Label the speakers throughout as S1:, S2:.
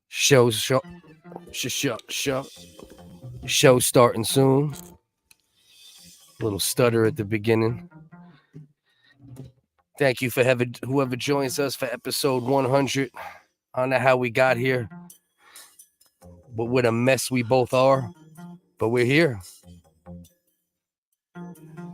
S1: Show starting soon. Little stutter at the beginning. Thank you for whoever joins us for episode 100. I don't know how we got here, but what a mess we both are. But we're here.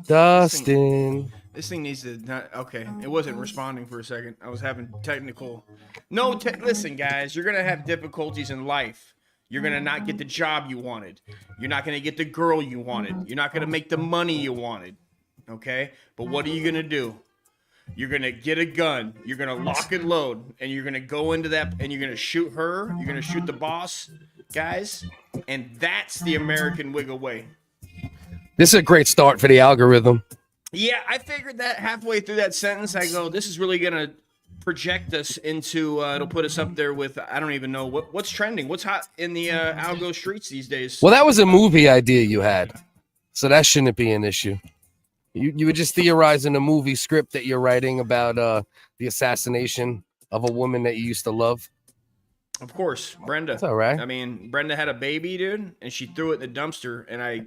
S1: Dustin.
S2: This thing needs to not. Okay, it wasn't responding for a second. I was having technical. Listen, guys, you're gonna have difficulties in life. You're gonna not get the job you wanted. You're not gonna get the girl you wanted. You're not gonna make the money you wanted. Okay, but what are you gonna do? You're gonna get a gun. You're gonna lock and load, and you're gonna go into that, and you're gonna shoot her. You're gonna shoot the boss, guys, and that's the American Wiggle way.
S1: This is a great start for the algorithm.
S2: Yeah, I figured that halfway through that sentence, I go, this is really going to project us into, it'll put us up there with, I don't even know, what's trending? What's hot in the algo streets these days?
S1: Well, that was a movie idea you had, so that shouldn't be an issue. You were just theorizing a movie script that you're writing about the assassination of a woman that you used to love.
S2: Of course, Brenda.
S1: That's all right.
S2: I mean, Brenda had a baby, dude, and she threw it in the dumpster. And I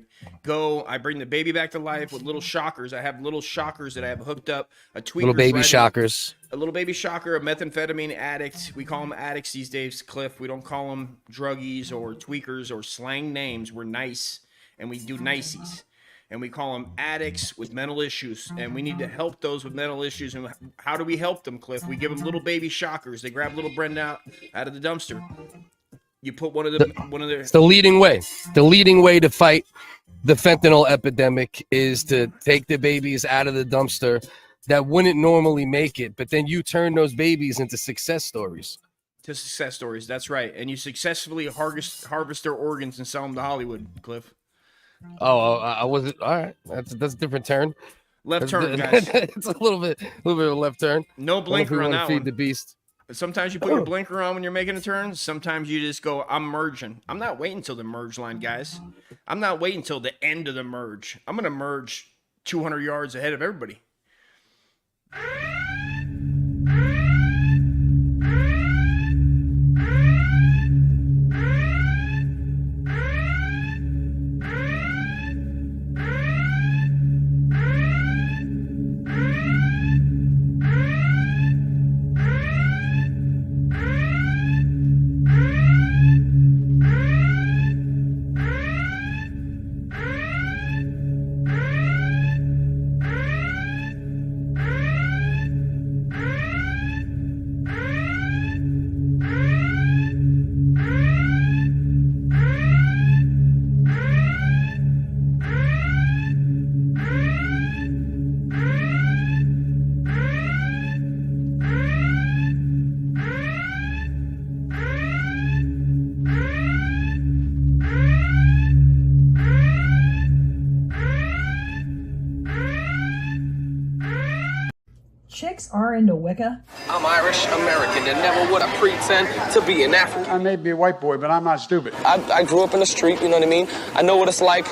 S2: bring the baby back to life with little shockers. I have little shockers that I have hooked up. A tweaker,
S1: little baby shockers.
S2: A little baby shocker, a methamphetamine addict. We call them addicts these days, Cliff. We don't call them druggies or tweakers or slang names. We're nice, and we do niceys. And we call them addicts with mental issues, and we need to help those with mental issues. And how do we help them, Cliff? We give them little baby shockers. They grab little Brenda out of the dumpster. You put one of their.
S1: It's the leading way. The leading way to fight the fentanyl epidemic is to take the babies out of the dumpster that wouldn't normally make it, but then you turn those babies into success stories.
S2: Success stories, that's right. And you successfully harvest their organs and sell them to Hollywood, Cliff.
S1: Oh, I wasn't. All right, that's a different turn.
S2: Left turn, guys.
S1: It's a little bit of a left turn.
S2: No blinker on that
S1: feed
S2: one.
S1: The beast.
S2: Sometimes you put your blinker on when you're making a turn. Sometimes you just go, I'm merging. I'm not waiting until the merge line, guys. I'm not waiting until the end of the merge. I'm going to merge 200 yards ahead of everybody.
S3: Chicks are into Wicca.
S4: I'm Irish American and never would I pretend to be an African.
S5: I may be a white boy, but I'm not stupid.
S4: I grew up in the street, you know what I mean? I know what it's like.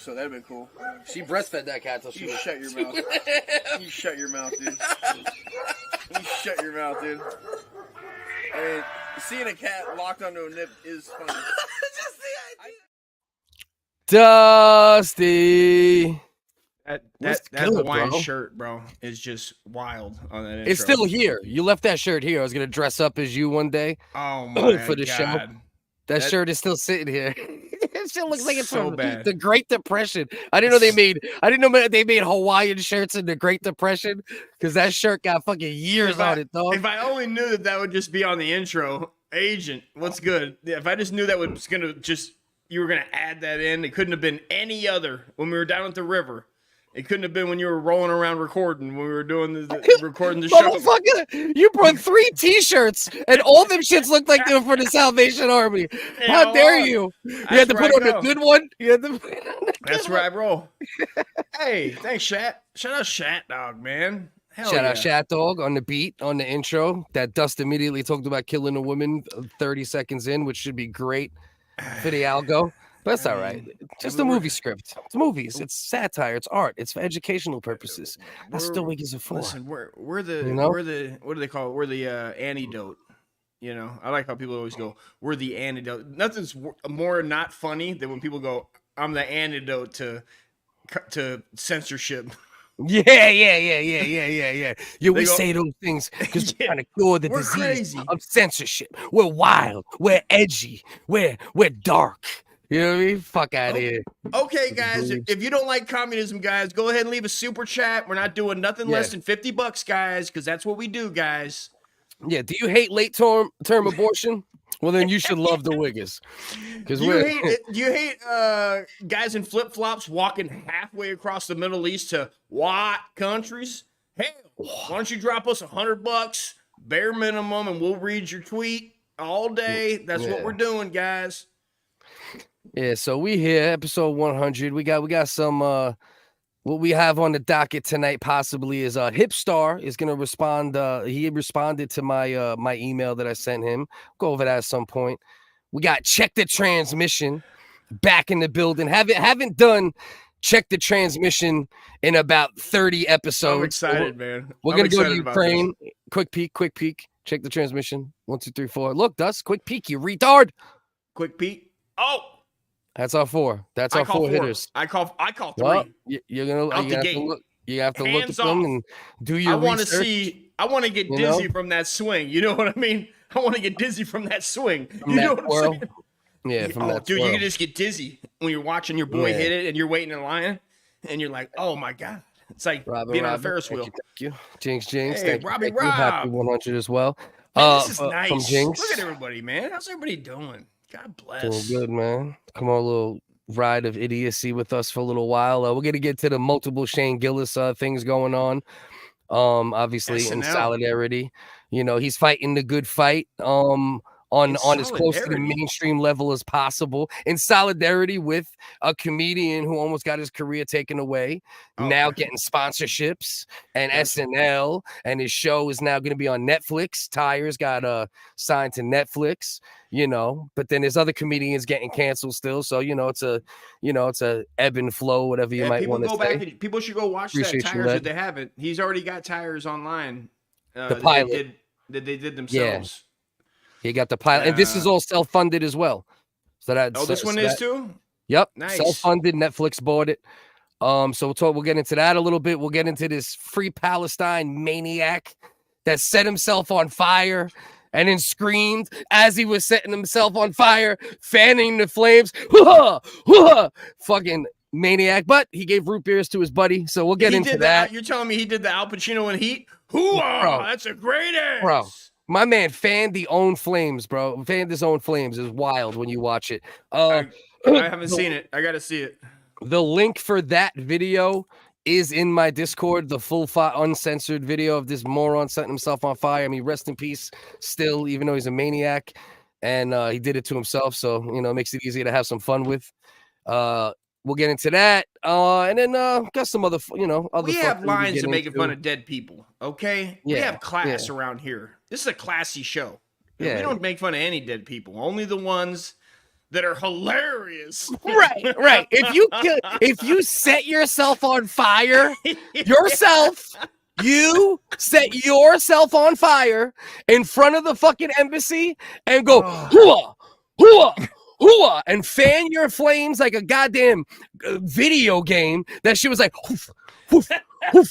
S2: So that'd been cool.
S1: She breastfed that cat till she
S2: shut your mouth. You shut your mouth, dude.
S6: You shut your mouth, dude. I mean, seeing a cat locked onto a nip is funny.
S2: Just the idea.
S1: Dusty.
S2: That
S1: good,
S2: Hawaiian
S1: bro?
S2: shirt, bro, is just wild on that intro.
S1: It's still here. You left that shirt here. I was gonna dress up as you one day.
S2: Oh my
S1: for the show.
S2: God.
S1: That shirt is still sitting here. It still looks like it's
S2: So
S1: from
S2: bad.
S1: the Great Depression. I didn't know they made Hawaiian shirts in the Great Depression because that shirt got fucking years on it, dog.
S2: If I only knew that would just be on the intro, Agent, what's good? Yeah, if I just knew that was gonna you were gonna add that in, it couldn't have been any other when we were down at the river. It couldn't have been when you were rolling around recording when we were doing recording the show.
S1: Motherfucker, you brought 3 T-shirts and all them shits looked like they were for the Salvation Army. How dare you? You had to put on the good one. You had to
S2: That's where I roll. Hey, thanks, Shat. Shout out Shat Dog, man. Hell
S1: Shout
S2: yeah.
S1: out Shat Dog on the beat, on the intro. That Dust immediately talked about killing a woman 30 seconds in, which should be great for the algo. But that's all right. Just a movie script. It's movies. It's satire. It's art. It's for educational purposes. That's still WHiggaz are for.
S2: Listen, we're the
S1: You know?
S2: we're the what do they call it? We're the antidote. You know, I like how people always go, "We're the antidote." Nothing's more not funny than when people go, "I'm the antidote to censorship."
S1: Yeah. Yeah, we
S2: They go,
S1: say those things because we're
S2: Yeah,
S1: trying to cure the
S2: we're
S1: disease
S2: crazy.
S1: of censorship. We're wild. We're edgy. We're dark. You know what I mean? Fuck out of here.
S2: Okay, guys, if you don't like communism, guys, go ahead and leave a super chat. We're not doing nothing less than $50, guys, because that's what we do, guys.
S1: Yeah. Do you hate late term abortion? Well, then you should love the WHiggaz. Because
S2: You hate guys in flip flops walking halfway across the Middle East to what countries? Hell, why don't you drop us $100, bare minimum, and we'll read your tweet all day. That's what we're doing, guys.
S1: Yeah, so we here, episode 100. We got some what we have on the docket tonight possibly is Hipstar is gonna respond. He responded to my my email that I sent him. Go over that at some point. We got Check the Transmission back in the building. Haven't done Check the Transmission in about 30 episodes.
S2: I'm excited, man.
S1: We're
S2: I'm
S1: gonna go to
S2: excited about
S1: Ukraine. Quick peek. Check the transmission. 1, 2, 3, 4. Look, Dust, quick peek, you retard.
S2: Quick peek. Oh,
S1: That's our 4. That's
S2: I
S1: our
S2: call
S1: 4 hitters.
S2: I call 3.
S1: Well, you're gonna
S2: Out the
S1: have
S2: gate.
S1: to look. You have to look at
S2: Hands
S1: them
S2: off.
S1: and do your
S2: I want to
S1: research.
S2: see. I want to get
S1: You
S2: dizzy
S1: know?
S2: from that swing. You know what I mean? I want to get dizzy from that swing.
S1: From
S2: You
S1: that
S2: know what
S1: twirl.
S2: I'm saying?
S1: Yeah, from that
S2: dude,
S1: twirl.
S2: you can just get dizzy when you're watching your boy
S1: Yeah.
S2: hit it and you're waiting in line, and you're like, "Oh my god!" It's like being on a Ferris wheel.
S1: Thank you. Jinx. Thank
S2: Hey,
S1: you.
S2: Robbie
S1: Thank you. Happy
S2: Rob.
S1: 100 as well.
S2: Man, this is
S1: from
S2: nice.
S1: Jinx.
S2: Look at everybody, man. How's everybody doing? God
S1: Doing
S2: bless.
S1: good, man. Come on, a little ride of idiocy with us for a little while. We're gonna get to the multiple Shane Gillis things going on. Obviously in
S2: SNL.
S1: solidarity. You know, he's fighting the good fight. On as close to the
S2: solidarity.
S1: mainstream level as possible, in solidarity with a comedian who almost got his career taken away, now getting sponsorships and SNL, and his show is now going to be on Netflix. Tires got signed to Netflix, you know, but then there's other comedians getting canceled still. So, it's a ebb and flow, whatever you might
S2: people
S1: want to
S2: go
S1: say.
S2: back. And, people should go watch
S1: Appreciate
S2: that
S1: you,
S2: Tires
S1: Led.
S2: if they haven't. He's already got Tires online.
S1: The
S2: that
S1: pilot.
S2: they did themselves.
S1: He got the pilot, and this is all self-funded as well. So that
S2: This one is too.
S1: Yep,
S2: Nice.
S1: self-funded. Netflix bought it. So we'll get into that a little bit. We'll get into this free Palestine maniac that set himself on fire and then screamed as he was setting himself on fire, fanning the flames. Hoo-ha! Hoo-ha! Fucking maniac. But he gave root beers to his buddy, so we'll get into that.
S2: You're telling me he did the Al Pacino in Heat? Hoo-ah!
S1: Bro.
S2: That's a great ass.
S1: Bro. My man fanned the own flames, bro. Fanned his own flames is wild when you watch it.
S2: I haven't seen it. I got to see it.
S1: The link for that video is in my Discord, the full uncensored video of this moron setting himself on fire. I mean, rest in peace still, even though he's a maniac. And he did it to himself. So, it makes it easier to have some fun with. We'll get into that. And then got some other, other
S2: We have lines to making
S1: into.
S2: fun of dead people, okay? We
S1: Yeah,
S2: have class around here. This is a classy show.
S1: Yeah.
S2: We don't make fun of any dead people, only the ones that are hilarious.
S1: Right. If you set yourself on fire, yourself, You set yourself on fire in front of the fucking embassy and go hooah, hooah, hooah, and fan your flames like a goddamn video game. That shit was like, hoof, hoof, hoof.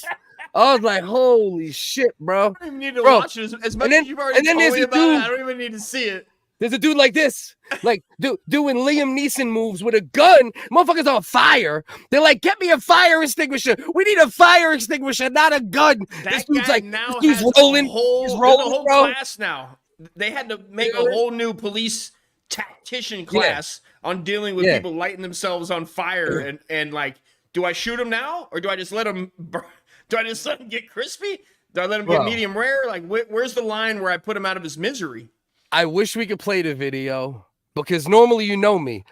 S1: I was like, holy shit, bro.
S2: I don't even need to watch it as much as you've already told me about it. I don't even need to see it.
S1: There's a dude like this, like doing Liam Neeson moves with a gun. Motherfucker's on fire. They're like, get me a fire extinguisher. We need a fire extinguisher, not a gun. This dude's like,
S2: now
S1: he's rolling. He's rolling,
S2: a whole class now. They had to make a whole new police tactician class on dealing with people lighting themselves on fire and like, do I shoot him now or do I just let him burn? Do I just let him get crispy? Do I let him get medium rare? Like, where's the line where I put him out of his misery?
S1: I wish we could play the video because normally, you know me,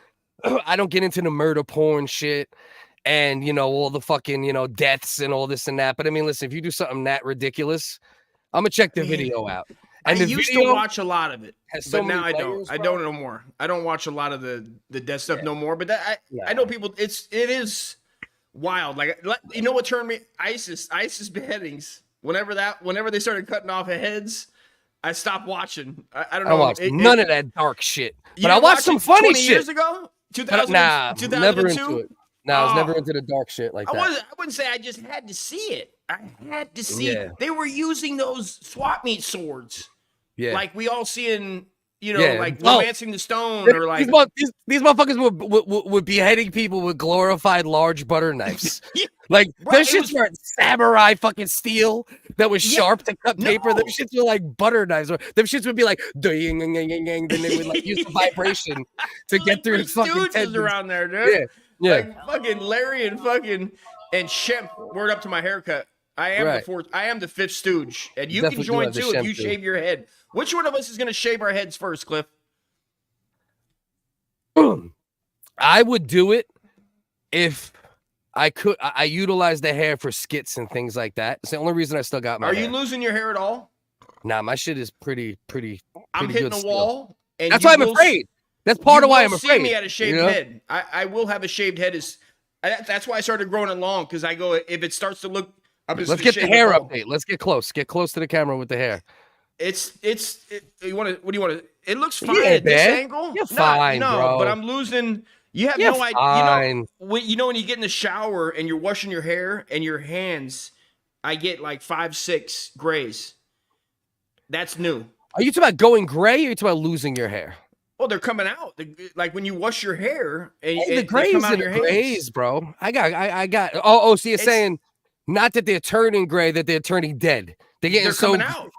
S1: I don't get into the murder porn shit and, you know, all the fucking, you know, deaths and all this and that. But I mean, listen, if you do something that ridiculous, I'm going to check the video out. And
S2: I used to watch a lot of it, but now I don't. I don't no more. I don't watch a lot of the death stuff no more. But I know people, it is wild. Like, you know what turned me? ISIS beheadings. Whenever they started cutting off heads, I stopped watching. I don't know.
S1: I watched none of that dark shit. But I watched some funny
S2: 20
S1: shit.
S2: years ago? 2000,
S1: nah,
S2: 2002?
S1: never into it. No, I was never into the dark shit like that.
S2: I wouldn't say I just had to see it. I had to see it. They were using those swap meet swords. Yeah. Like we all see in, you know, like Romancing the Stone or like
S1: these motherfuckers would beheading people with glorified large butter knives. Like those shits were samurai fucking steel that was sharp to cut paper. Those shits were like butter knives. Or them shits would be like ding, then they would like use the vibration to get through the fucking tendons
S2: around there, dude.
S1: Yeah.
S2: Like fucking Larry and Shemp. Word up to my haircut. I am the fifth stooge, and you can join too if you shave your head. Which one of us is going to shave our heads first, Cliff?
S1: I would do it if I could. I utilize the hair for skits and things like that. It's the only reason I still got my hair.
S2: Are you losing your hair at all?
S1: Nah, my shit is pretty
S2: I'm hitting the wall. And
S1: that's why I'm afraid. That's part of why I'm afraid.
S2: See me at a shaved head. I will have a shaved head. That's why I started growing it long, because I go, if it starts to look.
S1: Let's get the hair update. Let's get close. Get close to the camera with the hair.
S2: You want to? What do you want to? It looks fine at this angle.
S1: You're fine, bro.
S2: But I'm losing. You have no idea. You know when you get in the shower and you're washing your hair and your hands, I get like 5-6 grays. That's new.
S1: Are you talking about going gray or are you talking about losing your hair?
S2: Well, they're coming out. Like when you wash your hair and
S1: the grays
S2: come out
S1: and
S2: your
S1: the grays, bro. I got. Oh, so you're saying not that they're turning gray, that they're turning dead. They're
S2: coming out.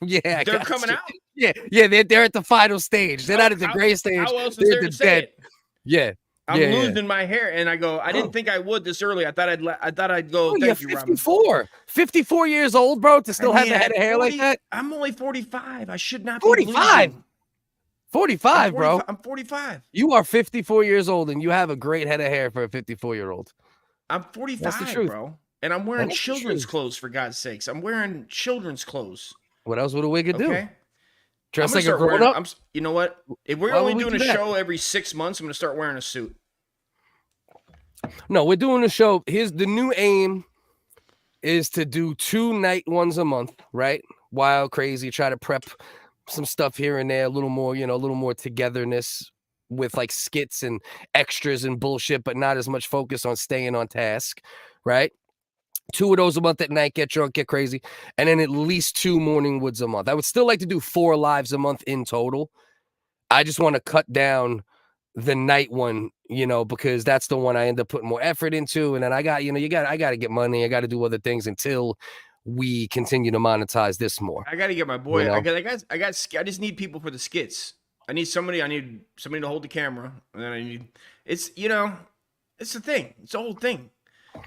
S1: Yeah,
S2: they're coming out.
S1: Yeah, they're at the final stage. They're not at the gray stage.
S2: How else
S1: they're
S2: there
S1: at the dead.
S2: Yeah. I'm losing my hair, and I go. I didn't think I would this early. I thought I'd go. Thank you,
S1: 54. 54 years old, bro, to still have a head of hair like that.
S2: I'm only 45. I should not be
S1: 45. 45, bro.
S2: I'm 45.
S1: You are 54 years old, and you have a great head of hair for a 54-year-old.
S2: I'm 45, that's the truth, bro. And I'm wearing children's clothes, for God's sakes. I'm wearing children's clothes.
S1: What else would a wig do?
S2: Okay.
S1: Dress like a grown up?
S2: You know what? If we're only doing a show every 6 months, I'm going to start wearing a suit.
S1: No, we're doing a show. Here's the new aim is to do 2 night ones a month, right? Wild, crazy, try to prep some stuff here and there, a little more, a little more togetherness with like skits and extras and bullshit, but not as much focus on staying on task, right? 2 of those a month at night, get drunk, get crazy, and then at least 2 morning woods a month. I would still like to do 4 lives a month in total. I just want to cut down the night one, because that's the one I end up putting more effort into. And then I got, I got to get money. I got to do other things until we continue to monetize this more.
S2: I got to get my boy. I just need people for the skits. I need somebody to hold the camera. And then it's the thing. It's the whole thing.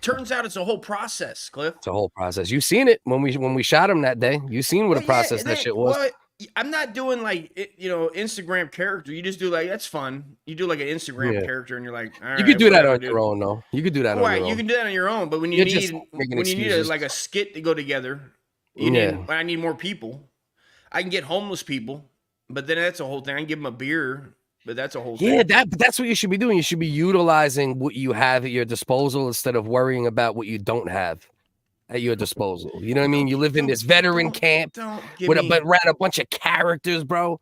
S2: Turns out it's a whole process, Cliff.
S1: It's a whole process. You've seen it when we shot him that day. You seen what a process that shit was.
S2: Well, I'm not doing like Instagram character. You just do like, that's fun. You do like an Instagram character, and you're like, all right.
S1: You could do that on your own, though. You could do that on your own.
S2: You can do that on your own, but when you need like a skit to go together, I need more people. I can get homeless people, but then that's a whole thing. I can give them a beer. But that's a whole thing.
S1: Yeah, that's what you should be doing. You should be utilizing what you have at your disposal instead of worrying about what you don't have at your disposal. You know what I mean? You live in this veteran camp
S2: But
S1: but around a bunch of characters, bro.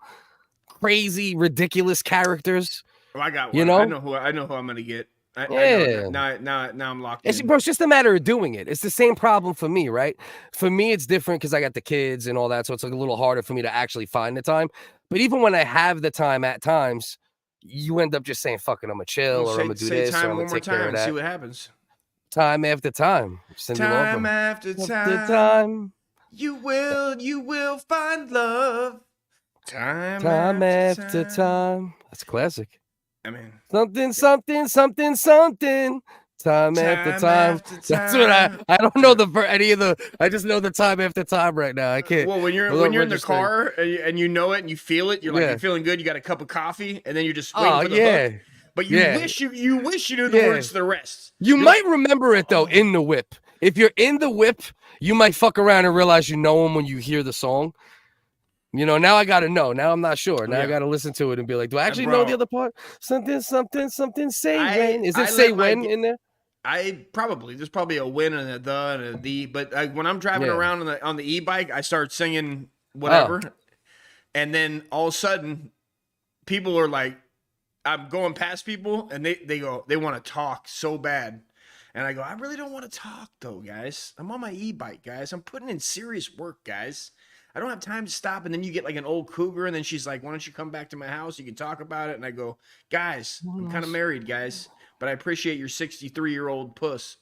S1: Crazy, ridiculous characters.
S2: I got one.
S1: You know?
S2: I know who I'm gonna get. I
S1: Yeah.
S2: now I'm locked
S1: It's,
S2: in.
S1: bro, it's just a matter of doing it. It's the same problem for me, right? For me, it's different because I got the kids and all that, so it's like a little harder for me to actually find the time. But even when I have the time at times, you end up just saying, fuck it, I'm gonna chill, or I'm gonna do this, or
S2: time
S1: I'm
S2: one
S1: gonna
S2: more
S1: take care
S2: time
S1: of
S2: and
S1: that.
S2: see what happens.
S1: Time after time. Cindy
S2: Time
S1: Lauper.
S2: after
S1: After
S2: time,
S1: time.
S2: you will find love. Time
S1: After time. That's a classic.
S2: I mean,
S1: Something, something, something, something. Time after time. That's what I don't know any of the. I just know the time after time right now. I can't.
S2: well, when you're in the car and you know it and you feel it, you're like you're feeling good. You got a cup of coffee and then you're just waiting for the hook. But you wish you knew the words to the rest.
S1: You might remember it though in the whip. If you're in the whip, you might fuck around and realize you know them when you hear the song. You know, now I gotta know. Now I'm not sure. Now I gotta listen to it and be like, do I actually know the other part? Something, something, something. Say when. Is it say when in there?
S2: There's probably a win and a the and a the. But when I'm driving around on the e-bike, I start singing whatever, and then all of a sudden, people are like, I'm going past people, and they want to talk so bad. And I go, I really don't want to talk though, guys. I'm on my e-bike, guys. I'm putting in serious work, guys. I don't have time to stop. And then you get like an old cougar, and then she's like, why don't you come back to my house? You can talk about it. And I go, guys, I'm kind of married, guys, but I appreciate your 63-year-old puss.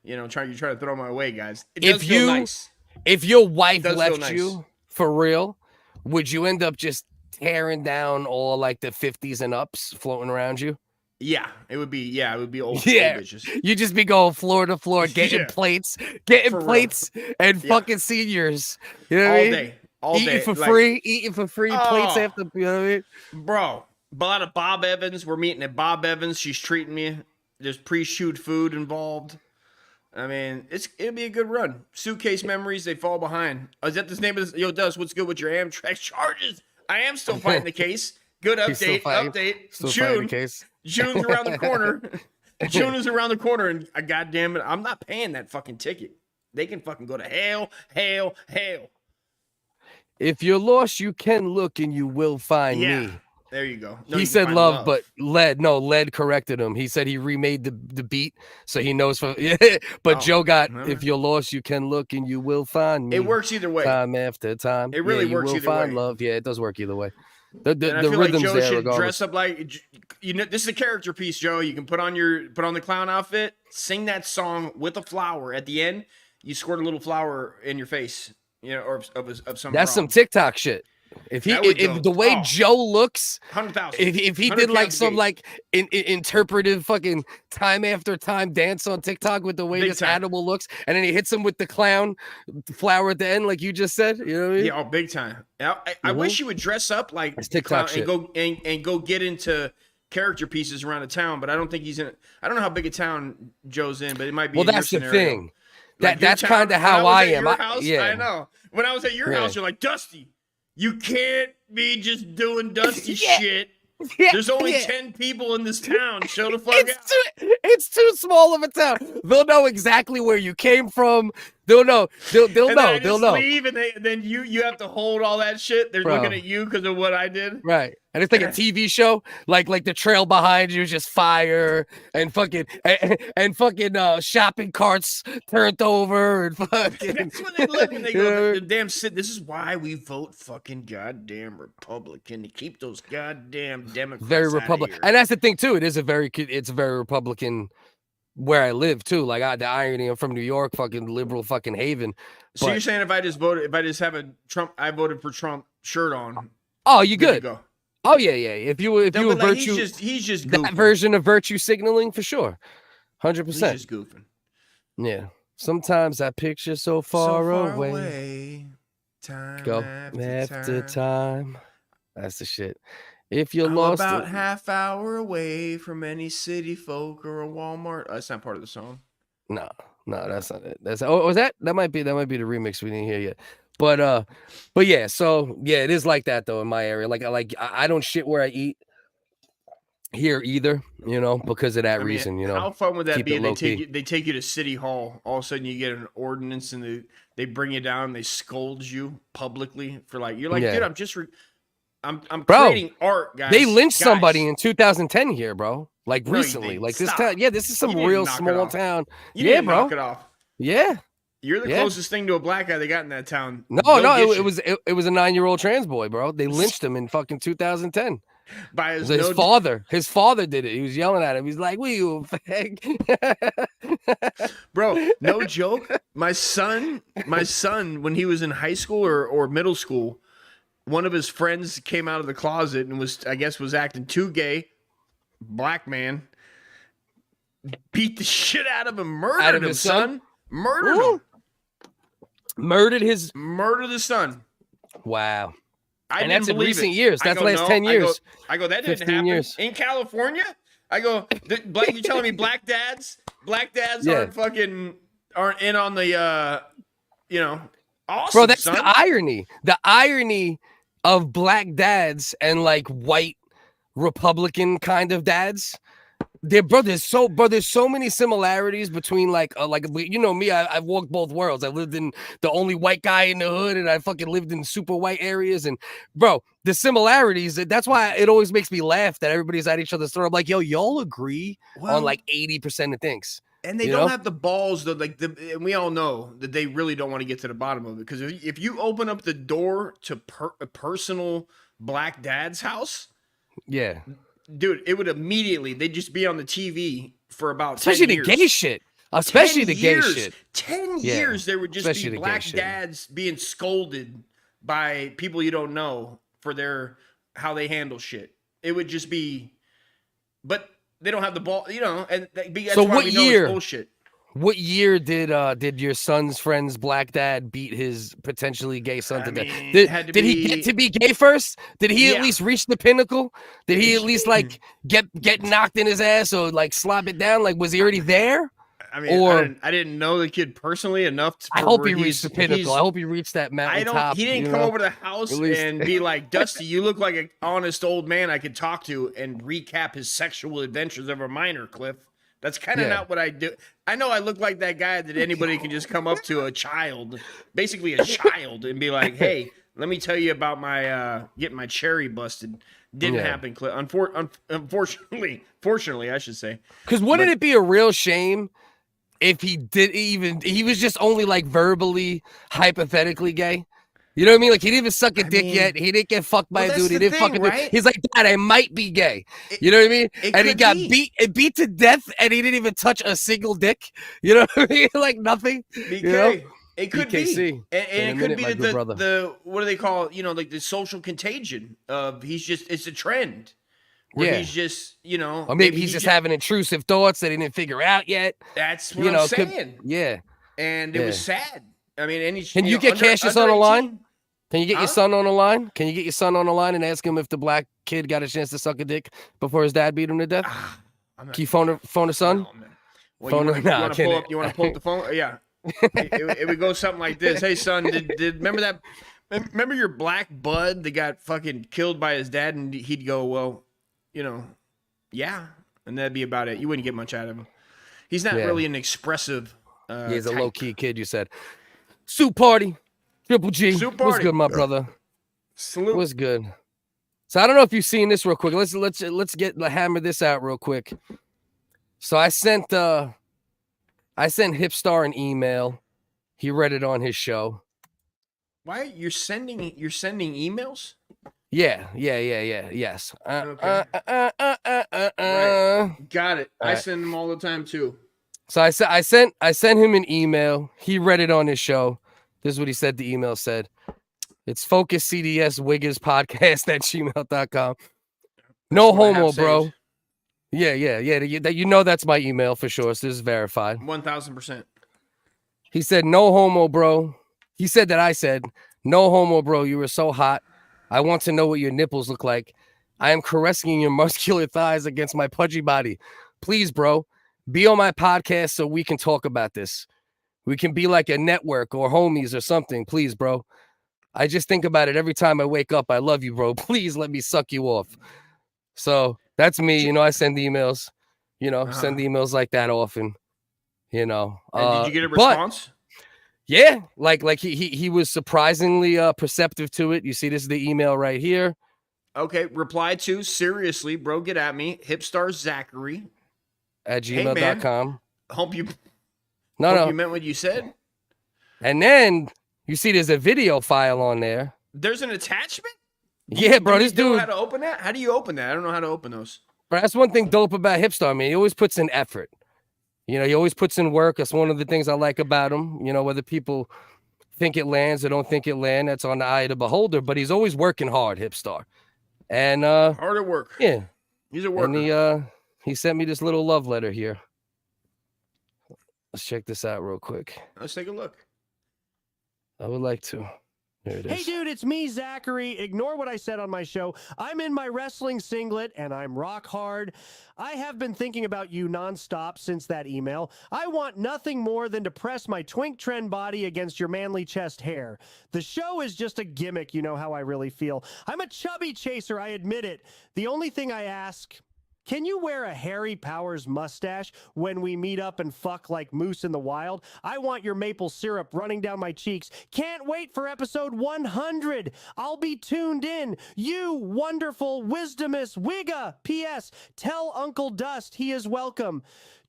S2: You know, you try to throw my way, guys. It does feel nice.
S1: If your wife left you for real, would you end up just tearing down all like the 50s and ups floating around you?
S2: Yeah, it would be old bitches.
S1: You just be going floor to floor, getting plates, and fucking seniors. You know what I mean?
S2: All day.
S1: Eating for free, plates after, you know what I mean?
S2: Bro, bought a Bob Evans. We're meeting at Bob Evans. She's treating me. There's pre-shoot food involved. I mean, it'll be a good run. Suitcase memories, they fall behind. Is that the name of this? Yo, Dust, what's good with your Amtrak charges? I am still fighting the case. Good update. June's around the corner. June is around the corner, and goddamn it, I'm not paying that fucking ticket. They can fucking go to hell.
S1: If you're lost, you can look and you will find me.
S2: There you go.
S1: He said love, but Led corrected him. He said he remade the beat, so he knows. But Joe got, if you're lost, you can look and you will find me.
S2: It works either way.
S1: Time after time.
S2: It really works either way.
S1: Love. Yeah, it does work either way. The
S2: I feel
S1: rhythms
S2: like Joe
S1: there,
S2: should
S1: regardless.
S2: dress up like, you know, this is a character piece, Joe. You can put on the clown outfit, sing that song with a flower at the end. You squirt a little flower in your face, you know, or of some.
S1: That's some TikTok shit. If the way Joe looks,
S2: 100,000.
S1: If he did like some like interpretive fucking time after time dance on TikTok with the way this animal looks, and then he hits him with the clown flower at the end, like you just said, you know what I mean?
S2: Yeah, big time. I wish he would dress up like
S1: TikTok shit.
S2: and go get into character pieces around the town, but I don't think he's in. I don't know how big a town Joe's in, but it might be.
S1: Well,
S2: in
S1: that's
S2: your
S1: the
S2: scenario.
S1: thing. That's kind of how I am.
S2: I know. When I was at your house, you're like, Dusty, you can't be just doing Dusty shit. There's only 10 people in this town. Show the fuck out.
S1: It's too small of a town. They'll know exactly where you came from. They'll know. They'll know. They'll know.
S2: Leave and then you have to hold all that shit. They're looking at you because of what I did.
S1: Right. And it's like a TV show, like the trail behind you is just fire and fucking shopping carts turned over and fucking.
S2: That's when they look and they go, the damn shit. This is why we vote fucking goddamn Republican to keep those goddamn Democrats.
S1: Very Republican, and that's the thing too. It's very Republican where I live too. Like the irony, I'm from New York, fucking liberal, fucking haven.
S2: So you're saying if I just have a Trump, I voted for Trump shirt on.
S1: Oh, you good?
S2: To go.
S1: Oh yeah. If you were virtue,
S2: he's just
S1: that
S2: goofing.
S1: version of virtue signaling for sure, 100%.
S2: He's just goofing.
S1: Yeah. Sometimes I picture so far
S2: away. Time
S1: Go after time. That's the shit. If you're lost,
S2: about half hour away from any city folk or a Walmart. That's not part of the song.
S1: No, that's not it. Was that might be the remix we didn't hear yet. But yeah, so yeah, it is like that though in my area. Like I don't shit where I eat. here either, because of that reason,
S2: How fun would that
S1: keep
S2: be?
S1: it low key.
S2: They take you to City Hall. All of a sudden, you get an ordinance, and they bring you down. And they scold you publicly for you're like,
S1: Yeah.
S2: dude, I'm
S1: Bro,
S2: creating art, guys.
S1: They lynched
S2: Guys.
S1: somebody in 2010 here, bro. Like
S2: No, you
S1: recently.
S2: didn't.
S1: Like this
S2: Stop.
S1: town. Yeah, this is some
S2: You didn't
S1: real
S2: knock it
S1: small
S2: off.
S1: town.
S2: You
S1: Yeah,
S2: didn't
S1: bro.
S2: knock it off.
S1: Yeah.
S2: You're the
S1: Yeah.
S2: closest thing to a black guy they got in that town.
S1: No,
S2: They'll
S1: no,
S2: get
S1: it
S2: you.
S1: was it was a 9-year-old trans boy, bro. They lynched him in fucking 2010.
S2: by his,
S1: His
S2: no-
S1: father. His father did it. He was yelling at him. He's like, "What you a fag?"
S2: Bro, no joke. My son, when he was in high school or middle school, one of his friends came out of the closet and was acting too gay. Black man beat the shit out of him, murdered him,
S1: his son?
S2: Murdered him.
S1: Murdered his.
S2: Murder the son.
S1: Wow.
S2: I
S1: And
S2: didn't
S1: that's in
S2: believe
S1: recent
S2: it.
S1: years.
S2: I
S1: That's
S2: go,
S1: last
S2: no.
S1: 10 years.
S2: I go, that didn't
S1: 15
S2: happen.
S1: years.
S2: In California? I go, you telling me black dads
S1: Yeah.
S2: aren't in on the awesome,
S1: Bro, that's
S2: son.
S1: the irony. The irony of black dads and like white Republican kind of dads. There's so many similarities between me. I've walked both worlds. I lived in the only white guy in the hood, and I fucking lived in super white areas. And bro, the similarities. That's why it always makes me laugh that everybody's at each other's throat. I'm like, yo, y'all agree on like 80% of things.
S2: And they don't have the balls, though. And we all know that they really don't want to get to the bottom of it. Because if you open up the door to a personal black dad's house,
S1: Yeah.
S2: dude, it would immediately, they'd just be on the TV for about
S1: Especially
S2: 10
S1: the
S2: years.
S1: gay shit. Especially
S2: 10
S1: the gay
S2: years.
S1: shit.
S2: 10
S1: Yeah,
S2: years there would just
S1: especially
S2: be
S1: the gay
S2: black
S1: shit.
S2: dads being scolded by people you don't know for how they handle shit. It would just be, but they don't have the ball, and that's
S1: So
S2: why
S1: what
S2: we know
S1: year?
S2: it's bullshit.
S1: What year did your son's friend's black dad beat his potentially gay son to death?
S2: it had to
S1: Did he
S2: be-
S1: get to be gay first? Did he
S2: Yeah.
S1: at least reach the pinnacle? Did he at least like get knocked in his ass or like slap it down? Like was he already there?
S2: I mean,
S1: Or-
S2: I didn't know the kid personally enough.
S1: I hope he reached the pinnacle. I hope he reached that mountain top.
S2: He didn't come over to the house
S1: At least-
S2: and be like, Dusty, you look like an honest old man I could talk to and recap his sexual adventures of a minor, Cliff. That's kind of
S1: Yeah.
S2: not what I do. I know I look like that guy that anybody can just come up to, a child, basically a child, and be like, hey, let me tell you about my getting my cherry busted. Didn't
S1: Yeah.
S2: happen, Cliff. Fortunately, I should say.
S1: Because wouldn't it be a real shame if he was just only like verbally, hypothetically gay? You know what I mean? Like he didn't even suck a dick yet. He didn't get fucked by
S2: Well,
S1: a dude.
S2: that's
S1: He
S2: the
S1: didn't
S2: thing,
S1: fucking
S2: right?
S1: He's like, Dad, I might be gay. You know what I mean?
S2: it
S1: And he
S2: could
S1: got
S2: be.
S1: beat to death, and he didn't even touch a single dick. You know what I mean? Like nothing.
S2: BK.
S1: You know?
S2: It could
S1: BKC.
S2: be,
S1: In
S2: and
S1: a
S2: it could
S1: minute,
S2: be
S1: my good brother.
S2: the what do they call like the social contagion of it's a trend where
S1: Yeah.
S2: he's just
S1: Or maybe he's just having intrusive thoughts that he didn't figure out yet.
S2: that's what
S1: You know,
S2: I'm saying,
S1: yeah.
S2: and it was sad. I mean, and he's
S1: Can you get
S2: under
S1: Cassius on the line?
S2: 18.
S1: Can you get your son on the line? Can you get your son on the line and ask him if the black kid got a chance to suck a dick before his dad beat him to death?
S2: I'm not-
S1: Can you phone a son?
S2: Oh, man. Well,
S1: Phone
S2: you
S1: him-
S2: wanna
S1: nah,
S2: pull
S1: kidding.
S2: up? You want to pull up the phone? Yeah. it would go something like this. Hey, son, did remember that? Remember your black bud that got fucking killed by his dad? And he'd go, well, yeah, and that'd be about it. You wouldn't get much out of him. He's not
S1: Yeah.
S2: really an expressive.
S1: Yeah, he's a
S2: type.
S1: low key kid. You said. Soup party, Triple G.
S2: Soup
S1: What's
S2: party.
S1: good, my brother?
S2: Salute.
S1: What's good? So I don't know if you've seen this real quick. Let's hammer this out real quick. So I sent Hipstar an email. He read it on his show.
S2: Why you're sending emails?
S1: Yeah. Yes.
S2: Okay. Got it. I
S1: right.
S2: send them all the time too.
S1: So I sent him an email. He read it on his show. This is what he said. The email said, "It's Focus CDS WHiggaz podcast at gmail.com. No
S2: That's what I have
S1: homo, bro.
S2: saved.
S1: Yeah. That's my email for sure. So this is verified."
S2: 1000%.
S1: He said, "No homo, bro." He said that I said, "No homo, bro. You were so hot. I want to know what your nipples look like. I am caressing your muscular thighs against my pudgy body. Please, bro, be on my podcast so we can talk about this. We can be like a network or homies or something. Please, bro. I just think about it every time I wake up. I love you, bro. Please let me suck you off." So That's me. You know, I send emails. You know, send emails like that often. You know.
S2: And did you get a response?
S1: Yeah, like he was surprisingly perceptive to it. You see, this is the email right here.
S2: Okay, reply to, seriously, bro, get at me, hipstarzachary
S1: at gmail.com.
S2: Hey, hope you
S1: you
S2: meant what you said.
S1: And then you see there's a video file on there.
S2: There's an attachment?
S1: Yeah, bro, this dude.
S2: Do you know how to open that? How do you open that? I don't know how to open those.
S1: But that's one thing dope about Hipstar, man. He always puts in effort. You know, he always puts in work. That's one of the things I like about him. You know, whether people think it lands or don't think it lands, that's on the eye of the beholder. But he's always working hard, Hipstar. And
S2: hard at work.
S1: Yeah.
S2: He's a worker.
S1: And he sent me this little love letter here. Let's check this out real quick.
S2: Let's take a look.
S1: I would like to. There it is.
S7: Hey, dude, it's me, Zachary. Ignore what I said on my show. I'm in my wrestling singlet, and I'm rock hard. I have been thinking about you nonstop since that email. I want nothing more than to press my twink trend body against your manly chest hair. The show is just a gimmick, you know how I really feel. I'm a chubby chaser, I admit it. The only thing I ask... Can you wear a Harry Powers mustache when we meet up and fuck like moose in the wild? I want your maple syrup running down my cheeks. Can't wait for episode 100. I'll be tuned in. You wonderful wisdomous wigga. P.S. Tell Uncle Dust he is welcome.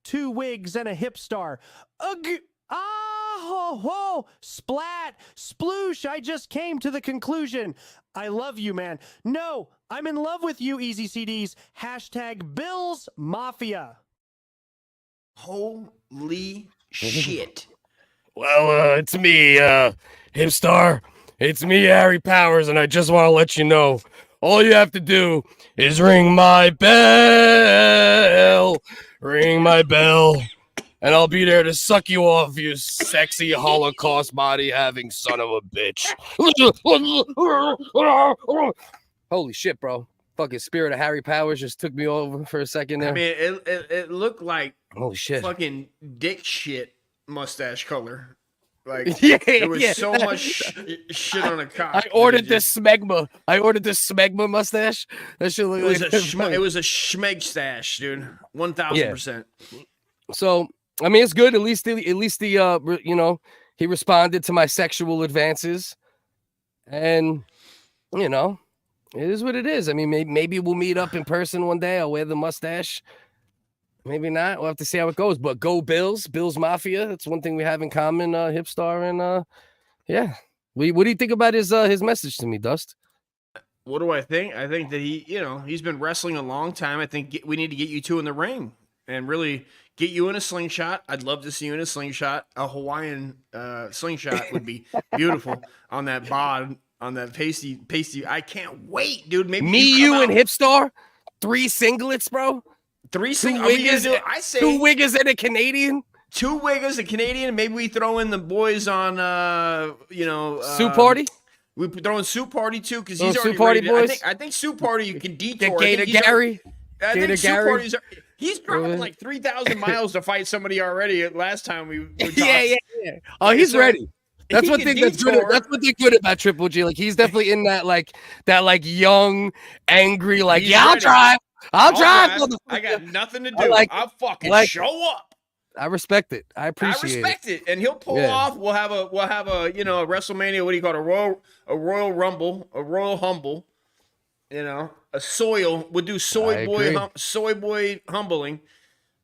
S7: 2 wigs and a hip star. Ugh. Ah, ho, ho, splat, sploosh, I just came to the conclusion. I love you, man. No, I'm in love with you, Easy CDs. Hashtag Bills Mafia.
S2: Holy shit.
S1: Well, it's me, Hipstar. It's me, Harry Powers, and I just want to let you know, all you have to do is ring my bell. Ring my bell. And I'll be there to suck you off, you sexy Holocaust body-having son of a bitch. Holy shit, bro. Fucking spirit of Harry Powers just took me over for a second there.
S2: I mean, it looked like
S1: holy shit.
S2: Fucking dick shit mustache color. Like,
S1: yeah,
S2: there was so much shit on a cock.
S1: I ordered this smegma. I ordered this smegma mustache. That shit looked like
S2: it was a schmeg stash, dude. 1,000%.
S1: So... I mean, it's good. At least the you know, he responded to my sexual advances, and you know, it is what it is. I mean, maybe we'll meet up in person one day. I'll wear the mustache. Maybe not. We'll have to see how it goes. But go Bills, Bills Mafia. That's one thing we have in common. Hipstar and yeah. What do you think about his message to me, Dust?
S2: What do I think? I think that he's been wrestling a long time. I think we need to get you two in the ring and really get you in a slingshot. I'd love to see you in a slingshot. A Hawaiian slingshot would be beautiful on that bod, on that pasty. I can't wait, dude. Maybe you
S1: and Hipstar, 3 singlets, bro.
S2: 3 singlets. I say
S1: 2 wiggers and a Canadian.
S2: 2 wiggers, a Canadian. Maybe we throw in the boys on,
S1: Soup Party.
S2: We throw in Soup Party too because he's
S1: Soup
S2: already
S1: Party
S2: ready.
S1: boys.
S2: I think Soup Party you can detour.
S1: Gator Gary.
S2: I think Soup Party's. He's driving like 3,000 miles to fight somebody already. Last time we talked.
S1: Yeah. Oh, he's ready. That's one thing that's good. That's what they're good about Triple G. Like he's definitely in that young, angry. Like
S2: he's
S1: I'll
S2: ready.
S1: drive. I'll drive.
S2: I got nothing to do. I'll fucking show up.
S1: I respect it. I appreciate
S2: it. And he'll pull off. We'll have a a WrestleMania. What do you call it? A Royal Rumble, a Royal Humble. A soil. We'll do soy boy humbling.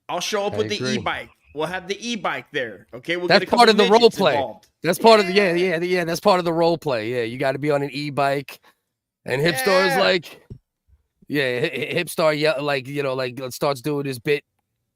S2: I'll show up with the e-bike. We'll have the e-bike there. Okay,
S1: that's part of the role play. That's part of the That's part of the role play. Yeah, you got to be on an e-bike, and Hipstar is like, Hipstar starts doing his bit,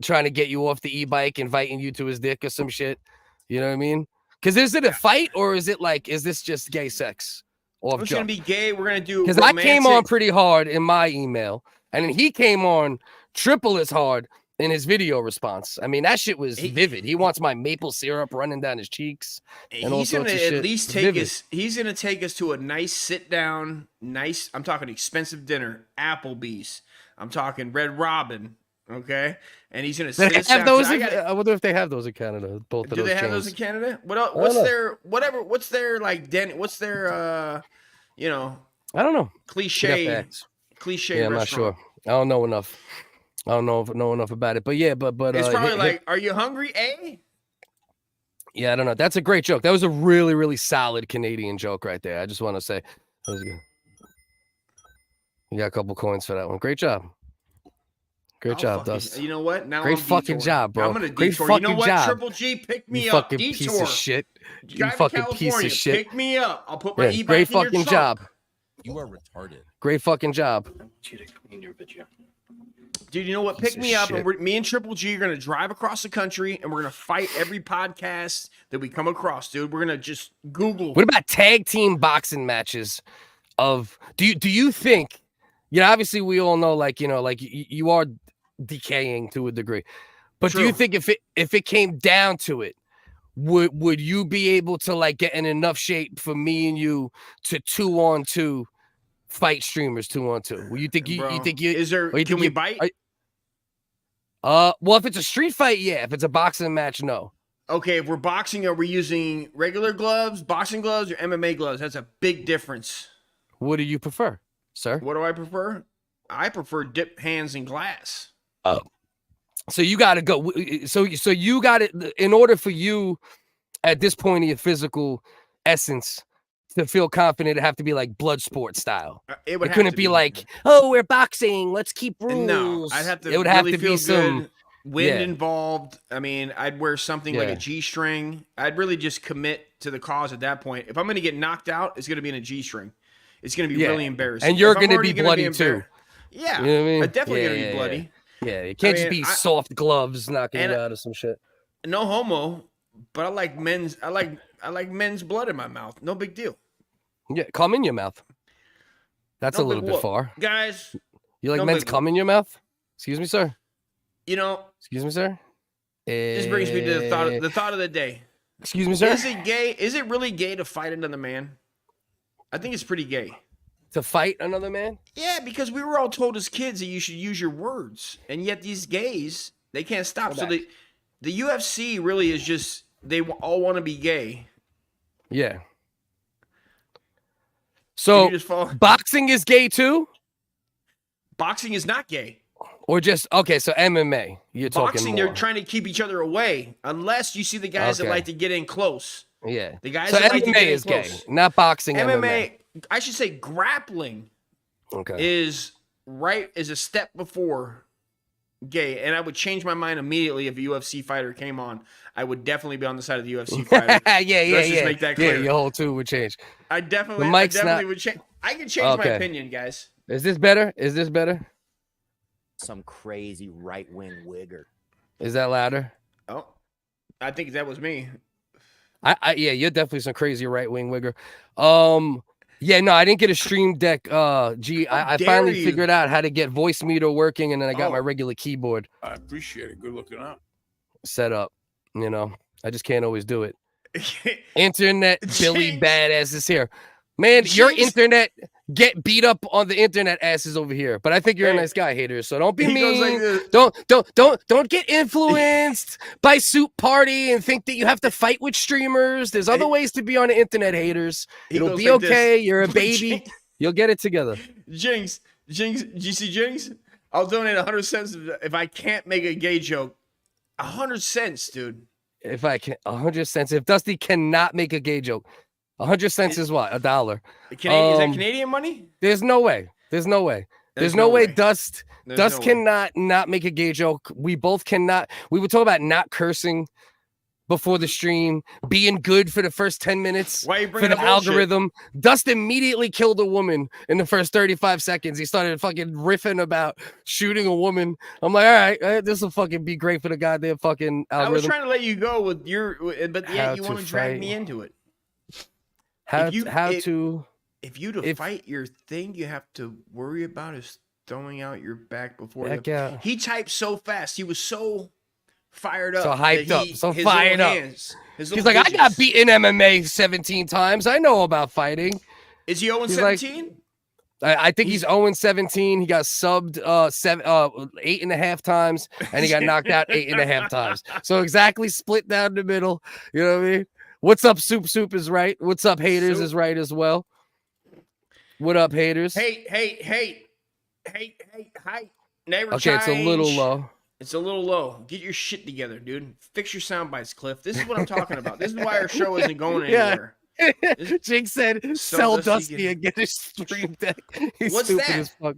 S1: trying to get you off the e-bike, inviting you to his dick or some shit. You know what I mean? Because is it a fight or is this just gay sex?
S2: It's gonna be gay. We're gonna do
S1: because I came on pretty hard in my email, and then he came on triple as hard in his video response. I mean, that shit was vivid. He wants my maple syrup running down his cheeks. And
S2: he's gonna at least take us. He's gonna take us to a nice sit down, I'm talking expensive dinner, Applebee's. I'm talking Red Robin. Okay, and he's gonna sit us down.
S1: I wonder if they have those in Canada. Both of those.
S2: Do they have those in Canada? What's their
S1: I don't know.
S2: Cliche.
S1: Yeah, I'm not sure. I don't know enough. I don't know enough about it. But yeah, but
S2: It's probably like, are you hungry, eh?
S1: Yeah, I don't know. That's a great joke. That was a really, really solid Canadian joke right there. I just want to say that was good. You got a couple coins for that one. Great job. Great job, Dust.
S2: You know what? Now
S1: great
S2: I'm
S1: fucking job, bro.
S2: I'm gonna
S1: great
S2: detour.
S1: fucking
S2: You know what?
S1: job.
S2: Triple G, pick me
S1: you
S2: up.
S1: Fucking
S2: Detour.
S1: piece of shit. You
S2: Drive to
S1: fucking
S2: California.
S1: piece of shit.
S2: Pick me up. I'll put my e-bike
S1: great
S2: in your
S1: fucking
S2: trunk.
S1: job.
S8: You are retarded.
S1: Great fucking job.
S2: Dude, you know what?
S1: Piece
S2: Pick
S1: of
S2: me up,
S1: shit.
S2: and me and Triple G are gonna drive across the country, and we're gonna fight every podcast that we come across, dude. We're gonna just Google.
S1: What about tag team boxing matches? Do you think? You know, obviously we all know, like, you know, like you are decaying to a degree, but
S2: True.
S1: do you think if it came down to it, would you be able to like get in enough shape for me and you to 2-on-2 fight streamers 2-on-2? Well, you think you think you
S2: is there? Can we bite?
S1: Well, if it's a street fight, yeah. If it's a boxing match, no.
S2: Okay, if we're boxing, are we using regular gloves, boxing gloves, or MMA gloves? That's a big difference.
S1: What do you prefer, sir?
S2: What do I prefer? I prefer dip hands in glass.
S1: Oh, so you got to go. So you got it in order for you at this point in your physical essence to feel confident. It have to be like Bloodsport style.
S2: It
S1: couldn't be like, oh, we're boxing. Let's keep rules.
S2: No, I'd have to.
S1: It would
S2: really
S1: have to
S2: feel
S1: be some
S2: good. Wind involved. I mean, I'd wear something like a
S1: Yeah.
S2: G-string. I'd really just commit to the cause at that point. If I'm going to get knocked out, it's going to be in a G-string. It's going to be
S1: Yeah.
S2: really embarrassing.
S1: And you're
S2: If I'm
S1: gonna
S2: already
S1: be bloody
S2: embar-
S1: too.
S2: Yeah,
S1: You know what I mean?
S2: I'm definitely
S1: Yeah,
S2: going to
S1: yeah,
S2: be bloody.
S1: Yeah, it can't
S2: I
S1: just
S2: mean,
S1: be soft gloves knocking
S2: and
S1: you out of some shit.
S2: No homo, but I like men's. I like men's blood in my mouth. No big deal.
S1: Yeah, cum in your mouth. That's
S2: No
S1: a little
S2: big
S1: bit
S2: whoop.
S1: far.
S2: Guys.
S1: You like
S2: no
S1: men's
S2: big
S1: cum in your mouth? Excuse me, sir.
S2: You know,
S1: Excuse me, sir.
S2: this brings me to the thought of the day.
S1: Excuse me, sir.
S2: Is it gay? Is it really gay to fight another man? I think it's pretty gay.
S1: To fight another man?
S2: Yeah, because we were all told as kids that you should use your words, and yet these gays, they can't stop. So the UFC really is just they all want to be gay.
S1: Yeah. So
S2: You just follow-
S1: boxing is gay too,
S2: Boxing is not gay.
S1: or just okay? So MMA, you're talking
S2: Boxing,
S1: more.
S2: they're trying to keep each other away, unless you see the guys that
S1: Okay.
S2: like to get in close.
S1: Yeah.
S2: The guys
S1: So
S2: that like to
S1: MMA
S2: get in
S1: is gay,
S2: close.
S1: not boxing.
S2: MMA, I should say grappling
S1: Okay.
S2: is a step before gay, and I would change my mind immediately if a UFC fighter came on. I would definitely be on the side of the UFC fighter.
S1: yeah.
S2: Let's just make that clear.
S1: Yeah, your whole tune would change.
S2: I definitely would change. I can change my
S1: Okay.
S2: opinion, guys.
S1: Is this better? Is this better?
S8: Some crazy right-wing wigger.
S1: Is that louder?
S2: Oh, I think that was me.
S1: Yeah, you're definitely some crazy right wing wigger. Yeah, no, I didn't get a stream deck. I finally figured out how to get voice meter working, and then I got my regular keyboard
S5: I appreciate it. Good looking out.
S1: set up. You know, I just can't always do it. Internet Billy
S2: Jinx.
S1: Badass is here. Man, your
S2: Jinx.
S1: internet get beat up on the internet asses over here. But I think you're a
S2: Hey.
S1: nice guy, hater. So don't be
S2: He goes like
S1: mean.
S2: this.
S1: Don't get influenced by Soup Party and think that you have to fight with streamers. There's other ways to be on the internet, haters.
S2: He
S1: It'll
S2: goes
S1: be
S2: like this.
S1: okay. You're a baby. You'll get it together.
S2: Jinx, GC Jinx, I'll donate 100 cents if I can't make a gay joke. 100 cents, dude.
S1: If I can, 100 cents. If Dusty cannot make a gay joke, 100 cents is what? $1.
S2: Is that Canadian money?
S1: There's no way. There's no way. There's no way. Dust
S2: There's no way.
S1: cannot not make a gay joke. We both cannot. We were talking about not cursing before the stream, being good for the first 10 minutes
S2: Why you
S1: for
S2: bringing
S1: the
S2: up bullshit?
S1: algorithm. Dust immediately killed a woman in the first 35 seconds. He started fucking riffing about shooting a woman. I'm like, all right, this will fucking be great for the goddamn fucking
S2: I was
S1: algorithm.
S2: trying to let you go with your, but
S1: How
S2: yeah, you
S1: to
S2: want to drag
S1: fight.
S2: me into it.
S1: How
S2: if you-
S1: how
S2: if-
S1: to
S2: If you to fight your thing, you have to worry about is throwing out your back before
S1: back
S2: the,
S1: out.
S2: He typed so fast. He was so fired up.
S1: So hyped
S2: that
S1: up, so
S2: his
S1: fired
S2: little
S1: up.
S2: hands, his
S1: He's
S2: little
S1: like, I got
S2: digits.
S1: beat in MMA 17 times. I know about fighting.
S2: Is he 0
S1: He's like-
S2: 17?
S1: I think he's 0-17. He got subbed 8.5 times, and he got knocked out 8.5 times. So exactly split down the middle. You know what I mean? What's up, Soup is right. What's up, haters
S2: Soup.
S1: is right as well. What up, haters?
S2: Hate. Hi. Neighbor
S1: Okay, it's a little
S2: change.
S1: low.
S2: It's a little low. Get your shit together, dude. Fix your sound bites, Cliff. This is what I'm talking about. This is why our show isn't going
S1: Yeah.
S2: anywhere.
S1: Jake said,
S2: So
S1: "Sell
S2: Dusty
S1: Dusty
S2: can-
S1: and get his stream deck." He's
S2: What's
S1: stupid
S2: that?
S1: as fuck.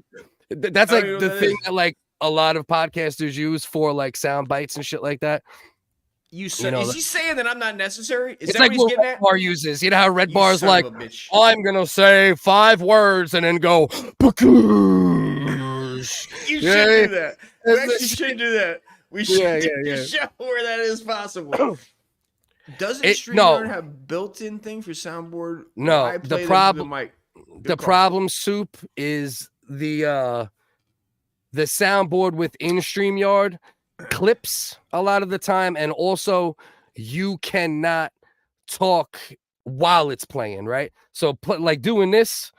S1: That's
S2: I
S1: like
S2: don't even
S1: the
S2: know what that
S1: thing
S2: is.
S1: that like a lot of podcasters use for like sound bites and shit like that.
S2: Is
S1: know,
S2: he saying that I'm not necessary? Is
S1: It's
S2: that
S1: like
S2: what he's
S1: what
S2: getting
S1: Red
S2: at?
S1: Bar uses. You know how Red
S2: You
S1: Bar's
S2: son
S1: like,
S2: of a bitch.
S1: I'm gonna say 5 words and then go.
S2: You
S1: Yeah,
S2: should do that. We
S1: that's the
S2: actually should do that. We should
S1: Yeah,
S2: do
S1: yeah,
S2: a
S1: yeah.
S2: show where that is possible. Doesn't
S1: It-
S2: StreamYard
S1: no.
S2: have built-in thing for soundboard?
S1: No,
S2: Why
S1: the
S2: play
S1: problem-
S2: mic?
S1: The problem, Soup, is the soundboard within StreamYard clips a lot of the time, and also you cannot talk while it's playing, right? So like doing this,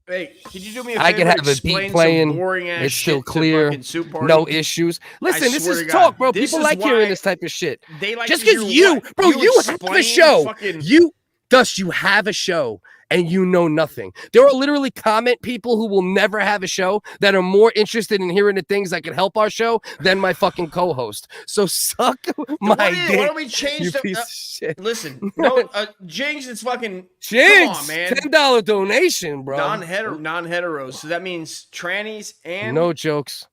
S2: Hey, can you do me a favor?
S1: I can have a beat
S2: Explain
S1: playing,
S2: some boring ass
S1: it's still
S2: shit to
S1: clear,
S2: fucking Soup Party?
S1: no issues. Listen, this
S2: swear
S1: is
S2: to God,
S1: talk, bro.
S2: this
S1: People
S2: is
S1: like hearing
S2: why
S1: this type of shit.
S2: They like
S1: Just
S2: to
S1: because
S2: hear
S1: you,
S2: what?
S1: bro, you have a
S2: explain
S1: show.
S2: fucking-
S1: You have a show and you know nothing. There are literally comment people who will never have a show that are more interested in hearing the things that can help our show than my fucking co-host. So suck my
S2: Why
S1: dick,
S2: don't we change
S1: you
S2: the
S1: piece of shit.
S2: Listen, no, Jinx is fucking
S1: Jinx,
S2: come on, man.
S1: $10 donation, bro.
S2: Non-heteros. So that means trannies and
S1: No jokes.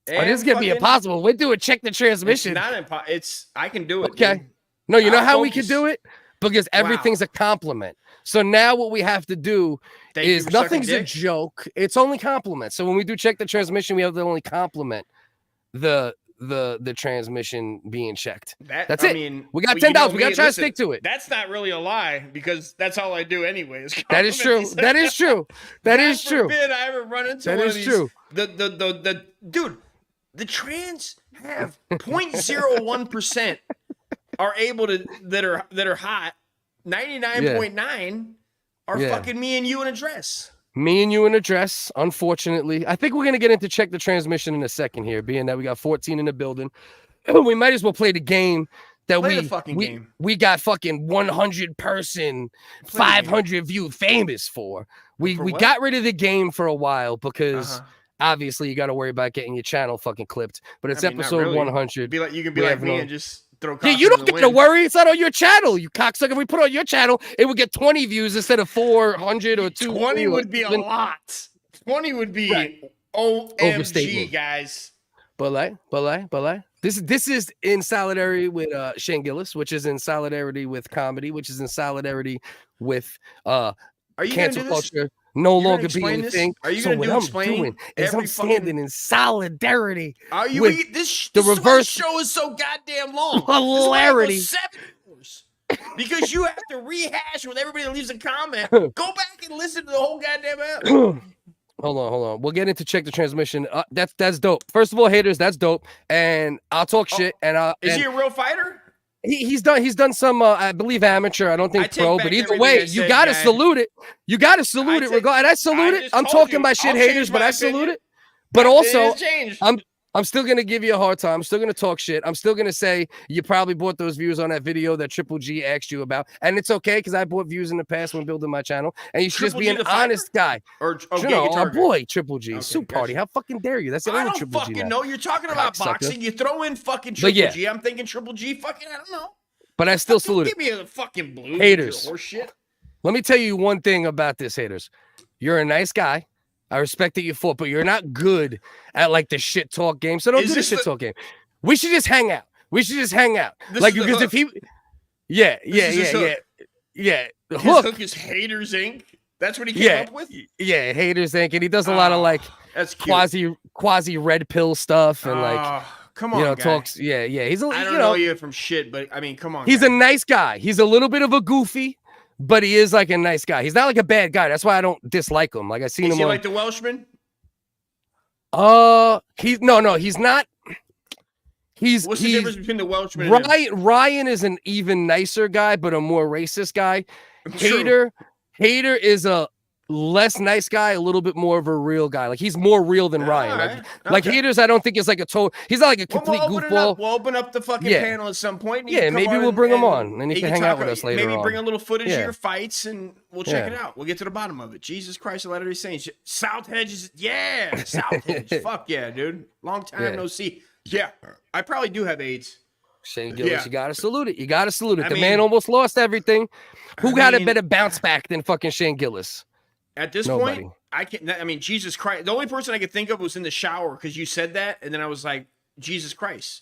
S2: and
S1: this is gonna be
S2: fucking-
S1: impossible. We're doing check the
S2: It's
S1: transmission.
S2: not impossible. It's I can do it.
S1: Okay.
S2: dude.
S1: No, you know
S2: I'll
S1: how we can
S2: focus.
S1: do it? Because everything's a compliment. So now what we have to do
S2: Thank you
S1: is
S2: for sucking
S1: nothing's a
S2: dick.
S1: joke. It's only compliments. So when we do check the transmission, we have to only compliment the transmission being checked. That's
S2: I
S1: it.
S2: mean,
S1: We got
S2: well, you know
S1: $10. We gotta
S2: me,
S1: try to
S2: listen,
S1: stick to it.
S2: That's not really a lie because that's all I do anyways.
S1: That is true. That is true. That is true.
S2: Forbid I ever run into
S1: That
S2: one
S1: is
S2: of these.
S1: true.
S2: The dude, the trans have 0.01% are able to that are hot. 99.9 are
S1: Yeah.
S2: fucking me and you in a dress.
S1: Me and you in a dress, unfortunately. I think we're gonna get into check the transmission in a second here, being that we got 14 in the building. We might as well play the game that
S2: Play the fucking game.
S1: we got fucking 100 person,
S2: Play the
S1: 500 view famous for. We
S2: For
S1: we
S2: what?
S1: got rid of the game for a while because
S2: Uh-huh.
S1: obviously you got to worry about getting your channel fucking clipped. But it's
S2: I mean, not
S1: episode
S2: really.
S1: 100.
S2: You can be
S1: We
S2: like
S1: have
S2: me
S1: no-
S2: and just throw.
S1: Yeah, you don't got to worry. It's not on your channel, you cocksucker. If we put it on your channel, it would get 20 views instead of 400 or 200.
S2: 20
S1: or
S2: would be a
S1: even-
S2: lot. 20 would be
S1: Right.
S2: OMG,
S1: Overstatement.
S2: guys.
S1: But this is in solidarity with Shane Gillis, which is in solidarity with comedy, which is in solidarity with
S2: Are you gonna
S1: cancel
S2: do this?
S1: culture
S2: You're
S1: no
S2: gonna
S1: longer
S2: explain
S1: being a
S2: this?
S1: thing.
S2: Are you
S1: So
S2: gonna
S1: what
S2: do
S1: I'm
S2: explaining
S1: doing is
S2: every
S1: I'm standing in solidarity
S2: Are you?
S1: with
S2: This
S1: the
S2: is why
S1: reverse
S2: show is so goddamn long. This is why it goes
S1: hilarity.
S2: 7 hours. Because you have to rehash with everybody that leaves a comment. Go back and listen to the whole goddamn app.
S1: Hold on. We'll get into check the transmission. That's dope. First of all, haters, that's dope. And I'll talk shit. And
S2: Is he a real fighter?
S1: he's done some I believe amateur. I don't
S2: I
S1: think
S2: take
S1: pro,
S2: back
S1: but either
S2: everything
S1: way,
S2: I
S1: you
S2: said,
S1: gotta
S2: guy.
S1: salute it. You gotta salute
S2: I
S1: it.
S2: take-
S1: And I salute
S2: I
S1: it.
S2: just
S1: I'm
S2: told
S1: talking
S2: you.
S1: about shit
S2: I'll
S1: haters,
S2: change
S1: but
S2: my
S1: I salute
S2: opinion.
S1: it. But also,
S2: It has changed.
S1: I'm still gonna give you a hard time. I'm still gonna talk shit. I'm still gonna say you probably bought those views on that video that Triple G asked you about, and it's okay because I bought views in the past when building my channel. And you should just
S2: Triple
S1: be
S2: G
S1: an
S2: the fighter?
S1: honest guy.
S2: Or
S1: You know,
S2: Guitar
S1: our
S2: Guy?
S1: boy Triple G,
S2: Okay,
S1: Soup
S2: gotcha.
S1: Party. How fucking dare you? That's the
S2: I
S1: only
S2: don't
S1: Triple G.
S2: fucking
S1: now.
S2: know. You're talking about
S1: Cocksucker.
S2: boxing. You throw in fucking Triple
S1: yeah.
S2: G. I'm thinking Triple G. Fucking, I don't know.
S1: But I still salute
S2: Give
S1: it.
S2: me a fucking blue.
S1: Haters.
S2: Horse shit.
S1: Let me tell you one thing about this, haters. You're a nice guy. I respect that you fought, but you're not good at like the shit talk game. So don't
S2: Is
S1: do the
S2: this
S1: shit
S2: the-
S1: talk game. We should just hang out.
S2: This
S1: Like
S2: is the
S1: because if he,
S2: hook.
S1: yeah,
S2: This is his hook.
S1: The
S2: His
S1: hook.
S2: hook is Haters Inc. That's what he came
S1: Yeah,
S2: up with.
S1: yeah, haters Inc. And he does a lot of like
S2: That's cute.
S1: quasi red pill stuff and like
S2: come on,
S1: you know
S2: guy.
S1: talks. Yeah. He's a
S2: I don't
S1: you
S2: know
S1: know
S2: you from shit, but I mean, come on.
S1: he's
S2: guy.
S1: a nice guy. He's a little bit of a goofy, but he is like a nice guy. He's not like a bad guy. That's why I don't dislike him. Like I seen
S2: Is
S1: him
S2: he
S1: on.
S2: like the Welshman?
S1: He's no, he's not. He's
S2: What's the
S1: he's
S2: difference between the Welshman and him?
S1: Ryan is an even nicer guy, but a more racist guy.
S2: True.
S1: Hater is a less nice guy, a little bit more of a real guy. Like he's more real than Ryan.
S2: right.
S1: Like Haters, I don't think is like a total. He's not like a complete goofball.
S2: We'll open up the fucking panel at some point.
S1: Yeah, maybe we'll bring him on and he can hang out with us later.
S2: Maybe
S1: on.
S2: bring a little footage of your fights and we'll check it out. We'll get to the bottom of it. Jesus Christ, of Latter-day Saints. South Hedges, South Hedge. Fuck yeah, dude. Long time no see. Yeah, I probably do have AIDS.
S1: Shane Gillis, you gotta salute it. You gotta salute it. The man almost lost everything. Who got a better bounce back than fucking Shane Gillis?
S2: At this point, I can't. I mean, Jesus Christ. The only person I could think of was in the shower because you said that, and then I was like, Jesus Christ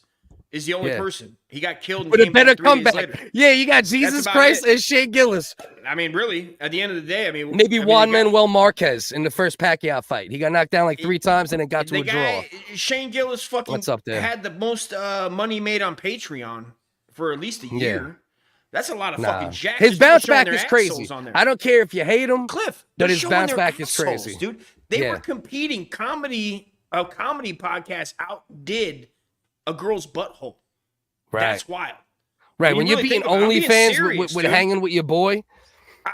S2: is the only person. He got killed. And
S1: but it better come back.
S2: Later.
S1: Yeah, you got Jesus Christ and Shane Gillis.
S2: I mean, really, at the end of the day,
S1: maybe Juan Manuel Marquez in the first Pacquiao fight. He got knocked down like 3 times and then got to a draw.
S2: Shane Gillis fucking
S1: What's up there?
S2: Had the most money made on Patreon for at least a year.
S1: Yeah.
S2: That's a lot of fucking jack.
S1: His bounce back is crazy. I don't care if you hate him,
S2: Cliff,
S1: but his bounce back is crazy,
S2: dude. They were competing. Comedy podcast outdid a girl's butthole.
S1: Right.
S2: That's wild.
S1: Right. When you're being OnlyFans with hanging with your boy,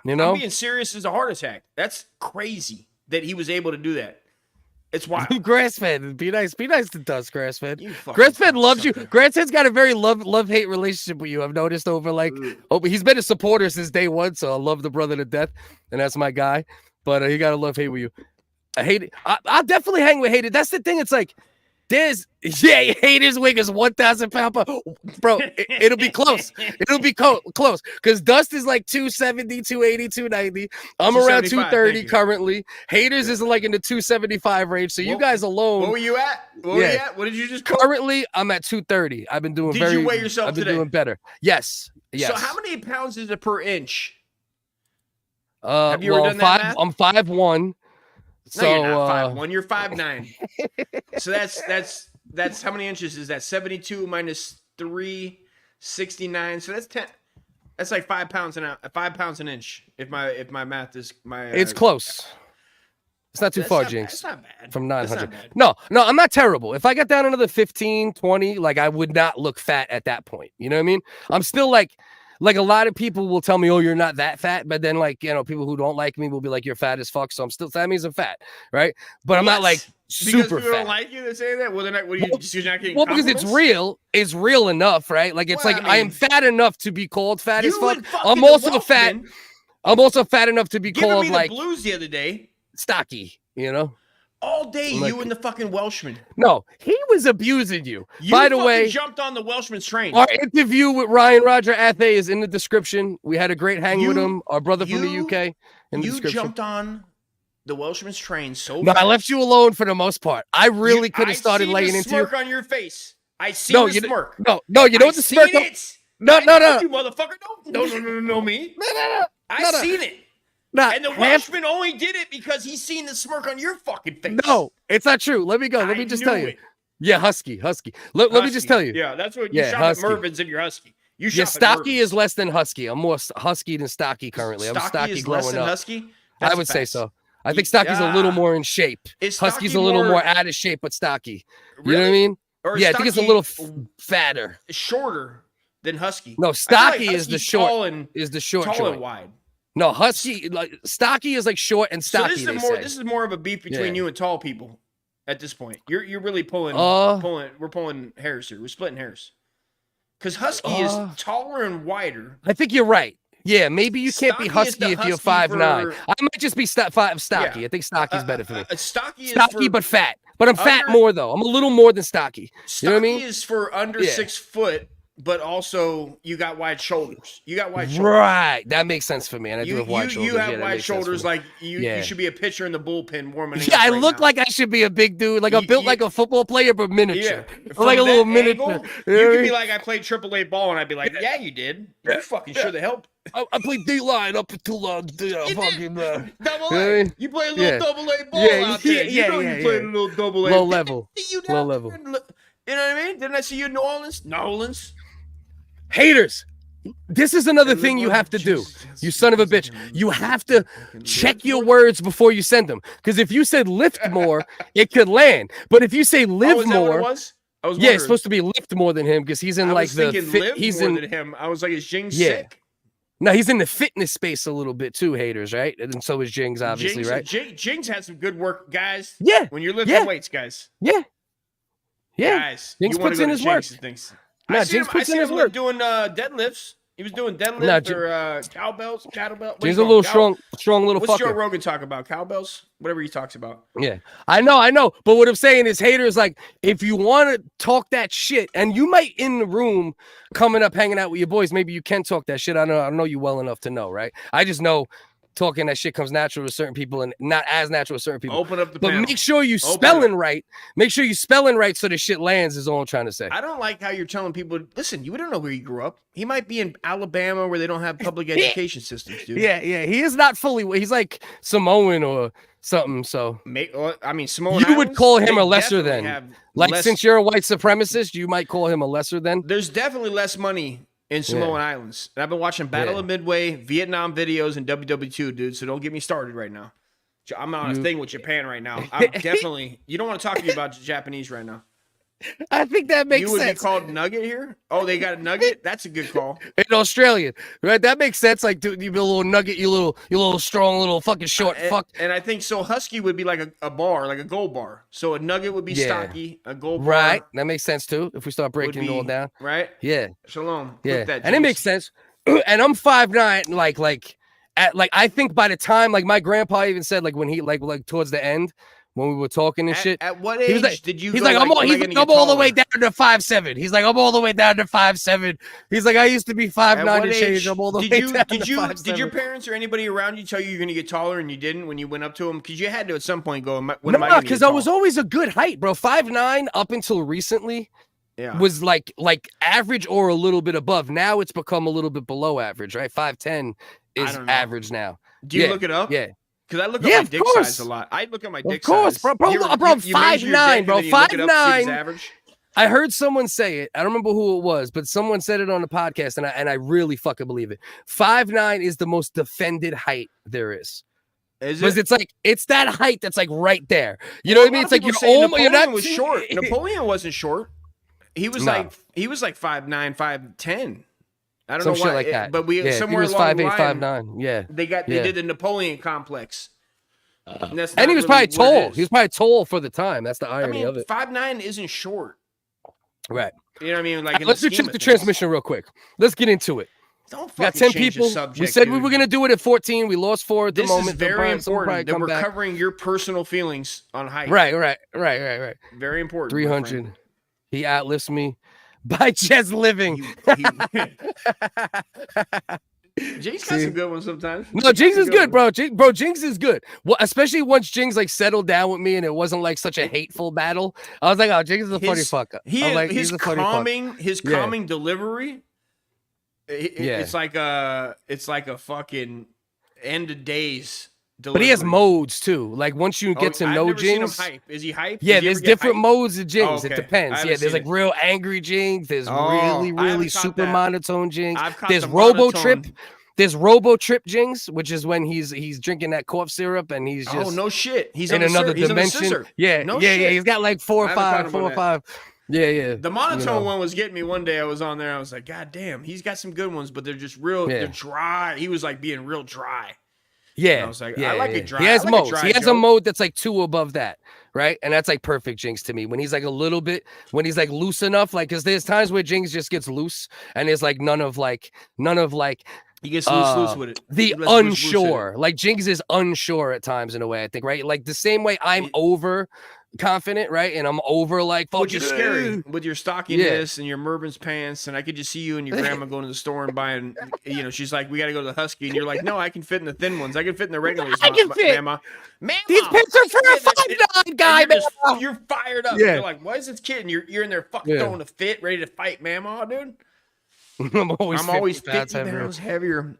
S1: you know,
S2: I'm being serious as a heart attack. That's crazy that he was able to do that. It's wild.
S1: Grass-fed. Be nice to Dust, Grass-fed. Grass-fed loves you. Grass-fed's got a very love-hate relationship with you. I've noticed over he's been a supporter since day one, so I love the brother to death, and that's my guy. But he got a love-hate with you. I hate it. I'll definitely hang with Hater. That's the thing. It's like, Haters weighing is 1,000 pound, bro. It'll be close. It'll be close because Dust is like 270, 280, 290. I'm around 230 currently. Haters is like in the 275 range. So you guys alone.
S2: What were you at? What were you at? What did you just?
S1: Currently, I'm at 230. I've been doing
S2: Did you weigh yourself
S1: I've been
S2: today?
S1: doing better. Yes.
S2: So how many pounds is it per inch?
S1: Have you ever done that math? I'm 5'1". So,
S2: no, you're not 5'1". You're 5'9". So that's how many inches is that? 72 minus 369. So that's 10. That's like 5 pounds an inch. If my math is my.
S1: It's close. It's not too far, Jinx.
S2: It's not bad.
S1: From 900. No, I'm not terrible. If I got down into the 15, 20, like I would not look fat at that point. You know what I mean? I'm still like a lot of people will tell me, oh, you're not that fat. But then people who don't like me will be like, you're fat as fuck. So that means I'm fat. Right. But I'm not like super
S2: because people
S1: fat.
S2: Don't like you to say that? Well, they're not, you're not getting
S1: because it's real. It's real enough. Right. Like it's I am fat enough to be called fat as fuck. I'm also fat. I'm also fat enough to be called
S2: me
S1: like
S2: the blues the other day.
S1: Stocky,
S2: all day, you and the fucking Welshman.
S1: No, he was abusing you. By the way,
S2: jumped on the Welshman's train.
S1: Our interview with Ryan Roger Athe is in the description. We had a great hang with him, our brother from the UK. In the description.
S2: You jumped on the Welshman's train so
S1: No,
S2: fast.
S1: I left you alone for the most part. I really could have started laying into you.
S2: I see the smirk on your face. I see the smirk.
S1: No, you know what the smirk? No.
S2: You motherfucker. No, me.
S1: No.
S2: I seen it.
S1: Nah,
S2: and the Welshman only did it because he's seen the smirk on your fucking face.
S1: No, it's not true. Let me go. Let me just tell you. Yeah, husky. Let me just tell you.
S2: Yeah, that's what you shot at Mervin's and you're husky. You shot
S1: stocky is less than husky. I'm more husky than stocky currently. I'm stocky growing up.
S2: Husky?
S1: I would say so. I think stocky's a little more in shape. Husky's a little more out of shape, but stocky. You know what I mean? I think it's a little fatter.
S2: Shorter than husky.
S1: No, stocky is the short.
S2: Tall and wide.
S1: No, husky, stocky is like short and stocky.
S2: So this is more of a beef between you and tall people at this point. You're really pulling. We're pulling hairs here. We're splitting hairs. Because husky is taller and wider.
S1: I think you're right. Yeah, maybe you can't be husky if you're 5'9". I might just be stocky. Yeah. I think stocky's better for me. Stocky but fat. But I'm fat more though. I'm a little more than stocky. You know what I mean?
S2: Stocky is for under 6 foot. But also, you got wide shoulders.
S1: Right. That makes sense for me. And I do have wide shoulders.
S2: You have wide shoulders. Like, you should be a pitcher in the bullpen warming up.
S1: Yeah, I look like I should be a big dude. Like, I'm built like a football player, but miniature.
S2: Yeah.
S1: Like a little miniature.
S2: You could be like, I played AAA ball, and I'd be like, yeah, you did. You fucking sure the hell.
S1: I played D-line up until fucking
S2: double A. You play a little double A ball out there. You played a little double A.
S1: Low level.
S2: Low level. You know what I mean? Didn't I see you in New Orleans?
S1: Haters, this is another thing you have to do. You son of a bitch. You have to check your words before you send them. Because if you said lift more, it could land. But if you say live more, it's supposed to be lift more than him because he's in like the fit. He's
S2: more than him. I was like, is Jing sick?
S1: No, he's in the fitness space a little bit too, haters, right? And so is Jings, obviously, right?
S2: Jings had some good work, guys.
S1: Yeah.
S2: When you're lifting weights, guys.
S1: Yeah. Yeah.
S2: Guys,
S1: Jings
S2: you want
S1: puts
S2: to go
S1: in
S2: to
S1: his
S2: Jings
S1: work.
S2: and things.
S1: No,
S2: I
S1: Jings puts in his
S2: him
S1: work.
S2: doing deadlifts. He was doing deadlifts or cowbells, kettlebell.
S1: Jings a little strong little
S2: What's
S1: fucker.
S2: Joe Rogan talk about? Cowbells? Whatever he talks about.
S1: Yeah, I know. But what I'm saying is, haters, like, if you want to talk that shit, and you might in the room coming up, hanging out with your boys, maybe you can talk that shit. I know you well enough to know, right? I just know talking that shit comes natural to certain people and not as natural to certain people.
S2: Open up the
S1: But
S2: panel.
S1: make sure you spelling right. Make sure you spelling right so the shit lands is all I'm trying to say.
S2: I don't like how you're telling people, listen, you don't know where he grew up. He might be in Alabama where they don't have public education systems, dude.
S1: Yeah. He is not fully. He's like Samoan or something. So
S2: I mean, Samoan
S1: you would
S2: Islands,
S1: call him
S2: they
S1: a lesser
S2: definitely
S1: than.
S2: have
S1: Like,
S2: less-
S1: since you're a white supremacist, you might call him a lesser than.
S2: There's definitely less money in Samoan Islands. And I've been watching Battle of Midway, Vietnam videos, and WW2, dude. So don't get me started right now. I'm on a thing with Japan right now. I'm definitely. You don't want to talk to me about Japanese right now.
S1: I think that makes
S2: You would
S1: sense.
S2: be called Nugget here? Oh, they got a Nugget? That's a good call.
S1: In Australian, right? That makes sense. Like, dude, you be a little nugget, you little strong, little fucking short fuck.
S2: And I think so. Husky would be like a bar, like a gold bar. So a Nugget would be stocky, a gold bar.
S1: Right. That makes sense too. If we start breaking it all down.
S2: Right?
S1: Yeah.
S2: Shalom.
S1: Yeah.
S2: Clip that,
S1: And it
S2: James.
S1: makes sense. And I'm 5'9", like I think by the time, like, my grandpa even said, like, when he like towards the end when we were talking and shit.
S2: At what
S1: he
S2: age
S1: was like,
S2: did you
S1: He's
S2: go,
S1: like, I'm all the way
S2: taller?
S1: down to 5'7". He's like, I'm all the way down to 5'7". He's like, I used to be 5'9"
S2: At what
S1: and change.
S2: age
S1: I'm all the way
S2: did
S1: down to
S2: you
S1: 5'7".
S2: did your parents or anybody around you tell you you're going to get taller and you didn't when you went up to them? Because you had to at some point go, when am I
S1: No,
S2: going to
S1: because
S2: get
S1: I was
S2: tall?
S1: always a good height, bro. 5'9" up until recently.
S2: Yeah.
S1: Was like average or a little bit above. Now it's become a little bit below average, right? 5'10" is
S2: don't know.
S1: average now.
S2: Do you look it up?
S1: Yeah.
S2: Because I look
S1: Yeah,
S2: at my
S1: of
S2: dick
S1: course.
S2: size a lot. I look at my
S1: Of
S2: dick
S1: course,
S2: size.
S1: bro.
S2: You
S1: Bro,
S2: measure your
S1: 5'9",
S2: dick
S1: bro.
S2: and then you look it up to see if it's
S1: 5'9".
S2: average?
S1: I heard someone say it. I don't remember who it was, but someone said it on the podcast, and I really fucking believe it. 5'9" is the most defended height there is.
S2: Is
S1: Because
S2: it?
S1: it's that height that's like right there. You know what I mean? It's like you're
S2: Napoleon
S1: not
S2: was short. Napoleon wasn't short. He was like 5'9", 5'10". I don't
S1: Some
S2: know
S1: shit
S2: why,
S1: like that.
S2: but we
S1: Yeah,
S2: somewhere
S1: he was
S2: along the
S1: 5'8",
S2: line,
S1: 5'9". Yeah.
S2: they did the Napoleon complex. And, that's
S1: And
S2: not
S1: he was
S2: really
S1: probably
S2: what it
S1: tall.
S2: is.
S1: He was probably tall for the time. That's the
S2: I
S1: irony
S2: mean,
S1: of it.
S2: 5'9" isn't short.
S1: Right.
S2: You know what I mean? Like, in
S1: Let's
S2: the
S1: check
S2: scheme
S1: the
S2: of things.
S1: transmission real quick. Let's get into it.
S2: Don't
S1: We got
S2: fucking
S1: 10
S2: change the
S1: people.
S2: subject,
S1: We said we
S2: dude.
S1: were going to do it at 14. We lost 4 at the
S2: This
S1: moment.
S2: is very
S1: Someone
S2: important
S1: probably
S2: that
S1: come
S2: we're
S1: back.
S2: covering your personal feelings on height.
S1: Right.
S2: Very important. my
S1: 300.
S2: friend.
S1: He outlifts me by just living.
S2: Jinx got some good ones sometimes.
S1: No, Jinx is good, bro. Jinx is good. Well, especially once Jinx like settled down with me and it wasn't like such a hateful battle. I was like, oh, Jinx is a funny fucker.
S2: His calming delivery.
S1: Yeah.
S2: It's like a fucking end of days.
S1: But he has
S2: delivery.
S1: modes too. Like once you get to
S2: I've
S1: know
S2: never seen him
S1: Jinx.
S2: hype. Is he hype?
S1: Yeah,
S2: Does he
S1: there's
S2: ever get
S1: different
S2: hype?
S1: modes of Jinx.
S2: Oh,
S1: It
S2: okay. I
S1: depends.
S2: haven't
S1: Yeah, there's
S2: seen
S1: like real angry Jinx. There's really,
S2: I
S1: really
S2: haven't caught
S1: super
S2: that.
S1: monotone Jinx.
S2: I've caught
S1: There's
S2: the
S1: Robo
S2: monotone.
S1: Trip. There's Robo Trip Jinx, which is when he's drinking that cough syrup and he's just
S2: no shit. He's
S1: in
S2: on the
S1: another
S2: he's on the
S1: dimension.
S2: scissor.
S1: Yeah,
S2: No
S1: yeah.
S2: shit.
S1: He's got like 4
S2: I
S1: or
S2: haven't caught
S1: 5,
S2: him
S1: 4
S2: on
S1: or
S2: that.
S1: 5. Yeah.
S2: The monotone
S1: You know.
S2: one was getting me one day. I was on there. I was like, God damn, he's got some good ones, but they're just real.
S1: Yeah.
S2: They're dry. He was like being real dry.
S1: Yeah,
S2: I was like,
S1: yeah,
S2: I like
S1: yeah.
S2: it dry.
S1: He has
S2: I like a
S1: modes.
S2: dry
S1: He has a
S2: joke.
S1: mode that's like 2 above that, right? And that's like perfect Jinx to me. When he's like a little bit, when he's like loose enough, like because there's times where Jinx just gets loose, and there's like none of like
S2: He gets loose with it.
S1: the
S2: He lets loose with
S1: unsure. Like Jinx is unsure at times in a way, I think, right? Like the same way I'm over confident, right? And I'm over like
S2: Which is
S1: fucking
S2: scary with your stockiness and your Mervyn's pants. And I could just see you and your grandma going to the store and buying, she's like, we got to go to the Husky. And you're like, no, I can fit in the thin ones. I can fit in the regulars.
S1: I can fit.
S2: Mama.
S1: These pants are for a 5'9" guy, man.
S2: You're fired up.
S1: Yeah.
S2: You're like, what is this kid? And you're in there fucking throwing a fit, ready to fight, Mama, dude.
S1: I'm always
S2: 50
S1: heavier.
S2: pounds heavier.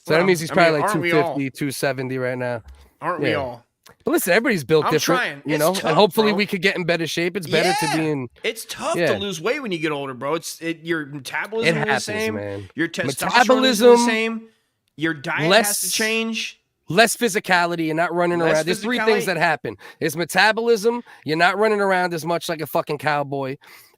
S1: So that means he's probably like
S2: aren't we all?
S1: 250, 270 right now.
S2: Aren't we all?
S1: But listen, everybody's built
S2: I'm
S1: different,
S2: trying.
S1: you
S2: It's
S1: know,
S2: tough,
S1: and hopefully
S2: bro.
S1: we could get in better shape. It's better to be in.
S2: It's tough
S1: Yeah.
S2: to lose weight when you get older, bro. Your metabolism
S1: It
S2: is the
S1: happens,
S2: same.
S1: man.
S2: Your testosterone is the
S1: Metabolism,
S2: same. Your diet
S1: less-
S2: has to change.
S1: Less physicality. You're not running
S2: Less
S1: around. There's 3
S2: physicality.
S1: things that happen. It's metabolism. You're not running around as much like a fucking cowboy.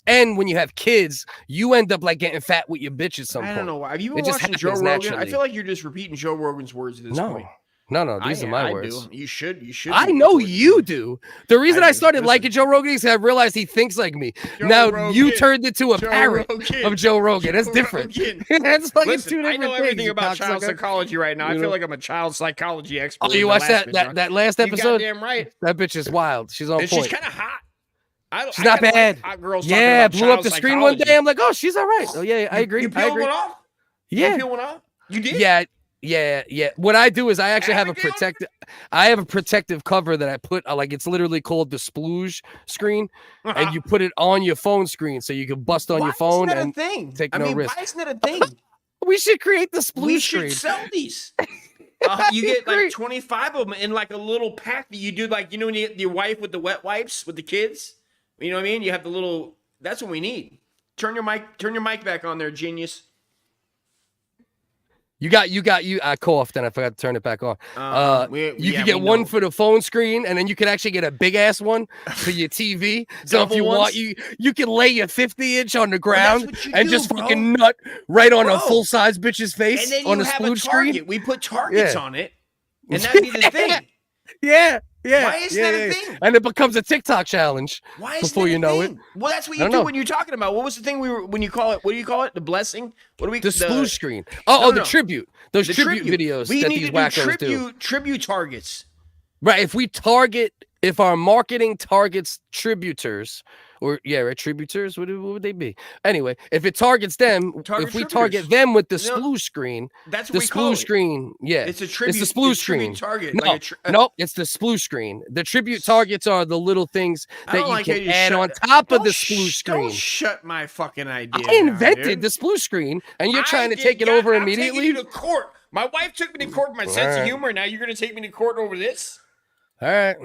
S1: And when you have kids, you end up like getting fat with your bitch at some point.
S2: I don't know why. Have you been
S1: It just
S2: watching Joe
S1: happens
S2: Rogan? I
S1: naturally.
S2: feel like you're just repeating Joe Rogan's words at this point.
S1: No, these are my
S2: I
S1: words.
S2: do. You should.
S1: I know you do. The reason I started
S2: Listen.
S1: liking Joe Rogan is I realized he thinks like me.
S2: Joe
S1: now
S2: Rogan.
S1: you turned into a
S2: Joe
S1: parrot
S2: Rogan.
S1: of Joe Rogan. That's
S2: Joe
S1: different.
S2: Rogan.
S1: That's fucking
S2: Listen,
S1: two different
S2: I know everything
S1: things,
S2: about child
S1: cocksucker.
S2: psychology right now. I
S1: You
S2: feel
S1: know?
S2: like I'm a child psychology expert.
S1: Oh, you watched that last
S2: You
S1: episode?
S2: goddamn right.
S1: That bitch is wild. She's on
S2: And
S1: point.
S2: she's kind of hot.
S1: She's not bad.
S2: Like hot girls talking
S1: Yeah,
S2: about
S1: blew up
S2: child
S1: the screen one
S2: psychology.
S1: day. I'm like, oh, she's all right. Oh yeah, I agree.
S2: You
S1: I
S2: peeled
S1: agree.
S2: one off?
S1: Yeah.
S2: You peeled one off? You did?
S1: Yeah. What I do is I actually have a
S2: Abigail?
S1: protective cover that I put like it's literally called the splooge screen, and you put it on your phone screen so you can bust on
S2: Why
S1: your phone
S2: isn't that
S1: and
S2: a thing?
S1: take
S2: I
S1: no
S2: mean,
S1: risk.
S2: why isn't that a thing?
S1: We should create the splooge
S2: We
S1: screen.
S2: should sell these. You get like 25 of them in like a little pack that you do, like, you know, when you get your wife with the wet wipes with the kids. You know what I mean? You have the little. That's what we need. Turn your mic back on there, genius.
S1: I coughed and I forgot to turn it back on. You
S2: yeah,
S1: can get
S2: we
S1: one
S2: know.
S1: for the phone screen, and then you can actually get a big ass one for your TV. So if
S2: Double
S1: you
S2: ones?
S1: want, you can lay your 50-inch on the ground
S2: what you
S1: and
S2: do,
S1: just
S2: bro.
S1: fucking nut right on a
S2: Bro.
S1: full size bitch's face
S2: And then
S1: on
S2: you
S1: a
S2: have a
S1: splooge
S2: target.
S1: screen.
S2: We put targets
S1: Yeah.
S2: on it, and that'd be the thing.
S1: Yeah.
S2: Why isn't that a thing?
S1: And it becomes a TikTok challenge
S2: Why isn't
S1: before
S2: that
S1: you
S2: a
S1: know
S2: thing?
S1: it.
S2: Well, that's what
S1: I
S2: you
S1: don't
S2: do
S1: know.
S2: when you're talking about. What was the thing when you call it? What do you call it? The blessing? What do we?
S1: The splooge screen.
S2: No,
S1: The
S2: no.
S1: tribute. Those
S2: The
S1: tribute videos
S2: We
S1: that
S2: need
S1: these
S2: to do
S1: wackos do.
S2: tribute targets.
S1: Right. If our marketing targets tributers, tributers, what would they be? Anyway, if it targets them,
S2: Target
S1: if we
S2: tributers.
S1: target them with the
S2: No,
S1: splooge screen,
S2: That's
S1: the
S2: what we call
S1: splooge
S2: it.
S1: screen,
S2: It's a tribute.
S1: It's the splooge
S2: it's tribute
S1: screen.
S2: target.
S1: No,
S2: like
S1: nope, it's the splooge screen. The tribute targets are the little things
S2: I
S1: that
S2: don't
S1: you
S2: like how
S1: can
S2: you
S1: add
S2: shut
S1: on
S2: it.
S1: top of
S2: Don't
S1: the splooge screen.
S2: Don't shut my fucking idea.
S1: I
S2: down,
S1: invented
S2: dude.
S1: the splooge screen, and you're
S2: I
S1: trying to
S2: did-
S1: take it
S2: yeah,
S1: over
S2: I'm
S1: immediately.
S2: taking you to court. My wife took me to court for my sense of
S1: Alright.
S2: humor. Now you're going to take me to court over this?
S1: All right,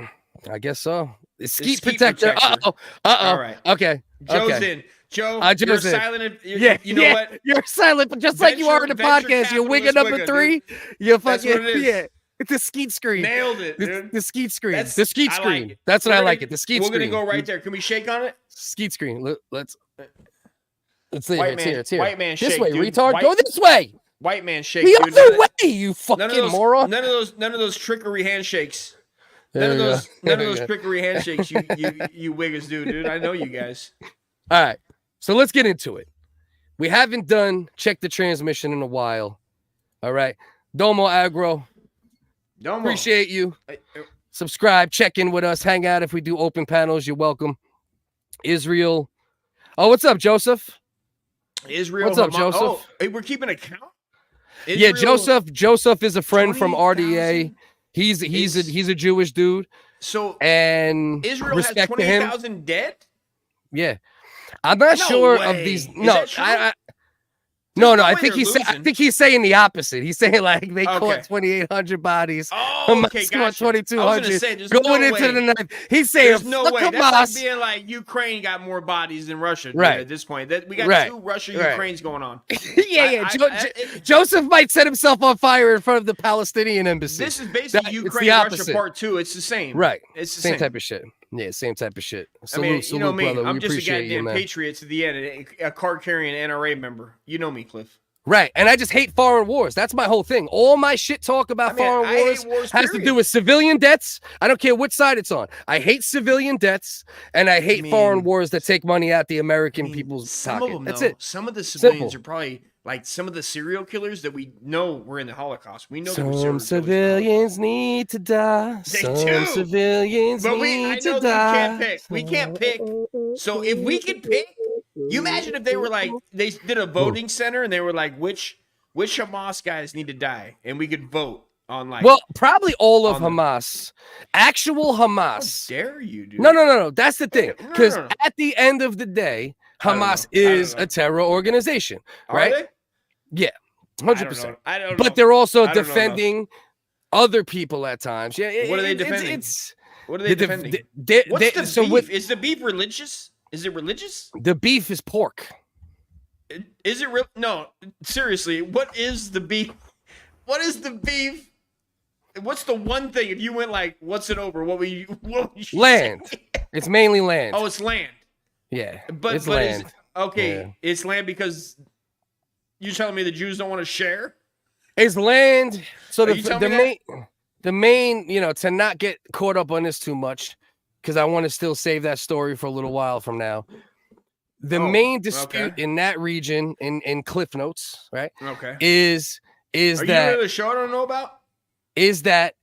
S1: I guess so. It's skeet
S2: skeet
S1: protector.
S2: protector.
S1: All
S2: right.
S1: Okay.
S2: Joe's
S1: okay.
S2: in. Joe,
S1: Joe's
S2: you're
S1: in.
S2: silent. You know what?
S1: You're silent, but just like you are in the
S2: Venture
S1: podcast, you're wigger
S2: capitalist
S1: number
S2: wigger,
S1: 3.
S2: dude.
S1: You're
S2: That's
S1: fucking
S2: what it is.
S1: It's a skeet screen.
S2: Nailed it, dude.
S1: The skeet screen.
S2: That's-
S1: The skeet
S2: I like
S1: screen.
S2: it.
S1: That's what
S2: We're
S1: I
S2: gonna-
S1: like it. The skeet
S2: We're
S1: screen.
S2: going to go right there. Can we shake on it?
S1: Skeet screen. Let's see.
S2: White
S1: It's
S2: man-
S1: here. It's here.
S2: white man
S1: this
S2: shake,
S1: way,
S2: dude.
S1: retard.
S2: White-
S1: Go this way.
S2: White man shake.
S1: The
S2: dude.
S1: other way, you
S2: None of
S1: fucking
S2: those,
S1: moron.
S2: None of those trickery handshakes.
S1: There
S2: None
S1: we
S2: of
S1: go.
S2: those trickery handshakes you wiggers do, dude. I know you guys.
S1: All right. So let's get into it. We haven't done Check the Transmission in a while. All right. Domo Agro.
S2: Domo.
S1: Appreciate you. Subscribe, check in with us, hang out if we do open panels. You're welcome. Israel. Oh, what's up, Joseph?
S2: Israel.
S1: What's up,
S2: Hamas-
S1: Joseph?
S2: Oh, hey, we're keeping a count?
S1: Yeah,
S2: Israel-
S1: Joseph is a friend from
S2: 20,000?
S1: RDA. He's a Jewish dude.
S2: So
S1: And
S2: Israel has
S1: respect to him.
S2: 20,000 dead?
S1: Yeah. I'm not
S2: No
S1: sure
S2: way.
S1: of these.
S2: Is
S1: No,
S2: that true?
S1: no,
S2: no
S1: I
S2: way
S1: think
S2: they're
S1: I
S2: losing.
S1: think he's saying the opposite. He's saying like they
S2: Okay.
S1: caught 2,800 bodies.
S2: Oh,
S1: Hamas
S2: okay,
S1: caught
S2: gotcha. I was gonna
S1: 2,200
S2: say, there's
S1: going
S2: no
S1: into
S2: way.
S1: the night. He's saying
S2: There's no
S1: fuck
S2: way.
S1: Hamas.
S2: That's like being like Ukraine got more bodies than Russia. dude,
S1: Right.
S2: At this point, we got
S1: Right.
S2: two Russia
S1: Right.
S2: Ukraines going on.
S1: yeah.
S2: I-
S1: Joseph might set himself on fire in front of the Palestinian embassy.
S2: This is basically
S1: It's
S2: Ukraine
S1: the
S2: Russia
S1: opposite.
S2: part 2. It's the same.
S1: Right.
S2: It's the
S1: Same
S2: same.
S1: type of shit. Yeah, same type of shit.
S2: I
S1: Salute,
S2: mean,
S1: salute,
S2: you know me.
S1: brother.
S2: I'm
S1: We
S2: just a
S1: appreciate you,
S2: goddamn
S1: man.
S2: patriot to the end, a card-carrying NRA member. You know me, Cliff.
S1: Right, and I just hate foreign wars. That's my whole thing. All my shit talk about
S2: I mean,
S1: foreign
S2: I hate
S1: wars
S2: wars,
S1: has to
S2: period.
S1: do with civilian deaths. I don't care which side it's on. I hate civilian deaths, and I hate foreign wars that take money out the American people's
S2: Some
S1: pocket.
S2: of them,
S1: That's
S2: though,
S1: it.
S2: some of the civilians
S1: Simple.
S2: are probably like some of the serial killers that we know were in the Holocaust. We know there were
S1: Some
S2: serial killers.
S1: civilians need to die.
S2: They
S1: Some
S2: do.
S1: civilians
S2: But I
S1: need
S2: know
S1: to
S2: that
S1: die.
S2: we can't pick. We can't pick. So if we could pick, you imagine if they were like they did a voting center and they were like which Hamas guys need to die, and we could vote on like.
S1: Well, probably all of
S2: on the-
S1: Hamas. Actual
S2: how
S1: Hamas.
S2: dare you, dude?
S1: No. That's the thing.
S2: No, no,
S1: Because
S2: no.
S1: at the end of the day,
S2: I don't
S1: Hamas
S2: know. I don't
S1: is
S2: know.
S1: a terror organization,
S2: Are
S1: right?
S2: they?
S1: Yeah,
S2: I don't
S1: 100%.
S2: know. I don't know.
S1: But they're also
S2: I don't know
S1: defending other people at times. Yeah.
S2: What are they
S1: it's-
S2: defending?
S1: It's
S2: What are they
S1: the-
S2: defending?
S1: What's
S2: What's the beef? Is the beef religious? Is it religious?
S1: the beef is pork.
S2: Is it real? No, seriously. What is the beef? What is the beef? What's the one thing? If you went like, what's it over? What would you
S1: Land.
S2: say?
S1: It's mainly land.
S2: Oh, it's land.
S1: Yeah,
S2: But
S1: it's
S2: but
S1: land.
S2: okay,
S1: Yeah.
S2: it's land because you're telling me the Jews don't want to share?
S1: It's land. So
S2: Are you telling me
S1: the main, to not get caught up on this too much, because I want to still save that story for a little while from now. The main dispute in that region, in Cliff Notes, right?
S2: Okay.
S1: Is
S2: Are
S1: that
S2: you really the show I don't know about?
S1: is that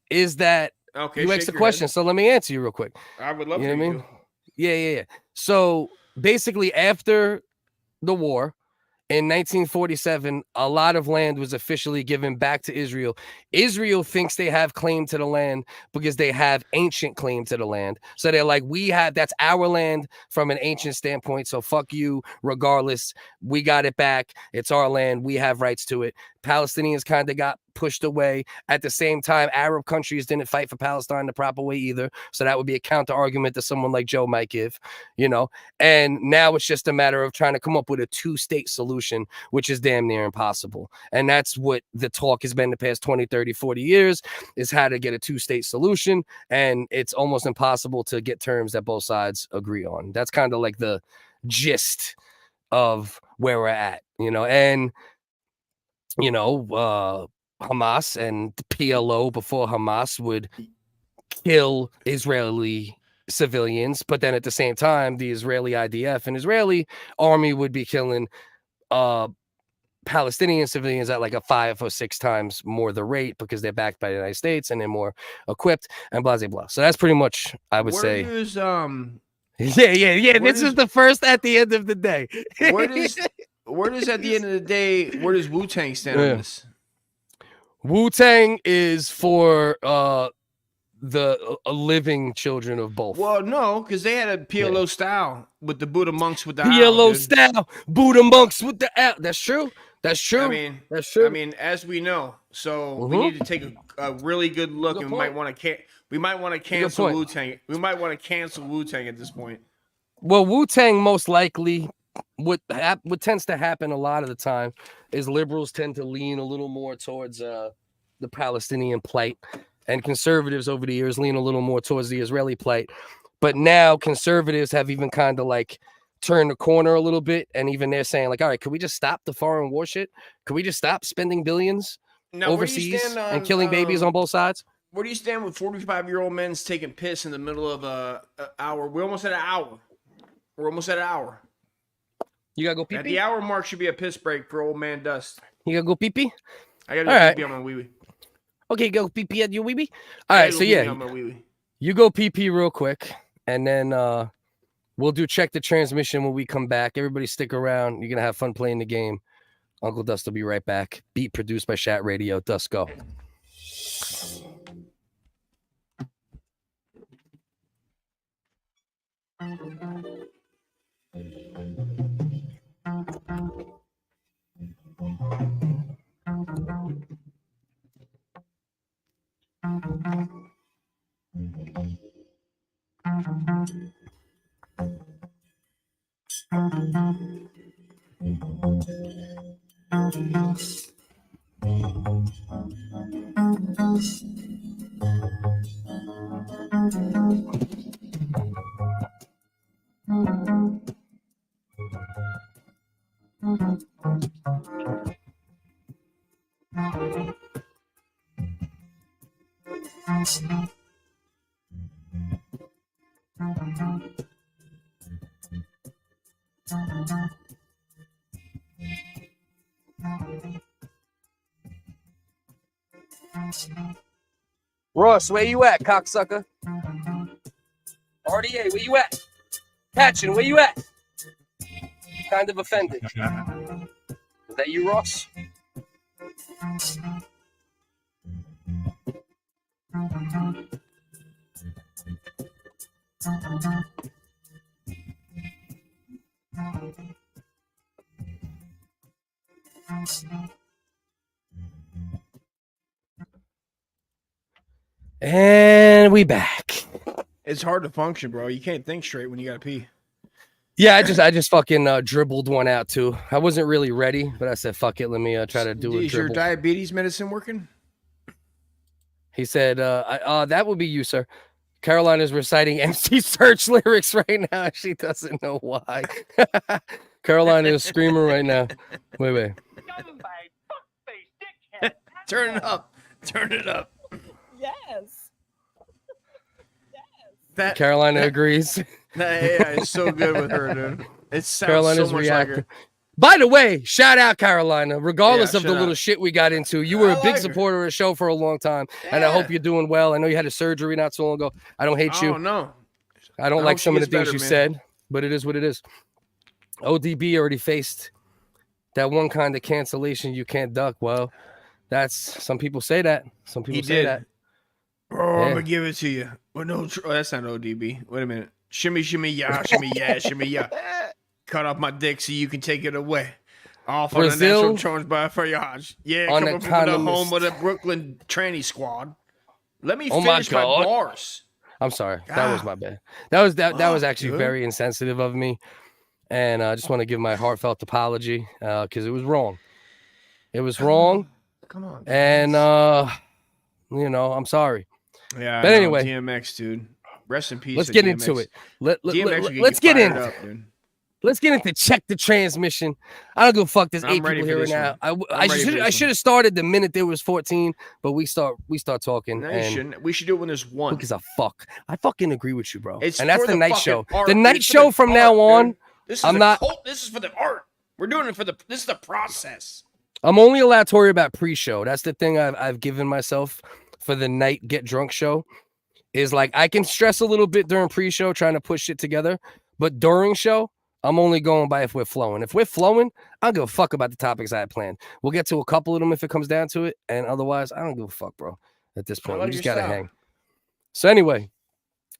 S2: Okay,
S1: you
S2: shake
S1: asked the
S2: your
S1: question,
S2: head.
S1: so let me answer you real quick.
S2: I would love
S1: You
S2: for
S1: know what I
S2: you
S1: mean?
S2: to.
S1: Yeah. So basically, after the war in 1947, a lot of land was officially given back to Israel. Israel thinks they have claim to the land because they have ancient claim to the land. So they're like, that's our land from an ancient standpoint. So fuck you, regardless. We got it back. It's our land. We have rights to it. Palestinians kind of got pushed away. At the same time, Arab countries didn't fight for Palestine the proper way either. So that would be a counter argument that someone like Joe might give, And now it's just a matter of trying to come up with a two-state solution, which is damn near impossible. And that's what the talk has been the past 20, 30, 40 years, is how to get a two-state solution. And it's almost impossible to get terms that both sides agree on. That's kind of like the gist of where we're at, and Hamas and the PLO before Hamas would kill Israeli civilians, but then at the same time, the Israeli IDF and Israeli army would be killing Palestinian civilians at like a 5 or 6 times more the rate because they're backed by the United States and they're more equipped and blah blah blah. So that's pretty much, I would say. Yeah. This is the first at the end of the day.
S2: Where does at the end of the day, where does Wu-Tang stand on this?
S1: Wu-Tang is for the living children of both.
S2: Well, no, because they had a PLO style with the Buddha monks with the
S1: PLO
S2: owl,
S1: style, Buddha monks with the owl. That's true. That's true. That's true.
S2: I mean, as we know, so we need to take a really good look, and we might want to cancel Wu-Tang. We might want to cancel Wu-Tang at this point.
S1: Well, Wu-Tang most likely, what tends to happen a lot of the time is liberals tend to lean a little more towards the Palestinian plight, and conservatives over the years lean a little more towards the Israeli plight. But now conservatives have even kind of like turned the corner a little bit, and even they're saying like, all right, could we just stop the foreign war shit? Could we just stop spending billions overseas and killing babies on both sides?
S2: Where do you stand with 45-year-old men taking piss in the middle of an hour? We're almost at an hour.
S1: You gotta go pee-pee?
S2: At the hour mark should be a piss break for old man Dust.
S1: You gotta go pee-pee?
S2: I gotta go pee-pee on my wee-wee.
S1: Okay, go pee-pee at your wee-wee? All right, so yeah, you go pee-pee real quick, and then we'll do check the transmission when we come back. Everybody stick around. You're gonna have fun playing the game. Uncle Dust will be right back. Beat produced by Shat Radio. Dust, go. Ross, where you at, cocksucker? RDA, where you at? Patchen, where you at? Kind of offended. Is that you, Ross? And we back.
S2: It's hard to function, bro. You can't think straight when you gotta pee.
S1: Yeah, I just fucking dribbled one out too. I wasn't really ready, but I said, "Fuck it, let me try to do it."
S2: Is your diabetes medicine working?
S1: He said, "That would be you, sir. Carolina's reciting MC Search lyrics right now. She doesn't know why. Carolina is screaming right now. Wait.
S2: Turn it up. Turn it up.
S9: Yes.
S1: Carolina agrees.
S2: Yeah, it's so good with her, dude. It sounds
S1: Carolina's
S2: so much
S1: reacting.
S2: like her.
S1: By the way, shout out Carolina. Regardless
S2: Yeah,
S1: of the
S2: shout
S1: little
S2: out.
S1: shit we got into, you were
S2: I
S1: a big
S2: like her.
S1: supporter of the show for a long time, and I hope you're doing well. I know you had a surgery not so long ago. I don't hate you.
S2: Oh, no.
S1: I don't
S2: I
S1: like
S2: hope she
S1: some of the
S2: gets
S1: things
S2: better,
S1: you
S2: man.
S1: said, but it is what it is. ODB already faced that one kind of cancellation you can't duck. Well, that's some people say that. Some people
S2: He
S1: say
S2: did.
S1: that.
S2: Oh,
S1: Yeah.
S2: I'm gonna give it to you. Well, no, that's not ODB. Wait a minute. Shimmy, shimmy, yeah, shimmy, yeah, shimmy, yeah. Cut off my dick so you can take it away. Off on the
S1: Brazil
S2: natural charms by Fayage. Yeah,
S1: on
S2: coming
S1: a
S2: from the
S1: condom
S2: home
S1: list.
S2: of the Brooklyn tranny squad. Let me
S1: Oh my
S2: finish my
S1: God.
S2: bars.
S1: I'm sorry. That was
S2: God.
S1: my bad. That was
S2: Fuck,
S1: actually
S2: dude.
S1: very insensitive of me. And I just want to give my heartfelt apology because it was wrong. It was wrong.
S2: Come on.
S1: And I'm sorry.
S2: Yeah,
S1: But
S2: I know,
S1: anyway,
S2: DMX, dude. Rest in peace.
S1: let's
S2: to
S1: get
S2: DMX.
S1: into it.
S2: DMX will
S1: Let's
S2: you
S1: get in.
S2: fired up, dude.
S1: Let's get into check the transmission. I don't give a fuck. There's
S2: I'm
S1: 8
S2: ready
S1: people
S2: for
S1: here
S2: this
S1: now.
S2: one.
S1: I
S2: I'm ready for this
S1: should
S2: one.
S1: have started the minute there was 14, but we start talking.
S2: No, you
S1: and
S2: shouldn't. We should do it when there's one.
S1: who gives a fuck? I fucking agree with you, bro.
S2: It's
S1: and that's
S2: for
S1: the night
S2: fucking
S1: show.
S2: art.
S1: The night
S2: It's for
S1: show
S2: the
S1: from
S2: art,
S1: now on.
S2: dude. This is
S1: I'm
S2: a
S1: not.
S2: cult. This is for the art. We're doing it for the. This is the process.
S1: I'm only allowed to worry about pre-show. That's the thing I've given myself for the night get drunk show. Is like I can stress a little bit during pre-show trying to push it together, but during show, I'm only going by if we're flowing. If we're flowing, I don't give a fuck about the topics I had planned. We'll get to a couple of them if it comes down to it, and otherwise, I don't give a fuck, bro. At this point,
S2: like
S1: we just
S2: your
S1: gotta
S2: style.
S1: hang. So anyway,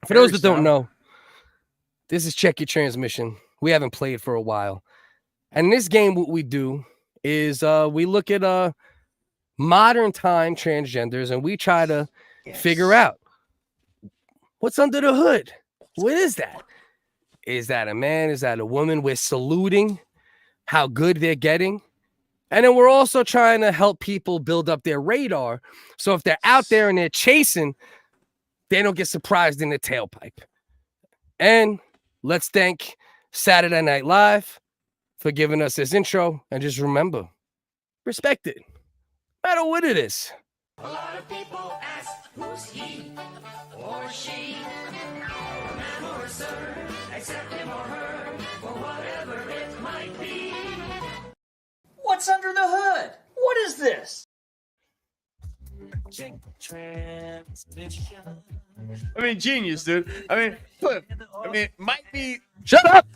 S1: for
S2: Very
S1: those that don't
S2: style.
S1: know, this is Check Your Transmission. We haven't played for a while, and in this game, what we do is we look at modern time transgenders, and we try to figure out what's under the hood. What is that? Is that a man? Is that a woman? We're saluting how good they're getting. And then we're also trying to help people build up their radar. So if they're out there and they're chasing, they don't get surprised in the tailpipe. And let's thank Saturday Night Live for giving us this intro. And just remember, respect it, no matter what it is.
S10: A lot of people ask, who's he or she? A man or a sir, accept him or her, for whatever it might be.
S9: What's under the hood? What is this?
S10: Check transmission.
S2: I mean, genius, dude. I mean, look. I mean, it might be.
S1: Shut up.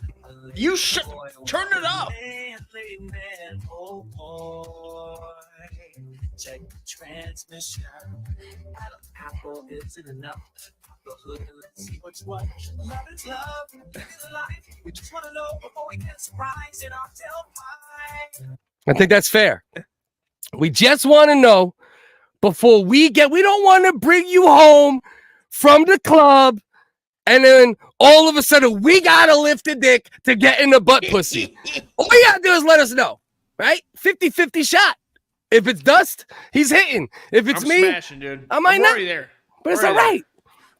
S2: You should turn it up.
S10: Oh boy. Check transmission. Apple isn't enough. The hood, let's see what's what. Love is love. It's life. We just want to know before we get surprised in our tailpipe.
S1: I think that's fair. We just want to know before we don't want to bring you home from the club and then all of a sudden we got to lift the dick to get in the butt pussy. All you got to do is let us know, right? 50-50 shot. If it's dust, he's hitting. If it's
S2: I'm
S1: me,
S2: smashing, dude.
S1: I might
S2: I'm
S1: not.
S2: already there.
S1: But it's
S2: Already
S1: all right.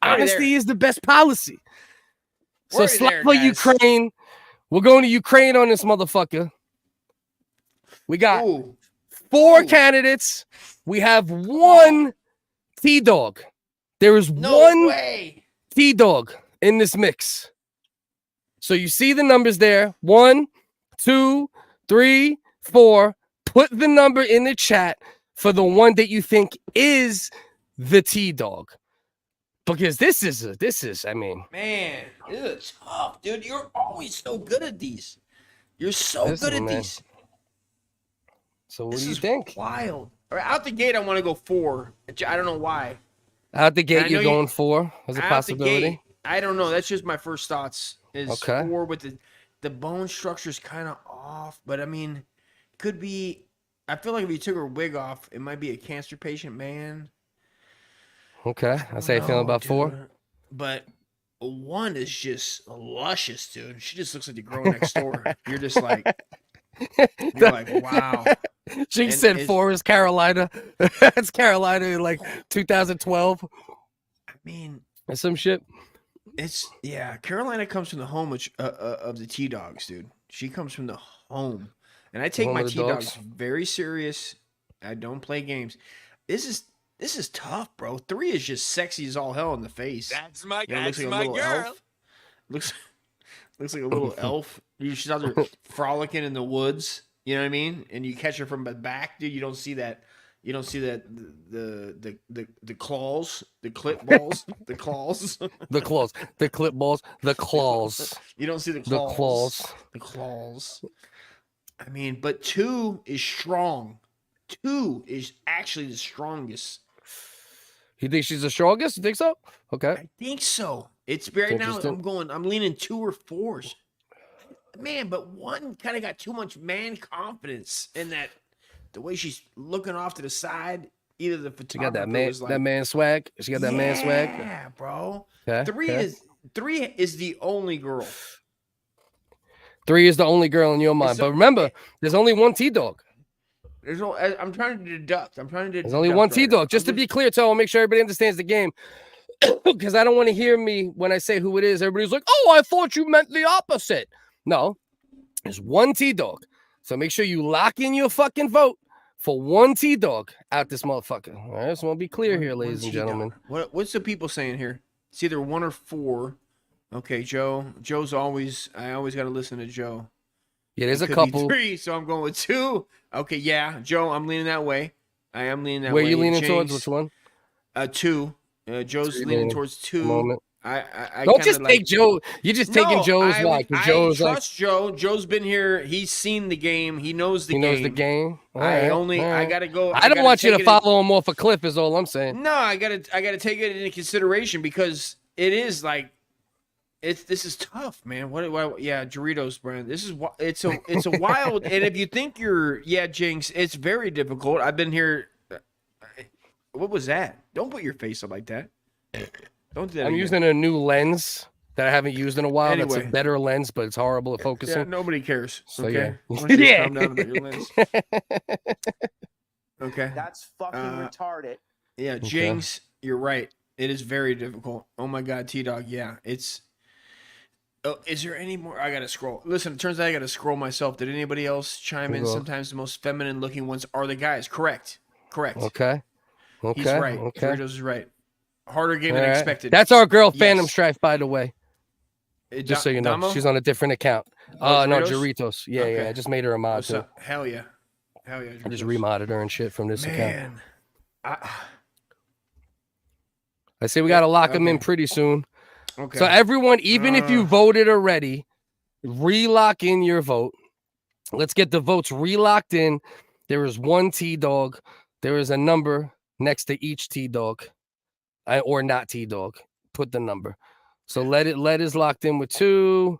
S2: there. Already
S1: Honesty
S2: there.
S1: is the best policy. So
S2: Already there,
S1: Slava
S2: guys.
S1: Ukraine. We're going to Ukraine on this motherfucker. We got
S2: Ooh.
S1: 4
S2: Ooh.
S1: candidates. We have 1 T-Dog. There is
S2: No
S1: 1
S2: way.
S1: T-Dog in this mix. So you see the numbers there. 1, 2, 3, 4. Put the number in the chat for the one that you think is the T-Dog. Because this is, I mean.
S2: Man, it's tough, dude. You're always so good at these. You're so
S1: Listen,
S2: good at
S1: man.
S2: these.
S1: So what
S2: This
S1: do you
S2: is
S1: think?
S2: wild. All right, out the gate, I want to go 4. I don't know why.
S1: Out the
S2: I
S1: gate,
S2: know
S1: you're
S2: you-
S1: going 4 as a
S2: Out the
S1: possibility.
S2: gate, I don't know. That's just my first thoughts. Is
S1: Okay.
S2: 4 with the bone structure's kind of off, but I mean, could be. I feel like if you took her wig off, it might be a cancer patient man.
S1: Okay, that's how you feeling about 4.
S2: Dude. But 1 is just luscious, dude. She just looks like the girl next door. You're just like, you're like, wow.
S1: She
S2: And
S1: said
S2: it's-
S1: 4 is Carolina. That's Carolina in like 2012.
S2: I mean,
S1: Or some shit.
S2: It's Carolina comes from the home of the T-Dogs, dude. She comes from the home. And I take
S1: Home
S2: my
S1: of the
S2: T-Dogs
S1: dogs.
S2: very serious. I don't play games. This is tough, bro. 3 is just sexy as all hell in the face.
S10: That's my
S2: Looks like a little
S10: girl.
S2: elf. Looks like a little elf. She's out there frolicking in the woods. You know what I mean? And you catch her from the back, dude. You don't see that. You don't see that the claws, the clip balls, the claws.
S1: The claws, the clip balls, the claws.
S2: You don't see the
S1: The
S2: claws.
S1: claws.
S2: The claws. I mean, but 2 is strong. 2 is actually the strongest.
S1: You think she's the strongest? You think so? Okay.
S2: I think so. It's right now.
S1: Interesting.
S2: I'm leaning 2 or 4s. Man, but 1 kind of got too much man confidence in that. The way she's looking off to the side, either the photographer
S1: She got that man,
S2: was like,
S1: that man swag. She got that man swag.
S2: Yeah, bro.
S1: Okay,
S2: 3 is the only girl.
S1: 3 is the only girl in your mind. But remember, there's only one T-Dog.
S2: I'm trying to deduct.
S1: There's only one T-Dog. Just to be clear, too, I'll make sure everybody understands the game. Because I don't want to hear me when I say who it is. Everybody's like, oh, I thought you meant the opposite. No, there's one T-Dog. So make sure you lock in your fucking vote for one T-Dog out this motherfucker. All right, so we'll be clear here, ladies and gentlemen.
S2: What's the people saying here? It's either 1 or 4. Okay, Joe. I always got to listen to Joe.
S1: Yeah, there's
S2: It
S1: a
S2: could be
S1: couple.
S2: 3, so I'm going with 2. Okay, yeah, Joe, I'm leaning that way. I am leaning that way.
S1: Where you leaning towards?
S2: James,
S1: Which one?
S2: 2. Joe's
S1: you're
S2: leaning
S1: leaning
S2: towards 2.
S1: moment.
S2: I
S1: Don't
S2: kinda
S1: just take Joe. You're just taking Joe's
S2: I,
S1: why? 'Cause
S2: I
S1: Joe's like,
S2: trust Joe. Joe's been here. He's seen the game. He knows the
S1: he
S2: game.
S1: knows the game. All
S2: I
S1: right.
S2: gotta go.
S1: I don't want you to follow him off a cliff. Is all I'm saying.
S2: No, I gotta take it into consideration because it is like, this is tough, man. Yeah, Doritos brand. This is it's a wild. And if you think Jinx, it's very difficult. I've been here. What was that? Don't put your face up like that. Don't do that.
S1: I'm
S2: again.
S1: using a new lens that I haven't used in a while. That's a
S2: Anyway.
S1: better lens, but it's horrible at focusing.
S2: Yeah, nobody cares.
S1: So,
S2: Okay.
S1: yeah.
S2: Why don't you just
S1: Yeah.
S2: calm down about your lens? Okay.
S11: That's fucking retarded.
S2: Yeah, Jinx, you're right. It is very difficult. Oh my God, T-Dog. Yeah, it's. Oh, is there any more? I gotta scroll. Listen, it turns out I gotta scroll myself. Did anybody else chime in?
S1: Go.
S2: Sometimes the most feminine looking ones are the guys. Correct.
S1: Okay.
S2: He's right.
S1: Okay.
S2: Doritos is right. Harder game
S1: All
S2: than
S1: right.
S2: expected.
S1: That's our girl,
S2: Yes.
S1: Phantom Strife, by the way. Just so you know,
S2: Damo?
S1: she's on a different account.
S2: Oh,
S1: No,
S2: Doritos?
S1: Doritos. Yeah,
S2: Okay.
S1: yeah. I just made her a mod
S2: What's
S1: too.
S2: up? Hell yeah.
S1: I just
S2: Doritos.
S1: remodded her and shit from this account.
S2: Man.
S1: I say we gotta lock them in pretty soon.
S2: Okay.
S1: So everyone, even if you voted already, relock in your vote. Let's get the votes relocked in. There is one T-Dog. There is a number next to each T-Dog, or not T-Dog. Put the number. So let is locked in with 2.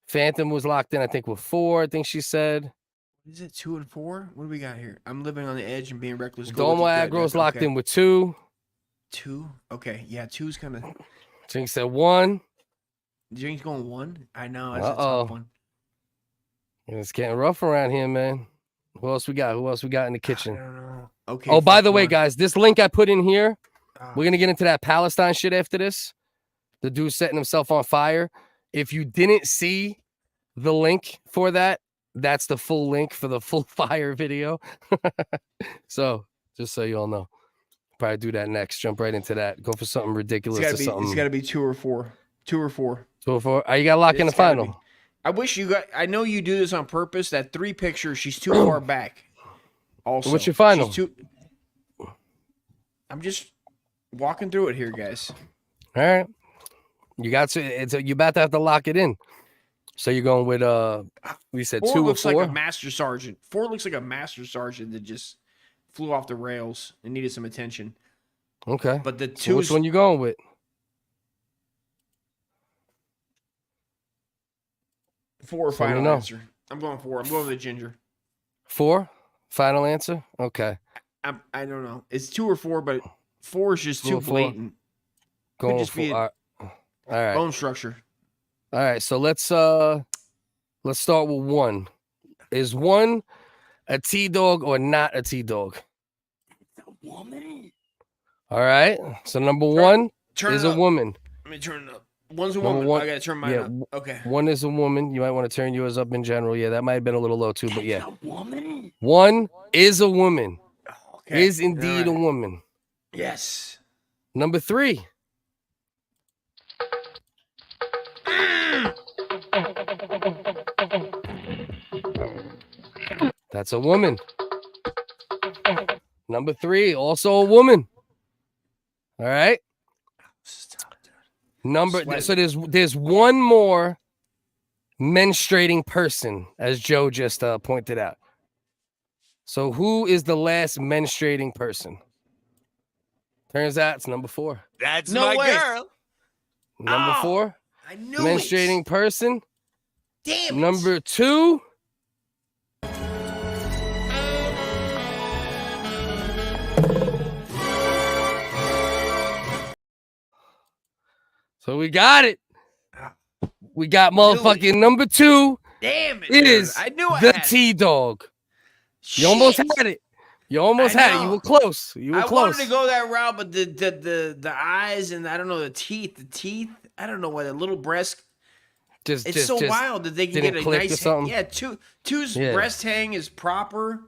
S1: Phantom was locked in, I think, with 4. I think she said.
S2: Is it 2 and 4? What do we got here? I'm living on the edge and being reckless.
S1: Domo Agro's locked in with 2.
S2: 2? Okay. Yeah, 2's kind of.
S1: Jinx said 1.
S2: Jinx going 1? I know. That's a
S1: Uh-oh.
S2: tough one.
S1: It's getting rough around here, man. Who else we got? Who else we got in the
S2: I
S1: kitchen?
S2: don't know. Okay.
S1: Oh, by
S2: fuck
S1: the way,
S2: one.
S1: guys, this link I put in here,
S2: Ah.
S1: we're going to get into that Palestine shit after this. The dude setting himself on fire. If you didn't see the link for that, that's the full link for the full fire video. So, just so you all know. Probably do that next. Jump right into that. Go for something ridiculous or something.
S2: It's got to be 2 or 4. 2 or 4.
S1: 2 or 4. You got to lock in the
S2: It's gotta
S1: final.
S2: be. I wish you got. I know you do this on purpose. That 3 picture, she's too far back. Also,
S1: What's your final?
S2: I'm just walking through it here, guys.
S1: All right. You got to. You about to have to lock it in. So you're going with we said
S2: 4
S1: 2 or
S2: looks
S1: 4.
S2: like a master sergeant. 4 looks like a master sergeant that just flew off the rails and needed some attention.
S1: Okay.
S2: But the
S1: So
S2: 2.
S1: which one you going with?
S2: 4
S1: So let me
S2: final
S1: know.
S2: answer. I'm going 4. I'm going with the ginger.
S1: 4? Final answer? Okay.
S2: I don't know. It's 2 or 4, but 4 is just too
S1: 2 or 4.
S2: blatant.
S1: Going
S2: just
S1: for
S2: be a-
S1: all right.
S2: Bone structure.
S1: All right. So let's start with 1. Is 1 a T-Dog or not a T-Dog?
S10: Woman.
S1: All right. So number one
S2: Turn
S1: is
S2: it
S1: a
S2: up.
S1: woman.
S2: Let me turn it up. One's a
S1: Number
S2: woman.
S1: one-
S2: I gotta turn mine up. Okay.
S1: One is a woman. You might want to turn yours up in general. Yeah, that might have been a little low too, but yeah.
S2: A woman?
S1: One is a woman.
S2: Okay.
S1: Is indeed a woman.
S2: Yes.
S1: Number 3. That's a woman. Number 3, also a woman. All right. So there's one more menstruating person, as Joe just pointed out. So who is the last menstruating person? Turns out it's number 4.
S6: That's
S2: No
S6: my
S2: way.
S6: girl.
S1: Number 4,
S2: I knew
S1: menstruating person.
S2: Damn it.
S1: Number 2. So we got it. We got motherfucking number 2.
S2: Damn it.
S1: Is
S2: I knew I
S1: the
S2: had it.
S1: T-Dog. You almost had it. You almost
S2: I
S1: had it.
S2: know.
S1: You were close. You were
S2: I
S1: close.
S2: wanted to go that route, but the eyes and I don't know the teeth. I don't know why the little breast. It's so wild that they can
S1: didn't
S2: get a
S1: click or
S2: nice.
S1: something.
S2: Yeah, two's breast hang is proper.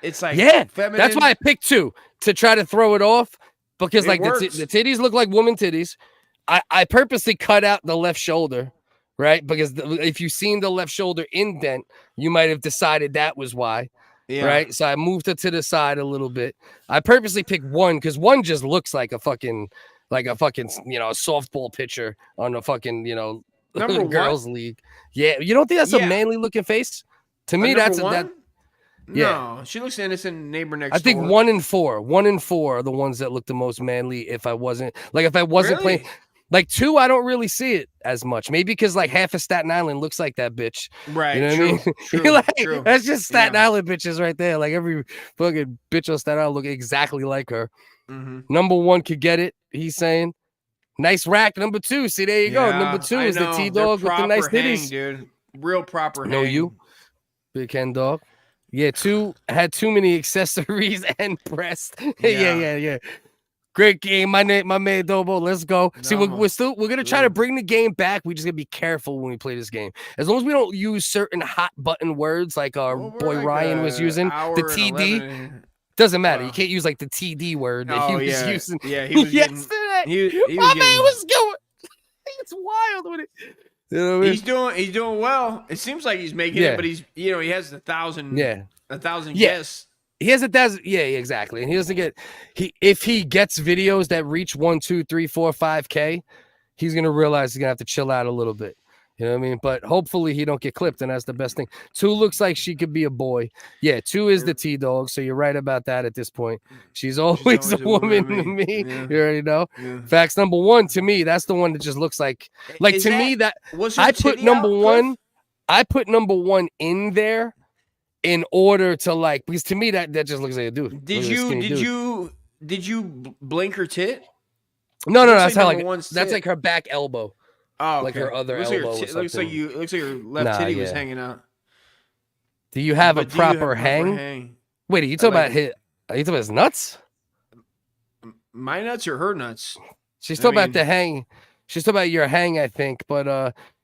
S2: It's like feminine.
S1: That's why I picked 2 to try to throw it off because
S2: It
S1: like the
S2: works.
S1: titties look like woman titties. I purposely cut out the left shoulder, right? Because if you've seen the left shoulder indent, you might have decided that was why.
S2: Yeah.
S1: Right. So I moved it to the side a little bit. I purposely picked 1 because 1 just looks like a fucking softball pitcher on a fucking
S2: Number
S1: girls league. Yeah, you don't think that's a manly looking face? To me, that's
S2: one?
S1: Yeah.
S2: No, she looks innocent. Neighbor next.
S1: I think
S2: door.
S1: 1 and 4 are the ones that look the most manly. If I wasn't
S2: Really?
S1: playing, like 2, I don't really see it as much. Maybe because like half of Staten Island looks like that bitch.
S2: Right.
S1: You know
S2: true,
S1: what I mean?
S2: True.
S1: You're like,
S2: true.
S1: that's just Staten
S2: Yeah.
S1: Island bitches right there. Like every fucking bitch on Staten Island look exactly like her.
S2: Mm-hmm.
S1: Number 1 could get it. He's saying, nice rack. Number 2. See, there you go. Number 2 is the T-Dog with the nice titties.
S2: dude. Real proper.
S1: No,
S2: hang.
S1: you, Big Hen Dog. Yeah, 2 had too many accessories and breast. Yeah. Great game, my man Dobo. Let's go. See, we're gonna try to bring the game back. We just gotta be careful when we play this game. As long as we don't use certain hot button words like our boy
S2: like
S1: Ryan was using,
S2: hour
S1: the
S2: and
S1: TD.
S2: 11.
S1: Doesn't matter. You can't use like the TD word that he was using.
S2: Yeah, he was getting,
S1: yesterday.
S2: he
S1: My
S2: was
S1: man
S2: getting,
S1: was going. It's wild with it. You know what I mean?
S2: he's doing well. It seems like he's making it, but he's he has 1,000 guests.
S1: He has 1,000. Yeah, exactly. And he doesn't get if he gets videos that reach 1, 2, 3, 4, 5K, he's gonna realize he's gonna have to chill out a little bit. You know what I mean? But hopefully he don't get clipped, and that's the best thing. 2 looks like she could be a boy. Yeah, 2 is the T-Dog, so you're right about that at this point. She's always a woman to me.
S2: Yeah.
S1: You already know.
S2: Yeah.
S1: Facts number 1 to me, that's the one that just looks like me that
S2: was her
S1: I put
S2: titty
S1: number
S2: out,
S1: 1.
S2: Cliff?
S1: I put number 1 in there in order to because to me that just looks like a dude.
S2: Did you blink her tit?
S1: No, that's how
S2: number one's
S1: that's
S2: tit.
S1: like her back elbow.
S2: Oh,
S1: like her other
S2: looks
S1: elbow.
S2: Like looks like your left titty was hanging out.
S1: Do you have a
S2: But do you have
S1: proper
S2: a
S1: hang? Wait, are you talking about his? Are you talking about his nuts?
S2: My nuts or her nuts?
S1: She's talking about the hang. She's talking about your hang, I think. But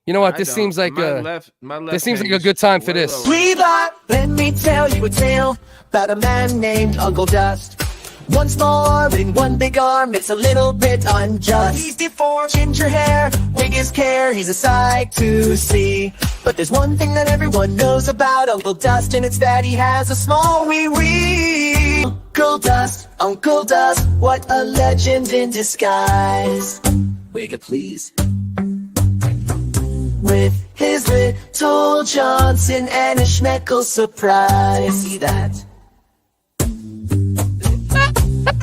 S1: you know what? This seems like this seems like a good time for this.
S10: Sweetheart, let me tell you a tale about a man named Uncle Dust. One small arm and one big arm, it's a little bit unjust. He's deformed, ginger hair, wig his care, he's a sight to see. But there's one thing that everyone knows about Uncle Dust, and it's that he has a small wee-wee. Uncle Dust, what a legend in disguise. Wigga, please. With his little Johnson and a Schmeckel surprise. See that?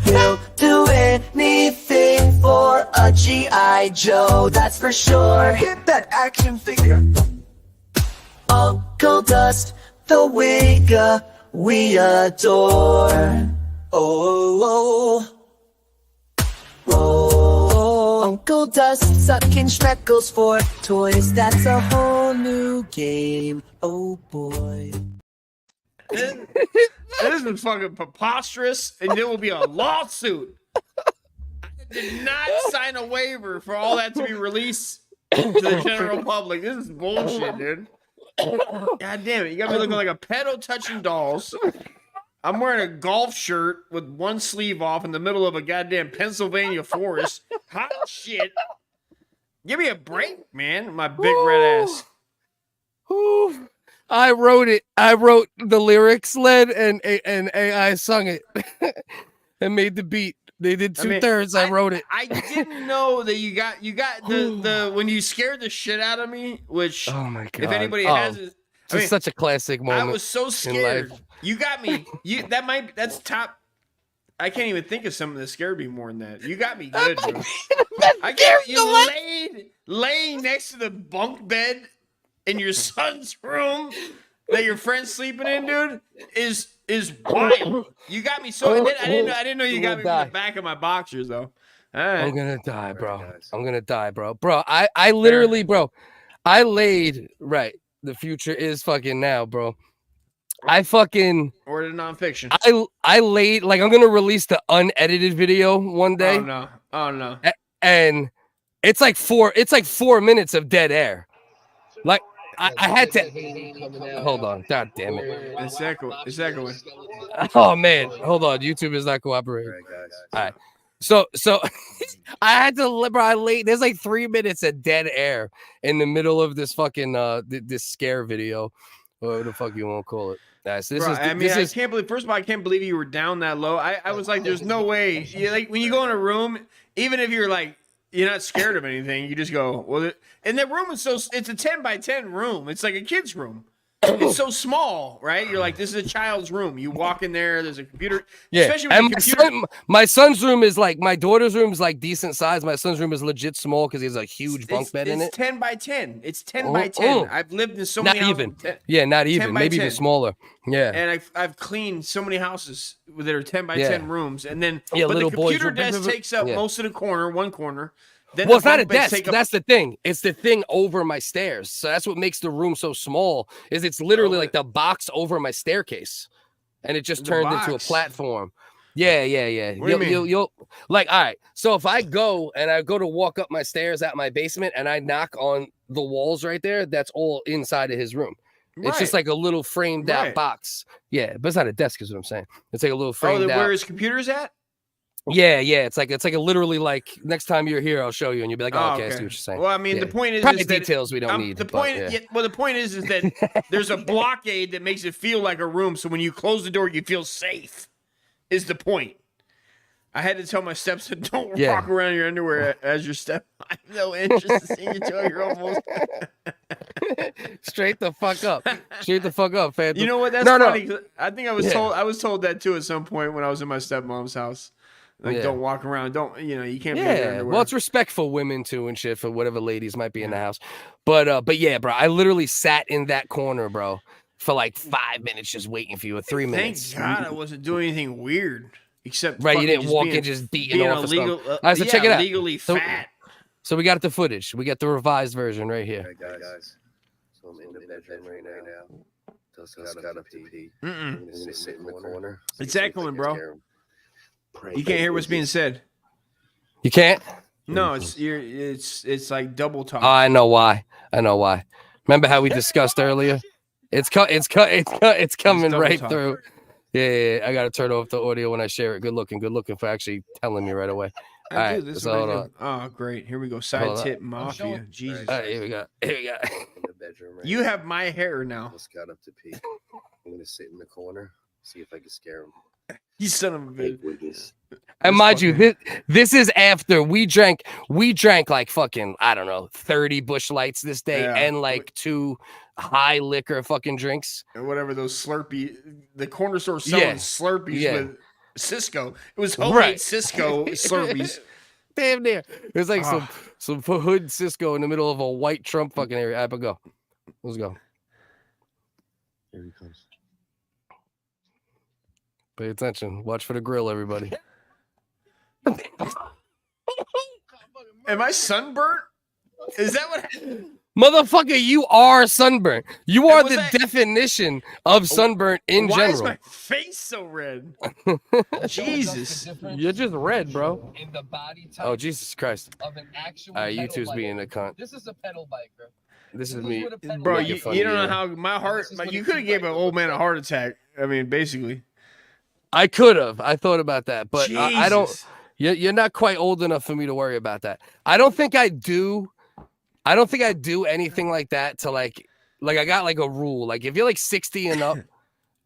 S10: He'll do anything for a G.I. Joe, that's for sure. Hit that action figure. Uncle Dust, the Wigga we adore. Oh. Uncle Dust sucking Schmeckles for toys. That's a whole new game. Oh boy.
S2: This is fucking preposterous, and there will be a lawsuit. did not sign a waiver for all that to be released to the general public. This is bullshit, dude. God damn it. You got me looking like a pedo touching dolls. I'm wearing a golf shirt with one sleeve off in the middle of a goddamn Pennsylvania forest. Hot shit. Give me a break, man. My big red ass.
S1: Ooh. I wrote it. I wrote the lyrics, Led, and AI sung it and made the beat. They did 2/3. I wrote it.
S2: I didn't know that you got the when you scared the shit out of me, which
S1: oh my god.
S2: If anybody has it,
S1: it's such a classic moment.
S2: I was so scared. You got me. That's top. I can't even think of something that scared me more than that. You got me good, bro. I got you laying next to the bunk bed in your son's room that your friend's sleeping in, dude, is wild. You got me so. I didn't know you got me from the back of my boxers though. Right.
S1: I'm gonna die, bro. I'm gonna die, bro. Bro, I literally, bro, I laid right. The future is fucking now, bro. I fucking
S2: ordered nonfiction.
S1: I laid like I'm gonna release the unedited video one day.
S2: Oh no.
S1: And it's like 4 minutes of dead air. Like I had to hold on. God damn it.
S2: It's echoing.
S1: Oh man, hold on. YouTube is not cooperating. All right. So I had to, bro. I laid. There's like 3 minutes of dead air in the middle of this fucking this scare video, whatever the fuck you want to call it. So this is.
S2: I can't believe. First of all, I can't believe you were down that low. I was like, there's no way. Like when you go in a room, even if you're like you're not scared of anything, you just go, well. And that room is it's a 10 by 10 room. It's like a kid's room. It's so small, right? You're like, this is a child's room. You walk in there, there's a computer.
S1: Yeah,
S2: especially
S1: and my son's room is like, my daughter's room is like decent size. My son's room is legit small because he has a huge bunk bed in it.
S2: It's 10 by 10. It's 10 by 10. I've lived in so many houses.
S1: Not even. Maybe even smaller. Yeah.
S2: And I've cleaned so many houses that are 10 by 10 rooms. And then, but
S1: little
S2: the computer desk takes up most of the one corner.
S1: Well, it's not a desk. That's the thing. It's the thing over my stairs. So that's what makes the room so small. Is it's literally like the box over my staircase, and it just turned into a platform. Yeah.
S2: What do you mean?
S1: You'll like. All right. So if I go to walk up my stairs at my basement, and I knock on the walls right there, that's all inside of his room. It's just like a little framed out box. Yeah, but it's not a desk, is what I'm saying. It's like a little framed out.
S2: Where his computer's at?
S1: Yeah. It's like a literally like next time you're here, I'll show you, and you'll be like, oh, okay, I see what you're saying.
S2: Well, I mean, the point is
S1: probably
S2: that
S1: details we don't need.
S2: The point is that there's a blockade that makes it feel like a room. So when you close the door, you feel safe. Is the point? I had to tell my stepson, don't walk around in your underwear as your step. I have no interest in seeing you 2-year-old almost.
S1: Straight the fuck up, Phantom.
S2: You know what? That's funny. No. I think I was told that too at some point when I was in my stepmom's house. Like, don't walk around. You can't be in your underwear.
S1: Well, it's respect for women too and shit, for whatever ladies might be in the house. But yeah, bro, I literally sat in that corner, bro, for like 5 minutes just waiting for you, or 3 minutes.
S2: Thank God I wasn't doing anything weird, except
S1: you didn't walk in just beating off
S2: illegal,
S1: All right, so check it out.
S2: Legally fat.
S1: So we got the footage. We got the revised version right here.
S12: Hey guys. So I'm in the bedroom right now. Just gotta pee. I'm gonna sit in the corner.
S2: It's echoing, bro. You can't hear what's being said.
S1: You can't?
S2: No, it's like double talk.
S1: Oh, I know why. Remember how we discussed earlier? It's coming right through. Yeah. I gotta turn off the audio when I share it. Good looking for actually telling me right away. All right,
S2: this is oh, great. Here we go. Side tip mafia. Jesus.
S1: All right, here we go.
S12: In the bedroom right
S2: you have my hair now.
S12: Just got up to pee. I'm gonna sit in the corner, see if I can scare him.
S2: You son of a bitch.
S1: And mind you, this is after we drank like fucking, I don't know, 30 Busch Lights this day and like 2 high liquor fucking drinks.
S2: And whatever those Slurpee, the corner store selling Slurpees with Cisco. It was homemade Cisco Slurpees.
S1: Damn near. There's like some hood Cisco in the middle of a white Trump fucking area. All right, but go. Let's go.
S12: Here he comes.
S1: Pay attention. Watch for the grill, everybody.
S2: Am I sunburnt? Is that what?
S1: Motherfucker, you are sunburnt. You are
S2: was
S1: the
S2: that-
S1: definition of sunburnt in
S2: Why
S1: general.
S2: is my face so red? Jesus.
S1: You're just red, bro.
S9: In the body type
S1: Oh, Jesus Christ.
S9: of an actual
S1: YouTube's
S9: pedal
S1: being a
S9: biker.
S1: cunt.
S9: This is a pedal biker.
S1: This is me.
S9: what a pedal
S2: Bro,
S1: making
S2: you
S1: fun
S2: don't
S1: of
S2: know
S1: you.
S2: how my heart.
S9: This is
S2: Like,
S9: what
S2: you
S9: a
S2: could have gave an
S9: two-biker
S2: old man a
S9: looks
S2: heart attack. I mean, basically.
S1: I could have. I thought about that, but I don't.
S2: Jesus.
S1: You're not quite old enough for me to worry about that. I don't think I do. I don't think I do anything like that to like I got like a rule. Like if you're like 60 and up,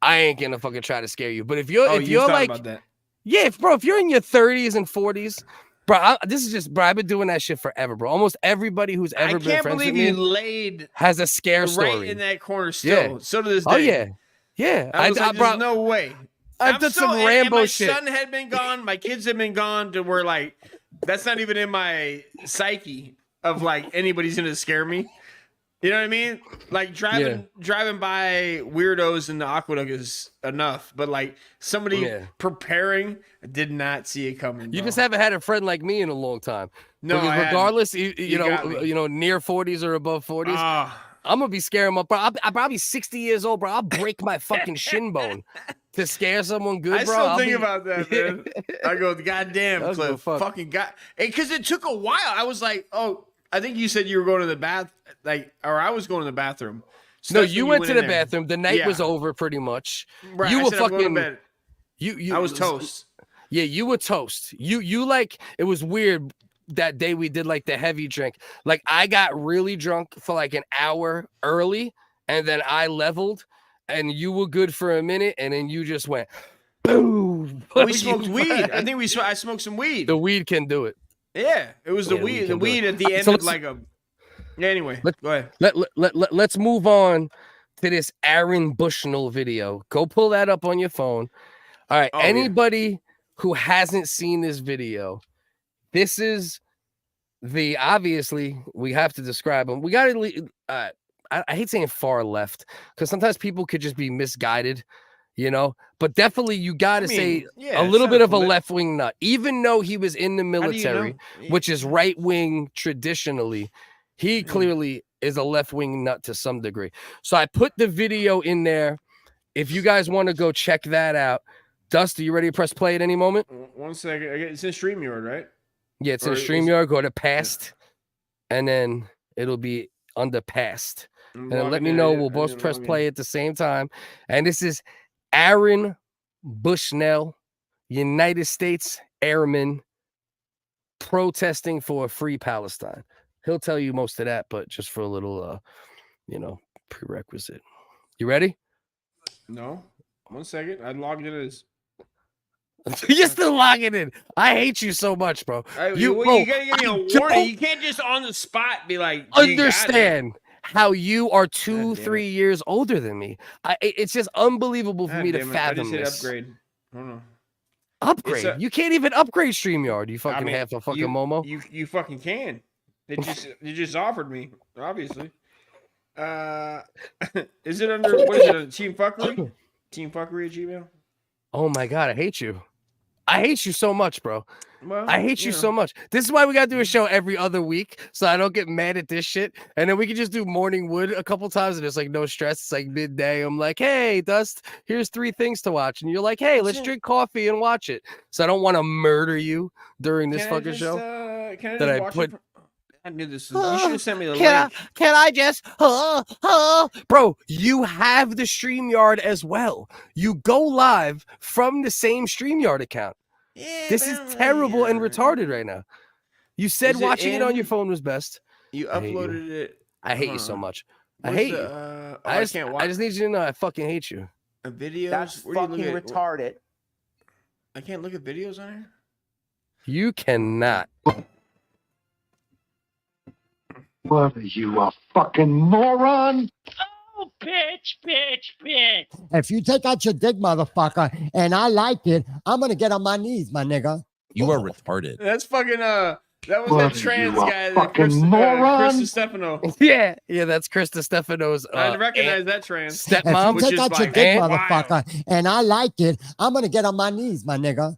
S1: I ain't gonna fucking try to scare you. But if you're
S2: Oh,
S1: if
S2: you
S1: you're
S2: thought
S1: like
S2: about that.
S1: yeah, bro, if you're in your 30s and 40s, bro, this is just bro. I've been doing that shit forever, bro. Almost everybody who's
S2: I
S1: ever been
S2: can't
S1: friends with
S2: believe you
S1: me
S2: laid
S1: has a scare
S2: right
S1: story.
S2: in that corner still.
S1: Yeah.
S2: So to this day.
S1: Oh yeah, yeah.
S2: I was like,
S1: bro,
S2: there's no way.
S1: I've done some Rambo
S2: my
S1: shit.
S2: son had been gone. My kids had been gone to where like that's not even in my psyche of like anybody's gonna scare me. You know what I mean? Like driving by weirdos in the aqueduct is enough, but like somebody preparing, I did not see it coming.
S1: You
S2: bro.
S1: just haven't had a friend like me in a long time.
S2: No,
S1: Because
S2: I hadn't.
S1: regardless,
S2: You got me.
S1: you know, near 40s or above 40s. I'm gonna be scaring my bro. I'm probably 60 years old, bro. I'll break my fucking shin bone to scare someone good,
S2: I
S1: bro.
S2: still
S1: I'll
S2: think
S1: be-
S2: about that, man. I go, goddamn,
S1: That's
S2: Cliff,
S1: no fuck.
S2: fucking god, because it took a while. I was like, oh, I think you said you were going to the bath, like, or I was going to the bathroom. So
S1: No,
S2: that's
S1: you
S2: when
S1: went to
S2: in
S1: the
S2: there.
S1: bathroom. The night
S2: Yeah.
S1: was over, pretty much.
S2: Right,
S1: You
S2: I
S1: were
S2: said I'm going to
S1: fucking.
S2: bed.
S1: You.
S2: I was toast.
S1: Yeah, you were toast. You like it was weird that day we did like the heavy drink. Like I got really drunk for like an hour early, and then I leveled, and you were good for a minute, and then you just went boom.
S2: We smoked weed. I think I smoked some weed.
S1: The weed can do it.
S2: Yeah, it was the
S1: Yeah, we
S2: weed.
S1: can
S2: The
S1: do
S2: weed
S1: it.
S2: at the end
S1: So
S2: of like a. Yeah, anyway, go ahead.
S1: Let's move on to this Aaron Bushnell video. Go pull that up on your phone. All right.
S2: Oh, yeah.
S1: Anybody who hasn't seen this video, this is the obviously we have to describe them. We got to. I hate saying far left because sometimes people could just be misguided, you know. But definitely, you got to say
S2: yeah,
S1: a little
S2: it's
S1: bit
S2: not
S1: of a
S2: polit-
S1: left wing nut, even though he was in the
S2: do you know?
S1: military, which is right wing traditionally. He clearly is a left wing nut to some degree. So I put the video in there. If you guys want to go check that out, Dust, are you ready to press play at any moment?
S2: 1 second. It's in StreamYard, right?
S1: Yeah, it's in
S2: Or is-
S1: StreamYard. Go to past, and then it'll be under past.
S2: I'm
S1: And then let
S2: logging
S1: me
S2: in.
S1: know.
S2: I
S1: We'll both
S2: didn't
S1: press
S2: log in.
S1: play at the same time. And this is Aaron Bushnell, United States Airman, protesting for a free Palestine. He'll tell you most of that, but just for a little, prerequisite. You ready?
S2: No. 1 second. I logged in as.
S1: You're still logging in. I hate you so much, bro.
S2: You
S1: bro,
S2: gotta give me a
S1: I
S2: warning.
S1: don't
S2: You can't just on the spot be like, "You got it."
S1: understand how you are
S2: God
S1: 2-3 years older than me. It's just unbelievable for
S2: God
S1: me to
S2: damn it,
S1: fathom
S2: I just hit
S1: this.
S2: upgrade. Hold on.
S1: Upgrade?
S2: It's a-
S1: You can't even upgrade StreamYard. You fucking
S2: I mean,
S1: half a fucking
S2: you,
S1: Momo.
S2: You fucking can. You just offered me, obviously. Is it under what is it? Team Fuckery? Team Fuckery at Gmail?
S1: Oh my god, I hate you. I hate you so much, bro.
S2: Well,
S1: I hate you
S2: know.
S1: so much. This is why we gotta do a show every other week, so I don't get mad at this shit. And then we can just do Morning Wood a couple times, and it's like no stress. It's like midday. I'm like, hey, Dust, here's 3 things to watch, and you're like, hey, let's drink coffee and watch it. So I don't want to murder you during this
S2: Can I
S1: fucking
S2: just,
S1: show.
S2: Can I
S1: that
S2: just
S1: I
S2: watch
S1: put-
S2: it? I knew this. You should have sent me the
S1: Can
S2: link.
S1: I just, bro, you have the StreamYard as well. You go live from the same StreamYard account.
S2: Yeah,
S1: This is terrible and retarded right now. You said
S2: Is it
S1: watching it on
S2: in?
S1: your phone was best.
S2: You
S1: I hate you.
S2: uploaded it.
S1: I hate you
S2: Hold
S1: so
S2: on.
S1: much. I
S2: Where's
S1: hate
S2: the,
S1: you.
S2: I can't watch.
S1: I just need you to know I fucking hate you.
S2: Videos.
S11: That's
S2: Where do you
S11: fucking
S2: look at-
S11: retarded.
S2: I can't look at videos on here.
S1: You cannot.
S13: What are you, a fucking moron?
S10: Oh, bitch.
S14: If you take out your dick, motherfucker, and I like it, I'm gonna get on my knees, my nigga.
S8: You are retarded.
S2: That's fucking That was
S13: What
S2: that
S13: are
S2: trans
S13: you, a
S2: guy, that
S13: fucking
S2: Chris
S13: moron?
S2: Stefano.
S1: Yeah, that's Krista Stefano's.
S2: I recognize that trans.
S14: If
S1: Stepmom,
S14: you take out your dick,
S2: wild.
S14: motherfucker, and I like it, I'm gonna get on my knees, my nigga.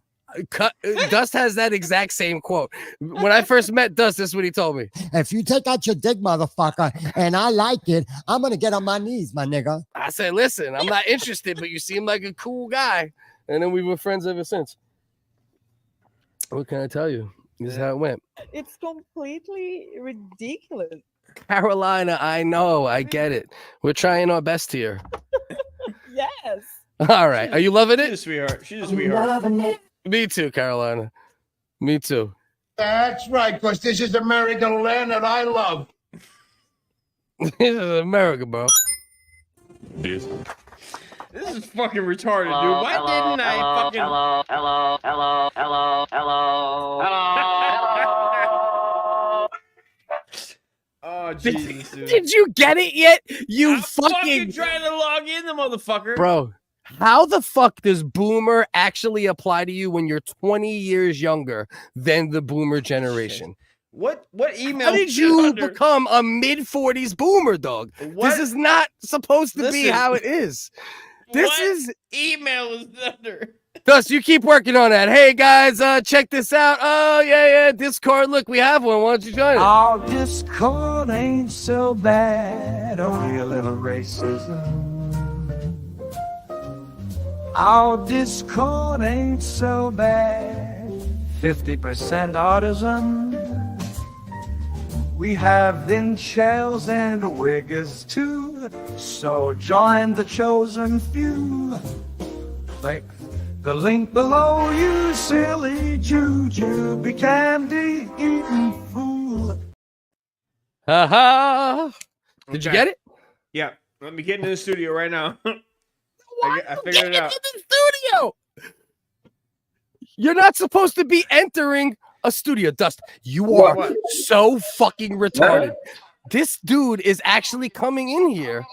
S1: Dust has that exact same quote. When I first met Dust, this is what he told me.
S14: If you take out your dick, motherfucker, and I like it, I'm gonna get on my knees, my nigga.
S1: I said, listen, I'm not interested, but you seem like a cool guy. And then we were friends ever since. What can I tell you? This is how it went.
S15: It's completely ridiculous.
S1: Carolina, I know. I get it. We're trying our best here.
S15: Yes.
S1: All right. Are you loving
S2: She's
S1: it?
S2: a sweetheart. She's a sweetheart.
S1: Me too, Carolina. Me too.
S13: That's right, because this is American land that I love.
S1: This is America, bro.
S2: This is fucking retarded, dude. Why didn't I fucking... Oh, Jesus, dude.
S1: Did you get it yet? You
S2: I'm fucking trying to log in, the motherfucker.
S1: Bro, how the fuck does boomer actually apply to you when you're 20 years younger than the boomer generation?
S2: What email?
S1: How did you become a mid-40s boomer, dog? This is not supposed to be
S2: Listen.
S1: how it is. This
S2: What
S1: is...
S2: email is under?
S1: Dust, you keep working on that. Hey, guys, check this out. Oh, yeah, Discord. Look, we have one. Why don't you join it?
S10: Our Discord ain't so bad, only a little racism. Our Discord ain't so bad, 50% artisan. We have thin shells and WHiggaz too, so join the chosen few. Click the link below, you silly juju, candy eating fool.
S1: Ha Did you get it?
S2: Yeah. Let me get into the studio right now. I figured it out.
S1: In the studio. You're not supposed to be entering a studio, Dust. You are so fucking retarded. This dude is actually coming in here.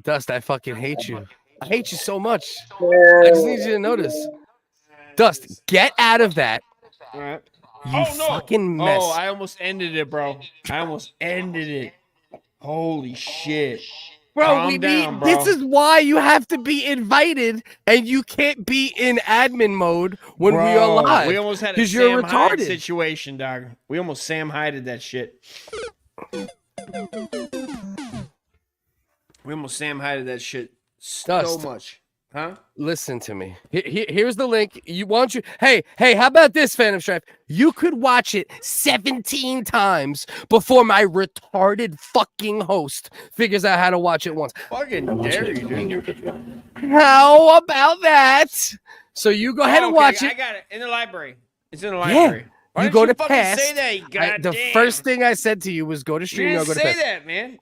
S1: Dust, I fucking hate you. I hate you so much. I just need you to notice. Dust, get out of that.
S2: All right.
S1: You fucking mess.
S2: Oh, I almost ended it, bro. I almost ended it. Holy shit.
S1: Bro,
S2: Calm down, bro.
S1: This is why you have to be invited and you can't be in admin mode when we are live.
S2: We almost had a
S1: because you're
S2: Sam Hyde
S1: retarded.
S2: situation, dog. We almost Sam Hyde'd that shit. We almost Sam Hyde'd that shit so
S1: Dust.
S2: much. Huh?
S1: Listen to me. Here's the link. Hey, how about this, Phantom Strife? You could watch it 17 times before my retarded fucking host figures out how to watch it once.
S2: Fucking dare you, dude.
S1: How about that? So you go ahead and watch it.
S2: I got it in the library. It's in the library. Why
S1: You
S2: didn't
S1: go to
S2: fucking
S1: past.
S2: say that, you
S1: The
S2: goddamn-
S1: first thing I said to you was go to
S2: You
S1: stream.
S2: didn't
S1: Go to
S2: say
S1: past.
S2: that, man.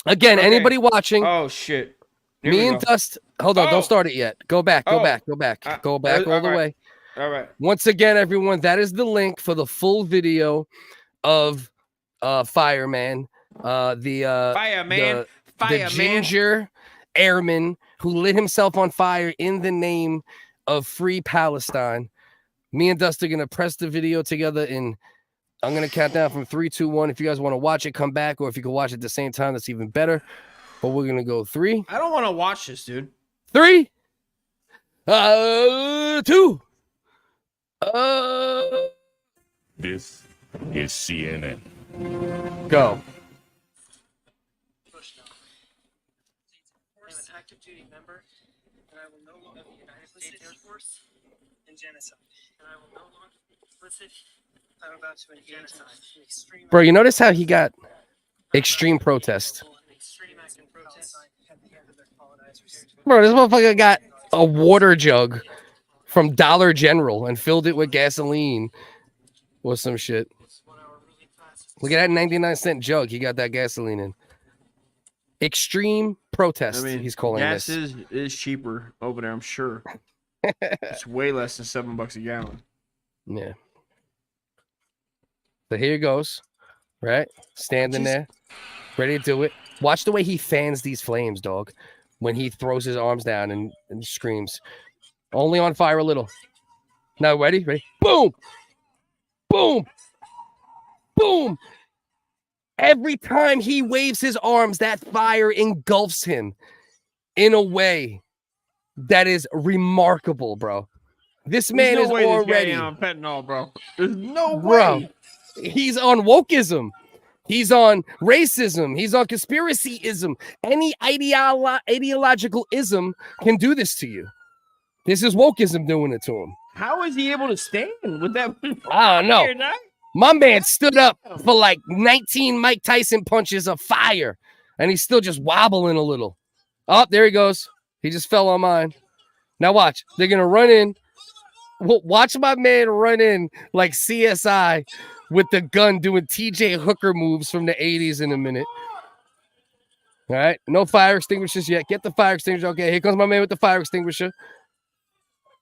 S1: Again,
S2: Okay.
S1: anybody watching?
S2: Oh shit. Here
S1: Me
S2: we
S1: and
S2: go.
S1: Dust. Hold on,
S2: Oh.
S1: don't start it yet. Go back. Go
S2: Oh.
S1: back. Go back. Go back all the
S2: right.
S1: way.
S2: All right.
S1: Once again, everyone, that is the link for the full video of Fireman. The
S2: Fireman.
S1: the ginger airman who lit himself on fire in the name of Free Palestine. Me and Dust are gonna press the video together, and I'm gonna count down from 3, 2, 1. If you guys want to watch it, come back, or if you can watch it at the same time, that's even better. But we're gonna go 3.
S2: I don't want to watch this, dude.
S1: 3, 2.
S5: This is CNN.
S1: Go.
S16: Bushnell. I'm an active duty member, and I will no longer be United States Air Force and genocide. And I will no longer be complicit. I'm about to engage in extreme.
S1: Bro, you notice how he got extreme protest?
S16: Extreme act in protest at the end of their colonizers.
S1: Bro, this motherfucker got a water jug from Dollar General and filled it with gasoline or some shit. Look at that 99-cent jug he got that gasoline in. Extreme protest, he's calling
S2: gas
S1: this.
S2: is cheaper over there, I'm sure. It's way less than $7 a gallon.
S1: Yeah. So here goes, right? Standing there, ready to do it. Watch the way he fans these flames, dog, when he throws his arms down and screams. Only on fire a little. Now, ready? Ready? Boom! Boom! Boom! Every time he waves his arms, that fire engulfs him in a way that is remarkable, bro. This man
S2: There's
S1: is
S2: no way this guy
S1: already
S2: ain't on fentanyl, bro. There's no
S1: bro.
S2: way.
S1: He's on wokeism. He's on racism. He's on conspiracyism. Any ideological ism can do this to you. This is wokeism doing it to him.
S2: How is he able to stand with that?
S1: I don't know. My man stood up for like 19 Mike Tyson punches of fire, and he's still just wobbling a little. Oh, there he goes. He just fell on mine. Now watch. They're going to run in. Watch my man run in like CSI with the gun doing TJ Hooker moves from the 80s in a minute. All right. No fire extinguishers yet. Get the fire extinguisher. Okay, here comes my man with the fire extinguisher.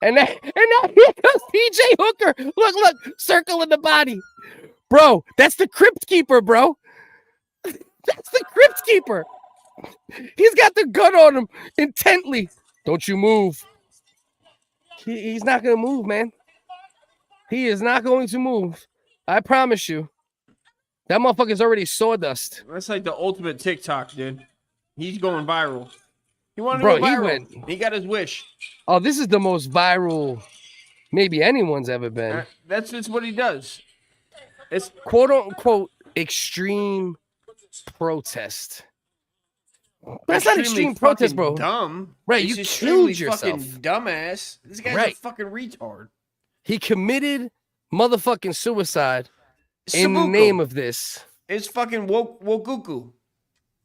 S1: And now here comes TJ Hooker. Look, circling the body. Bro, that's the crypt keeper, bro. That's the crypt keeper. He's got the gun on him intently. Don't you move. He's not going to move, man. He is not going to move. I promise you. That motherfucker's already sawdust.
S2: That's like the ultimate TikTok, dude. He's going viral. He wanted
S1: Bro,
S2: to go
S1: he
S2: viral. He got his wish.
S1: Oh, this is the most viral maybe anyone's ever been.
S2: That's just what he does. It's
S1: quote unquote extreme protest. That's not extreme protest, bro.
S2: Dumb.
S1: Right,
S2: He's
S1: you
S2: extremely
S1: killed yourself.
S2: Fucking dumbass. This guy's a fucking retard.
S1: He committed motherfucking suicide in the
S2: Sabuku.
S1: name of this.
S2: It's fucking wokuku. You know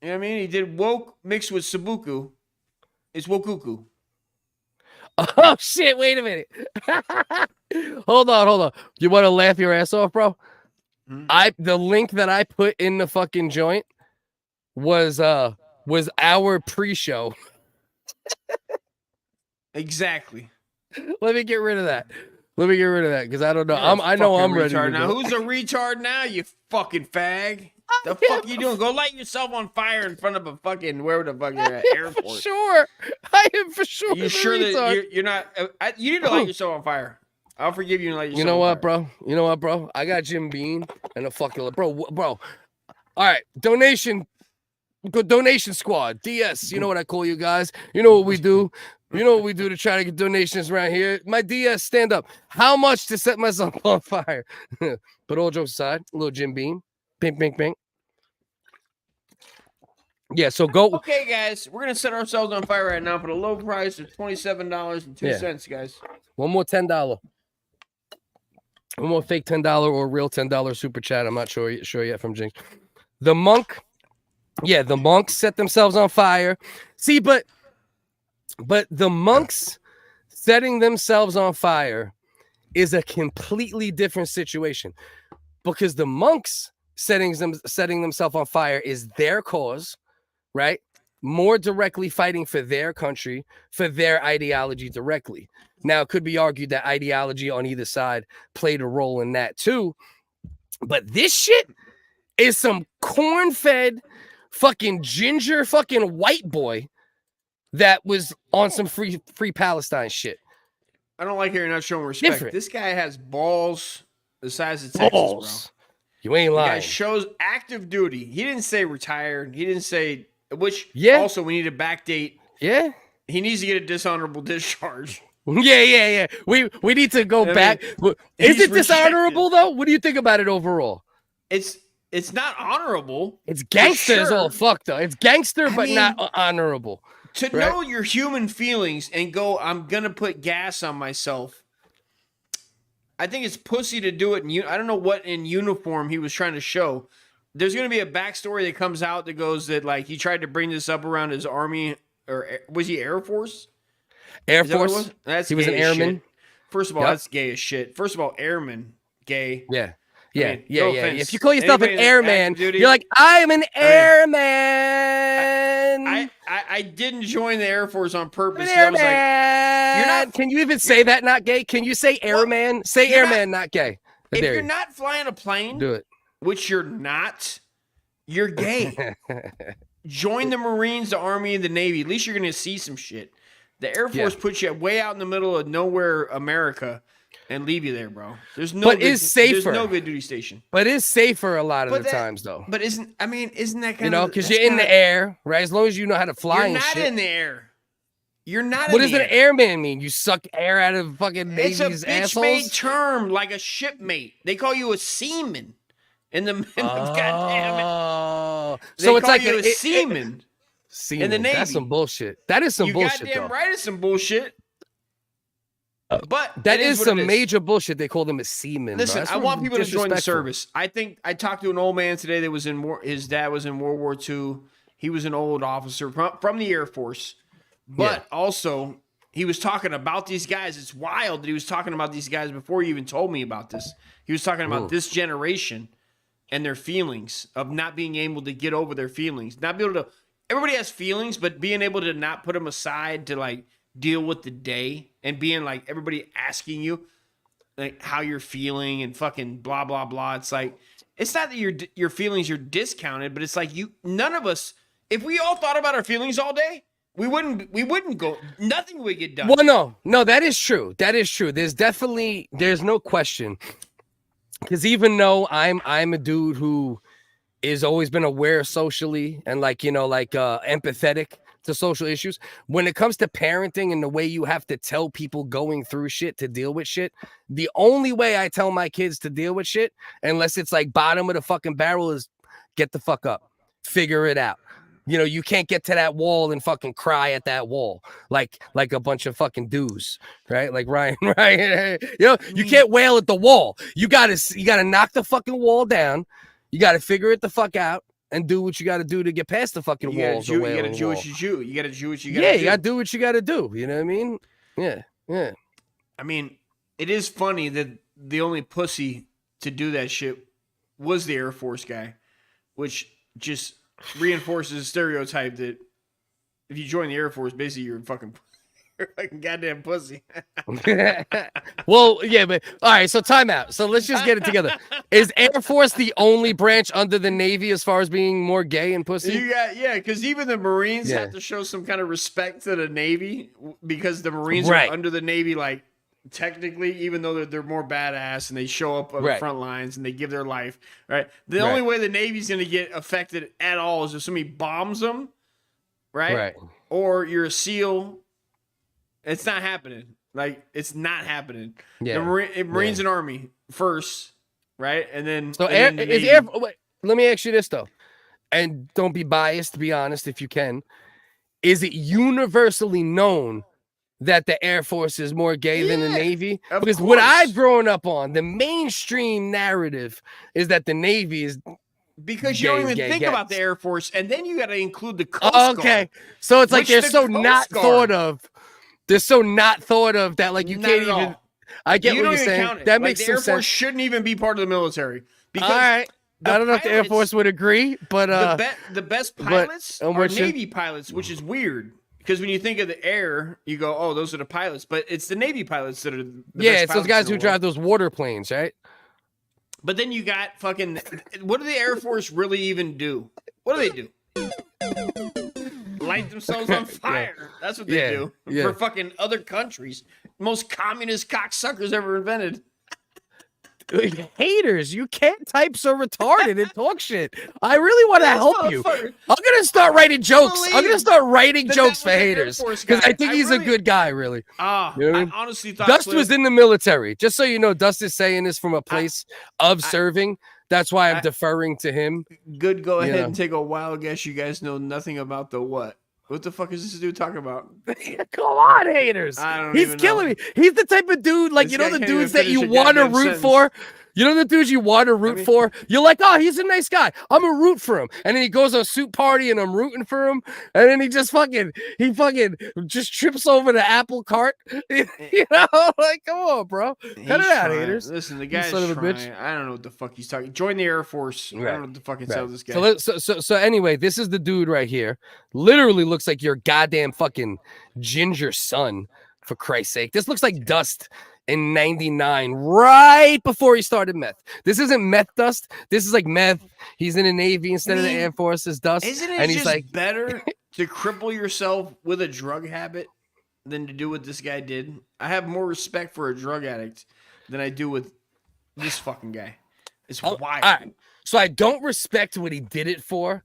S2: what I mean? He did woke mixed with sabuku. It's wokuku.
S1: Oh shit! Wait a minute. Hold on. You want to laugh your ass off, bro? The link that I put in the fucking joint was our pre-show.
S2: Exactly.
S1: Let me get rid of that. Because I don't know. I know I'm ready.
S2: Now, who's a retard now? You fucking fag. The fuck you doing? Go light yourself on fire in front of a fucking where the fuck you're at? Airport.
S1: Sure, I am for sure.
S2: You sure that you're not? You need to light yourself on fire. I'll forgive you and light yourself.
S1: You know
S2: on
S1: what,
S2: fire.
S1: bro? You know what, bro? I got Jim Beam and a fucking bro. All right, donation squad, DS. You know what I call you guys? You know what we do? You know what we do to try to get donations around here? My DS, stand up. How much to set myself on fire? But all jokes aside, a little Jim Beam. Pink, pink, pink. Yeah, so go.
S2: Okay, guys, we're gonna set ourselves on fire right now for the low price of $27.02, guys.
S1: One more $10. One more fake $10 or real $10 super chat. I'm not sure yet from Jinx. The monks set themselves on fire. See, but the monks setting themselves on fire is a completely different situation, because the monks setting themselves on fire is their cause, right? More directly fighting for their country, for their ideology directly. Now, it could be argued that ideology on either side played a role in that too, but this shit is some corn-fed fucking ginger fucking white boy that was on some free Palestine shit.
S2: I don't like how you're not showing respect.
S1: Different.
S2: This guy has balls the size of Texas,
S1: Balls.
S2: bro.
S1: You ain't lying.
S2: The guy shows active duty. He didn't say retired. He didn't say, which also we need to backdate.
S1: Yeah.
S2: He needs to get a dishonorable discharge.
S1: Yeah. We need to go back. Is it dishonorable though? What do you think about it overall?
S2: It's not honorable.
S1: It's gangster as
S2: sure.
S1: all fuck though. It's gangster, but
S2: mean,
S1: not honorable.
S2: To know your human feelings and go, I'm gonna put gas on myself. I think it's pussy to do it. I don't know what in uniform he was trying to show. There's gonna be a backstory that comes out that goes that like he tried to bring this up around his army, or was he Air Force?
S1: Air Force.
S2: That's
S1: he was an
S2: gay as
S1: airman.
S2: shit. First of all, that's gay as shit. First of all, airman, gay.
S1: Yeah.
S2: I mean, no offense.
S1: If you call yourself an
S2: Anybody that's
S1: airman,
S2: active duty-
S1: you're like, I'm an airman.
S2: I didn't join the Air Force on purpose.
S1: An
S2: I was like,
S1: airman.
S2: you're not.
S1: Can you even say that? Not gay? Can you say airman? Say
S2: You're
S1: airman, not gay.
S2: If
S1: There
S2: you're
S1: you
S2: not flying a plane,
S1: do it.
S2: which you're not, you're gay. Join the Marines, the Army, and the Navy. At least you're going to see some shit. The Air Force puts you way out in the middle of nowhere, America, and leave you there, bro. There's no.
S1: But is safer.
S2: There's no good duty station.
S1: But it's safer a lot of the times, though.
S2: But isn't that kind of?
S1: You know, because you're in the air, right? As long as you know how to fly
S2: You're
S1: and
S2: not
S1: shit.
S2: in the air. You're not.
S1: What does an airman mean? You suck air out of fucking
S2: It's a
S1: Navy's
S2: bitch-made
S1: assholes?
S2: term, like a shipmate. They call you a seaman. In the goddamn it.
S1: So it's
S2: call
S1: like
S2: you a seaman.
S1: Seaman.
S2: In the Navy.
S1: That's some bullshit. That is some
S2: you
S1: bullshit,
S2: goddamn
S1: though.
S2: right, it's some bullshit. But
S1: That
S2: it
S1: is
S2: what
S1: some
S2: it is.
S1: major bullshit. They call them a seaman.
S2: Listen,
S1: bro. That's
S2: I want people to join the
S1: disrespectful.
S2: service. I think I talked to an old man today that was in war. His dad was in World War II. He was an old officer from the Air Force, but also he was talking about these guys. It's wild that he was talking about these guys before he even told me about this. He was talking about this generation and their feelings of not being able to get over their feelings, not be able to. Everybody has feelings, but being able to not put them aside to like deal with the day and being like everybody asking you like how you're feeling and fucking blah blah blah. It's like it's not that your feelings are discounted, but it's like none of us. If we all thought about our feelings all day, we wouldn't go. Nothing would get done.
S1: Well, no, that is true. That is true. There's no question. Because even though I'm a dude who is always been aware socially and empathetic to social issues, when it comes to parenting and the way you have to tell people going through shit to deal with shit, the only way I tell my kids to deal with shit, unless it's like bottom of the fucking barrel, is get the fuck up, figure it out. You know, you can't get to that wall and fucking cry at that wall like a bunch of fucking dudes, right? Like Ryan, right? You know, you can't wail at the wall. You gotta knock the fucking wall down. You gotta figure it the fuck out and do what you gotta do to get past the fucking walls.
S2: You gotta do what you do. You gotta do what you gotta do.
S1: Yeah, you gotta do what you gotta do. You know what I mean? Yeah.
S2: I mean, it is funny that the only pussy to do that shit was the Air Force guy, which just reinforces the stereotype that if you join the Air Force, basically you're fucking goddamn pussy.
S1: Well, yeah, but all right, so time out. So let's just get it together. Is Air Force the only branch under the Navy as far as being more gay and pussy?
S2: Because even the Marines have to show some kind of respect to the Navy because the Marines are under the Navy, like technically, even though they're more badass and they show up on the front lines and they give their life, right? The only way the Navy's going to get affected at all is if somebody bombs them, right? Or you're a SEAL. It's not happening. Like, it's not happening.
S1: Yeah.
S2: The Marines and Army first, right? And then
S1: so wait, let me ask you this though, and don't be biased, be honest if you can. Is it universally known that the Air Force is more gay than the Navy? Because what I've grown up on, the mainstream narrative is that the Navy is
S2: because you don't even think about the Air Force, and then you got to include the Coast Guard.
S1: Okay, so it's like they're so not thought of. They're so not thought of that like you can't even. I get what you're saying. That makes
S2: the
S1: some
S2: Air Force
S1: sense.
S2: shouldn't even be part of the military. Because
S1: all right. I don't know if the Air Force would agree, but
S2: the best pilots are Navy pilots, which is weird. Because when you think of the air, you go, "Oh, those are the pilots," but it's the Navy pilots that are the best
S1: it's those guys who drive those water planes, right?
S2: But then you got fucking. What do the Air Force really even do? What do they do? Light themselves on fire. That's what they do for fucking other countries. Most communist cocksuckers ever invented.
S1: Haters, you can't type so retarded and talk shit. I really want to help you. I'm gonna start writing jokes. I'm gonna start writing jokes for haters because I think he's a good guy. Really.
S2: You know what I mean? Honestly thought
S1: Dust was in the military. Just so you know, Dust is saying this from a place of serving. That's why I'm deferring to him.
S2: Good. Go ahead and take a wild guess. You guys know nothing about the what? What the fuck is this dude talking about?
S1: Come on, haters. He's killing me. He's the type of dude, like, you know, the dudes that you want to root for. You know the dudes you want to root for? You're like, oh, he's a nice guy. I'm going to root for him. And then he goes to a suit party and I'm rooting for him. And then he fucking just trips over the apple cart. You know, like, come on, bro. Cut it out, haters.
S2: Listen, the guy's trying. I don't know what the fuck he's talking. Join the Air Force. I don't know what the fuck tell this guy.
S1: So anyway, this is the dude right here. Literally looks like your goddamn fucking ginger son, for Christ's sake. This looks like Dust in 99, right before he started meth. This isn't meth Dust. This is like meth. He's in the Navy instead of the Air Force as Dust.
S2: Isn't it
S1: he's
S2: just
S1: like
S2: better to cripple yourself with a drug habit than to do what this guy did? I have more respect for a drug addict than I do with this fucking guy. It's wild.
S1: All right. So I don't respect what he did it for,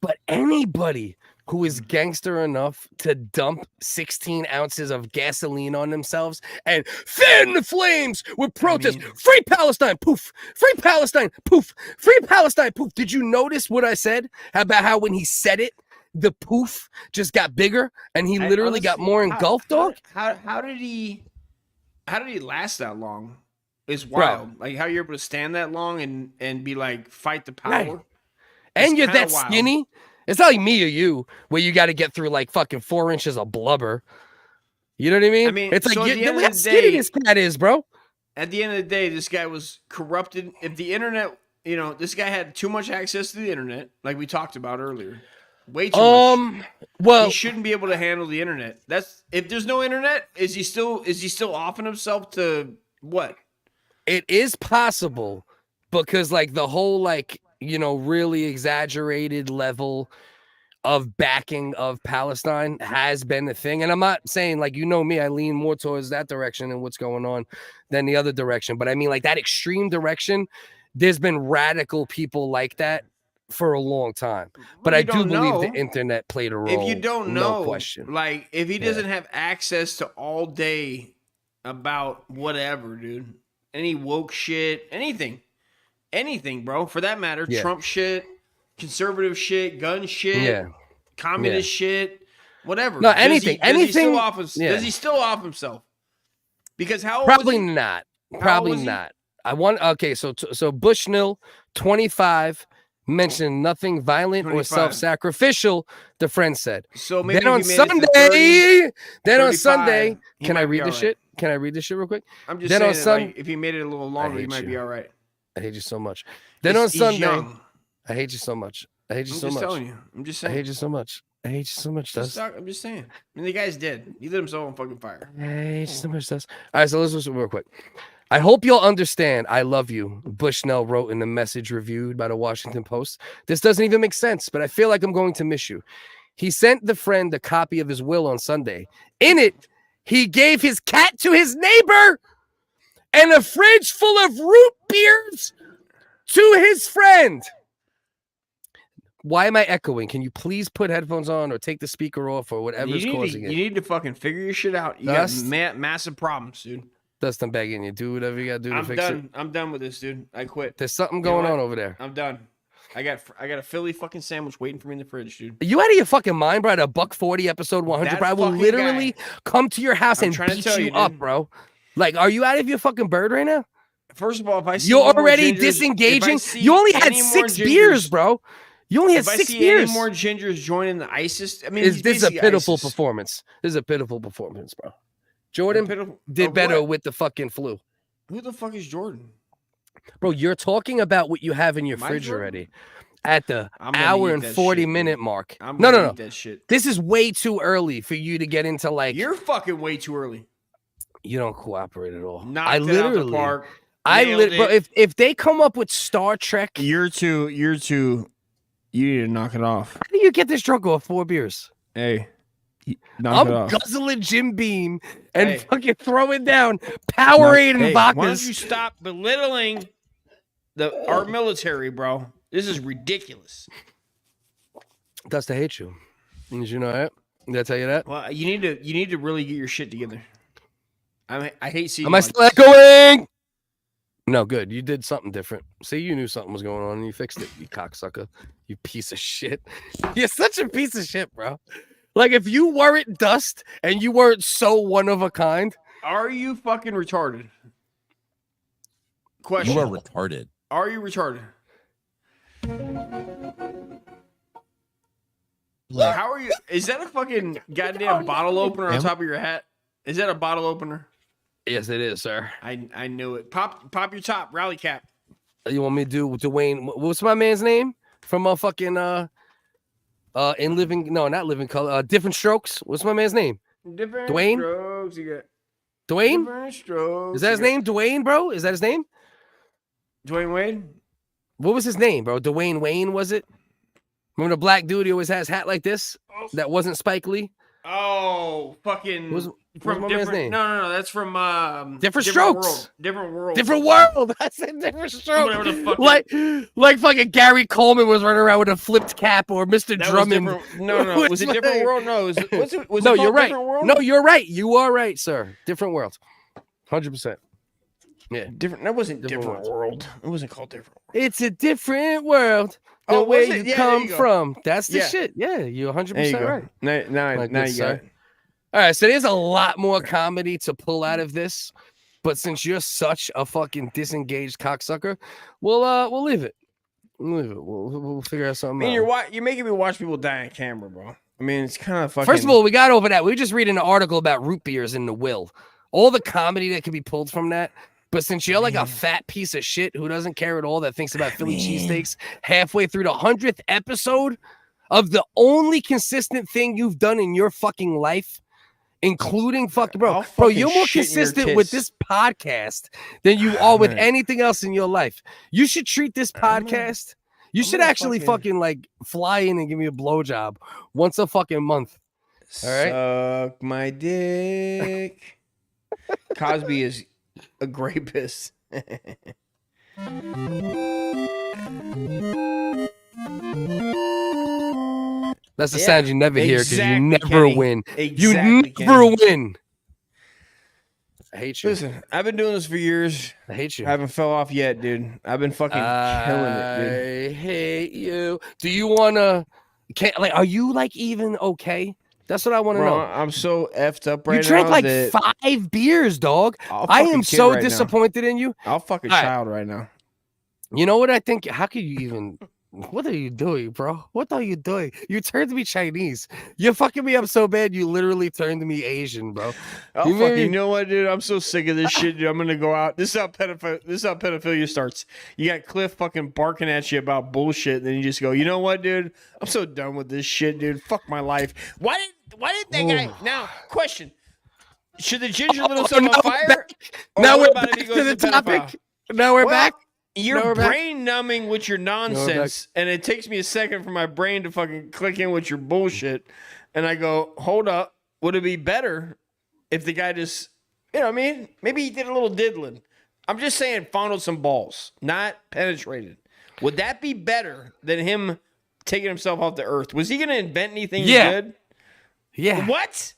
S1: but anybody who is gangster enough to dump 16 ounces of gasoline on themselves and fan the flames with protest. Free Palestine, poof. Free Palestine, poof. Free Palestine, poof. Did you notice what I said about how when he said it, the poof just got bigger and he literally got more engulfed, dog?
S2: How did he last that long? It's wild. Like how you're able to stand that long and be like fight the power.
S1: Right. And you're that
S2: wild.
S1: skinny. It's not like me or you, where you got to get through like fucking 4 inches of blubber. You know what I mean? It's like,
S2: so
S1: look how skinny this cat is, bro.
S2: At the end of the day, this guy was corrupted. If the internet, this guy had too much access to the internet, like we talked about earlier. Way too much.
S1: Well,
S2: he shouldn't be able to handle the internet. That's if there's no internet, is he still offering himself to what?
S1: It is possible because like the whole like, really exaggerated level of backing of Palestine has been a thing. And I'm not saying like, me, I lean more towards that direction and what's going on than the other direction. But I mean like that extreme direction, there's been radical people like that for a long time. But I do believe the internet played a role.
S2: If you don't know,
S1: no question.
S2: Like if he doesn't have access to all day about whatever, dude, any woke shit, anything, bro, for that matter, Trump shit, conservative shit, gun shit, communist shit, whatever.
S1: No, anything.
S2: Does he still off himself? Because how old
S1: Probably
S2: was he?
S1: not.
S2: How
S1: Probably
S2: old was he?
S1: not. So Bushnell, 25, mentioned nothing violent
S2: 25.
S1: or self-sacrificial, the friend said.
S2: So maybe
S1: then on
S2: if he made it to 30,
S1: then on
S2: 35,
S1: Sunday,
S2: he
S1: can I
S2: might be
S1: read this
S2: all
S1: shit? Can I read this shit real quick?
S2: I'm just
S1: then
S2: saying
S1: on
S2: that,
S1: Sunday,
S2: like, if he made it a little longer, he might be all right.
S1: I hate you so much. Then on
S2: He's
S1: Sunday,
S2: young.
S1: I hate you so much. I hate you
S2: I'm
S1: so
S2: just
S1: much.
S2: telling you. I'm just saying.
S1: I hate you so much. I hate you so much, Dust.
S2: I'm just saying. I mean, the guy's dead. He lit himself on fucking fire.
S1: I hate you so much, Dust. All right, so let's listen real quick. I hope you'll understand. I love you, Bushnell wrote in the message reviewed by the Washington Post. This doesn't even make sense, but I feel like I'm going to miss you. He sent the friend a copy of his will on Sunday. In it, he gave his cat to his neighbor and a fridge full of root beers to his friend. Why am I echoing? Can you please put headphones on or take the speaker off or whatever's causing it?
S2: You need to fucking figure your shit out. You
S1: Dust?
S2: got massive problems, dude.
S1: Dust, I'm begging you. Do whatever you got to do to fix it.
S2: I'm done with this, dude. I quit.
S1: There's something going on over there.
S2: I'm done. I got a Philly fucking sandwich waiting for me in the fridge, dude.
S1: Are you out of your fucking mind, bro? At a $140 episode 100,
S2: That
S1: bro. I will
S2: fucking
S1: literally come to your house
S2: I'm
S1: and
S2: trying to
S1: beat
S2: tell
S1: you
S2: you,
S1: up,
S2: dude.
S1: bro. Like, are you out of your fucking bird right now?
S2: First of all, if I see
S1: You're
S2: any more
S1: already
S2: gingers- if I
S1: disengaging.
S2: see
S1: You only had
S2: any more
S1: 6 beers,
S2: gingers-
S1: bro. You only had
S2: If I
S1: 6
S2: see
S1: beers.
S2: any more gingers joining the ISIS, I mean,
S1: This
S2: he's
S1: is a
S2: basically
S1: pitiful
S2: ISIS.
S1: performance. This is a pitiful performance, bro. Jordan did
S2: of
S1: better
S2: what?
S1: with the fucking flu.
S2: Who the fuck is Jordan?
S1: Bro, you're talking about what you have in your
S2: My
S1: fridge
S2: Jordan?
S1: already. At the
S2: I'm gonna
S1: hour
S2: eat
S1: and
S2: that
S1: 40-minute
S2: shit,
S1: mark.
S2: I'm
S1: No.
S2: gonna eat that shit.
S1: This is way too early for you to get into like.
S2: You're fucking way too early.
S1: You don't cooperate at all.
S2: Knocked
S1: I
S2: it out the
S1: literally,
S2: park.
S1: I
S2: Nailed
S1: bro.
S2: it.
S1: If they come up with Star Trek,
S2: You're too. You need to knock it off.
S1: how do you get this drunk off 4 beers?
S2: Hey, knock it
S1: I'm
S2: off.
S1: guzzling Jim Beam and
S2: Hey.
S1: fucking throwing down Powerade and
S2: Hey,
S1: vodkas.
S2: why don't you stop belittling our military, bro? This is ridiculous.
S1: Dust, I hate you. Did you know that? Did I tell you that?
S2: Well, you need to really get your shit together. I hate seeing.
S1: Am
S2: you
S1: I
S2: like
S1: still
S2: this.
S1: echoing? No, good. You did something different. See, you knew something was going on and you fixed it, you cocksucker. You piece of shit. You're such a piece of shit, bro. Like, if you weren't Dust and you weren't so one of a kind.
S2: Are you fucking retarded? Question.
S8: You are retarded.
S2: Are you retarded? How are you? Is that a fucking goddamn bottle opener on top of your hat? Is that a bottle opener?
S1: Yes, it is, sir.
S2: I knew it. Pop your top, rally cap.
S1: You want me to do Dwayne? What's my man's name from a fucking in living? No, not Living Color. Different Strokes. What's my man's name?
S2: Different
S1: Dwayne?
S2: strokes. You got
S1: Dwayne?
S2: different strokes.
S1: Is that his
S2: You got-
S1: name? Dwayne, bro? Is that his name?
S2: Dwayne Wade?
S1: What was his name, bro? Dwayne Wayne, was it? Remember the black dude who always has hat like this? That wasn't Spike Lee?
S2: Oh, fucking
S1: What's
S2: from
S1: my man's
S2: different.
S1: name?
S2: No, that's from
S1: Different Strokes.
S2: World. Different world.
S1: Different world. I said different stroke.
S2: Whatever the fuck.
S1: Like fucking Gary Coleman was running around with a flipped cap, or Mr.
S2: That
S1: Drummond.
S2: was different. No. Was it different world? No. Was it
S1: No,
S2: called
S1: you're right.
S2: Different World?
S1: No, you're right. You are right, sir. Different world. 100%. Yeah.
S2: Different. That wasn't different world. It wasn't called different world.
S1: It's a different world. The
S2: Oh,
S1: way
S2: was it?
S1: you
S2: Yeah,
S1: come
S2: there you go.
S1: from. That's the
S2: Yeah.
S1: shit. Yeah, you're 100%
S2: There you go.
S1: right.
S2: Now
S1: My
S2: you
S1: good
S2: got
S1: sir.
S2: it.
S1: All right, so there's a lot more comedy to pull out of this, but since you're such a fucking disengaged cocksucker, we'll leave it. We'll leave it. We'll figure out something.
S2: I mean,
S1: out.
S2: you're making me watch people die on camera, bro. I mean, it's kind of fucking.
S1: First of all, we got over that. We were just reading an article about root beers in the will. All the comedy that could be pulled from that. But since you're like a fat piece of shit who doesn't care at all, that thinks about Philly cheesesteaks halfway through the 100th episode of the only consistent thing you've done in your fucking life, including fucking bro, you're more consistent with this podcast than you are with anything else in your life. You should treat this podcast. You should actually fucking like fly in and give me a blowjob once a fucking month. All right,
S2: suck my dick. Cosby is a rapist.
S1: That's the sound you never hear because you
S2: exactly,
S1: never
S2: Kenny.
S1: win.
S2: Exactly,
S1: You never
S2: Kenny.
S1: win. I hate you.
S2: Listen, I've been doing this for years.
S1: I hate you.
S2: I haven't fell off yet, dude. I've been fucking killing it, dude.
S1: I hate you. Do you wanna? Are you like even okay? That's what I want to
S2: Bro,
S1: know.
S2: I'm so effed up right now.
S1: You drank like
S2: that
S1: 5 beers, dog.
S2: I'll
S1: I
S2: fucking
S1: am
S2: kid
S1: so
S2: right now.
S1: disappointed in you.
S2: I'll fucking
S1: All right.
S2: child right now.
S1: You know what I think? How could you even? What are you doing, bro? What are you doing? You turned me Chinese. You're fucking me up so bad. You literally turned me Asian, bro.
S2: You know what, dude? I'm so sick of this shit, dude. I'm gonna go out. This is how pedophilia starts. You got Cliff fucking barking at you about bullshit, then you just go, you know what, dude? I'm so done with this shit, dude. Fuck my life. Why did that guy? Now, question: should the ginger lit himself on fire? Or
S1: Now
S2: what
S1: we're
S2: about if
S1: back
S2: he goes
S1: to the
S2: pedophile?
S1: topic. Now we're back.
S2: You're brain numbing with your nonsense, and it takes me a second for my brain to fucking click in with your bullshit. And I go, hold up, would it be better if the guy just, you know what I mean? Maybe he did a little diddling. I'm just saying, fondled some balls, not penetrated. Would that be better than him taking himself off the earth? Was he going to invent anything good?
S1: Yeah.
S2: What?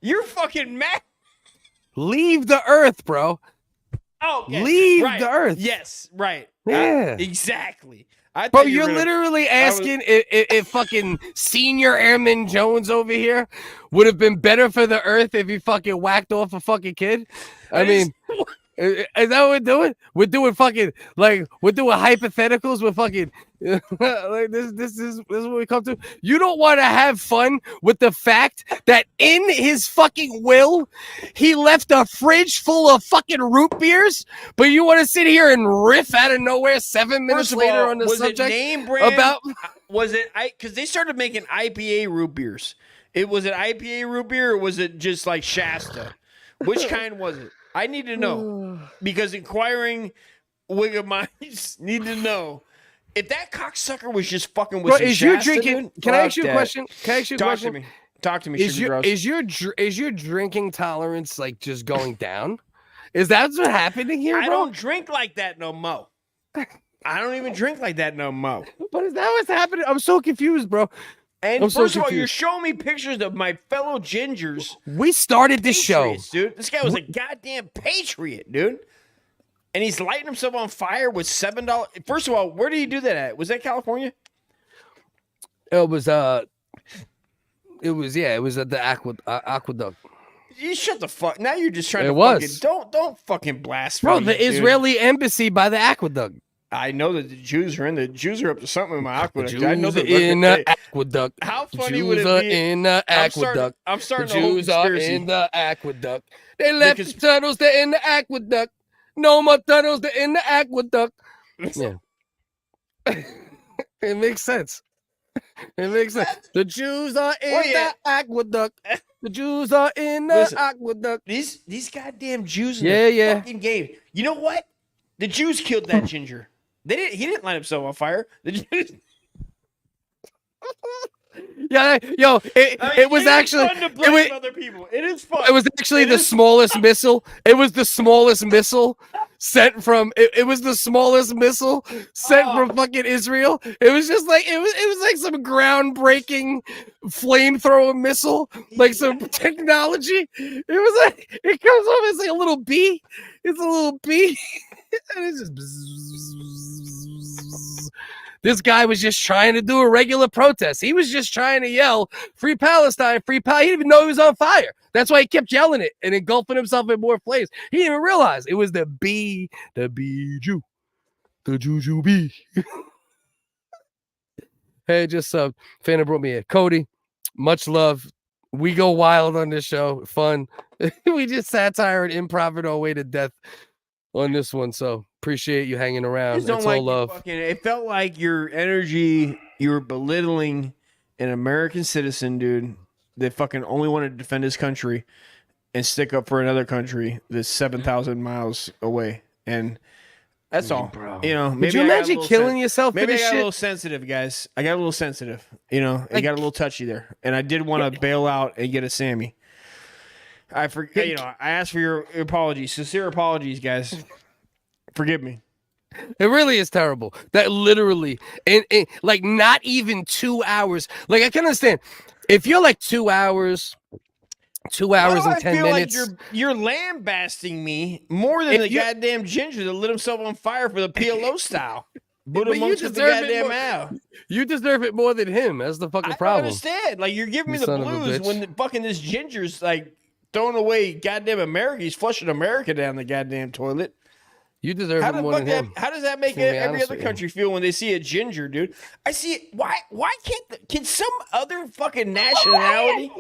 S2: You're fucking mad.
S1: Leave the earth, bro.
S2: Oh, okay.
S1: Leave
S2: Right.
S1: the earth.
S2: Yes, right.
S1: Yeah.
S2: Exactly. I
S1: Bro,
S2: thought you were
S1: you're
S2: gonna-
S1: literally asking if fucking senior Airman Jones over here would have been better for the earth if he fucking whacked off a fucking kid. I mean, is that what we're doing? We're doing fucking we're doing hypotheticals with fucking like this is what we come to. You don't want to have fun with the fact that in his fucking will he left a fridge full of fucking root beers, but you want to sit here and riff out of nowhere 7 minutes
S2: First of
S1: later
S2: all,
S1: on the
S2: was
S1: subject
S2: it name brand?
S1: about
S2: Was it because they started making IPA root beers? Was it IPA root beer or was it just like Shasta? Which kind was it? I need to know because inquiring wig of minds need to know if that cocksucker was just fucking with
S1: Bro,
S2: some
S1: is
S2: Shasta,
S1: you drinking?
S2: dude,
S1: Can I ask you a
S2: fuck that.
S1: question? Can I ask you a
S2: Talk
S1: question?
S2: to me. Talk to me.
S1: Is
S2: Sugar
S1: your
S2: Gross.
S1: is your drinking tolerance like just going down? Is that what's happening here, bro?
S2: I don't drink like that no mo. I don't even drink like that no mo.
S1: But is that what's happening? I'm so confused, bro.
S2: And
S1: I'm
S2: first
S1: so
S2: of all, you're
S1: confused.
S2: showing me pictures of my fellow gingers.
S1: We started this show,
S2: Patriots, dude. This guy was a goddamn patriot, dude. And he's lighting himself on fire with $7. First of all, where did he do that at? Was that California?
S1: It was at the aqueduct.
S2: You shut the fuck. Now you're just trying
S1: It
S2: to
S1: was.
S2: don't fucking blaspheme.
S1: Bro, the
S2: dude.
S1: Israeli embassy by the aqueduct.
S2: I know that the Jews are in. The Jews are up to something in my aqueduct.
S1: Jews
S2: I know
S1: are
S2: they're
S1: in
S2: looking-
S1: the aqueduct.
S2: How
S1: The
S2: funny
S1: Jews
S2: would it
S1: are
S2: be?
S1: in the
S2: I'm starting-
S1: aqueduct.
S2: I'm starting
S1: the
S2: a whole
S1: Jews are
S2: conspiracy.
S1: in the aqueduct. They left the tunnels. They're in the aqueduct. No more tunnels. They're in the aqueduct. Yeah. It makes sense. It makes sense. The Jews are in the aqueduct. The Jews are in the
S2: Listen,
S1: aqueduct.
S2: These goddamn Jews in
S1: Yeah,
S2: the
S1: yeah.
S2: fucking game. You know what? The Jews killed that ginger. He didn't light himself on fire. The Jews,
S1: Yeah, yo, it was actually
S2: fun to blame other people. It is fun.
S1: It was actually the smallest missile. It was the smallest missile sent from. It was the smallest missile sent from fucking Israel. It was just like it was like some groundbreaking flamethrower missile, like some technology. It was like it comes off as like a little bee. It's a little bee, and it's just. This guy was just trying to do a regular protest. He was just trying to yell, "Free Palestine, free Palestine." He didn't even know he was on fire. That's why he kept yelling it and engulfing himself in more flames. He didn't even realize it was the bee Jew, the Juju bee. Hey, just fan brought me here. Cody, much love. We go wild on this show. Fun. We just satire and improv it our way to death on this one. So appreciate you hanging around. It's all love.
S2: It felt like your energy, you were belittling an American citizen, dude, that fucking only wanted to defend his country and stick up for another country that's 7,000 miles away. And that's all.
S1: Bro.
S2: You know,
S1: Would you imagine killing yourself?
S2: Maybe I
S1: for this
S2: got
S1: shit?
S2: a little sensitive, guys. I got a little sensitive. You know, I got a little touchy there. And I did want to bail out and get a Sammy. I forget. You know, I asked for your apologies, sincere apologies, guys. Forgive me.
S1: It really is terrible. That literally, and like not even 2 hours. Like I can understand if you're like 2 hours, 2 hours and 10 minutes.
S2: Like you're lambasting me more than the goddamn ginger that lit himself on fire for the PLO style. But you deserve it more.
S1: You deserve it more than him. That's the fucking problem.
S2: I understand. Like you're giving me the blues when this ginger's like throwing away goddamn America. He's flushing America down the goddamn toilet.
S1: You deserve it more than him.
S2: How does that make every other country feel when they see a ginger, dude? I see it. Why can some other fucking nationality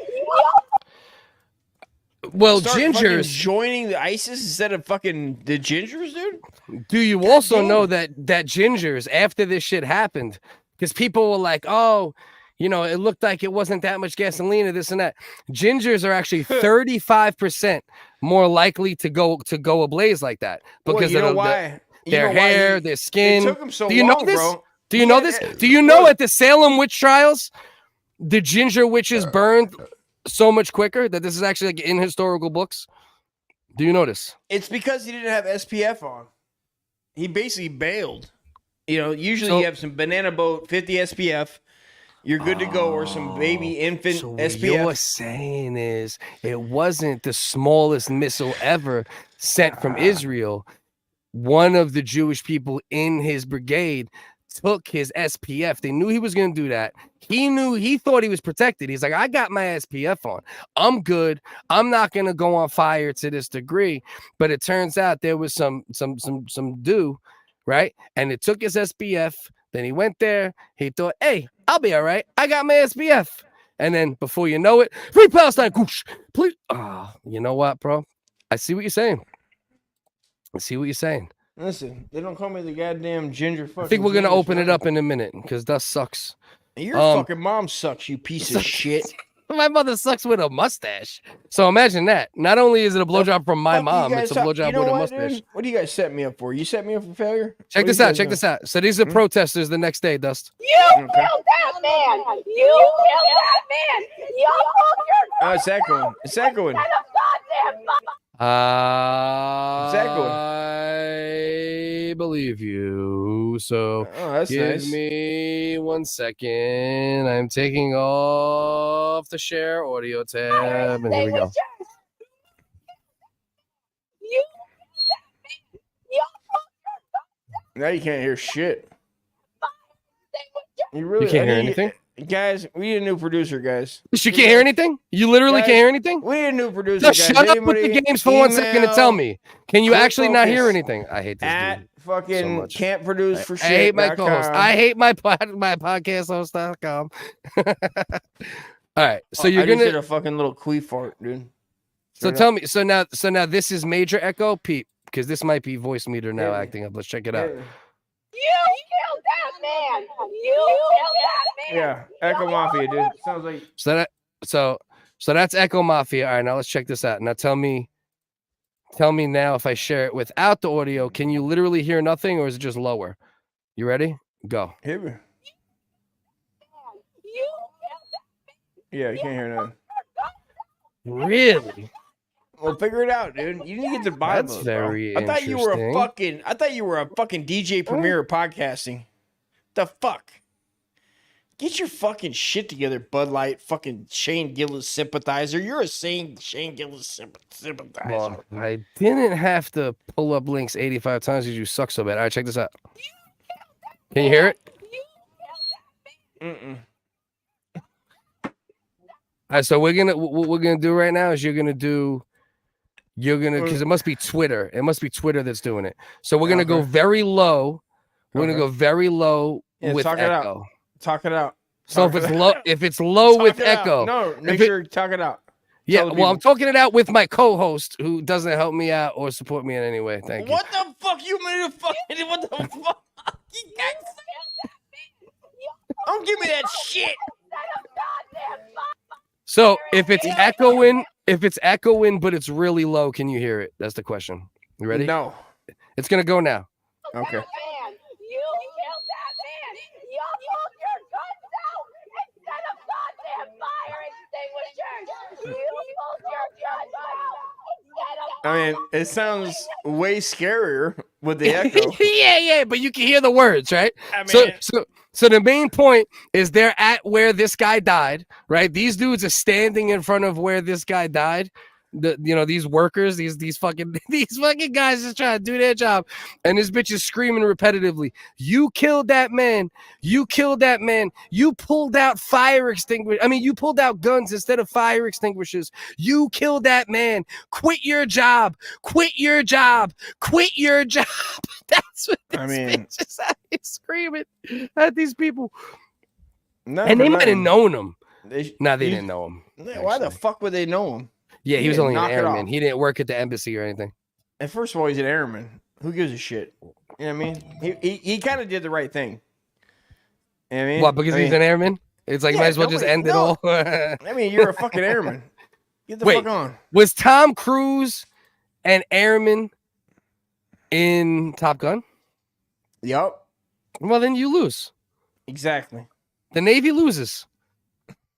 S2: start
S1: gingers
S2: joining the ISIS instead of fucking the gingers, dude?
S1: Do you also know that gingers, after this shit happened, because people were like, oh, you know, it looked like it wasn't that much gasoline or this and that. Gingers are actually 35% more likely to go ablaze like that because of their hair, their skin.
S2: It took them so
S1: Do you
S2: long,
S1: know this?
S2: bro.
S1: Do you know this? Do you know at the Salem witch trials, the ginger witches burned so much quicker that this is actually like in historical books? Do you know this?
S2: It's because he didn't have SPF on. He basically bailed. You know, usually you have some banana boat 50 SPF. You're good to go, or some baby infant
S1: so
S2: SPF.
S1: What you're saying is it wasn't the smallest missile ever sent from Israel. One of the Jewish people in his brigade took his SPF. They knew he was going to do that. He thought he was protected. He's like, I got my SPF on. I'm good. I'm not going to go on fire to this degree. But it turns out there was some dew, right? And it took his SPF. Then he went there. He thought, hey, I'll be all right. I got my SPF. And then before you know it, free Palestine. Whoosh, please. Oh, you know what, bro? I see what you're saying.
S2: Listen, they don't call me the goddamn ginger fucking.
S1: I think we're going to open it up in a minute because that sucks.
S2: Your fucking mom sucks, you piece of shit.
S1: My mother sucks with a mustache. So imagine that. Not only is it a blowjob from my mom, it's a blowjob with a mustache.
S2: Dude? What do you guys set me up for? You set me up for failure?
S1: Check this out. So these are protesters the next day, Dust.
S17: You killed that man! You killed that man! You
S2: Oh, it's echoing. It's echoing.
S1: I believe you. So give me 1 second. I'm taking off the share audio tab, and here we go.
S2: Now you can't hear shit. You
S1: can't hear anything?
S2: Guys, we need a new producer, guys.
S1: You can't hear anything? You literally can't hear anything?
S2: We need a new producer,
S1: Just
S2: guys.
S1: shut up with the games for 1 second and tell me. Can you actually not hear anything? I hate this dude
S2: fucking
S1: so much.
S2: can't produce for shit.
S1: I hate my co-host. I hate my podcast host.com. All right, so you're
S2: I
S1: gonna
S2: just did a fucking little queef fart, dude.
S1: So tell me. So now this is major echo, Pete, because this might be voice meter now acting up. Let's check it out.
S17: You killed that man! You killed that man!
S2: Yeah, Echo Mafia, dude. Sounds like
S1: So that's Echo Mafia. All right, now let's check this out. Now tell me now if I share it without the audio, can you literally hear nothing, or is it just lower? You ready? Go.
S2: Hit me. Yeah, you can't hear nothing.
S1: Really?
S2: Well, figure it out, dude. You need to get to the bottom
S1: That's
S2: of it, bro.
S1: very
S2: I thought you were a
S1: interesting.
S2: fucking DJ Premier of podcasting. The fuck? Get your fucking shit together, Bud Light, fucking Shane Gillis sympathizer. You're a Shane Gillis sympathizer.
S1: Well, I didn't have to pull up links 85 times because you suck so bad. All right, check this out. Can you hear it?
S2: Mm-mm.
S1: All right, so what we're gonna do right now is you're gonna because it must be Twitter. It must be Twitter that's doing it. So we're gonna go very low. We're gonna go very low with
S2: talk it
S1: echo.
S2: out. Talk it out.
S1: So
S2: Talk
S1: if
S2: it
S1: it's
S2: out.
S1: low, if it's low with
S2: Talk it out.
S1: echo,
S2: No, make
S1: if
S2: sure you talk it out.
S1: Yeah,
S2: Tell the
S1: well, I'm
S2: people.
S1: talking it out with my co-host who doesn't help me out or support me in any way. Thank you.
S2: What the fuck you mean to fucking what the fuck? Don't give me that shit.
S1: So if it's echoing, but it's really low, can you hear it? That's the question. You ready?
S2: No.
S1: It's gonna go now.
S2: Okay. I mean, it sounds way scarier with the echo.
S1: yeah, but you can hear the words, right?
S2: I mean,
S1: So the main point is they're at where this guy died, right? These dudes are standing in front of where this guy died. These workers, these fucking guys just trying to do their job, and this bitch is screaming repetitively, "You killed that man! You killed that man! You pulled out fire extinguishers! I mean, you pulled out guns instead of fire extinguishers! You killed that man! Quit your job! Quit your job! Quit your job!" That's what this bitch is out here screaming at these people, and they might have known him. They didn't know him.
S2: Why the fuck would they know him?
S1: Yeah, he was only an
S2: knock it
S1: airman.
S2: off.
S1: He didn't work at the embassy or anything.
S2: And first of all, he's an airman. Who gives a shit? You know what I mean? He kind of did the right thing. You know what I mean?
S1: What, because he's an airman? It's like, might as well just end it all.
S2: I mean, you're a fucking airman. Get the fuck on.
S1: Was Tom Cruise an airman in Top Gun?
S2: Yup.
S1: Well, then you lose.
S2: Exactly.
S1: The Navy loses.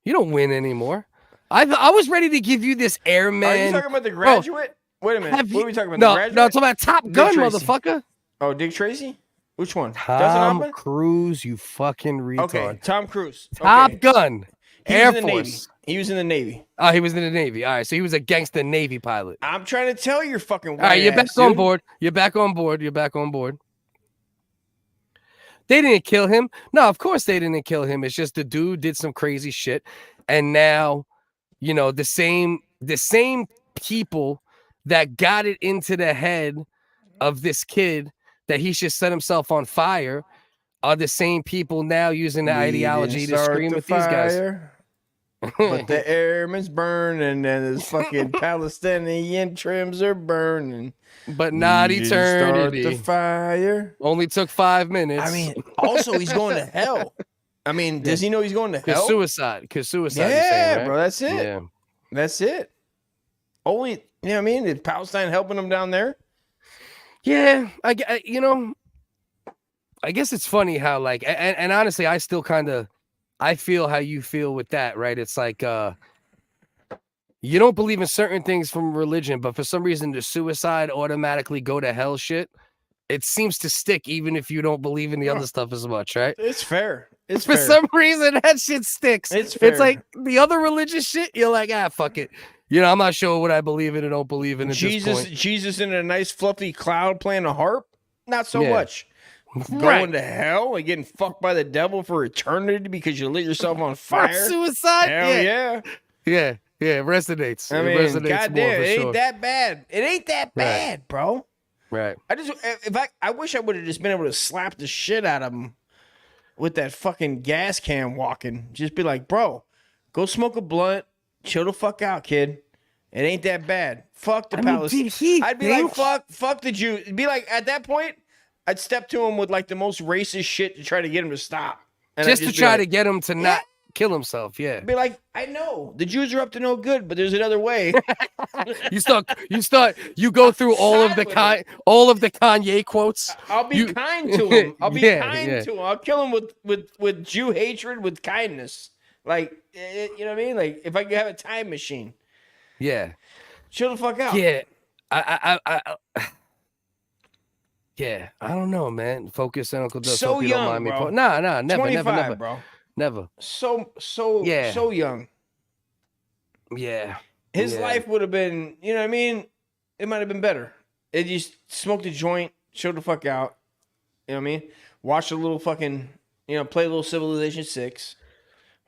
S1: You don't win anymore. I was ready to give you this airman.
S2: Are you talking about The Graduate? Wait a minute. What are we talking about? The Graduate?
S1: No, I'm talking about Top Gun, motherfucker.
S2: Oh, Dick Tracy? Which one?
S1: Tom Cruise, you fucking retard.
S2: Okay, Tom Cruise.
S1: Top
S2: Okay.
S1: Gun. Air
S2: was in the
S1: Force.
S2: Navy. He was in the Navy.
S1: Oh, he was in the Navy. All right, so he was a gangster Navy pilot.
S2: I'm trying to tell you, fucking.
S1: All right, you're back on board. You're back on board. You're back on board. They didn't kill him. No, of course they didn't kill him. It's just the dude did some crazy shit, and now, the same people that got it into the head of this kid that he should set himself on fire are the same people now using the ideology to scream at these guys.
S2: But the airman's burning and his fucking Palestinian trims are burning.
S1: But not
S2: You
S1: eternity.
S2: Start the fire.
S1: Only took 5 minutes.
S2: I mean, also he's going to hell. I mean, does he know he's going to hell?
S1: Suicide. Because suicide.
S2: Yeah,
S1: you're saying, right?
S2: bro, that's it.
S1: Yeah.
S2: That's it. Only, you know what I mean? Is Palestine helping him down there?
S1: Yeah, I guess it's funny how and honestly, I still I feel how you feel with that, right? It's like you don't believe in certain things from religion, but for some reason the suicide automatically go to hell shit. It seems to stick even if you don't believe in the other stuff as much, right?
S2: It's fair. It's
S1: for
S2: fair.
S1: some reason that shit sticks.
S2: It's fair.
S1: It's like the other religious shit, you're like, fuck it. I'm not sure what I believe in and don't believe in at this point.
S2: Jesus in a nice fluffy cloud playing a harp? Not so
S1: Yeah.
S2: much.
S1: Right.
S2: Going to hell and getting fucked by the devil for eternity because you lit yourself on fire.
S1: Suicide?
S2: Hell yeah.
S1: Yeah, resonates.
S2: I
S1: It
S2: mean,
S1: resonates
S2: goddamn,
S1: more, for
S2: it ain't
S1: sure.
S2: that bad. It ain't that bad, bro.
S1: Right.
S2: I wish I would have just been able to slap the shit out of him with that fucking gas can walking. Just be like, bro, go smoke a blunt, chill the fuck out, kid. It ain't that bad. Fuck the Palestinians. I'd be like, fuck the Jews. It'd be like, at that point, I'd step to him with like the most racist shit to try to get him to stop. And
S1: Just
S2: I'd
S1: to
S2: be
S1: try
S2: like,
S1: to get him to not kill himself. Yeah.
S2: Be like, I know the Jews are up to no good, but there's another way.
S1: You go through all of the Kanye quotes.
S2: I'll be kind to him. I'll be kind to him. I'll kill him with Jew hatred with kindness. Like, you know what I mean? Like, if I could have a time machine,
S1: Yeah.
S2: chill the fuck out.
S1: Yeah. Yeah, I don't know, man. Focus on Uncle Dust.
S2: So
S1: Hope you
S2: young,
S1: don't mind me.
S2: bro.
S1: Nah, never,
S2: 25,
S1: never,
S2: bro.
S1: never.
S2: So young.
S1: Yeah.
S2: His
S1: Yeah.
S2: life would have been, you know what I mean? It might have been better. It just smoked a joint, chill the fuck out. You know what I mean? Watch a little fucking, play a little Civilization 6.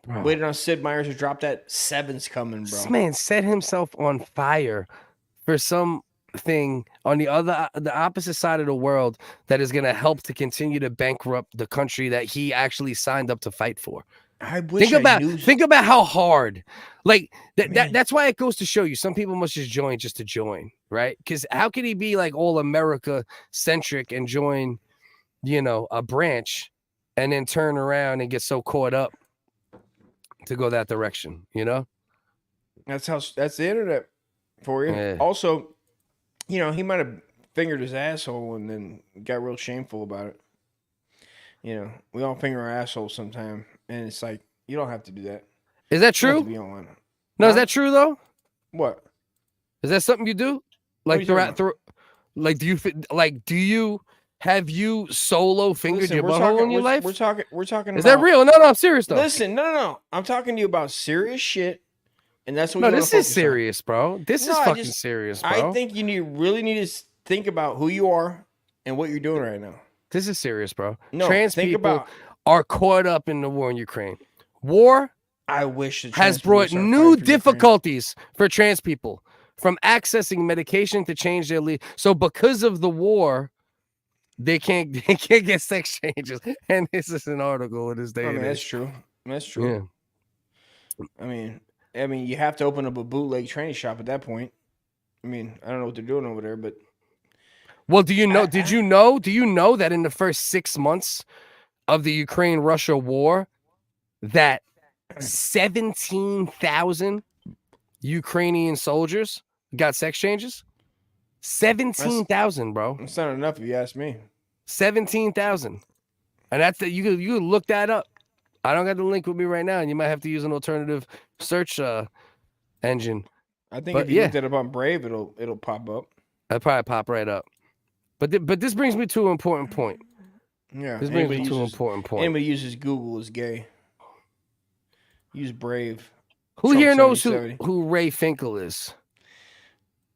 S1: Bro.
S2: Waited on Sid Meier's to drop that 7's coming, bro.
S1: This man set himself on fire for something on the opposite side of the world that is going to help to continue to bankrupt the country that he actually signed up to fight for.
S2: I wish
S1: Think about how hard, like that's why it goes to show you some people must just to join, right? Because how could he be like all America centric and join, a branch and then turn around and get so caught up to go that direction,
S2: That's the internet for you.
S1: Yeah.
S2: Also, he might have fingered his asshole and then got real shameful about it. We all finger our assholes sometime, and it's like you don't have to do that.
S1: Is that
S2: You don't have
S1: true?
S2: to be online.
S1: No, is that true though?
S2: What?
S1: Is that something you do? Like do you have you solo fingered
S2: Listen,
S1: your
S2: we're
S1: butthole
S2: talking-
S1: in your
S2: we're-
S1: life?
S2: We're talking.
S1: Is that
S2: about-
S1: real? No, I'm serious though.
S2: Listen, no. I'm talking to you about serious shit, and that's what.
S1: No,
S2: you wanna
S1: this is
S2: focus on.
S1: serious, bro. This is
S2: No,
S1: fucking serious, bro.
S2: I think you really need to think about who you are and what you're doing right now.
S1: This is serious, bro.
S2: No,
S1: Trans
S2: think
S1: people
S2: about-
S1: are caught up in the war in Ukraine. War
S2: I wish the
S1: has
S2: trans people would
S1: brought
S2: start
S1: new
S2: fighting for Ukraine.
S1: difficulties for trans people, from accessing medication to change their So because of the war, they can't get sex changes. And this is an article in this day.
S2: I mean,
S1: and
S2: that's
S1: age.
S2: true. That's true. I mean, you have to open up a bootleg training shop at that point. I mean, I don't know what they're doing over there, but
S1: Well, do you know? Do you know that in the first 6 months of the Ukraine-Russia war, that 17,000 Ukrainian soldiers got sex changes? 17,000, bro.
S2: it's not enough if you ask me.
S1: 17,000, and that's that. You could look that up. I don't got the link with me right now, and you might have to use an alternative search engine.
S2: I think
S1: But
S2: if you
S1: yeah.
S2: look that up on Brave, it'll pop up.
S1: That'd probably pop right up. But this brings me to an important point.
S2: Yeah,
S1: This brings me
S2: anybody
S1: to an
S2: uses-
S1: important point.
S2: Anybody uses Google is gay. Use Brave.
S1: Who
S2: Trump
S1: here knows
S2: 7070.
S1: who Ray Finkle is?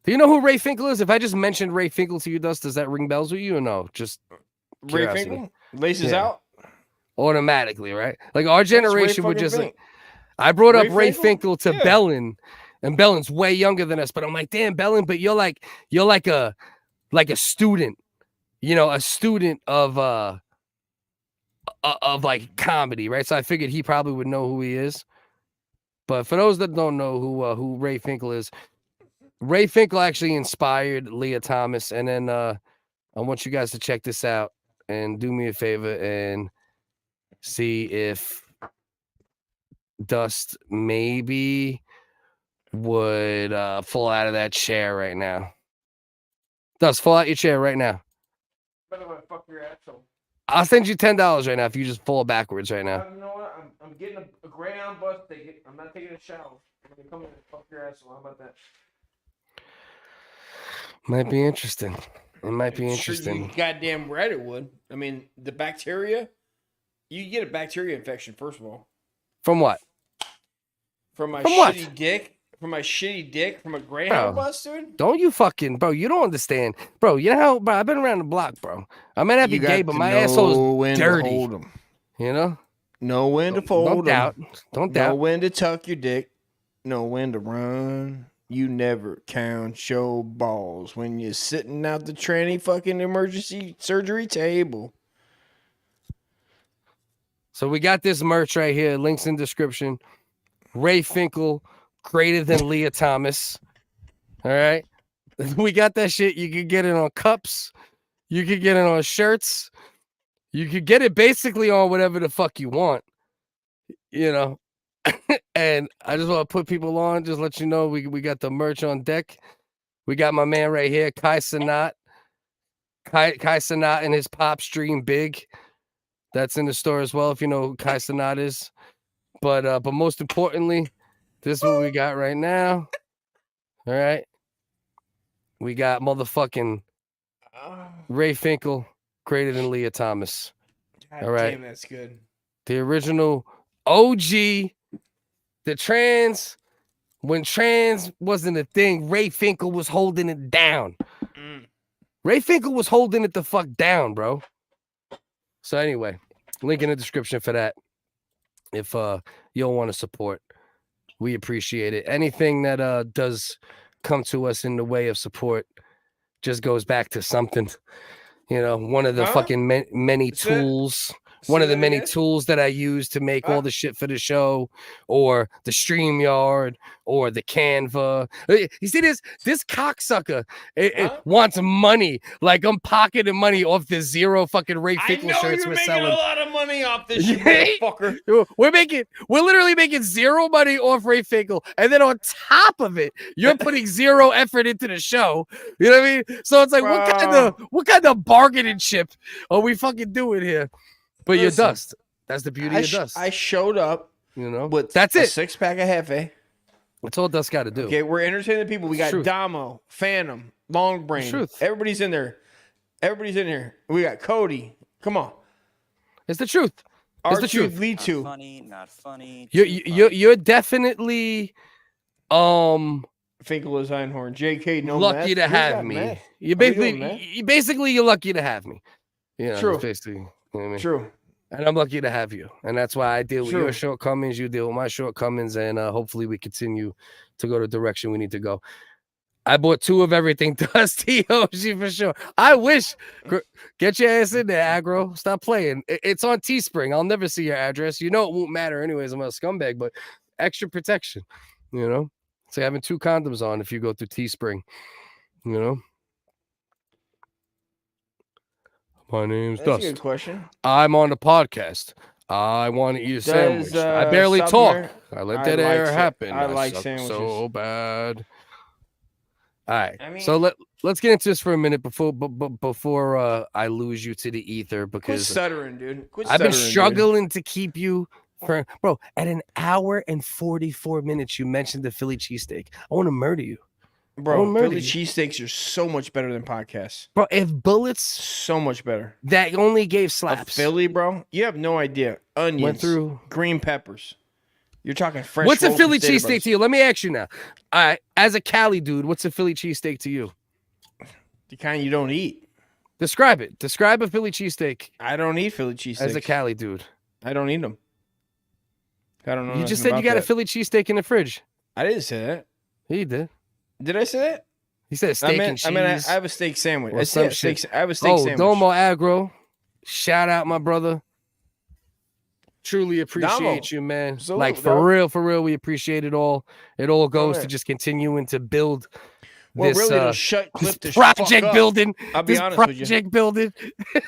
S1: Do you know who Ray Finkle is? If I just mentioned Ray Finkle to you, does that ring bells with you or no? Just
S2: Ray
S1: curiosity.
S2: Finkle? Laces
S1: Yeah.
S2: out?
S1: Automatically, right? Like our
S2: Ray
S1: generation would
S2: fucking
S1: just like.
S2: Fink.
S1: I brought up
S2: Ray
S1: Ray
S2: Finkle?
S1: Finkle to
S2: Yeah.
S1: Bellin, and Bellin's way younger than us. But I'm like, damn, Bellin, but you're like a student, a student of like comedy, right? So I figured he probably would know who he is. But for those that don't know who Ray Finkle is, Ray Finkle actually inspired Lia Thomas, and then I want you guys to check this out and do me a favor and see if Dust maybe would fall out of that chair right now. Dust, fall out your chair right now.
S2: Better way, fuck your asshole.
S1: I'll send you $10 right now if you just fall backwards right now.
S2: You know what? I'm getting a Greyhound bus ticket. I'm not taking a shower. I'm gonna come in and fuck your asshole. How about that?
S1: Might be interesting. It might be
S2: Sure,
S1: interesting.
S2: you goddamn right it would. I mean, the bacteria. You get a bacteria infection first of all.
S1: From what?
S2: From my
S1: From what?
S2: shitty dick. From my shitty dick. From a Greyhound
S1: Bro,
S2: bus, dude.
S1: Don't you fucking, bro, you don't understand. Bro, you know how, bro, I've been around the block, bro. I may not be
S2: You
S1: gay,
S2: got
S1: but
S2: to
S1: my
S2: know
S1: asshole's
S2: when to
S1: dirty.
S2: hold 'em.
S1: You know?
S2: Know when to fold
S1: Don't
S2: 'em.
S1: doubt. Don't doubt.
S2: Know when to tuck your dick. Know when to run. You never count your balls when you're sitting out the tranny fucking emergency surgery table.
S1: So we got this merch right here. Links in description. Ray Finkle, greater than Lia Thomas. All right. We got that shit. You could get it on cups. You could get it on shirts. You could get it basically on whatever the fuck you want. And I just want to put people on, just let you know we got the merch on deck. We got my man right here, Kai Sanat. Kai Sanat and his Pop Stream Big. That's in the store as well. If you know who Kai Sanat is, But most importantly, this is what we got right now. All right. We got motherfucking Ray Finkle, greater than Lia Thomas.
S2: God
S1: All right.
S2: damn, that's good.
S1: The original OG, the trans, when trans wasn't a thing, Ray Finkle was holding it down. Ray Finkle was holding it the fuck down, bro. So anyway, link in the description for that. If you don't want to support, we appreciate it. Anything that does come to us in the way of support just goes back to something. You know, one of the fucking many tools. One of the many tools that I use to make all the shit for the show, or the StreamYard, or the Canva. You see this cocksucker it wants money. Like I'm pocketing money off the zero fucking Ray Finkle shirts we're selling.
S2: I know you're making a lot of money off this shit, motherfucker.
S1: We're literally making zero money off Ray Finkle, and then on top of it, you're putting zero effort into the show. You know what I mean? So it's like, what kind of bargaining chip are we fucking doing here? But you're dust. That's the beauty of dust.
S2: I showed up,
S1: you know,
S2: with
S1: that's
S2: a
S1: it.
S2: 6-pack of Hefe.
S1: That's all dust got to do.
S2: Okay, we're entertaining people. We got Damo, Phantom, Long Brain.
S1: Truth.
S2: Everybody's in there. Everybody's in here. We got Cody. Come on.
S1: It's the truth. It's the truth.
S2: Lead to.
S8: Funny, not funny.
S1: You're definitely
S2: Finkle is Einhorn. JK, no
S1: lucky to have me. You're lucky to have me. Yeah,
S2: True.
S1: Basically. You know what I mean?
S2: True.
S1: And I'm lucky to have you. And that's why I deal with your shortcomings. You deal with my shortcomings. And hopefully we continue to go the direction we need to go. I bought 2 of everything. Dusty Oshi for sure. I wish. Get your ass in there, aggro. Stop playing. It's on Teespring. I'll never see your address. You know it won't matter anyways. I'm a scumbag. But extra protection. You know? It's like having 2 condoms on if you go through Teespring. You know? My name's
S2: That's
S1: Dust.
S2: a good question.
S1: I'm on the podcast. I want to eat a sandwich. I barely talk. I let that air happen.
S2: I like
S1: suck
S2: sandwiches
S1: so bad. All right.
S2: I mean,
S1: So let's get into this for a minute before I lose you to the ether,
S2: quit
S1: because
S2: stuttering, dude.
S1: I've been struggling to keep you for bro. At an hour and 44 minutes, you mentioned the Philly cheesesteak. I want to murder you.
S2: Bro, Philly cheesesteaks are so much better than podcasts.
S1: Bro, if bullets
S2: so much better.
S1: That only gave slaps.
S2: Philly, bro, you have no idea. Onions,
S1: went through
S2: green peppers. You're talking fresh.
S1: What's a Philly cheesesteak to you? Let me ask you now. All right, as a Cali dude, what's a Philly cheesesteak to you?
S2: The kind you don't eat.
S1: Describe it. Describe a Philly cheesesteak.
S2: I don't eat Philly cheesesteaks.
S1: As a Cali dude.
S2: I don't eat them. I don't know.
S1: You just said you got a Philly cheesesteak in the fridge.
S2: I didn't say that.
S1: He did.
S2: Did I say that?
S1: He said steak and cheese.
S2: I have a steak sandwich.
S1: Or
S2: I
S1: some
S2: said
S1: shit.
S2: I have a steak sandwich.
S1: Domo Aggro. Shout out, my brother. Truly appreciate you, man.
S2: Salute,
S1: like
S2: bro.
S1: for real, we appreciate it all. It all goes to just continuing to build this,
S2: really to shut Cliff
S1: this
S2: the fuck
S1: project
S2: up.
S1: building.
S2: I'll be
S1: this
S2: honest with you.
S1: project building.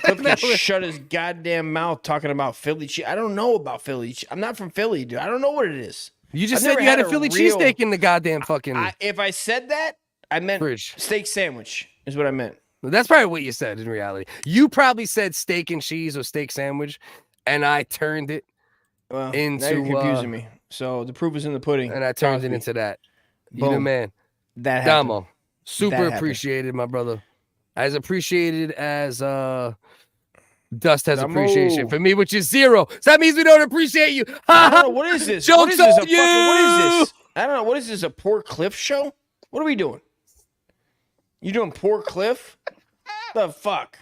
S2: Cliff can shut his goddamn mouth talking about Philly cheese. I don't know about Philly cheese. I'm not from Philly, dude. I don't know what it is.
S1: You just
S2: I've
S1: said
S2: never
S1: you had a Philly
S2: real-
S1: cheesesteak in the goddamn fucking
S2: if I said that, I meant
S1: fridge.
S2: Steak sandwich is what I meant.
S1: That's probably what you said in reality. You probably said steak and cheese or steak sandwich, and I turned it into
S2: now you're confusing me. So the proof is in the pudding.
S1: And I turned it into that. You the
S2: Boom.
S1: man.
S2: That happened.
S1: Damo. Super
S2: happened.
S1: appreciated, my brother. As appreciated as Dust has
S2: Damo.
S1: appreciation for me, which is 0. So that means we don't appreciate you.
S2: I don't know. What is this?
S1: Joke's
S2: What is this?
S1: on you.
S2: What is this? I don't know. What is this? A Poor Cliff show? What are we doing? You doing Poor Cliff? The fuck?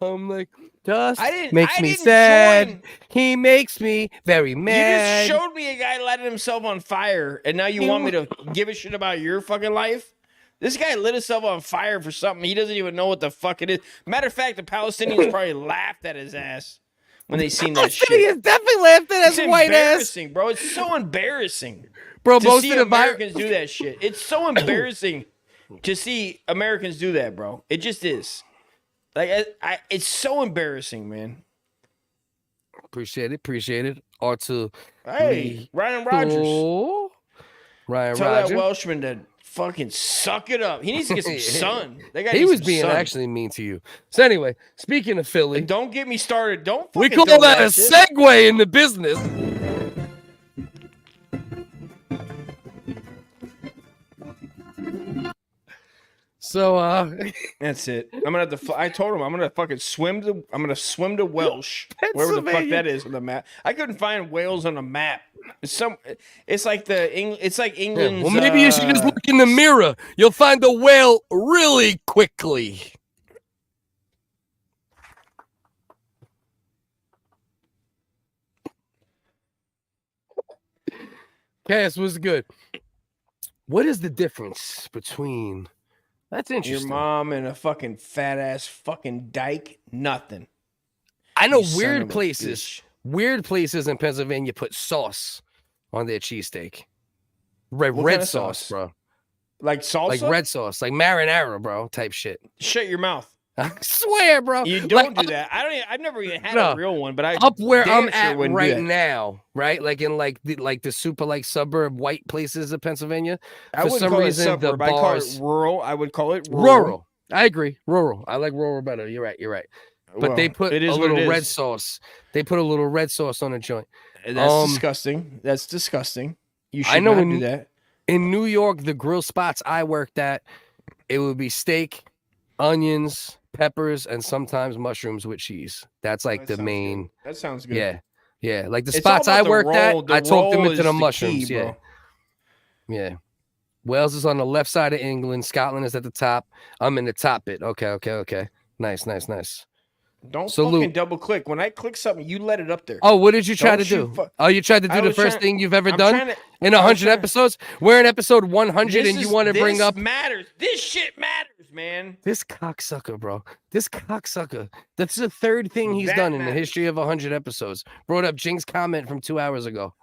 S1: I'm like, Dust
S2: I
S1: makes me
S2: didn't
S1: sad.
S2: join.
S1: He makes me very
S2: You
S1: mad.
S2: just showed me a guy lighting himself on fire, and now you want me to give a shit about your fucking life? This guy lit himself on fire for something he doesn't even know what the fuck it is. Matter of fact, the Palestinians probably laughed at his ass when they seen that shit.
S1: Palestinians definitely laughed at his
S2: It's
S1: white ass.
S2: embarrassing, bro. It's so embarrassing,
S1: Bro,
S2: to
S1: most
S2: see
S1: of the
S2: Americans do that shit. It's so embarrassing to see Americans do that, bro. It just is. Like, it's so embarrassing, man.
S1: Appreciate it. R2.
S2: Hey, Ryan Rodgers.
S1: Ryan
S2: Tell
S1: Rodgers.
S2: that Welshman to fucking suck it up. He needs to get some sun. That guy
S1: He
S2: needs
S1: was
S2: some
S1: being
S2: sun.
S1: actually mean to you. So anyway, speaking of Philly,
S2: Don't get me started. Don't
S1: we
S2: fucking
S1: call
S2: throw
S1: that a
S2: shit.
S1: segue in the business. So
S2: that's it. I'm gonna have to. I told him I'm gonna fucking swim to. I'm gonna swim to Welsh, wherever the fuck that is on the map. I couldn't find Wales on the map. It's like It's like England's.
S1: Well, maybe you should just look in the mirror. You'll find the whale really quickly. Cass was good. What is the difference between? That's interesting.
S2: Your mom and a fucking fat ass fucking dyke. Nothing.
S1: I know
S2: You
S1: weird
S2: son of a
S1: places.
S2: bitch.
S1: Weird places in Pennsylvania put sauce on their cheesesteak. Red
S2: kind of
S1: sauce,
S2: sauce?
S1: bro.
S2: Like salsa.
S1: Like red sauce, like marinara, bro, type shit.
S2: Shut your mouth.
S1: I swear, bro.
S2: You don't
S1: Like,
S2: do that. I've never even had
S1: No.
S2: a real one, but I
S1: up where
S2: damn
S1: I'm
S2: sure
S1: at
S2: wouldn't do
S1: right
S2: that.
S1: now, right? Like in the super like suburb white places of Pennsylvania.
S2: I
S1: For
S2: wouldn't
S1: some
S2: call
S1: reason,
S2: it suburb.
S1: the
S2: I call
S1: bars
S2: it rural. I would call it
S1: rural. I agree, rural. I like rural better. You're right. But they
S2: Well,
S1: put
S2: it
S1: a
S2: is what
S1: little
S2: it
S1: red
S2: is.
S1: sauce. They put a little red sauce on a joint.
S2: That's disgusting. That's disgusting. You should
S1: I know
S2: not
S1: in,
S2: do that.
S1: in New York, the grill spots I worked at, it would be steak, onions, peppers, and sometimes mushrooms with cheese. That's like
S2: That
S1: the
S2: sounds
S1: main.
S2: good. That sounds good.
S1: Yeah. Like the
S2: It's all
S1: spots
S2: about
S1: I
S2: the
S1: worked
S2: roll.
S1: at,
S2: The
S1: I talked them
S2: roll
S1: into
S2: is
S1: the
S2: the
S1: mushrooms.
S2: key, bro.
S1: Yeah. Wales is on the left side of England. Scotland is at the top. I'm in the top bit. Okay. Nice.
S2: Don't
S1: Salute.
S2: fucking double click. When I click something, you let it up there.
S1: Oh, what did you try
S2: Don't
S1: to
S2: you
S1: do? You tried to
S2: I
S1: do the
S2: was
S1: first
S2: trying-
S1: thing you've ever
S2: I'm
S1: done
S2: trying to-
S1: in
S2: I was
S1: 100
S2: trying-
S1: episodes? We're in episode 100 and you want to bring up
S2: matters. This shit matters, man.
S1: this cocksucker, bro. This cocksucker. That's the third thing he's
S2: That
S1: done in the
S2: matters.
S1: history of 100 episodes. Brought up Jing's comment from 2 hours ago.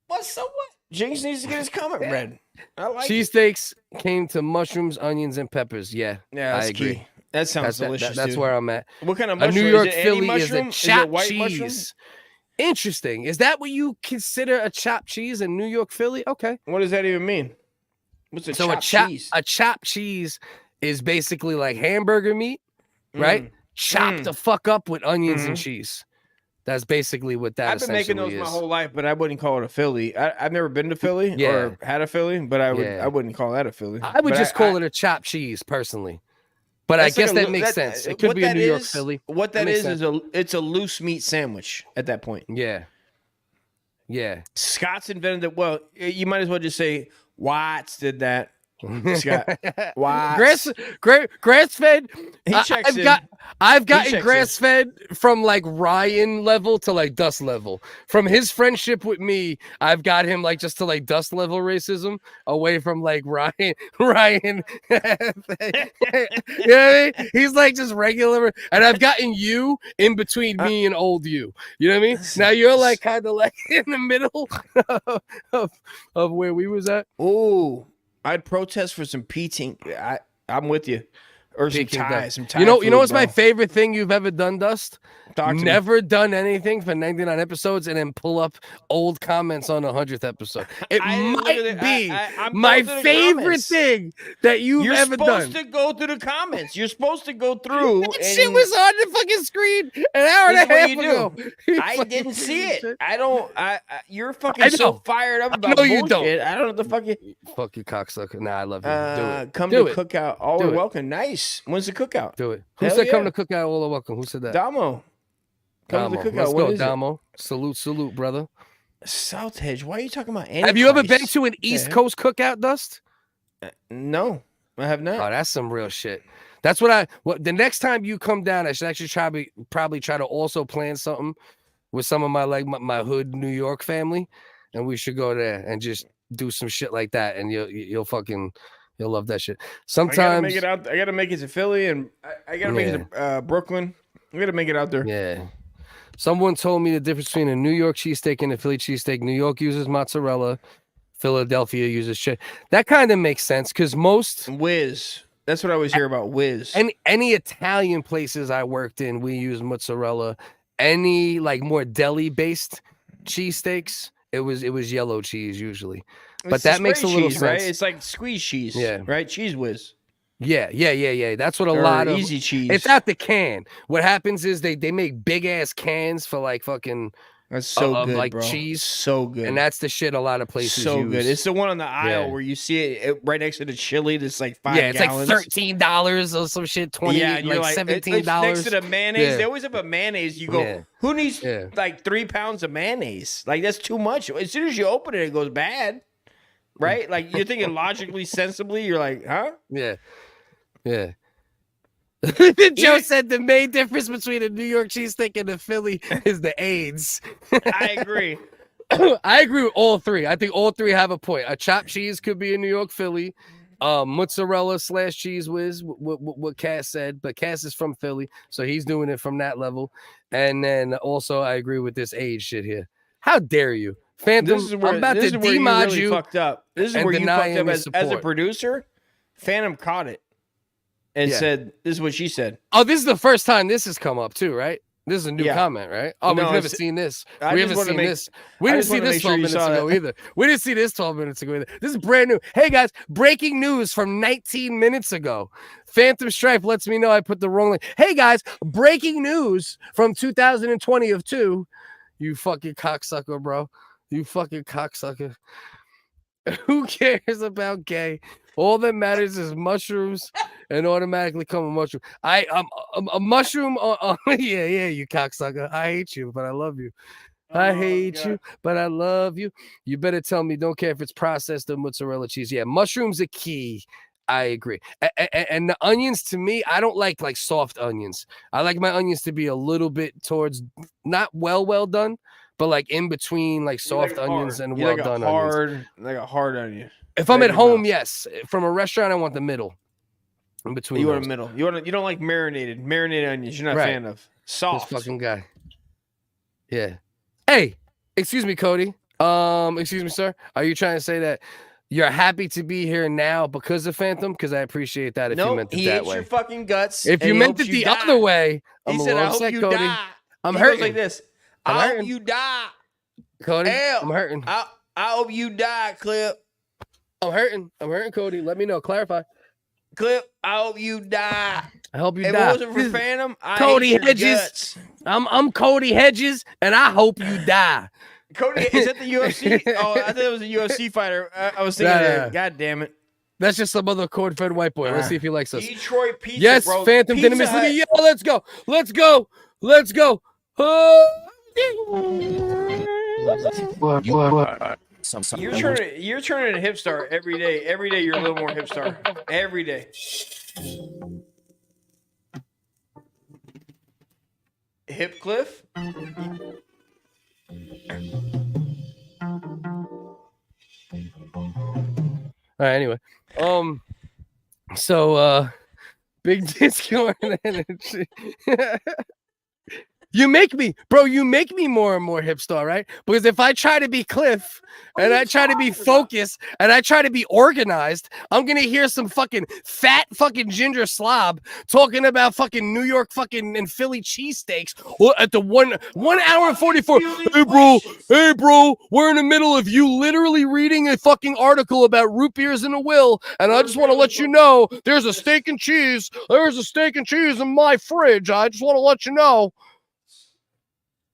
S2: What? So what? Jinx needs to get his comment read. I like it.
S1: Cheesesteaks came to mushrooms, onions, and peppers. Yeah,
S2: Yeah,
S1: I
S2: that's
S1: agree.
S2: key. That sounds delicious.
S1: That's
S2: dude.
S1: where I'm at.
S2: What kind of
S1: A
S2: mushroom?
S1: New York
S2: is it?
S1: Philly
S2: Any
S1: is
S2: mushroom?
S1: a
S2: Is it
S1: chopped
S2: white mushroom?
S1: cheese. Interesting. Is that what you consider a chopped cheese in New York Philly? Okay.
S2: What does that even mean? What's a chopped cheese?
S1: A chopped cheese is basically like hamburger meat, right? Chopped the fuck up with onions and cheese. That's basically what that
S2: I've been making those
S1: essentially
S2: my
S1: is.
S2: whole life, but I wouldn't call it a Philly. I've never been to Philly
S1: Yeah.
S2: or had a Philly, but I would.
S1: Yeah.
S2: I wouldn't call that a Philly.
S1: I would
S2: But
S1: just call it a chopped cheese, personally. But I
S2: That's like
S1: guess
S2: a
S1: that
S2: loo-
S1: makes sense. It
S2: what
S1: could be a
S2: that
S1: New York
S2: is-
S1: Philly.
S2: What that
S1: makes
S2: is
S1: sense.
S2: it's a loose meat sandwich at that point.
S1: Yeah.
S2: Scott's invented it. Well, you might as well just say Watts did that. Scott Watts.
S1: Grass fed.
S2: He checks in.
S1: I've
S2: He
S1: gotten
S2: checks
S1: grass fed from like Ryan level to like dust level. From his friendship with me, I've got him like just to like dust level racism away from like Ryan. You know what I mean? He's like just regular, and I've gotten you in between me and old you. You know what I mean? Now you're like kind of like in the middle of where we was at.
S2: Ooh, I'd protest for some PT. I'm with you. Or some
S1: Peking
S2: Thai.
S1: Dust.
S2: Some Thai
S1: You know
S2: food,
S1: what's my
S2: bro.
S1: favorite thing you've ever done, Dust?
S2: Talk to me.
S1: Never done anything for 99 episodes and then pull up old comments on the 100th episode. It might be
S2: I'm
S1: my
S2: going through the
S1: favorite
S2: comments.
S1: thing that you've
S2: You're
S1: ever
S2: supposed
S1: done.
S2: to go through the comments. You're supposed to go through.
S1: That shit was on the fucking screen an hour and
S2: This
S1: a
S2: is what
S1: half
S2: you
S1: ago.
S2: do. I didn't see it. I don't. You're
S1: I
S2: fucking so
S1: know.
S2: fired up
S1: I
S2: about
S1: know you
S2: bullshit.
S1: don't.
S2: I don't know what the fuck you.
S1: Fuck you, cocksucker. Nah, I love you. Do it.
S2: Come
S1: Do
S2: to
S1: it.
S2: cookout. All
S1: Do
S2: are
S1: it.
S2: welcome. Nice. When's the cookout?
S1: Do it. Who
S2: Hell
S1: said come
S2: yeah.
S1: to cookout? All are welcome. Who said that?
S2: Damo. Come to the
S1: Damo.
S2: cookout.
S1: Let's
S2: What
S1: go,
S2: is it?
S1: Damo. Salute, brother.
S2: South Hedge. Why are you talking about?
S1: Have you ever been
S2: Antichrist?
S1: to an East
S2: Yeah.
S1: Coast cookout, Dust?
S2: No, I have not.
S1: Oh, that's some real shit. That's what the next time you come down, I should actually probably try to also plan something with some of my my hood New York family, and we should go there and just do some shit like that, and you'll love that shit.
S2: I gotta
S1: Sometimes
S2: make it out. I gotta make it to Philly, and I gotta make it to Brooklyn. I gotta make it out there.
S1: Yeah. Someone told me the difference between a New York cheesesteak and a Philly cheesesteak. New York uses mozzarella. Philadelphia uses shit. That kind of makes sense because most
S2: Whiz. That's what I always hear about Whiz.
S1: any Italian places I worked in, we use mozzarella. Any like more deli based cheesesteaks, it was yellow cheese usually. But
S2: It's
S1: that
S2: the
S1: makes a
S2: spray
S1: little
S2: cheese,
S1: sense.
S2: right? It's like squeeze cheese.
S1: Yeah.
S2: Right? Cheese Whiz.
S1: Yeah. That's what a
S2: Or
S1: lot of
S2: easy cheese.
S1: It's out the can. What happens is they make big ass cans for like fucking
S2: That's so good,
S1: like
S2: bro.
S1: cheese.
S2: So good.
S1: And that's the shit a lot of places
S2: so
S1: use.
S2: good. It's the one on the aisle
S1: Yeah.
S2: where you see it right next to the chili that's like 5
S1: Yeah, it's
S2: gallons.
S1: like $13 or some shit, 20,
S2: Yeah, and you're
S1: like $17.
S2: it's next to the mayonnaise.
S1: Yeah.
S2: They always have a mayonnaise. You go,
S1: Yeah.
S2: who needs
S1: Yeah.
S2: like 3 pounds of mayonnaise? Like that's too much. As soon as you open it, it goes bad. Right? Like you're thinking logically, sensibly, you're like, huh?
S1: Yeah. Yeah. Joe said the main difference between a New York cheesesteak and a Philly is the AIDS.
S2: I agree.
S1: I agree with all three. I think all three have a point. A chopped cheese could be a New York Philly. Mozzarella / cheese whiz, what Cass said, but Cass is from Philly, so he's doing it from that level. And then also, I agree with this age shit here. How dare you, Phantom?
S2: This is where,
S1: I'm about
S2: this
S1: to
S2: is where you
S1: demod
S2: really
S1: you.
S2: fucked up. This is
S1: and
S2: where you
S1: deny
S2: fucked up
S1: him
S2: as a
S1: support.
S2: producer. Phantom caught it and said, "This is what she said."
S1: Oh, this is the first time this has come up too, right? This is a new comment, right? Oh,
S2: No,
S1: we've never
S2: it's-
S1: seen this.
S2: I
S1: We
S2: just
S1: haven't
S2: wanna
S1: seen
S2: make-
S1: this. We
S2: I
S1: didn't
S2: just
S1: see
S2: wanna
S1: this
S2: make sure
S1: 12
S2: you
S1: minutes
S2: saw
S1: ago
S2: that.
S1: either. We didn't see this 12 minutes ago either. This is brand new. Hey, guys, breaking news from 19 minutes ago. Phantom Stripe lets me know I put the wrong link. Hey, guys, breaking news from 2020 of 2. You fucking cocksucker, bro. You fucking cocksucker. Who cares about gay? All that matters is mushrooms and automatically come a mushroom. A mushroom. Yeah, you cocksucker. I hate you, but I love you. I hate you, but I love you. You better tell me. Don't care if it's processed or mozzarella cheese. Yeah, mushrooms are key. I agree. And the onions, to me, I don't like soft onions. I like my onions to be a little bit towards not well done, but like in between like soft onions and well done onions.
S2: Like a hard onion.
S1: If I'm at home, yes. From a restaurant, I want the middle. In between.
S2: You want
S1: those.
S2: a middle. You don't like marinated onions. You're not a
S1: Right.
S2: fan of soft.
S1: This fucking guy. Yeah. Hey, excuse me, Cody. Excuse me, sir. Are you trying to say that you're happy to be here now because of Phantom? Because I appreciate that if you
S2: No,
S1: meant it
S2: he
S1: that
S2: hates
S1: way.
S2: your fucking guts.
S1: If
S2: and
S1: you
S2: he
S1: meant
S2: hopes
S1: it
S2: you
S1: the
S2: die.
S1: other way, I'm
S2: He
S1: a
S2: said,
S1: little
S2: "I hope
S1: upset,
S2: you
S1: Cody.
S2: die."
S1: I'm
S2: He
S1: hurting.
S2: goes like this.
S1: I'm
S2: I hope
S1: hurting.
S2: you die.
S1: Cody,
S2: Hell,
S1: I'm hurting.
S2: I hope you die, Clip.
S1: I'm hurting. I'm hurting, Cody. Let me know. Clarify.
S2: Clip, I hope you die.
S1: I hope you
S2: if
S1: die.
S2: it wasn't for Phantom, I
S1: Cody
S2: hate your
S1: Hedges.
S2: guts.
S1: I'm Cody Hedges, and I hope you die.
S2: Cody, is that the UFC? Oh, I thought it was a UFC fighter. I was thinking,
S1: Nah.
S2: God damn it.
S1: That's just some other corn-fed white boy. Let's see if he likes us.
S2: Detroit pizza,
S1: Yes,
S2: bro.
S1: Phantom
S2: Pizza
S1: didn't miss
S2: Hut.
S1: me. Yeah, let's go. Let's go. Let's go. Oh.
S2: You're turning a hip star every day. Every day you're a little more hip star. Every day. Hip Cliff?
S1: All right, anyway. So big Discord energy. You make me more and more hipster, right? Because if I try to be Cliff and I try to be focused and I try to be organized, I'm gonna hear some fucking fat fucking ginger slob talking about fucking New York fucking and Philly cheesesteaks at the 1 hour and 44. Hey bro, we're in the middle of you literally reading a fucking article about root beers in a will, and I just want to let you know there's a steak and cheese. There's a steak and cheese in my fridge. I just want to let you know.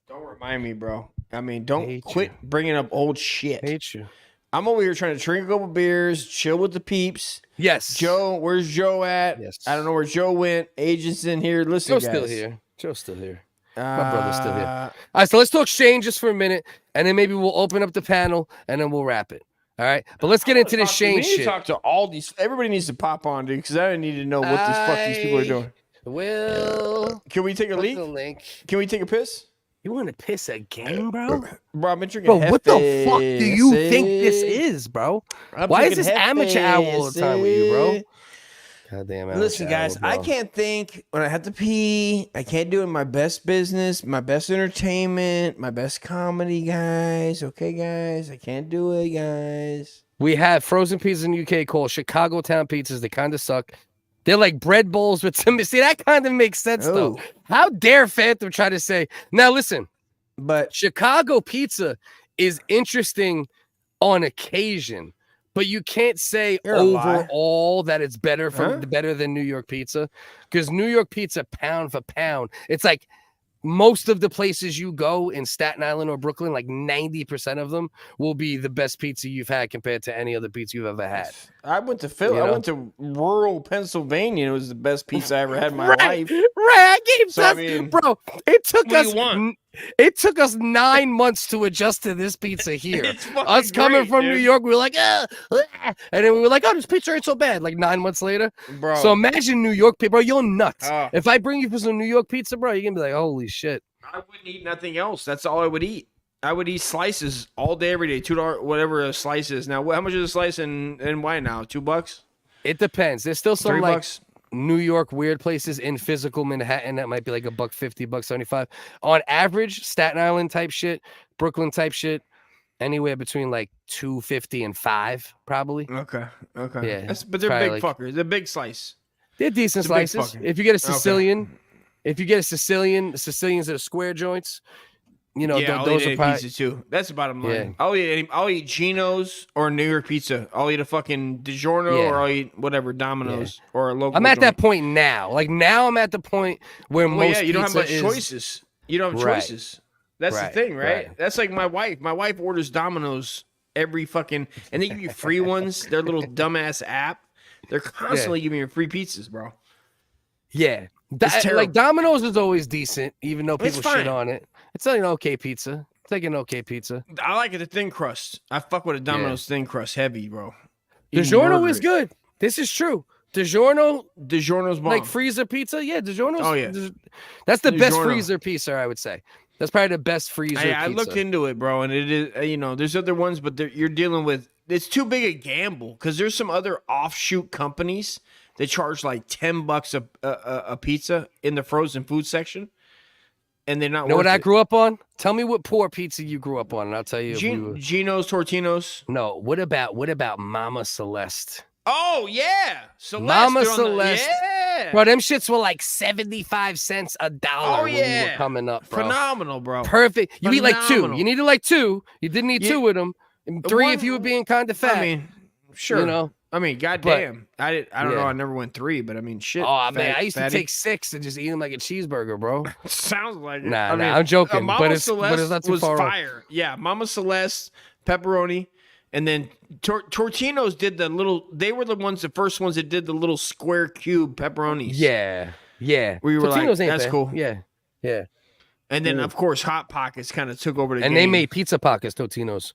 S2: Don't remind me, bro. I mean, don't quit bringing up old shit.
S1: Hate you.
S2: I'm over here trying to drink a couple beers, chill with the peeps.
S1: Yes.
S2: Joe, where's Joe at?
S1: Yes.
S2: I don't know where Joe went. Agent's in here. Listen,
S1: Joe's
S2: guys.
S1: still here. Joe's still here. My brother's still here.
S2: Uh,
S1: All right, so let's talk Shane just for a minute, and then maybe we'll open up the panel, and then we'll wrap it. All right, but let's get into this Shane
S2: we need to
S1: shit.
S2: talk to all these. Everybody needs to pop on, dude, because I need to know what these fuck these people are doing.
S1: Will
S2: Can we take a
S1: put
S2: leak?
S1: the link.
S2: Can we take a piss?
S1: You want to piss again, bro?
S2: Bro, I've been drinking.
S1: Bro, what the fuck do you think this
S2: Hefe.
S1: is, bro?
S2: I'm
S1: Why is
S2: drinking
S1: this amateur hour all the time with you, bro? Goddamn amateur
S2: Listen, guys,
S1: hour,
S2: I
S1: bro.
S2: can't think when I have to pee. I can't do it in my best business, my best entertainment, my best comedy, guys. Okay, guys, I can't do it, guys.
S1: We have frozen pizzas in the UK called Chicago Town pizzas. They kind of suck. They're like bread bowls with some. See, that kind of makes sense, though.
S2: Oh.
S1: How dare Phantom try to say, now listen,
S2: but
S1: Chicago pizza is interesting on occasion, but you can't say
S2: You're a liar.
S1: overall that it's better
S2: Huh?
S1: better than New York pizza, because New York pizza, pound for pound, it's like most of the places you go in Staten Island or Brooklyn, like 90% of them will be the best pizza you've had compared to any other pizza you've ever had.
S2: I went to Philly. I went to rural Pennsylvania. It was the best pizza I ever had in my life.
S1: Right, I gave bro. It took us 9 months to adjust to this pizza here. Us coming from New York, we were like, and then we were like, oh, this pizza ain't so bad. Like 9 months later,
S2: bro.
S1: So imagine New York people, bro. You're nuts. If I bring you for some New York pizza, bro, you're gonna be like, holy shit.
S2: I wouldn't eat nothing else. That's all I would eat. I would eat slices all day, every day. $2, whatever a slice is. Now, how much is a slice in why now? $2?
S1: It depends. There's still some like
S2: $3?
S1: New York weird places in physical Manhattan that might be like $1.50, $1.75. On average, Staten Island type shit, Brooklyn type shit, anywhere between like $2.50 and $5, probably.
S2: Okay.
S1: Yeah,
S2: but they're big fuckers. They're big slice.
S1: They're decent slices. If you get a Sicilian, Sicilians are square joints. You know, those are probably
S2: pizza too. That's the bottom line.
S1: Yeah.
S2: I'll eat Geno's or New York pizza. I'll eat a fucking DiGiorno or I'll eat whatever Domino's or a local.
S1: I'm at that point now. Like now, I'm at the point where most
S2: you don't have much
S1: pizza
S2: choices. You don't have choices. That's the thing, right? That's like my wife. My wife orders Domino's every fucking, and they give you free ones. Their little dumbass app. They're constantly giving you free pizzas, bro.
S1: Yeah, like Domino's is always decent, even though people shit on it. It's like an okay pizza. It's like an okay pizza.
S2: I like it a thin crust. I fuck with a Domino's thin crust heavy, bro.
S1: DiGiorno is good. This is true.
S2: DiGiorno's bomb.
S1: Like freezer pizza. Yeah, DiGiorno's.
S2: Oh yeah,
S1: that's the best freezer pizza, I would say. That's probably the best freezer pizza.
S2: I looked into it, bro, and it is. There's other ones, but you're dealing with. It's too big a gamble because there's some other offshoot companies that charge like $10 a pizza in the frozen food section. And they're not.
S1: You know what I grew up on? Tell me what poor pizza you grew up on, and I'll tell you.
S2: Geno's, Tortino's.
S1: No. What about Mama Celeste?
S2: Oh yeah, Celeste.
S1: Mama Celeste.
S2: Yeah.
S1: Bro, them shits were like 75 cents $1 when you were coming up, bro.
S2: Phenomenal, bro.
S1: Perfect. You eat like 2. You needed like 2. You didn't eat 2 of them. And 3 if you were being kind of fat.
S2: I mean, sure.
S1: You know.
S2: I mean, goddamn. I don't know. I never went 3, but I mean, shit.
S1: Oh man, I used to take 6 and just eat them like a cheeseburger, bro.
S2: Sounds like it.
S1: Nah, I'm joking.
S2: Mama
S1: but it's
S2: Celeste
S1: not too
S2: was
S1: far
S2: fire. Yeah, Mama Celeste, pepperoni, and then Tortino's did the little. They were the first ones that did the little square cube pepperonis.
S1: Yeah.
S2: We were
S1: Totino's
S2: like, that's
S1: bad.
S2: cool.
S1: Yeah.
S2: And then of course, Hot Pockets kind of took over the game.
S1: And they made pizza pockets, Totino's.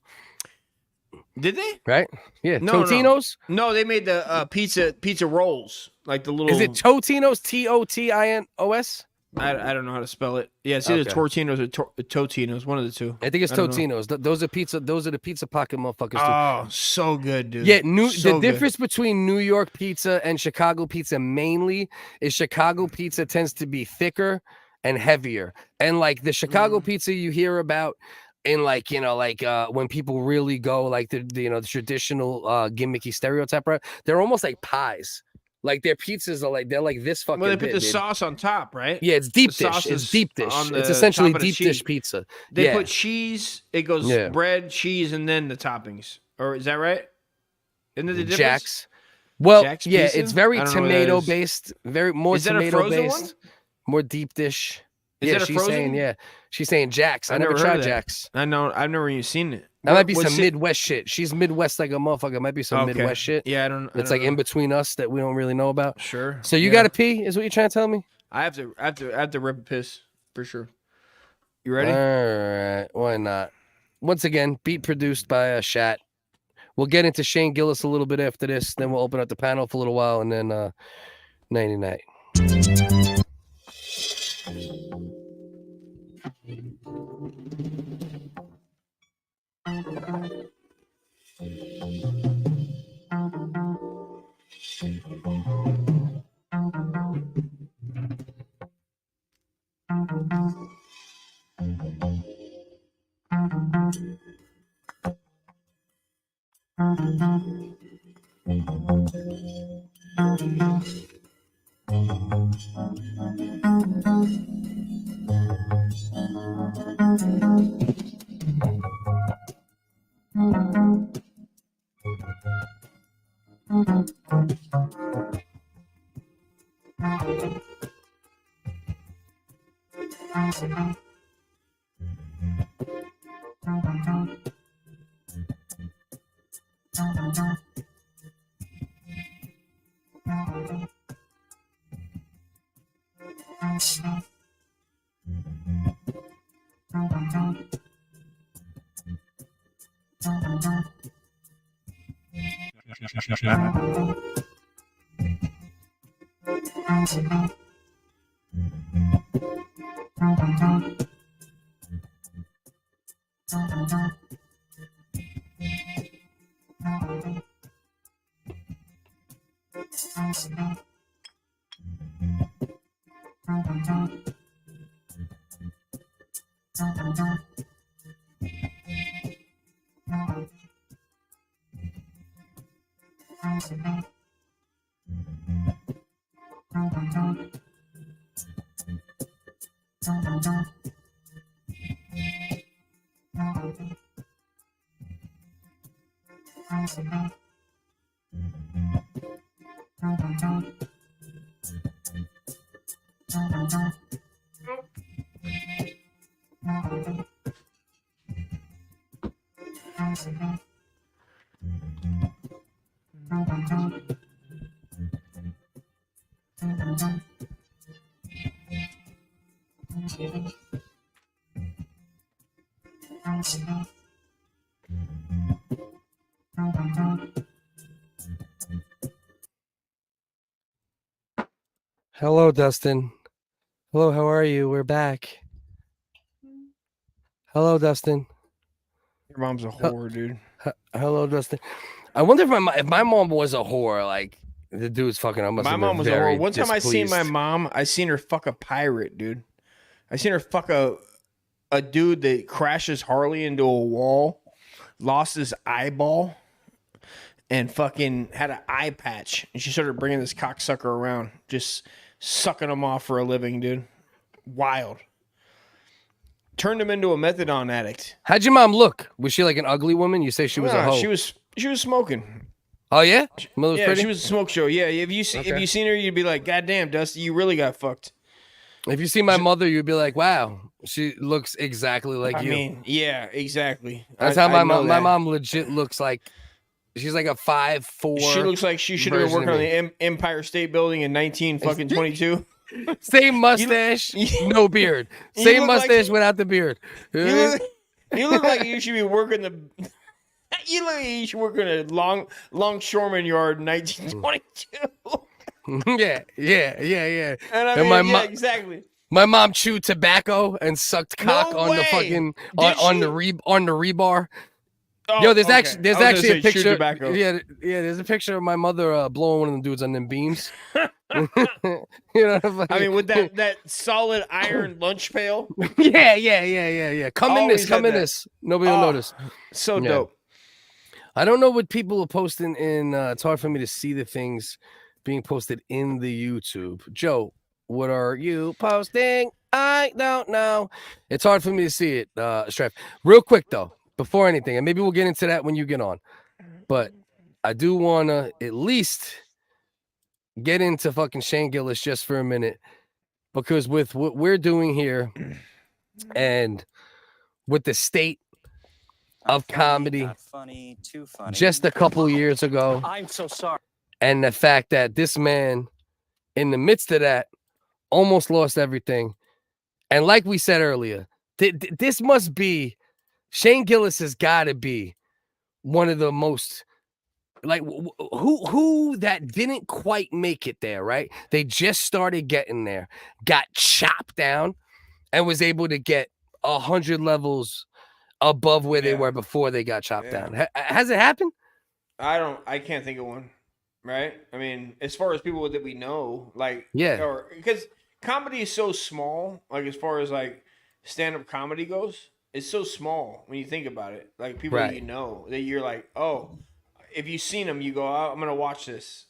S2: Did they?
S1: Right? Yeah.
S2: No,
S1: Totino's?
S2: No, they made the pizza rolls. Like the little.
S1: Is it Totino's? Totinos?
S2: I don't know how to spell it. Yeah, it's either Tortino's or Totino's, one of the two.
S1: I think it's Totino's. Those are the pizza pocket motherfuckers.
S2: Oh, so good, dude.
S1: Yeah, the difference between New York pizza and Chicago pizza mainly is Chicago pizza tends to be thicker and heavier. And like the Chicago pizza you hear about in like, when people really go like the traditional gimmicky stereotype, right? They're almost like pies. Like their pizzas are they're like this fucking.
S2: Well, they put the sauce on top, right?
S1: Yeah, it's deep dish. It's deep dish. It's essentially deep dish pizza.
S2: They put cheese. It goes bread, cheese, and then the toppings. Or is that right? Isn't it the difference?
S1: Jack's. Well,
S2: Jack's
S1: yeah,
S2: pizza?
S1: it's very
S2: I don't know what
S1: tomato
S2: that is.
S1: based. More
S2: Is that a
S1: tomato
S2: frozen
S1: based.
S2: one?
S1: More deep dish.
S2: Is
S1: yeah,
S2: that a
S1: she's
S2: frozen?
S1: saying She's saying Jack's. I never
S2: heard
S1: tried
S2: of that.
S1: Jack's.
S2: I know. I've never even seen it.
S1: That might be
S2: What's
S1: some
S2: it-
S1: Midwest shit. She's Midwest like a motherfucker. Might be some
S2: Okay.
S1: Midwest shit.
S2: Yeah, I don't
S1: It's like
S2: know.
S1: in between us that we don't really know about.
S2: Sure.
S1: So you
S2: Yeah.
S1: got to pee? Is what you're trying to tell me?
S2: I have to rip a piss for sure. You ready?
S1: All right. Why not? Once again, beat produced by Shat. We'll get into Shane Gillis a little bit after this. Then we'll open up the panel for a little while, and then nighty night. Hello, Dustin. Hello, how are you? We're back. Hello, Dustin.
S2: Your mom's a whore, dude.
S1: Hello, Dustin. I wonder if my mom was a whore, like the dude's fucking. I must
S2: My
S1: have
S2: mom
S1: been
S2: was a
S1: very
S2: whore. One time I seen my
S1: displeased.
S2: mom, I seen her fuck a pirate, dude. I seen her fuck a dude that crashes Harley into a wall, lost his eyeball, and fucking had an eye patch. And she started bringing this cocksucker around, just sucking him off for a living, dude. Wild. Turned him into a methadone addict.
S1: How'd your mom look? Was she like an ugly woman? You say she was a
S2: Nah,
S1: hoe.
S2: She was smoking.
S1: Oh yeah, mother was
S2: Yeah,
S1: pretty?
S2: she was a smoke show. Yeah, if you seen her, you'd be like, God damn, Dusty, you really got fucked.
S1: If you see my mother, you'd be like, wow, she looks exactly like
S2: I
S1: you.
S2: mean, yeah, exactly.
S1: That's how my mom legit looks like. She's like a 5'4".
S2: She looks like she should have been working on the Empire State Building in 1922.
S1: Same mustache, no beard.
S2: You
S1: Same
S2: look like-
S1: mustache without the beard.
S2: You look like you should be working the. You look like you should work in a longshoreman yard in 1922.
S1: Yeah.
S2: And I mean,
S1: my
S2: yeah, exactly.
S1: My mom chewed tobacco and sucked cock on the
S2: way.
S1: fucking
S2: Did
S1: on
S2: she?
S1: the rebar.
S2: Oh,
S1: Yo, there's
S2: okay.
S1: actually
S2: I was gonna say
S1: a
S2: chew
S1: picture.
S2: tobacco.
S1: Yeah, there's a picture of my mother blowing one of them dudes on them beams. You know,
S2: I mean, with that solid iron lunch pail.
S1: Yeah. Come in
S2: Always
S1: this. Come
S2: had
S1: in
S2: that.
S1: this. Nobody will
S2: Oh,
S1: notice.
S2: So
S1: Yeah.
S2: dope.
S1: I don't know what people are posting in. It's hard for me to see the things being posted in the YouTube. Joe, what are you posting? I don't know. It's hard for me to see it, Strife. Real quick, though, before anything, and maybe we'll get into that when you get on. But I do want to at least get into fucking Shane Gillis just for a minute. Because with what we're doing here and with the state of comedy
S18: funny, too funny.
S1: just a couple years ago,
S18: I'm so sorry.
S1: and the fact that this man, in the midst of that, almost lost everything. And like we said earlier, this must be, Shane Gillis has got to be one of the most, like, who that didn't quite make it there, right? They just started getting there, got chopped down, and was able to get 100 levels above where they were before they got chopped down. Has it happened?
S2: I can't think of one. Right? I mean, as far as people that we know, like,
S1: Yeah.
S2: or because comedy is so small, like as far as like stand-up comedy goes, it's so small when you think about it. Like people that
S1: Right.
S2: you know, that you're like, oh, if you've seen them, you go, oh, I'm gonna watch this.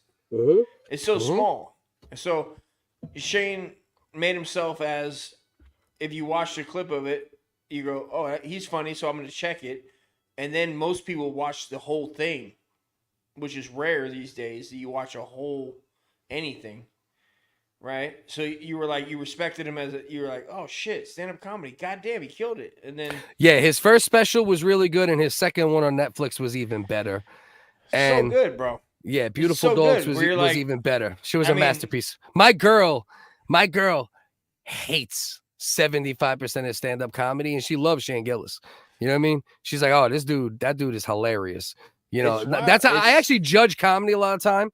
S2: It's so small. So Shane made himself as, if you watch the clip of it, you go, oh, he's funny, so I'm gonna check it. And then most people watch the whole thing, which is rare these days that you watch a whole anything, right? So you were like, you respected him as you were like, oh shit, stand-up comedy, goddamn, he killed it. And then
S1: Yeah, his first special was really good, and his second one on Netflix was even better. And
S2: so good, bro.
S1: Yeah, Beautiful
S2: so
S1: Dogs
S2: good,
S1: was
S2: where you're like-
S1: even better. She was
S2: I
S1: a
S2: mean-
S1: masterpiece. My girl hates 75% of stand-up comedy, and she loves Shane Gillis. You know what I mean? She's like, oh, that dude is hilarious. You know,
S2: It's wild.
S1: that's how I
S2: It's-
S1: actually judge comedy a lot of time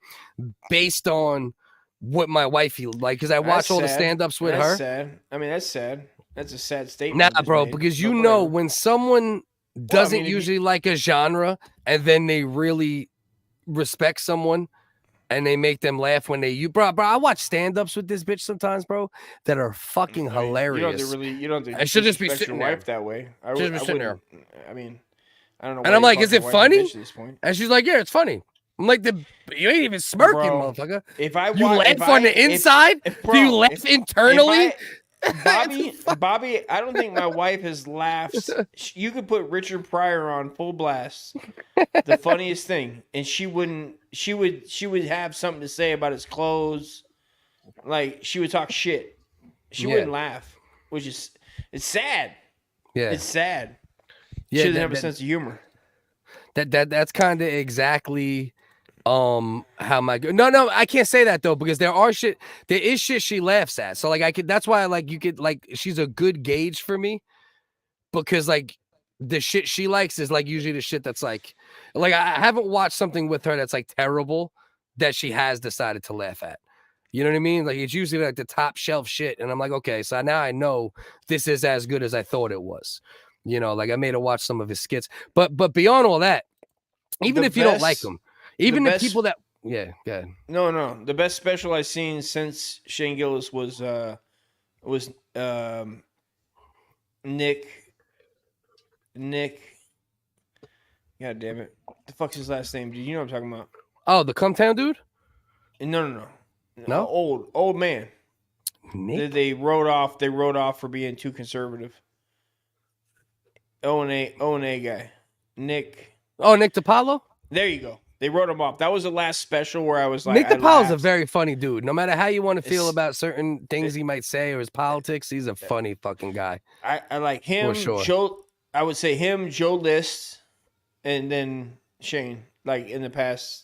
S1: based on what my wife like, because I watch
S2: That's
S1: all the
S2: sad.
S1: stand-ups with
S2: That's
S1: her.
S2: sad. I mean, that's sad. That's a sad statement.
S1: Nah,
S2: you just
S1: bro,
S2: made,
S1: because
S2: but
S1: you know
S2: whatever.
S1: when someone doesn't
S2: if you-
S1: usually like a genre and then they really respect someone and they make them laugh when bro, I watch stand-ups with this bitch sometimes, bro, that are fucking hilarious.
S2: You don't have to
S1: I should just be
S2: disrespect
S1: sitting
S2: your
S1: there.
S2: wife that way. I
S1: Just
S2: would-
S1: be
S2: I
S1: sitting there.
S2: wouldn't- I mean, I don't know.
S1: And
S2: why
S1: I'm
S2: you
S1: like,
S2: call
S1: is it
S2: your wife a
S1: funny?
S2: bitch at this point.
S1: And she's like, yeah, it's funny. I'm like, you ain't even smirking,
S2: Bro,
S1: motherfucker.
S2: If I
S1: You
S2: wa-
S1: laugh
S2: if
S1: on
S2: I-
S1: the inside? Do you laugh
S2: if
S1: internally?
S2: Bobby, I don't think my wife has laughed. You could put Richard Pryor on full blast, the funniest thing, and she wouldn't. She would have something to say about his clothes. Like she would talk shit. She
S1: Yeah.
S2: wouldn't laugh, which is it's sad.
S1: Yeah.
S2: It's sad.
S1: Yeah,
S2: She doesn't
S1: that-
S2: have a
S1: that-
S2: sense of humor.
S1: That's kind of exactly how my no I can't say that though, because there is shit she laughs at. So like that's why you could she's a good gauge for me, because like the shit she likes is like usually the shit that's like I haven't watched something with her that's like terrible that she has decided to laugh at. You know what I mean? Like it's usually like the top shelf shit, and I'm like, okay, so now I know this is as good as I thought it was. You know, like I made her watch some of his skits, but beyond all that, even
S2: The
S1: if you don't like
S2: best-
S1: them, even the
S2: best-
S1: people that yeah.
S2: No. The best special I've seen since Shane Gillis was Nick. God damn it! The fuck's his last name? Do you know what I'm talking about?
S1: Oh, the Cumtown dude?
S2: No.
S1: No?
S2: Old man.
S1: Nick?
S2: They wrote off for being too conservative. O&A guy. Nick.
S1: Oh, Nick DiPaolo?
S2: There you go. They wrote him off. That was the last special where I was like,
S1: Nick
S2: I
S1: DiPaolo's a
S2: laughed.
S1: very funny dude. No matter how you want to feel
S2: It's-
S1: about certain things he might say or his politics, he's a funny fucking guy.
S2: I like him.
S1: For sure.
S2: Joe. I would say him, Joe List, and then Shane. Like in the past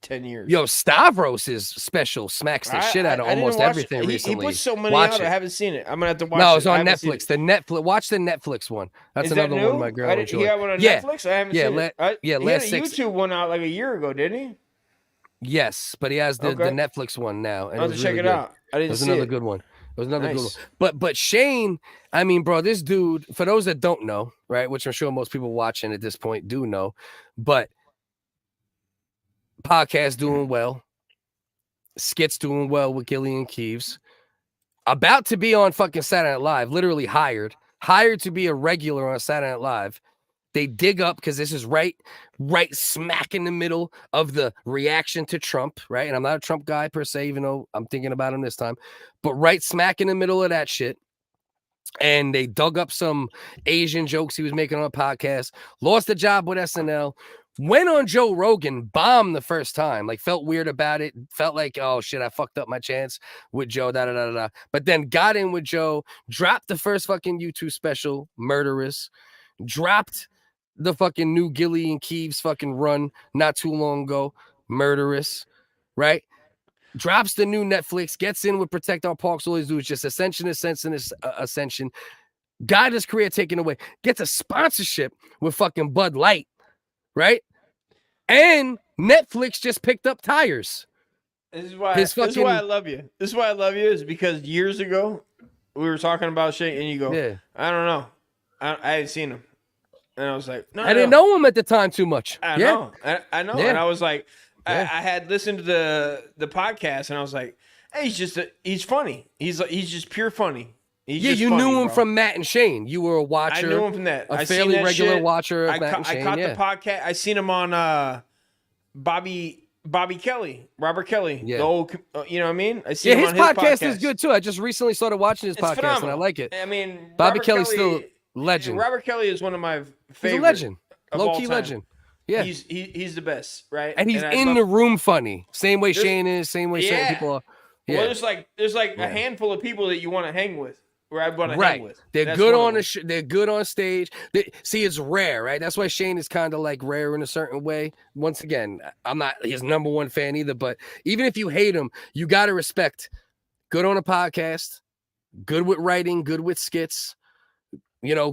S2: 10 years.
S1: Yo, Stavros is special, smacks the shit out of
S2: I didn't
S1: almost
S2: watch-
S1: everything
S2: he
S1: recently.
S2: put so many
S1: Watch
S2: out.
S1: it.
S2: I haven't seen it. I'm gonna have to watch
S1: No,
S2: it.
S1: it's
S2: I
S1: on
S2: haven't seen
S1: Netflix. The Netflix. Watch the Netflix one. That's
S2: Is that
S1: another
S2: new?
S1: one my girl
S2: I didn't, he
S1: enjoyed.
S2: got one on
S1: Yeah.
S2: Netflix? I haven't
S1: Yeah,
S2: seen it.
S1: last
S2: He had a
S1: six.
S2: YouTube one out like a year ago, didn't he?
S1: Yes, but he has the
S2: Okay.
S1: Netflix one now. And
S2: I'll
S1: it
S2: have
S1: was
S2: to check
S1: really
S2: it
S1: good.
S2: out. I didn't
S1: It was
S2: see
S1: another
S2: it.
S1: good one. It was another good
S2: Nice.
S1: one. But Shane, I mean, bro, this dude, for those that don't know, right, which I'm sure most people watching at this point do know, but podcast doing well, skits doing well with GillyandKeeves, about to be on fucking Saturday Night Live, literally hired to be a regular on Saturday Night Live. They dig up because this is right smack in the middle of the reaction to Trump, right? And I'm not a Trump guy per se, even though I'm thinking about him this time, but right smack in the middle of that shit. And they dug up some Asian jokes he was making on a podcast, lost the job with SNL, went on Joe Rogan, bombed the first time, like felt weird about it, felt like, oh shit, I fucked up my chance with Joe, da-da-da-da-da. But then got in with Joe, dropped the first fucking YouTube special, Murderous, dropped the fucking new GillyandKeeves fucking run not too long ago, Murderous, right? Drops the new Netflix, gets in with Protect Our Parks, all these dudes, just ascension. Got his career taken away, gets a sponsorship with fucking Bud Light, right? And Netflix just picked up tires.
S2: This is why.
S1: His
S2: This is
S1: fucking-
S2: why I love you. This is why I love you is because years ago we were talking about shit, and you go,
S1: Yeah.
S2: I don't know, I hadn't seen him, and I was like, no,
S1: I didn't know him at the time too much.
S2: I
S1: Yeah.
S2: know, I know,
S1: Yeah.
S2: and I was like,
S1: Yeah.
S2: I had listened to the podcast, and I was like, hey, he's funny. He's just pure funny. He's
S1: Yeah,
S2: just
S1: you
S2: funny,
S1: knew him
S2: bro.
S1: from Matt and Shane. You were a watcher.
S2: I knew him from that.
S1: A
S2: I seen
S1: fairly
S2: that
S1: regular
S2: shit.
S1: watcher of
S2: I
S1: Matt and
S2: I
S1: Shane.
S2: caught
S1: Yeah.
S2: the podcast. I seen him on Bobby Kelly, Robert Kelly.
S1: Yeah.
S2: The old, you know what I mean? I
S1: Yeah,
S2: seen him
S1: his
S2: on
S1: podcast is good too. I just recently started watching his
S2: It's
S1: podcast
S2: phenomenal.
S1: and I like it.
S2: I mean,
S1: Bobby
S2: Robert
S1: Kelly's
S2: Kelly-
S1: still legend.
S2: Robert Kelly is one of my favorite.
S1: He's a legend.
S2: of
S1: Low
S2: all
S1: key
S2: time.
S1: legend. Yeah.
S2: He's the best, right?
S1: And he's
S2: I
S1: in
S2: love-
S1: the room funny. Same way
S2: There's-
S1: Shane is, same way certain
S2: Yeah.
S1: people are.
S2: Well,
S1: Yeah.
S2: there's like
S1: Yeah.
S2: a handful of people that you want to hang with where I want to
S1: Right.
S2: hang with.
S1: They're
S2: That's
S1: good
S2: one of
S1: on
S2: them.
S1: they're good on stage. See, it's rare, right? That's why Shane is kind of like rare in a certain way. Once again, I'm not his number one fan either, but even if you hate him, you got to respect good on a podcast, good with writing, good with skits, you know,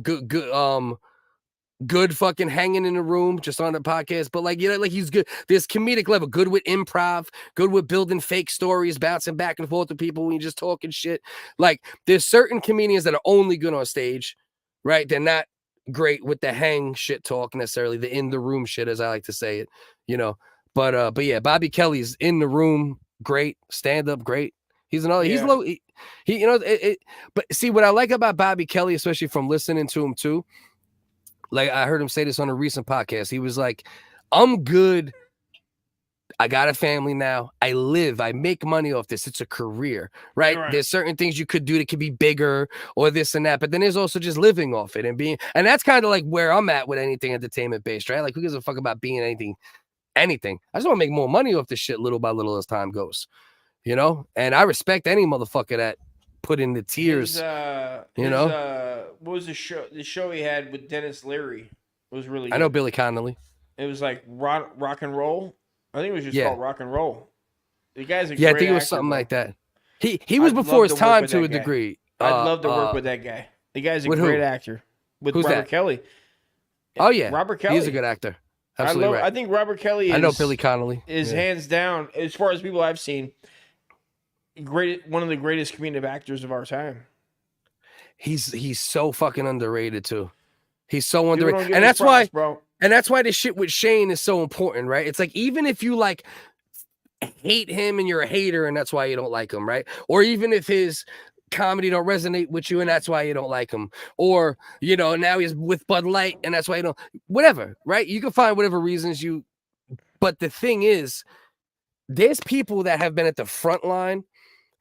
S1: good fucking hanging in the room just on the podcast, but like, you know, like he's good. There's comedic level, good with improv, good with building fake stories, bouncing back and forth with people when you're just talking shit. Like there's certain comedians that are only good on stage, right? They're not great with the hang shit talk necessarily, the in the room shit, as I like to say it, you know. But yeah, Bobby Kelly's in the room, great, stand up, great. He's another. He's low. He you know. But see what I like about Bobby Kelly, especially from listening to him too. Like I heard him say this on a recent podcast. He was like, I'm good. I got a family now. I make money off this. It's a career, right? There's certain things you could do that could be bigger or this and that. But then there's also just living off it and that's kind of like where I'm at with anything entertainment based, right? Like who gives a fuck about being anything? I just want to make more money off this shit little by little as time goes, you know? And I respect any motherfucker that put in the tears, you know?
S2: What was the show? The show he had with Dennis Leary was really good.
S1: I know Billy Connolly.
S2: It was like rock and roll. I think it was just called rock and roll. The guy's a
S1: I
S2: great
S1: think it was
S2: actor,
S1: something
S2: bro.
S1: like that. He was before his time to a degree.
S2: I'd love to work with that guy. The guy's a
S1: with
S2: great
S1: who?
S2: actor. With
S1: Who's
S2: Robert
S1: that?
S2: Kelly.
S1: Oh yeah,
S2: Robert Kelly.
S1: He's a good actor. Absolutely right.
S2: I think Robert Kelly.
S1: I know Billy Connolly
S2: is hands down, as far as people I've seen, one of the greatest comedic actors of our time.
S1: He's so fucking underrated too. He's so
S2: People
S1: underrated,
S2: don't give
S1: and
S2: us
S1: that's
S2: props,
S1: why,
S2: bro.
S1: and that's why this shit with Shane is so important, right? It's like even if you like hate him and you're a hater, and that's why you don't like him, right? Or even if his comedy don't resonate with you, and that's why you don't like him, or you know now he's with Bud Light, and that's why you don't. Whatever, right? You can find whatever reasons you. But the thing is, there's people that have been at the front line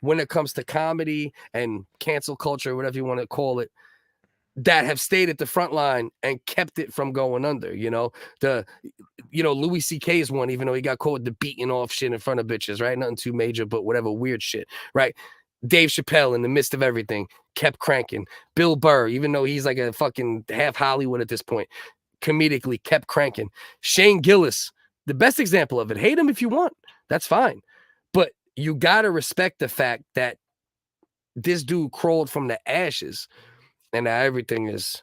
S1: when it comes to comedy and cancel culture, whatever you want to call it, that have stayed at the front line and kept it from going under. You know, Louis C.K.'s one, even though he got caught with the beating off shit in front of bitches, right? Nothing too major, but whatever weird shit, right? Dave Chappelle, in the midst of everything, kept cranking. Bill Burr, even though he's like a fucking half Hollywood at this point, comedically kept cranking. Shane Gillis, the best example of it. Hate him if you want. That's fine. But you got to respect the fact that this dude crawled from the ashes and now everything is,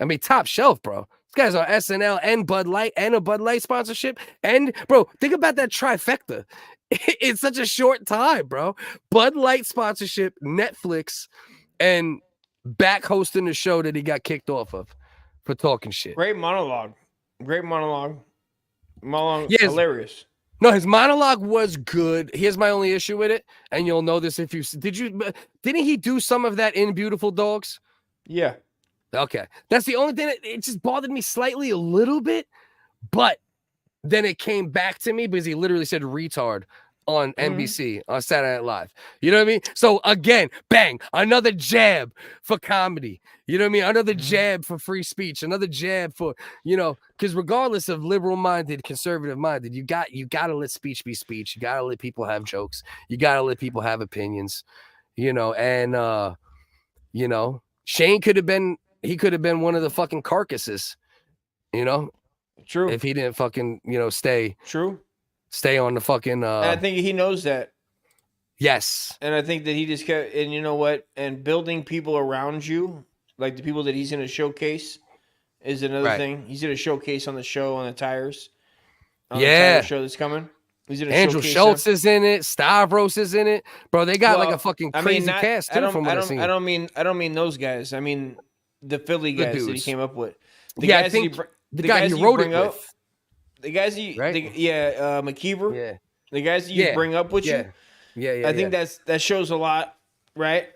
S1: I mean, top shelf, bro. This guy's on SNL and Bud Light and a Bud Light sponsorship. And, bro, think about that trifecta. It's such a short time, bro. Bud Light sponsorship, Netflix, and back hosting the show that he got kicked off of for talking shit.
S2: Great monologue.
S1: Yes.
S2: Hilarious.
S1: No, his monologue was good. Here's my only issue with it, and you'll know this if you didn't he do some of that in Beautiful Dogs?
S2: Yeah.
S1: Okay. That's the only thing that it just bothered me slightly a little bit, but then it came back to me because he literally said retard on NBC on Saturday Night Live. You know what I mean? So again, bang, another jab for comedy. You know what I mean? Another jab for free speech, another jab for, you know, because regardless of liberal minded, conservative minded, you got to let speech be speech. You got to let people have jokes. You got to let people have opinions, you know, and you know, Shane could have been one of the fucking carcasses, you know.
S2: True.
S1: If he didn't fucking, you know, stay on the fucking
S2: and I think he knows that.
S1: Yes.
S2: And I think that he just kept, and you know what? And building people around you, like the people that he's going to showcase, is another thing. He's going to showcase on the show on the tires. On the tire show that's coming. He's going to
S1: Andrew Schultz is in it. Stavros is in it. Bro, they got like a fucking crazy cast too from what I've seen.
S2: I don't mean those guys. I mean the Philly guys that he came up with. The
S1: yeah,
S2: guys
S1: I think
S2: the
S1: guy
S2: guys
S1: he
S2: you
S1: wrote
S2: bring
S1: it
S2: up,
S1: with.
S2: The guys McKeever.
S1: Yeah.
S2: The guys that you bring up with you.
S1: Yeah.
S2: I think that shows a lot, right?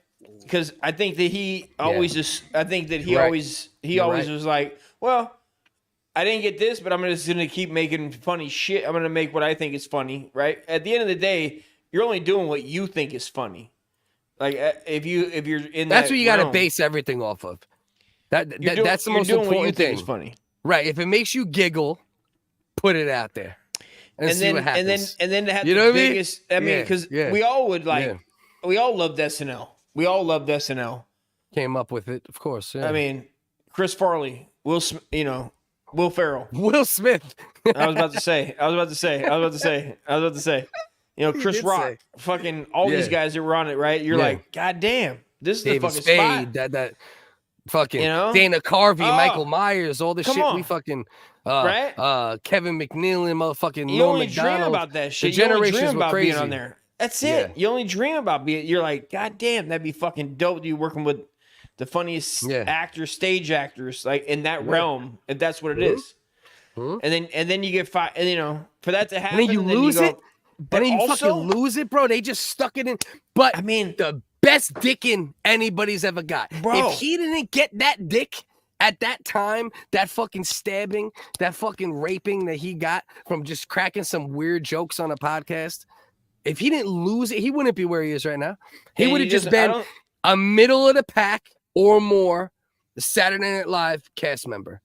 S2: Because I think that he always always was like, well, I didn't get this, but I'm just gonna keep making funny shit. I'm gonna make what I think is funny, right? At the end of the day, you're only doing what you think is funny. Like if you're in
S1: that's
S2: that
S1: what you got to
S2: realm,
S1: base everything off of. That's the
S2: you're
S1: most
S2: doing
S1: important
S2: what you
S1: thing.
S2: think is funny,
S1: right? If it makes you giggle, put it out there and see
S2: then
S1: what happens.
S2: and then to have
S1: you know
S2: the
S1: what I mean?
S2: biggest. I mean, because we all would like, we all loved SNL. We all loved SNL.
S1: came up with it, of course. Yeah.
S2: I mean, Chris Farley, Will Ferrell.
S1: Will Smith.
S2: I was about to say. You know, Chris
S1: did
S2: Rock,
S1: say.
S2: fucking all these guys that were on it, right? You're
S1: Yeah.
S2: like, God damn, this is
S1: David
S2: the fucking spot.
S1: Spade, that fucking
S2: You know?
S1: Dana Carvey,
S2: Oh.
S1: Michael Myers, all the
S2: Come
S1: shit
S2: on.
S1: we fucking
S2: Right?
S1: Kevin McNeil, motherfucking
S2: You
S1: Norm
S2: only dream
S1: Macdonald.
S2: about that shit.
S1: The
S2: You only
S1: generations
S2: dream
S1: were
S2: about
S1: crazy.
S2: being on there. That's it.
S1: Yeah.
S2: You only dream about being. You're like, God damn, that'd be fucking dope. You working with the funniest actors, stage actors, like in that realm, if that's what it is. And then you get fired, and you know, for that to happen,
S1: And then you lose it.
S2: But
S1: And then you
S2: also,
S1: fucking lose it, bro. They just stuck it in. But
S2: I mean,
S1: the best dicking anybody's ever got.
S2: Bro.
S1: If he didn't get that dick at that time, that fucking stabbing, that fucking raping that he got from just cracking some weird jokes on a podcast, if he didn't lose it, he wouldn't be where he is right now. He
S2: Yeah,
S1: would
S2: you
S1: have just
S2: just-
S1: been a middle of the pack or more Saturday Night Live cast member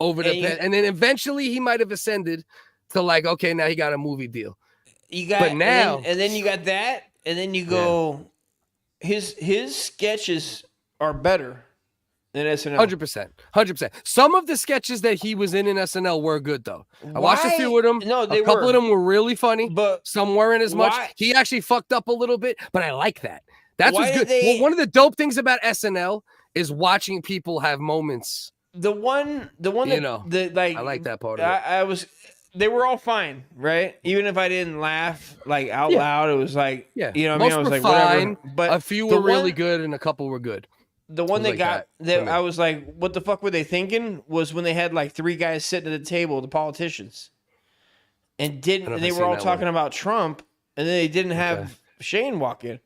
S1: over the
S2: And you-
S1: and then eventually he might have ascended to like, okay, now he got a movie deal.
S2: you got,
S1: but now-
S2: and then you got that, and then you go, his sketches are better than SNL.
S1: 100%. Some of the sketches that he was in SNL were good though. I watched a
S2: Why-
S1: few of them.
S2: No, they
S1: a couple
S2: were.
S1: of them were really funny,
S2: but
S1: some weren't as much.
S2: why-
S1: He actually fucked up a little bit, but I like that. That's
S2: Why
S1: what's good.
S2: did they-
S1: Well, one of the dope things about SNL is watching people have moments.
S2: The one
S1: You
S2: that
S1: know,
S2: like
S1: I like that part of it.
S2: I was, they were all fine, right? Even if I didn't laugh like out
S1: Yeah.
S2: loud, it was like,
S1: Yeah,
S2: you know what I
S1: most
S2: mean? I was
S1: were
S2: like,
S1: fine.
S2: whatever. But
S1: A few
S2: the
S1: were really
S2: one-
S1: good, and a couple were good.
S2: The one
S1: It
S2: that
S1: was
S2: got
S1: like that
S2: that
S1: for me.
S2: I was like, what the fuck were they thinking? Was when they had like three guys sitting at the table, the politicians, and
S1: I don't
S2: didn't
S1: know if
S2: they
S1: I've
S2: were
S1: seen
S2: all
S1: that
S2: talking
S1: one.
S2: about Trump, and then they didn't have Shane walk in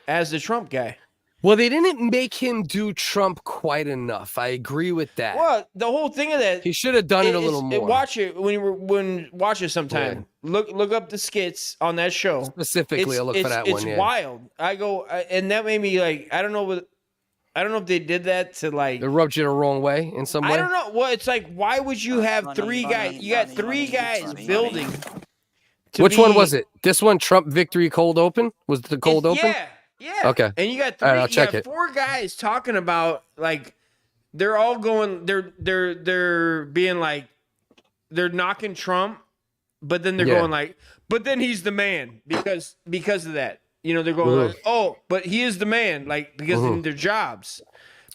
S2: as the Trump guy.
S1: Well, they didn't make him do Trump quite enough. I agree with that.
S2: Well, the whole thing of that,
S1: He should have done it a
S2: is-
S1: little more.
S2: Watch it watch it sometime. Look up the skits on that show.
S1: Specifically, I'll look for that one.
S2: It's
S1: Yeah.
S2: wild. And that made me like, I don't know if they did that to like.
S1: It rubbed you the wrong way in some way.
S2: I don't know. Well, it's like, why would you have three guys? You got three guys building. to
S1: Which one
S2: be-
S1: was it? This one, Trump victory cold open? Was it the cold open?
S2: Yeah, yeah.
S1: Okay.
S2: And you got
S1: All right, I'll
S2: you
S1: check
S2: got
S1: it.
S2: four guys talking about like they're all going. They're being like they're knocking Trump, but then they're
S1: Yeah.
S2: going like, but then he's the man because of that. You know, they're going like, oh, but he is the man, like because of their jobs.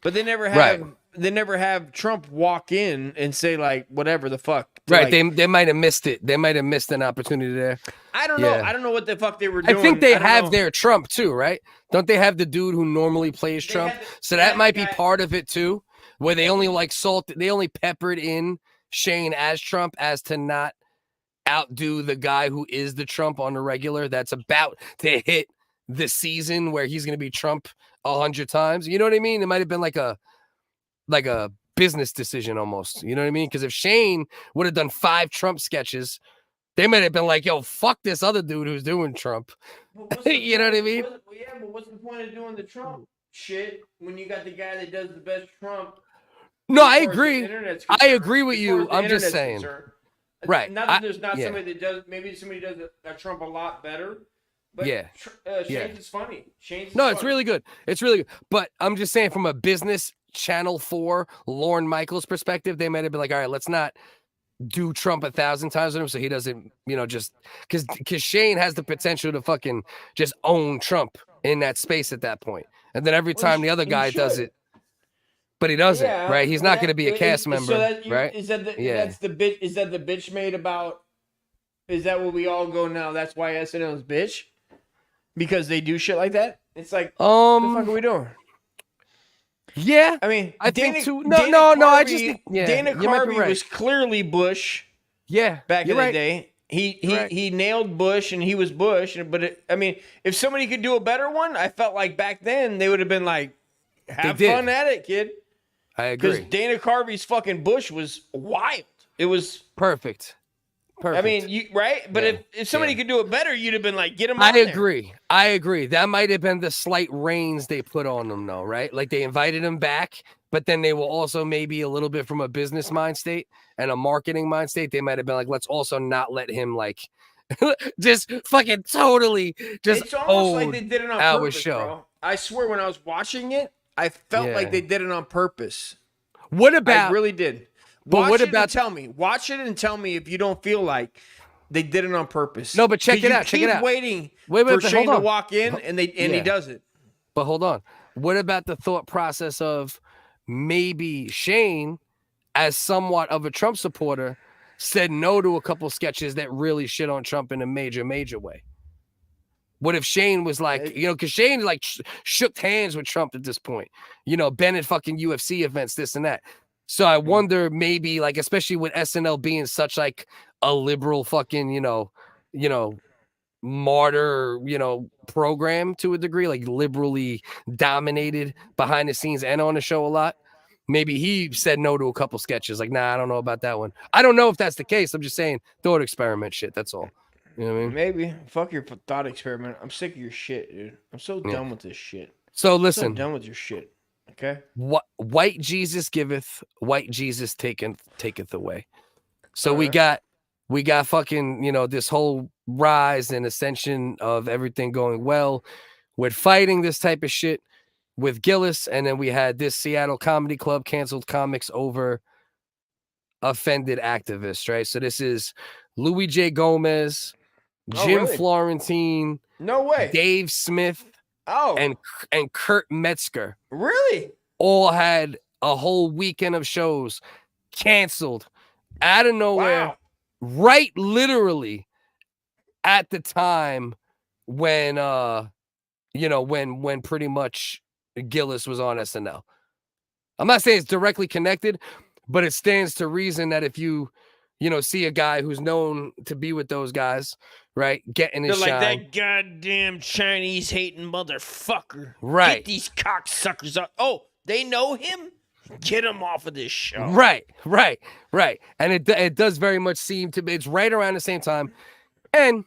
S2: But they never have
S1: Right.
S2: they never have Trump walk in and say like whatever the fuck. to,
S1: Right.
S2: like-
S1: They might have missed it. They might have missed an opportunity there.
S2: I don't know.
S1: Yeah.
S2: I don't know what the fuck they were
S1: I
S2: doing.
S1: think they
S2: don't
S1: have
S2: know.
S1: their Trump too, right? Don't they have the dude who normally plays Trump? So that might be part of it too, where they only they only peppered in Shane as Trump as to not outdo the guy who is the Trump on the regular that's about to hit the season where he's going to be Trump 100 times. You know what I mean? It might have been like a business decision almost. You know what I mean? Because if Shane would have done 5 Trump sketches, they might have been like, yo, fuck this other dude who's doing Trump. You know what I mean?
S2: Yeah, but what's the point of doing the Trump shit when you got the guy that does the best Trump?
S1: No, I
S2: as far as the
S1: agree.
S2: internet's
S1: I
S2: concerned,
S1: agree with
S2: as far
S1: you.
S2: as the
S1: I'm just
S2: internet's
S1: saying.
S2: concerned.
S1: Right.
S2: Not that
S1: I-
S2: there's not
S1: yeah.
S2: somebody that does. Maybe somebody does a Trump a lot better. But
S1: Yeah.
S2: Shane's
S1: Yeah.
S2: is funny. Shane's is
S1: No, it's
S2: funny.
S1: really good. It's really good. But I'm just saying from a business Channel 4, Lorne Michaels perspective, they might have been like, all right, let's not do Trump 1,000 times with him so he doesn't, just because Shane has the potential to fucking just own Trump in that space at that point. And then every time the other
S2: he
S1: guy does
S2: should.
S1: it, but he doesn't,
S2: Yeah,
S1: right? He's
S2: well,
S1: not going to be a
S2: that-
S1: cast
S2: so
S1: member,
S2: that
S1: right?
S2: Is that the,
S1: Yeah.
S2: that's the bitch? Is that the bitch made about? Is that what we all go now? That's why SNL is bitch because they do shit like that. It's like, what the fuck are we doing?
S1: Yeah,
S2: I mean,
S1: I
S2: Dana,
S1: think too.
S2: Dana
S1: No. I
S2: Carvey-
S1: just think
S2: Dana
S1: you might be
S2: Carvey
S1: right.
S2: was clearly Bush.
S1: Yeah,
S2: back in
S1: you're
S2: the
S1: right.
S2: day, he
S1: Right.
S2: he nailed Bush and he was Bush. But I mean, if somebody could do a better one, I felt like back then they would have been like, "Have
S1: did.
S2: fun at it, kid."
S1: I
S2: Because
S1: agree.
S2: Dana Carvey's fucking Bush was wild. It was
S1: Perfect.
S2: I mean, you right? But if somebody could do it better, you'd have been like, "Get him."
S1: I
S2: on there.
S1: agree. I agree. That might have been the slight reins they put on them, though, right? Like they invited him back, but then they will also maybe a little bit from a business mind state and a marketing mind state. They might have been like, let's also not let him like just fucking totally just
S2: It's almost like
S1: own
S2: they did it on
S1: our
S2: purpose,
S1: show.
S2: bro. I swear, when I was watching it, I felt
S1: Yeah.
S2: like they did it on purpose.
S1: What about?
S2: I really did.
S1: But
S2: Watch
S1: what
S2: it
S1: about?
S2: and tell me. Watch it and tell me if you don't feel like they did it on purpose.
S1: No, but check
S2: 'Cause
S1: it
S2: you
S1: out. Check it
S2: keep
S1: out.
S2: waiting
S1: Wait,
S2: for
S1: but
S2: Shane
S1: hold
S2: to
S1: on.
S2: walk in, and he
S1: Yeah.
S2: does it.
S1: But hold on. What about the thought process of maybe Shane, as somewhat of a Trump supporter, said no to a couple sketches that really shit on Trump in a major way? What if Shane was like, because Shane like shook hands with Trump at this point, been at fucking UFC events, this and that. So I wonder maybe like, especially with SNL being such like a liberal fucking, martyr, program to a degree, like liberally dominated behind the scenes and on the show a lot. Maybe he said no to a couple sketches. Like, nah, I don't know about that one. I don't know if that's the case. I'm just saying thought experiment shit. That's all. You know what I mean?
S2: Maybe. Fuck your thought experiment. I'm sick of your shit, dude. I'm so done with this shit.
S1: So
S2: I'm
S1: listen.
S2: so done with your shit. Okay.
S1: What white Jesus giveth, white Jesus taketh away. So we got fucking, this whole rise and ascension of everything going well with fighting this type of shit with Gillis, and then we had this Seattle Comedy Club canceled comics over offended activists, right? So this is Louis J. Gomez, Jim
S2: really?
S1: Florentine,
S2: No way.
S1: Dave Smith, and Kurt Metzger.
S2: Really?
S1: All had a whole weekend of shows canceled out of nowhere.
S2: Wow.
S1: Right, literally at the time when when pretty much Gillis was on SNL. I'm not saying it's directly connected, but it stands to reason that if you see a guy who's known to be with those guys, right, getting his
S2: They're like,
S1: shine.
S2: that goddamn Chinese hating motherfucker.
S1: Right.
S2: Get these cocksuckers up. Oh, they know him? Get him off of this show.
S1: Right. And it does very much seem to be, it's right around the same time. And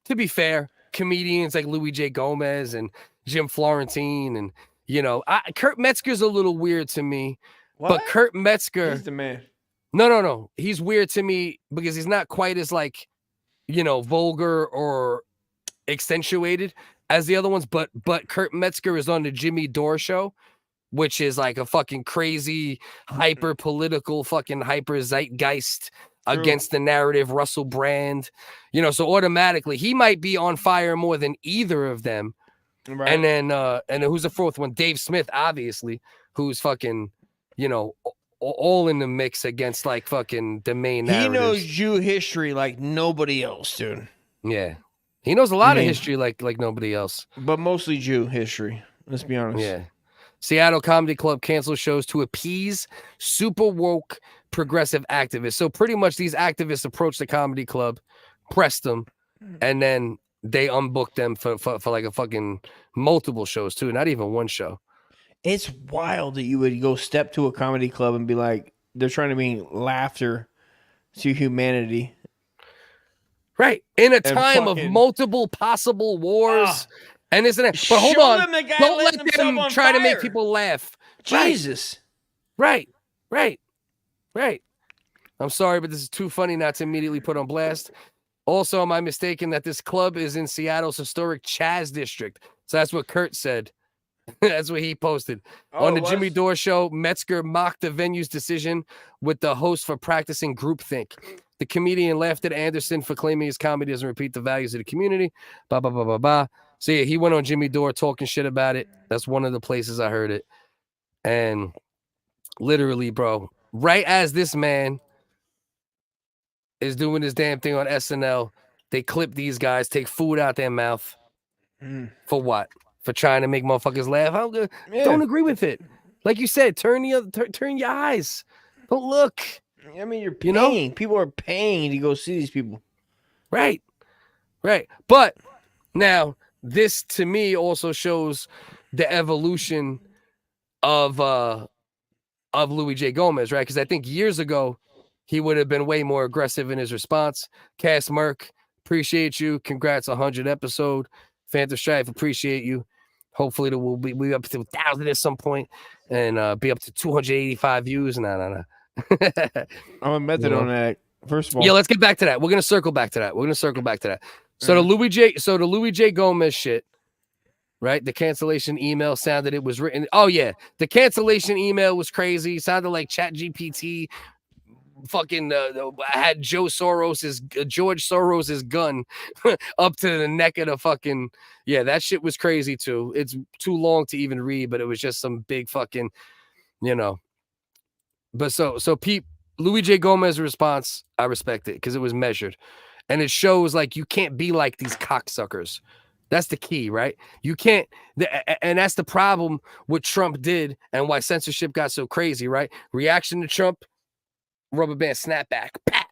S1: to be fair, comedians like Louis J. Gomez and Jim Florentine and, Kurt Metzger's a little weird to me.
S2: What?
S1: But Kurt Metzger.
S2: He's the man.
S1: No. He's weird to me because he's not quite as like, vulgar or accentuated as the other ones. But Kurt Metzger is on the Jimmy Dore show, which is like a fucking crazy, hyper political, fucking hyper zeitgeist against the narrative, Russell Brand. So automatically he might be on fire more than either of them.
S2: Right.
S1: And then who's the fourth one? Dave Smith, obviously, who's fucking, all in the mix against like fucking the main narratives.
S2: He knows Jew history like nobody else, dude.
S1: Yeah. He knows a lot of history like nobody else.
S2: But mostly Jew history. Let's be honest.
S1: Yeah. Seattle Comedy Club canceled shows to appease super woke progressive activists. So pretty much these activists approached the comedy club, pressed them, and then they unbooked them for like a fucking multiple shows too, not even one show.
S2: It's wild that you would go step to a comedy club and be like, they're trying to bring laughter to humanity.
S1: Right. In a
S2: And
S1: time of
S2: fucking-
S1: multiple possible wars. And isn't it? But hold
S2: Show
S1: on.
S2: them the guy
S1: Don't
S2: letting
S1: let them
S2: himself on
S1: try to make
S2: fire.
S1: people laugh.
S2: Jesus.
S1: Right. I'm sorry, but this is too funny not to immediately put on blast. Also, am I mistaken that this club is in Seattle's historic Chaz district? So that's what Kurt said. That's what he posted. On the Jimmy Dore show, Metzger mocked the venue's decision with the host for practicing groupthink. The comedian laughed at Anderson for claiming his comedy doesn't repeat the values of the community. Blah, blah, blah, blah, blah. So yeah, he went on Jimmy Dore talking shit about it. That's one of the places I heard it. And literally, bro, right as this man is doing this damn thing on SNL, they clip these guys, take food out their mouth. For what? For trying to make motherfuckers laugh? Don't agree with it. Like you said, turn your eyes. Don't look.
S2: I mean, you're paying. People are paying to go see these people.
S1: Right. But now, this to me also shows the evolution of Louis J. Gomez, right? Because I think years ago, he would have been way more aggressive in his response. Cass Merck, appreciate you. Congrats, 100 episode. Phantom Strife, appreciate you. Hopefully, we'll be up to 1,000 at some point and be up to 285 views. No.
S2: I'm a method on that. First of all,
S1: yeah, let's get back to that. We're gonna circle back to that. So the Louis J. Gomez shit. right? The cancellation email sounded it was written. Oh yeah, the cancellation email was crazy. Sounded like ChatGPT. Fucking had George Soros's gun up to the neck of the fucking that shit was crazy too. It's too long to even read, but it was just some big fucking, But so Pete Louis J. Gomez's response, I respect it because it was measured, and it shows like you can't be like these cocksuckers. That's the key, right? You can't, and that's the problem what Trump did and why censorship got so crazy, right? Reaction to Trump. Rubber band snapback, pat.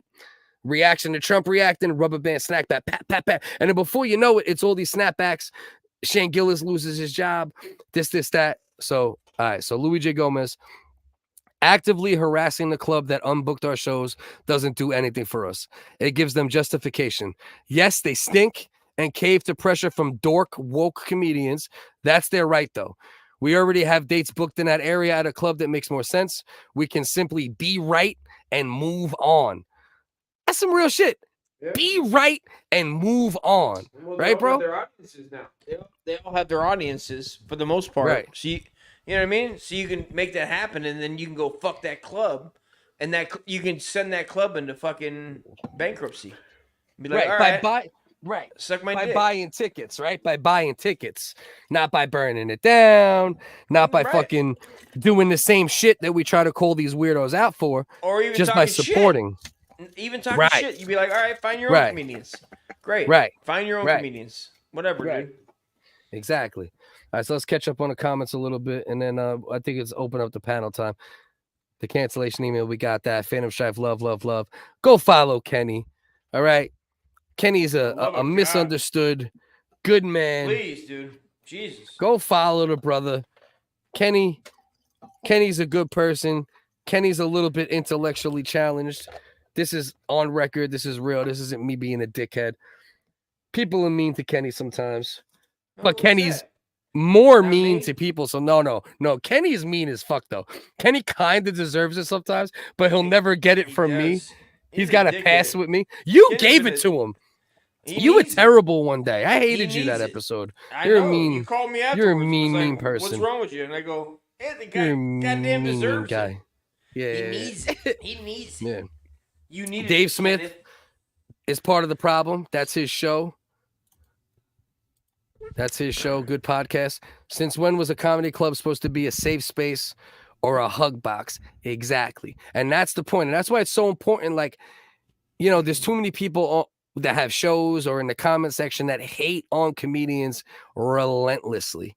S1: Reaction to Trump reacting, rubber band snapback, pat, pat, pat. And then before you know it, it's all these snapbacks. Shane Gillis loses his job, this, that. So, all right. So Louis J. Gomez actively harassing the club that unbooked our shows doesn't do anything for us. It gives them justification. Yes, they stink and cave to pressure from dork woke comedians. That's their right, though. We already have dates booked in that area at a club that makes more sense. We can simply be right and move on. That's some real shit. Yeah. Be right and move on. Well, right, bro?
S2: Their audiences now. They all have their audiences for the most part.
S1: Right.
S2: So you know what I mean? So you can make that happen, and then you can go fuck that club, and that you can send that club into fucking bankruptcy. Be like,
S1: right.
S2: All right. Right.
S1: Suck
S2: my
S1: dick.
S2: By
S1: buying tickets, right? By buying tickets. Not by burning it down. Not by fucking doing the same shit that we try to call these weirdos out for.
S2: Or even
S1: just by supporting.
S2: Shit. Even talking shit. You'd be like, all right, find your own comedians. Great.
S1: Right.
S2: Find your own comedians. Whatever, dude.
S1: Exactly. All right, so let's catch up on the comments a little bit, and then I think it's open up the panel time. The cancellation email, we got that. Phantom Strife, love. Go follow Kenny. All right. Kenny's a misunderstood good man.
S2: Please, dude. Jesus.
S1: Go follow the brother. Kenny's a good person. Kenny's a little bit intellectually challenged. This is on record. This is real. This isn't me being a dickhead. People are mean to Kenny sometimes. But Kenny's more mean to people. So no. Kenny's mean as fuck, though. Kenny kind of deserves it sometimes, but he'll never get it from me. He's got to pass with me. You gave it to him. You were terrible one day. I hated you that episode. You're a mean.
S2: You called me afterwards.
S1: You're a mean person.
S2: What's wrong with you? And I go, the guy goddamn deserves it.
S1: Yeah.
S2: He needs it. He needs it.
S1: Yeah.
S2: You need
S1: Dave Smith is part of the problem. That's his show. Good podcast. Since when was a comedy club supposed to be a safe space or a hug box? Exactly. And that's the point. And that's why it's so important. Like, there's too many people that have shows or in the comment section that hate on comedians relentlessly.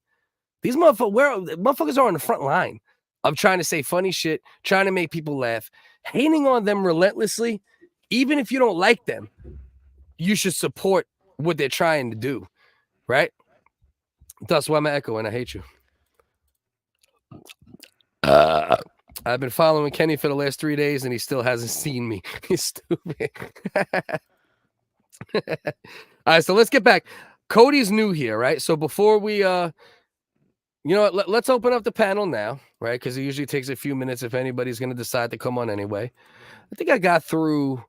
S1: These motherfuckers are on the front line of trying to say funny shit, trying to make people laugh, hating on them relentlessly. Even if you don't like them, you should support what they're trying to do, right? That's why I'm echoing. I hate you. I've been following Kenny for the last 3 days, and he still hasn't seen me. He's stupid. All right, so let's get back. Cody's new here, right? So before we, let's open up the panel now, right? Because it usually takes a few minutes if anybody's going to decide to come on anyway. I think I got through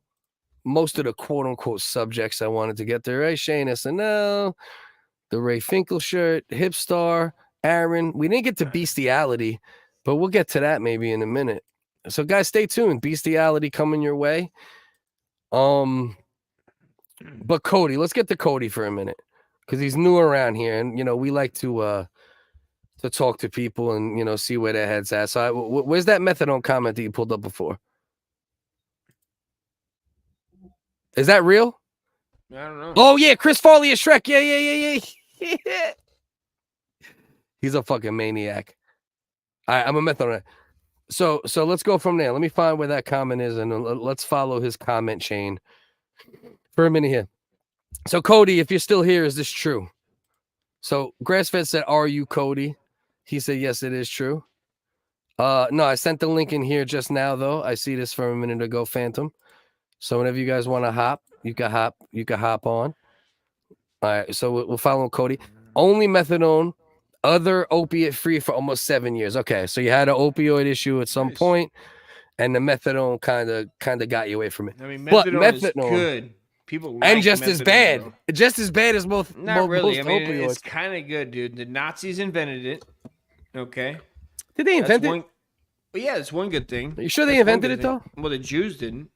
S1: most of the quote-unquote subjects I wanted to get there, right? Shane SNL, the Ray Finkle shirt, Hipstar, Aaron. We didn't get to bestiality, but we'll get to that maybe in a minute. So, guys, stay tuned. Bestiality coming your way. But Cody, let's get to Cody for a minute because he's new around here, and we like to talk to people and see where their heads at. So, where's that methadone comment that you pulled up before? Is that real?
S2: I don't know.
S1: Oh yeah, Chris Farley is Shrek. Yeah. He's a fucking maniac. I'm a methadone. So let's go from there. Let me find where that comment is, and let's follow his comment chain for a minute here. So Cody, if you're still here, is this true? So Grassfed said, "Are you Cody?" He said, "Yes, it is true." No, I sent the link in here just now, though. I see this from a minute ago, Phantom. So whenever you guys want to hop, you can hop on. All right, so we'll follow Cody. Only methadone, other opiate free for almost 7 years. Okay, so you had an opioid issue at some point, and the methadone kind of got you away from it.
S2: I mean, methadone is good. People
S1: and
S2: like
S1: just as
S2: methadone,
S1: bad.
S2: bro.
S1: Just as bad as both.
S2: Not really. I
S1: Most
S2: mean,
S1: opioids.
S2: it's kind of good, dude. The Nazis invented it. Okay.
S1: Did they invent it?
S2: Well, yeah, it's one good thing.
S1: Are you sure they
S2: That's one
S1: invented
S2: good
S1: it,
S2: thing.
S1: though?
S2: Well, the Jews didn't.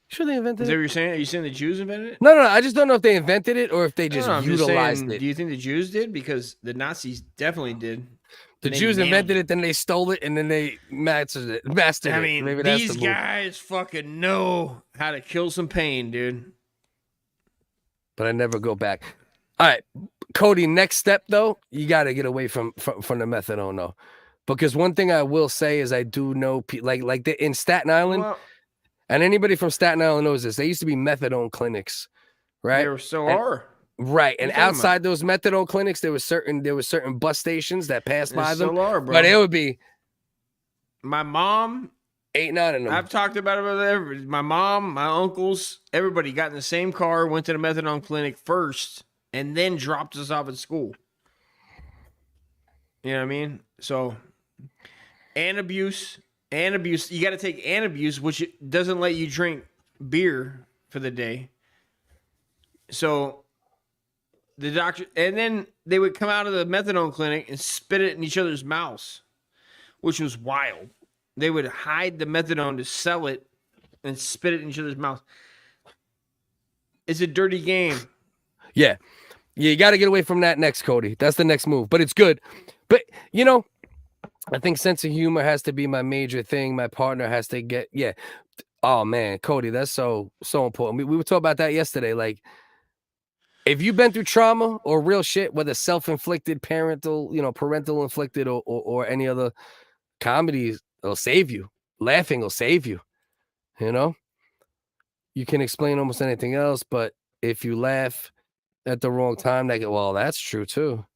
S1: Sure they invented
S2: Is that
S1: it?
S2: what you're saying? Are you saying the Jews invented it?
S1: No. I just don't know if they invented it or if they
S2: No,
S1: just
S2: no, I'm
S1: utilized
S2: saying,
S1: it.
S2: Do you think the Jews did? Because the Nazis definitely did.
S1: The Jews invented it, then they stole it, and then they mastered it.
S2: I mean,
S1: Maybe that's
S2: these
S1: the move.
S2: guys fucking know how to kill some pain, dude.
S1: But I never go back. All right, Cody. Next step, though, you got to get away from the methadone, though, because one thing I will say is I do know, like in Staten Island,
S2: Well,
S1: and anybody from Staten Island knows this. There used to be methadone clinics, right?
S2: there so
S1: And-
S2: are.
S1: Right, and
S2: What are you talking
S1: outside those methadone clinics, there was certain bus stations that passed by them.
S2: Still are, bro.
S1: But it would be
S2: my mom.
S1: 8, 9 of them.
S2: I've talked about it with everybody. My mom, my uncles, everybody got in the same car, went to the methadone clinic first, and then dropped us off at school. You know what I mean? So, Antabuse. You got to take Antabuse, which doesn't let you drink beer for the day. So, the doctor, and then they would come out of the methadone clinic and spit it in each other's mouths, which was wild. They would hide the methadone to sell it and spit it in each other's mouth. It's a dirty game.
S1: Yeah. You got to get away from that next, Cody. That's the next move. But it's good. But, you know, I think sense of humor has to be my major thing. My partner has to get, yeah. Oh, man, Cody, that's so important. We were talking about that yesterday. Like, if you've been through trauma or real shit, whether self-inflicted, parental inflicted, or any other comedies, it'll save you. Laughing will save you. You know? You can explain almost anything else, but if you laugh at the wrong time, well, that's true too.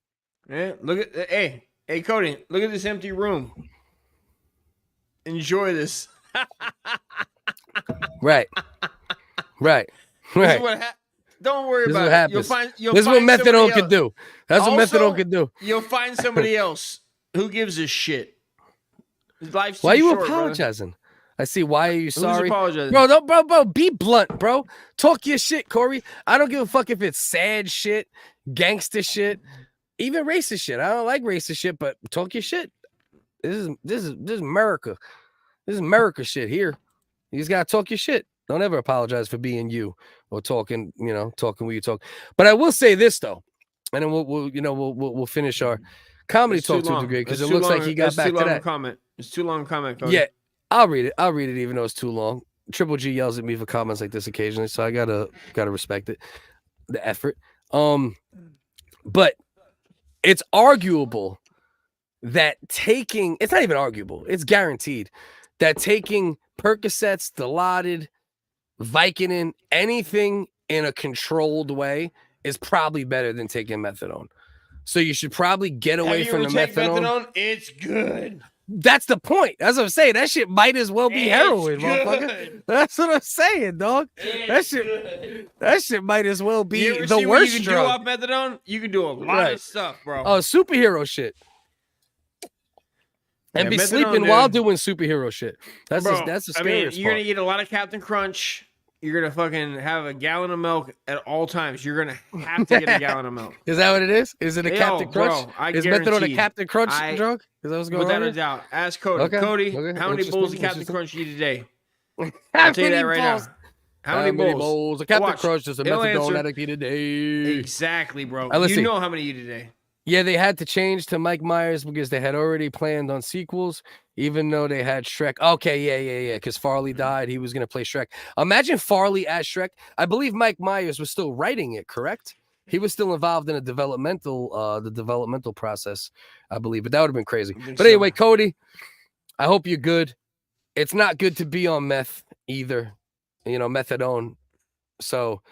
S2: Yeah, look at hey Cody, look at this empty room. Enjoy this.
S1: Right.
S2: This is what don't worry
S1: This is
S2: about
S1: what
S2: it.
S1: happens.
S2: You'll
S1: This is what
S2: find somebody
S1: methadone
S2: else.
S1: could do. That's what methadone could do.
S2: You'll find somebody else who gives a shit. Life's
S1: Why are
S2: too
S1: you
S2: short, brother.
S1: apologizing? I see. Why are you sorry?
S2: apologizing?
S1: Bro, be blunt, bro. Talk your shit, Corey. I don't give a fuck if it's sad shit, gangster shit, even racist shit. I don't like racist shit, but talk your shit. This is America. This is America shit here. You just gotta talk your shit. Don't ever apologize for being you or talking what you talk. But I will say this though, and then we'll finish our comedy talk to a degree because it looks like he got back to that.
S2: Comment. It's too long a comment. Cody.
S1: Yeah, I'll read it even though it's too long. Triple G yells at me for comments like this occasionally, so I gotta respect it, the effort. But it's arguable that it's not even arguable. It's guaranteed that taking Percocets, Dilaudid, Vicodin, anything in a controlled way is probably better than taking methadone. So you should probably get away from the methadone.
S2: It's good.
S1: That's the point. That's what I'm saying. That shit might as well be heroin, motherfucker. That's what I'm saying, dog. That shit might as well be
S2: You ever
S1: the
S2: see what
S1: worst
S2: you can
S1: drug.
S2: do off methadone? You can do a lot of stuff, bro.
S1: Oh, superhero shit. And
S2: Yeah,
S1: be
S2: methadone,
S1: sleeping
S2: dude.
S1: while doing superhero shit. That's
S2: Bro,
S1: that's the
S2: I mean,
S1: scariest
S2: you're
S1: part.
S2: gonna eat a lot of Captain Crunch. You're gonna fucking have a gallon of milk at all times. You're gonna have to get a gallon of milk.
S1: Is that what it is? Is it a Captain Crunch?
S2: Bro, I
S1: is methadone a
S2: guaranteed.
S1: Captain Crunch drug? Is that what's going on?
S2: Without a
S1: here?
S2: doubt. Ask Cody.
S1: Okay,
S2: Cody,
S1: okay.
S2: how many
S1: Interesting,
S2: bowls of Captain
S1: interesting.
S2: Crunch you eat today?
S1: How
S2: I'll tell you that
S1: many
S2: right
S1: bowls?
S2: now. How many bowls?
S1: A Captain
S2: Watch.
S1: Crunch is a
S2: He'll
S1: methadone
S2: answer.
S1: addict eat a day.
S2: Exactly, bro.
S1: let's
S2: You
S1: see.
S2: know how many you eat today.
S1: Yeah, they had to change to Mike Myers because they had already planned on sequels, even though they had Shrek. Okay, yeah. Because Farley died, he was going to play Shrek. Imagine Farley as Shrek. I believe Mike Myers was still writing it, correct? He was still involved in the developmental process, I believe. But that would have been crazy. But anyway, Cody, I hope you're good. It's not good to be on meth either, methadone. So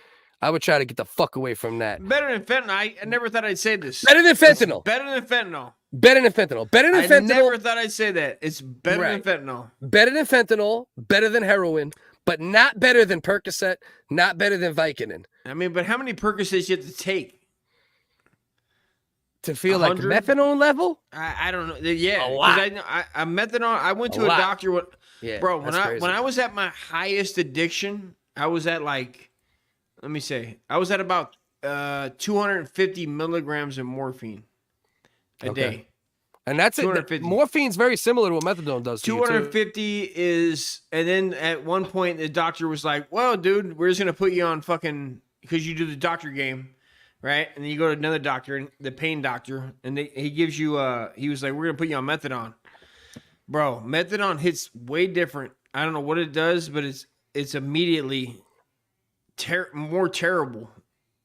S1: I would try to get the fuck away from that.
S2: Better than fentanyl. I never thought I'd say this.
S1: Better than fentanyl.
S2: Better than fentanyl.
S1: Better than fentanyl. Better than
S2: I
S1: fentanyl.
S2: never thought I'd say that. It's better
S1: Right.
S2: than fentanyl.
S1: Better than fentanyl. Better than heroin. But not better than Percocet. Not better than Vicodin.
S2: I mean, but how many Percocets you have to take?
S1: To feel
S2: 100?
S1: like methadone level?
S2: I don't know. Yeah,
S1: A lot.
S2: I methadone. I went to
S1: A
S2: a
S1: lot.
S2: doctor.
S1: Yeah,
S2: Bro,
S1: that's crazy.
S2: when I was at my highest addiction, I was at like let me say, I was at about 250 milligrams of morphine a day.
S1: And that's it. Morphine's very similar to what methadone does to you, too.
S2: 250 is, and then at one point the doctor was like, well, dude, we're just going to put you on fucking, because you do the doctor game, right? And then you go to another doctor, the pain doctor, and he gives you, he was like, we're going to put you on methadone. Bro, methadone hits way different. I don't know what it does, but it's immediately more terrible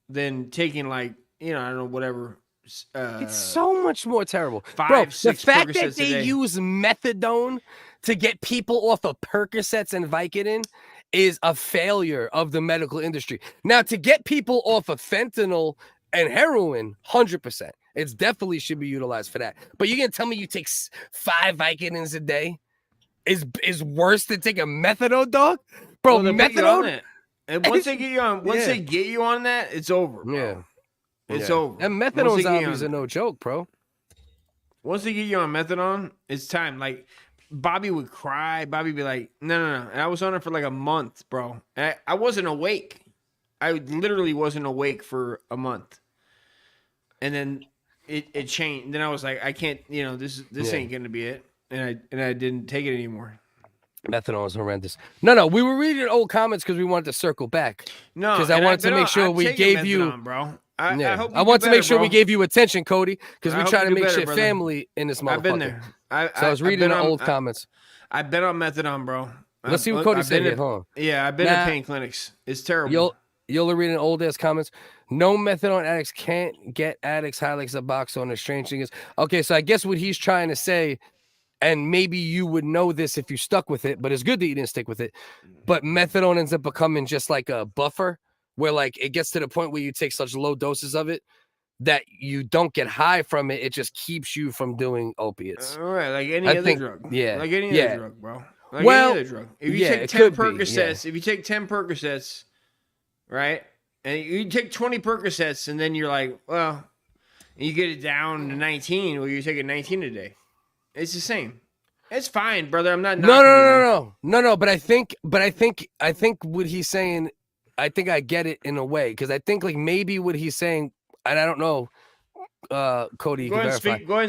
S2: than taking like, you know, I don't know, whatever.
S1: It's so much more terrible.
S2: 5,
S1: Bro,
S2: 6
S1: the fact
S2: Percocets
S1: that
S2: a
S1: they
S2: day.
S1: use methadone to get people off of Percocets and Vicodin is a failure of the medical industry. Now, to get people off of fentanyl and heroin, 100%. It's definitely should be utilized for that. But you're going to tell me you take 5 Vicodins a day is worse than taking methadone, dog? Bro,
S2: Well, they put you on
S1: methadone?
S2: it. And once they get you on, they get you on that, it's over. Bro.
S1: Yeah.
S2: It's
S1: Yeah.
S2: over.
S1: And
S2: Once
S1: methadone
S2: they get you
S1: zombies
S2: on-
S1: are no joke, bro.
S2: Once they get you on methadone, it's time. Like Bobby would cry. Bobby would be like, no. And I was on it for like a month, bro. And I wasn't awake. I literally wasn't awake for a month. And then it changed. Then I was like, I can't, you know, this
S1: Yeah.
S2: ain't gonna be it. And I didn't take it anymore.
S1: Methadone is horrendous. No, we were reading old comments because we wanted to circle back.
S2: No,
S1: because I
S2: and
S1: wanted to
S2: I've been
S1: make
S2: on-
S1: sure
S2: I've
S1: we
S2: taken
S1: gave you.
S2: methadone, bro. I hope you
S1: I
S2: do
S1: wanted to make
S2: better,
S1: sure we
S2: bro.
S1: gave you attention, Cody, because
S2: I
S1: we
S2: hope
S1: try
S2: you
S1: to
S2: do
S1: make
S2: better,
S1: shit
S2: brother.
S1: family in this motherfucker.
S2: I've been there.
S1: So I was reading the old comments.
S2: I've been on methadone, bro.
S1: Let's see what Cody
S2: I've
S1: said
S2: been
S1: here.
S2: in-
S1: Hold on.
S2: Yeah, I've been
S1: Nah.
S2: in pain clinics. It's terrible.
S1: You'll read in old ass comments. No methadone addicts can't get addicts high like Suboxone. The strange thing is, okay, so I guess what he's trying to say, and maybe you would know this if you stuck with it, but it's good that you didn't stick with it. But methadone ends up becoming just like a buffer, where like it gets to the point where you take such low doses of it that you don't get high from it. It just keeps you from doing opiates.
S2: All right, like any
S1: I
S2: other
S1: think-
S2: drug.
S1: yeah,
S2: Like any
S1: yeah.
S2: other drug, bro. Like
S1: Well,
S2: any other drug. If you
S1: yeah,
S2: take
S1: it
S2: 10
S1: could be,
S2: Percocets, if you take 10 Percocets, right? And you take 20 Percocets and then you're like, well, and you get it down to 19, well, you're taking 19 a day. It's the same. It's fine, brother. I'm not knocking you, man.
S1: No. But I think what he's saying, I think I get it in a way, because I think like maybe what he's saying, and I don't know, Cody, you
S2: Go
S1: can
S2: ahead and
S1: verify.
S2: speak. Go ahead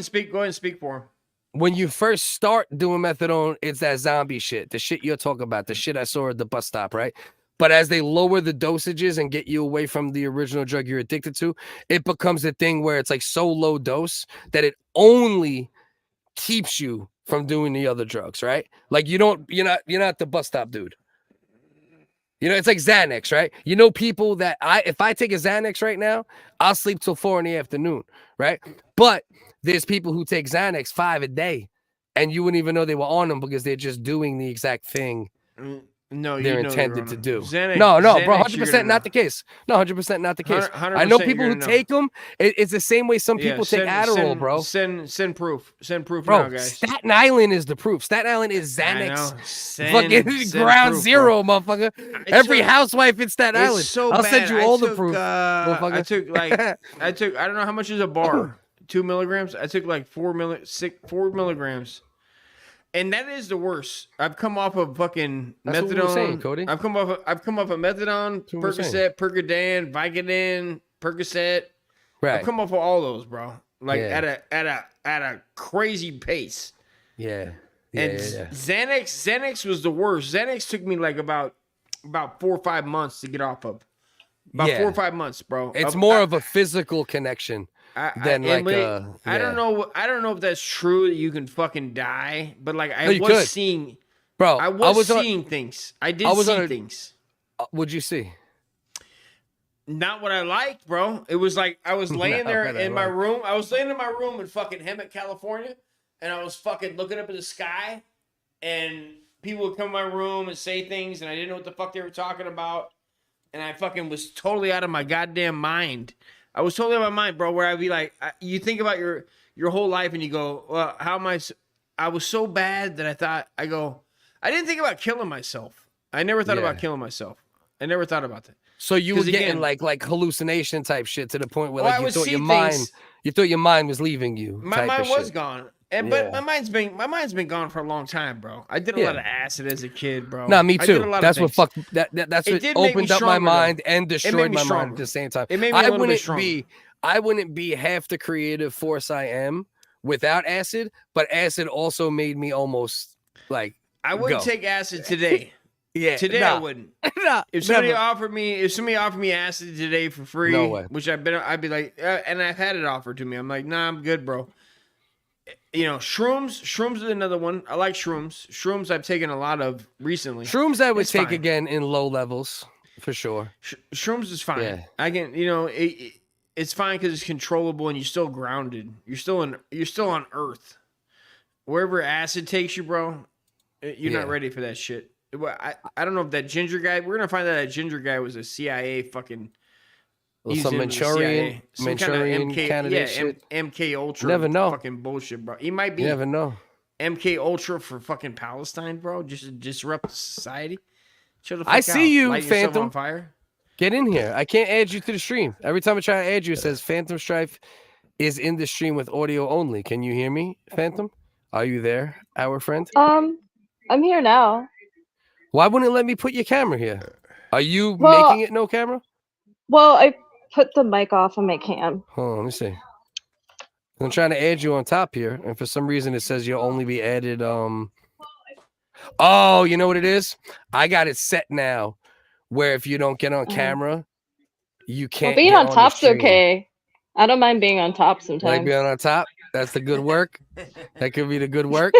S2: and speak for him.
S1: When you first start doing methadone, it's that zombie shit, the shit you're talking about, the shit I saw at the bus stop, right? But as they lower the dosages and get you away from the original drug you're addicted to, it becomes a thing where it's like so low dose that it only keeps you from doing the other drugs, right? Like you're not the bus stop dude. You know, it's like Xanax, right? You know, people that if I take a Xanax right now, I'll sleep till 4 p.m, right? But there's people who take Xanax 5 a day, and you wouldn't even know they were on them because they're just doing the exact thing
S2: No,
S1: they're
S2: you know
S1: intended
S2: they're
S1: to
S2: on
S1: do.
S2: it. Xanax-
S1: No, bro,
S2: Xanax, you're
S1: 100%
S2: gonna
S1: not
S2: know.
S1: the case. No, 100% not the case.
S2: 100%
S1: I know people
S2: you're
S1: who
S2: gonna know.
S1: take them. It's the same way some people take Adderall, bro.
S2: Send proof. Send proof
S1: Bro,
S2: now, guys.
S1: Staten Island is the proof. Staten Island is
S2: I
S1: Xanax.
S2: know. Send
S1: Fucking ground
S2: proof,
S1: zero,
S2: bro.
S1: motherfucker. Every
S2: took-
S1: housewife in Staten
S2: It's
S1: Island.
S2: so
S1: I'll send
S2: bad.
S1: you
S2: I
S1: all the
S2: took,
S1: proof.
S2: I
S1: motherfucker.
S2: took like I don't know how much is a bar. 2 milligrams. I took like 4 milligrams. And that is the worst. I've come off of fucking
S1: That's what
S2: methadone.
S1: we were saying, Cody.
S2: I've come off of methadone,
S1: what we're
S2: Percocet, Percodan, Vicodin, Percocet.
S1: Right.
S2: I've come off of all those, bro. Like
S1: Yeah.
S2: at a crazy pace.
S1: Yeah.
S2: And Xanax was the worst. Xanax took me like about 4 or 5 months to get off of. About
S1: Yeah.
S2: 4 or 5 months, bro.
S1: It's more of a physical connection than
S2: and
S1: like
S2: I don't know. I don't know if that's true that you can fucking die, but like I
S1: No, you
S2: was
S1: could.
S2: seeing,
S1: Bro,
S2: I was
S1: on-
S2: seeing things. I did
S1: I was
S2: see
S1: on a-
S2: things.
S1: What'd you see?
S2: Not what I liked, bro. It was like I was laying
S1: Not
S2: there
S1: what I
S2: in my
S1: liked.
S2: room. I was laying in my room in fucking Hemet, California, and I was fucking looking up at the sky, and people would come in my room and say things, and I didn't know what the fuck they were talking about, and I fucking was totally out of my goddamn mind. I was totally out of my mind, bro. Where I'd be like, you think about your whole life, and you go, well, how am I? I was so bad that I didn't think about killing myself. I never thought about killing myself. I never thought about that.
S1: So you were
S2: 'Cause
S1: getting
S2: again-
S1: like hallucination type shit to the point where
S2: Well,
S1: like
S2: I
S1: you
S2: would
S1: thought
S2: see
S1: your mind
S2: things-
S1: you thought your mind was leaving you.
S2: My
S1: type
S2: mind
S1: of
S2: was
S1: shit.
S2: gone. But my mind's been gone for a long time, bro. I did a lot of acid as a kid, bro.
S1: Nah, me
S2: I did
S1: too.
S2: a lot of
S1: That's what
S2: things.
S1: that's
S2: It
S1: what
S2: did make me
S1: opened up my
S2: stronger, though.
S1: mind and
S2: It made
S1: destroyed
S2: me
S1: my mind
S2: stronger.
S1: at the same time.
S2: It made me a little bit stronger.
S1: I wouldn't be half the creative force I am without acid, but acid also made me almost like
S2: I wouldn't
S1: go.
S2: take acid today.
S1: Yeah,
S2: today I wouldn't.
S1: Nah,
S2: if somebody
S1: never.
S2: offered me acid today for free,
S1: No way.
S2: which I'd be like, and I've had it offered to me. I'm like, nah, I'm good, bro. You know, shrooms is another one. I like shrooms. Shrooms I've taken a lot of recently.
S1: Shrooms I would
S2: It's
S1: take
S2: fine.
S1: again in low levels for sure.
S2: Shrooms is fine.
S1: Yeah.
S2: I can, it's fine because it's controllable and you're still grounded. You're still on Earth. Wherever acid takes you, bro, you're not ready for that shit. I don't know if that ginger guy. We're gonna find out that ginger guy was a CIA fucking.
S1: Well,
S2: he's
S1: some
S2: in the
S1: Manchurian
S2: CIA. Some kind of MK,
S1: candidate shit.
S2: MK Ultra.
S1: Never know.
S2: Fucking bullshit, bro. He might be.
S1: You never know.
S2: MK Ultra for fucking Palestine, bro. Just to disrupt society. Chill the fuck
S1: I
S2: out.
S1: see you,
S2: Light yourself
S1: Phantom.
S2: on fire.
S1: Get in here. I can't add you to the stream. Every time I try to add you, it says Phantom Strife is in the stream with audio only. Can you hear me, Phantom? Are you there, our friend?
S18: I'm here now.
S1: Why wouldn't it let me put your camera here? Are you
S18: Well-
S1: making it no camera?
S18: Well, I put the mic off on my cam.
S1: Hold on, let me see. I'm trying to add you on top here, and for some reason it says you'll only be added. Oh, you know what it is? I got it set now, where if you don't get on camera, you can't.
S18: Well, being
S1: get
S18: on
S1: the
S18: top's
S1: stream.
S18: okay. I don't mind being on top
S1: You
S18: sometimes.
S1: like being on top? That's the good work. That could be the good work.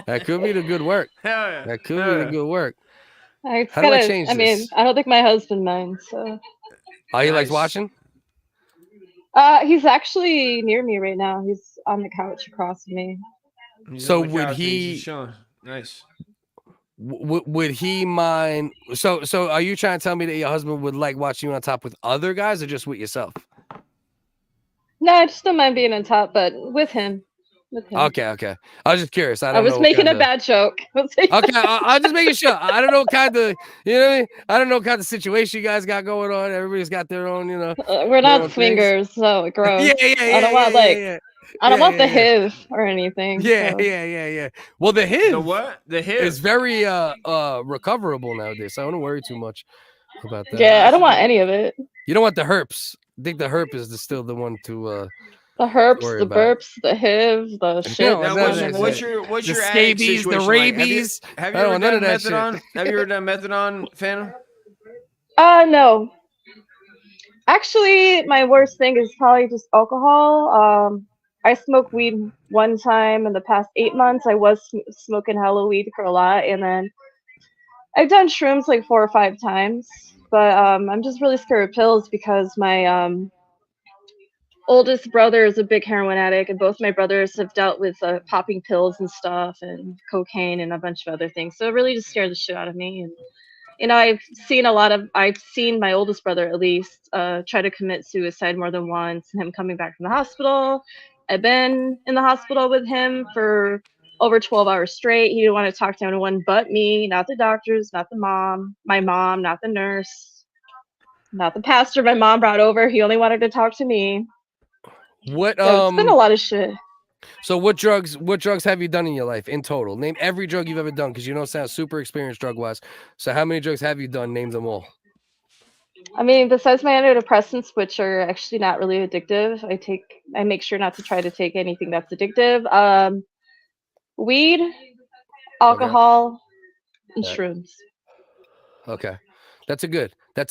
S1: That could be the good work.
S2: Hell yeah.
S1: That could be the good work.
S18: I
S1: How do I
S18: gotta-
S1: change
S18: I mean,
S1: this?
S18: I don't think my husband minds. So.
S1: Oh, you like watching?
S18: He's actually near me right now. He's on the couch across from me.
S1: So would he?
S2: Nice.
S1: Would he mind? So are you trying to tell me that your husband would like watching you on top with other guys or just with yourself?
S18: No, I just don't mind being on top, but with him. With him.
S1: Okay. I was just curious. I
S18: I
S1: don't
S18: was
S1: know what
S18: making
S1: kind
S18: a bad joke.
S1: Okay, I'll just making sure. I don't know what kind of, you know what I mean? I don't know what kind of situation you guys got going on. Everybody's got their own, you know.
S18: We're
S1: their
S18: not
S1: own
S18: swingers, so gross.
S1: Yeah,
S18: I don't want I don't
S1: Yeah,
S18: want the
S1: yeah.
S18: HIV or anything.
S1: Yeah,
S18: so.
S1: yeah. Well, the HIV.
S2: The what? The HIV
S1: is very recoverable nowadays. So I don't worry too much about that.
S18: Yeah, I don't want any of it.
S1: You don't want the herpes. I think the herp is still the one to
S18: The herps,
S1: worry
S18: the
S1: about.
S18: burps, the HIV, the shit.
S1: No,
S2: Now,
S1: none of
S2: what's
S1: that
S2: your
S1: shit. The
S2: addict
S1: scabies, the
S2: situation like?
S1: rabies.
S2: Have
S1: I
S2: you
S1: don't
S2: ever
S1: want none
S2: done
S1: of that shit.
S2: methadone? Have you ever done methadone, Phantom?
S18: No. Actually, my worst thing is probably just alcohol. I smoked weed one time in the past 8 months. I was smoking hella weed for a lot, and then I've done shrooms like 4 or 5 times. But I'm just really scared of pills because my oldest brother is a big heroin addict, and both my brothers have dealt with popping pills and stuff, and cocaine and a bunch of other things. So it really just scared the shit out of me. And you know, I've seen my oldest brother at least try to commit suicide more than once, and him coming back from the hospital. I've been in the hospital with him for over 12 hours straight. He didn't want to talk to anyone but me, not the doctors, not the mom, my mom, not the nurse, not the pastor my mom brought over. He only wanted to talk to me.
S1: What
S18: So it's been a lot of shit.
S1: So what drugs have you done in your life in total? Name every drug you've ever done, because you don't sound super experienced drug wise. So how many drugs have you done? Name them all.
S18: I mean, besides my antidepressants, which are actually not really addictive, I make sure not to try to take anything that's addictive. Weed, alcohol, and
S1: Okay.
S18: shrooms.
S1: Okay. That's a good
S18: And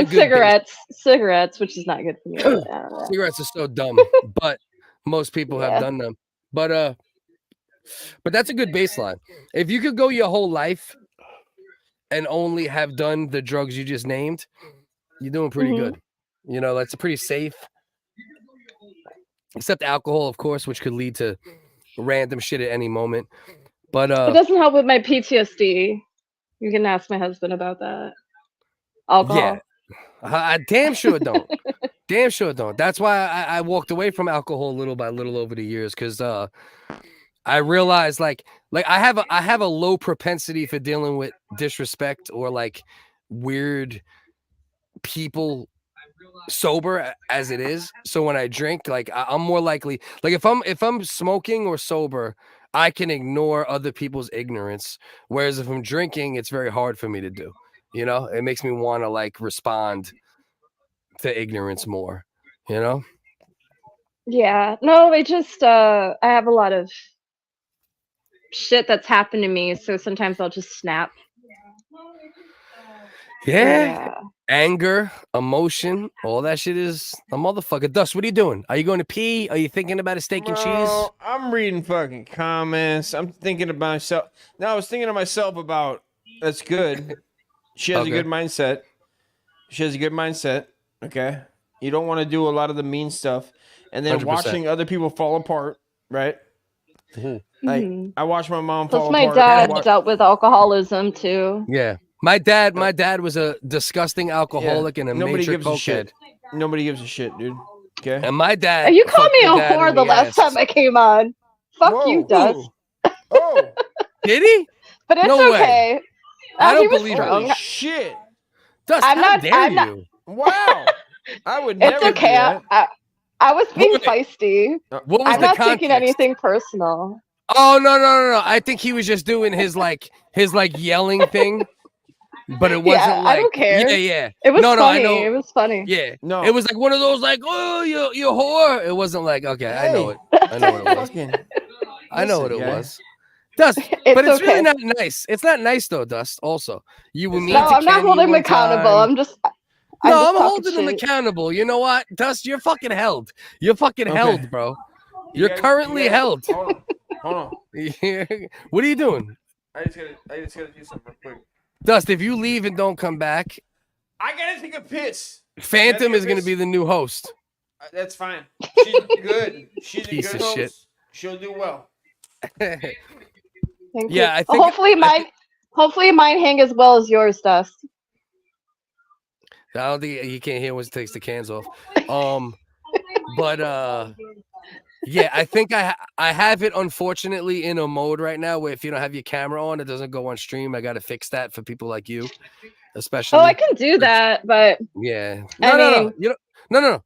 S18: cigarettes, which is not good for me.
S1: Cigarettes are so dumb, but most people have done them. But that's a good baseline. If you could go your whole life and only have done the drugs you just named, you're doing pretty
S18: Mhm.
S1: good. You know, that's pretty safe. Except alcohol, of course, which could lead to random shit at any moment. But
S18: It doesn't help with my PTSD. You can ask my husband about that. Alcohol.
S1: yeah, I damn sure don't. Damn sure don't. That's why I walked away from alcohol little by little over the years, because I realized like I have a low propensity for dealing with disrespect or like weird people sober as it is. So when I drink, like I'm more likely, like if I'm smoking or sober, I can ignore other people's ignorance. Whereas if I'm drinking, it's very hard for me to do. You know, it makes me want to like respond to ignorance more. You know.
S18: Yeah. No, it just I have a lot of shit that's happened to me, so sometimes I'll just snap.
S1: Yeah. Anger, emotion, all that shit is a motherfucker. Dust, what are you doing? Are you going to pee? Are you thinking about a steak and cheese?
S2: Bro, I'm reading fucking comments. I'm thinking about myself. No, I was thinking to myself about that's good. She has a good mindset. She has a good mindset. Okay. You don't want to do a lot of the mean stuff. And then
S1: 100%.
S2: watching other people fall apart, right? Like I watched my mom fall
S18: Plus, my
S2: apart.
S18: dad dealt with alcoholism too.
S1: Yeah. My dad was a disgusting alcoholic and a
S2: Nobody
S1: major
S2: gives a
S1: cokehead.
S2: shit. Nobody gives a shit, dude. Okay.
S1: And my dad.
S18: You called me a
S1: fucked my dad
S18: whore
S1: in
S18: the last
S1: ass.
S18: time I came on. Fuck you, Dust.
S2: Oh,
S1: did he?
S18: But it's
S1: No way.
S18: okay.
S1: I don't
S18: he was
S1: believe it.
S18: strong.
S2: Holy shit.
S1: Dust,
S18: I'm
S1: how
S18: not.
S1: dare
S18: I'm
S1: you?
S18: not.
S2: Wow. I would
S18: It's
S2: never
S18: okay.
S2: do that.
S18: I was being feisty.
S1: What was
S18: I'm
S1: the
S18: not
S1: context?
S18: taking anything personal.
S1: Oh no! I think he was just doing his yelling thing, but it wasn't
S18: Yeah, I don't care.
S1: Yeah.
S18: It was
S1: no,
S18: funny.
S1: I know.
S18: It was funny.
S1: Yeah,
S2: no,
S1: it was like one of those like, oh, you whore. It wasn't like, okay, I know it. I know what it was. I know what it was. Dust, but it's really not nice. It's not nice though, Dust. Also, you were mean
S18: No,
S1: to
S18: I'm not
S1: Kenny
S18: holding him
S1: one
S18: accountable.
S1: time.
S18: I'm just
S1: I'm
S18: talking
S1: holding him
S18: shit.
S1: accountable. You know what, Dust? You're fucking held. You're fucking held, bro. You're currently held.
S2: Hold on.
S1: What are you doing?
S2: I just gotta do something real quick.
S1: Dust, if you leave and don't come back,
S2: I gotta take a piss.
S1: Phantom is going to be the new host.
S2: That's fine. She's good. She's
S1: Piece
S2: a good
S1: of
S2: host.
S1: shit.
S2: She'll do well.
S18: Thank
S1: Yeah,
S18: you.
S1: I think-
S18: Hopefully mine hang as well as yours, Dust.
S1: I don't think you can't hear when it takes the cans off. But yeah, I think I have it unfortunately in a mode right now where if you don't have your camera on, it doesn't go on stream. I got to fix that for people like you, especially.
S18: Oh, I can do that, but
S1: Yeah.
S18: I
S1: No.
S18: mean-
S1: You don't, no.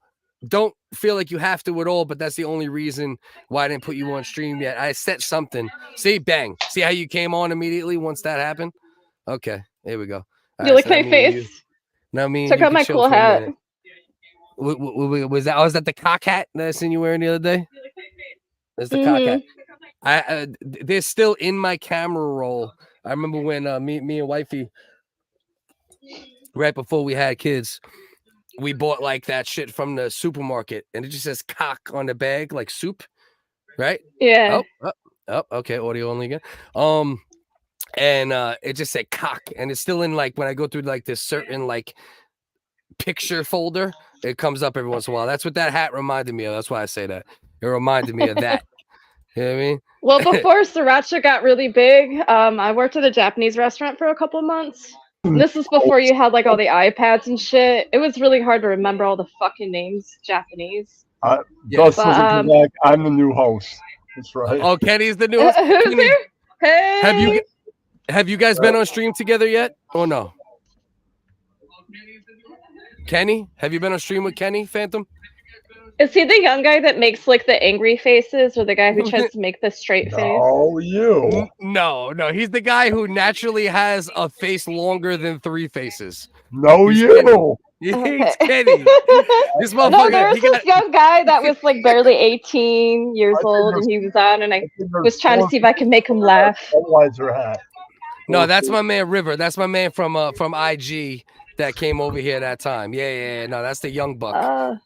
S1: Don't feel like you have to at all, but that's the only reason why I didn't put you on stream yet. I set something. See, bang. See how you came on immediately once that happened? Okay, here we go. All
S18: you
S1: right,
S18: lick
S1: so now
S18: my
S1: me and you-
S18: face.
S1: Now me and
S18: Took
S1: you
S18: out
S1: can
S18: my
S1: chill
S18: cool
S1: for a
S18: hat.
S1: minute. Was that the cock hat that I seen you wearing the other day? That's the cock hat. They're still in my camera roll. I remember when me and wifey, right before we had kids, we bought like that shit from the supermarket, and it just says cock on the bag, like soup, right?
S18: Yeah.
S1: Oh, okay, audio only again. And it just said cock, and it's still in like when I go through like this certain like picture folder, it comes up every once in a while. That's what that hat reminded me of. That's why I say that. It reminded me of that. You know what I mean?
S18: Well, before Sriracha got really big, I worked at a Japanese restaurant for a couple months. And this is before you had like all the iPads and shit. It was really hard to remember all the fucking names Japanese.
S13: Dust doesn't come back. I'm the new host. That's right.
S1: Oh, Kenny's the newest.
S18: Who's
S1: Kenny,
S18: there? Hey.
S1: have you guys been on stream together yet, or no? Kenny, have you been on stream with Kenny Phantom?
S18: Is he the young guy that makes like the angry faces, or the guy who tries to make the straight face?
S13: Oh, you.
S1: No. He's the guy who naturally has a face longer than 3 faces.
S13: No,
S1: He's
S13: you.
S1: Kenny. He's Kenny. This
S18: No,
S1: motherfucker.
S18: there was
S1: he
S18: this
S1: got-
S18: young guy that was like barely 18 years old, and he was on, and I was trying to see if I could make him laugh.
S13: Budweiser hat.
S1: No, that's my man River. That's my man from IG that came over here that time. Yeah. No, that's the young buck.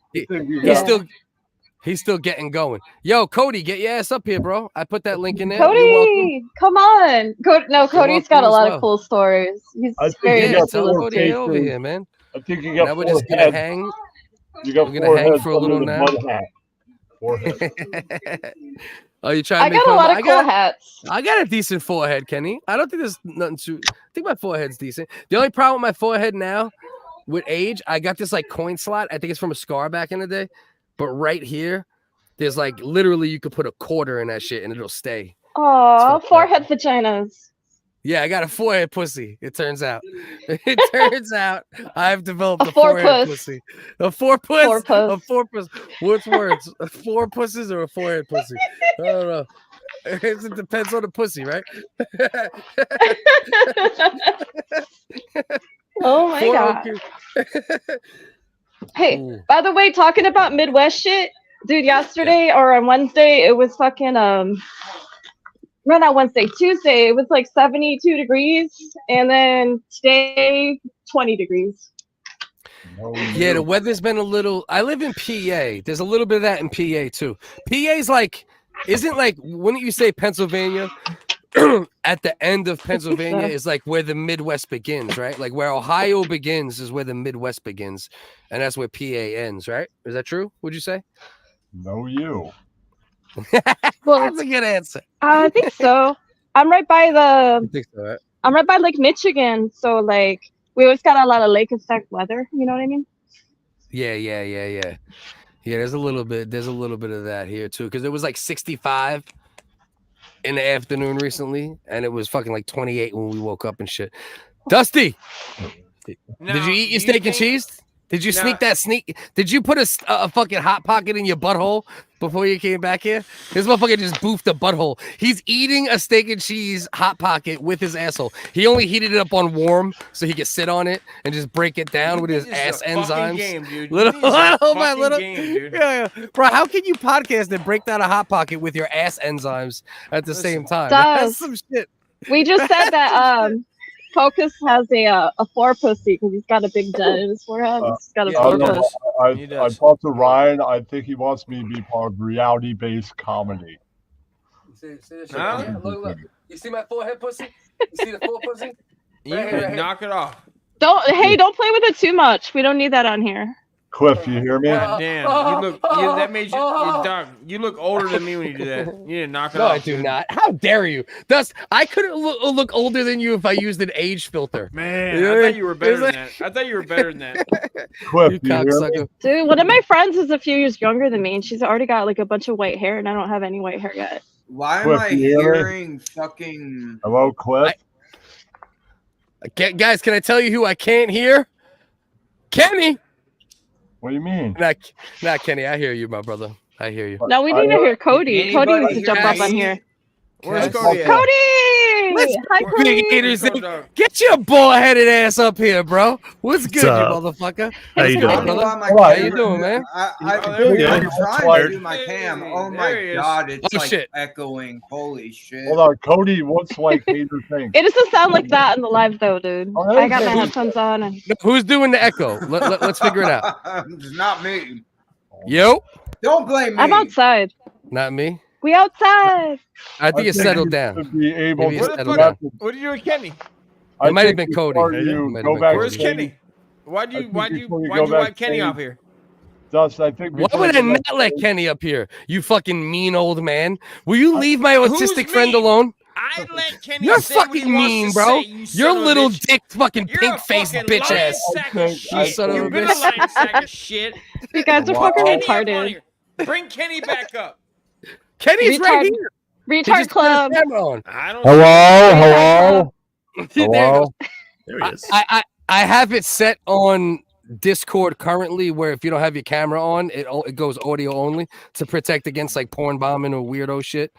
S1: He's still getting going. Yo, Cody, get your ass up here, bro. I put that link in there. You're welcome.
S18: Cody, come on. Cody's got a
S1: welcome
S18: lot
S1: as
S18: of cool stories. He's
S13: I think
S18: very
S13: you got
S18: good to
S1: tell
S18: listen
S1: Cody to get over
S18: to.
S1: here, man.
S13: I think you got
S1: Now we're
S13: 4
S1: just gonna
S13: heads.
S1: hang.
S13: You got
S1: We're gonna
S13: 4
S1: hang
S13: heads
S1: for a little
S13: under the
S1: now.
S13: mud hat. 4 heads.
S1: Oh, you trying
S18: I
S1: to make
S18: got a
S1: fun
S18: lot
S1: of
S18: of cool hats.
S1: I got a decent forehead, Kenny. I don't think there's nothing to. I think my forehead's decent. The only problem with my forehead now, with age, I got this like coin slot. I think it's from a scar back in the day. But right here, there's like literally you could put a quarter in that shit and it'll stay.
S18: Aw, forehead vaginas.
S1: Yeah, I got a forehead pussy. It turns out. It turns out I've developed a
S18: four
S1: forehead
S18: puss.
S1: pussy. A four puss.
S18: Four puss.
S1: A four puss. What's worse, four pusses or a forehead pussy? I don't know. It depends on the pussy, right?
S18: Oh my god. Hey, by the way, talking about Midwest shit, dude, yesterday or on Wednesday, it was fucking no, not Wednesday, Tuesday, it was like 72 degrees, and then today 20 degrees.
S1: Yeah, the weather's been a little. I live in PA. There's a little bit of that in PA too. PA's like, isn't like, wouldn't you say Pennsylvania? At the end of Pennsylvania is like where the Midwest begins, right? Like where Ohio begins is where the Midwest begins, and that's where PA ends, right? Is that true? Would you say?
S19: No, you.
S18: Well,
S1: that's a good answer.
S18: I think so. I'm right by
S1: I think so, right?
S18: I'm right by Lake Michigan, so like we always got a lot of lake effect weather. You know what I mean?
S1: Yeah. There's a little bit of that here too, because it was like 65 in the afternoon recently, and it was fucking like 28 when we woke up and shit. Dusty, did you eat your steak and cheese? Did you Did you put a fucking hot pocket in your butthole before you came back here? This motherfucker just boofed a butthole. He's eating a steak and cheese hot pocket with his asshole. He only heated it up on warm so he could sit on it and just break it down with his ass enzymes.
S2: Game, dude.
S1: Little,
S2: Game, dude.
S1: Yeah. Bro, how can you podcast and break down a hot pocket with your ass enzymes at the same time? That's some shit.
S18: We just said that Focus has a four pussy because he's got a big dent in his forehead. He's got a four puss.
S19: I talked to Ryan. I think he wants me to be part of reality-based comedy.
S1: See this shit? Yeah, look. You see my forehead pussy? You see the four pussy?
S2: You can knock it off.
S18: Don't play with it too much. We don't need that on here.
S19: Cliff, you hear me?
S2: God damn, that made you, dog. You look older than me when you do that. You need to knock it
S1: No,
S2: off.
S1: I do not. How dare you? I couldn't look older than you if I used an age filter.
S2: Man, I thought you were better than that. I thought you were better than that.
S19: Cliff,
S1: you
S19: hear me?
S1: cocksucker.
S18: Dude, one of my friends is a few years younger than me, and she's already got like a bunch of white hair, and I don't have any white hair yet.
S20: Why am
S19: Cliff,
S20: I
S19: you hear me?
S20: hearing fucking...
S19: Hello, Cliff?
S1: Guys, can I tell you who I can't hear? Kenny.
S19: What do you mean?
S1: Not Kenny. I hear you, my brother. I hear you.
S18: No, we need to hear Cody. Cody needs to jump up on here.
S2: Where's Cody at?
S18: Cody! Hi,
S1: Big
S18: Cody!
S1: haters, get your bald-headed ass up here, bro. What's good, you
S21: up?
S1: motherfucker?
S21: How you doing?
S1: Brother?
S20: How
S1: you doing, man?
S20: I'm
S21: good.
S20: trying to do my cam. Oh my god, it's like
S1: shit.
S20: echoing. Holy shit.
S19: Hold on, Cody, what's like hater thing?
S18: It doesn't sound like that in the live though, dude. I got my headphones on. And...
S1: Who's doing the echo? Let's figure it out.
S20: It's not me.
S1: Yo.
S20: Don't blame me.
S18: I'm outside.
S1: Not me.
S18: We outside.
S1: I think it's settled down.
S19: Be able
S1: Maybe it's
S19: to
S1: settled down.
S2: What did you do with Kenny?
S1: It might have been Cody.
S2: Where's Kenny? Why'd you wipe Kenny off here?
S19: Dust, I think.
S1: Why would I not let Kenny up here? You fucking mean old man. Will you leave my autistic friend alone?
S2: I let Kenny.
S1: You're
S2: say what
S1: fucking
S2: he wants
S1: mean,
S2: to
S1: bro.
S2: say, you
S1: You're
S2: son of a
S1: little
S2: bitch.
S1: dick, fucking
S2: You're
S1: pink
S2: a
S1: faced
S2: fucking
S1: bitch
S2: lying
S1: ass.
S2: sack of shit.
S1: Son of a
S2: You've been a
S1: bitch.
S2: lying sack of shit.
S18: You guys are
S19: Wow.
S18: fucking
S2: Kenny up on
S18: retarded.
S2: here. Bring Kenny back up.
S1: Kenny's right here. He
S18: Retard
S1: just put his
S18: club.
S1: camera on.
S2: I don't.
S19: Hello?
S1: There you
S19: Hello?
S1: go.
S21: There he is.
S1: I have it set on Discord currently where if you don't have your camera on, it goes audio only to protect against like porn bombing or weirdo shit.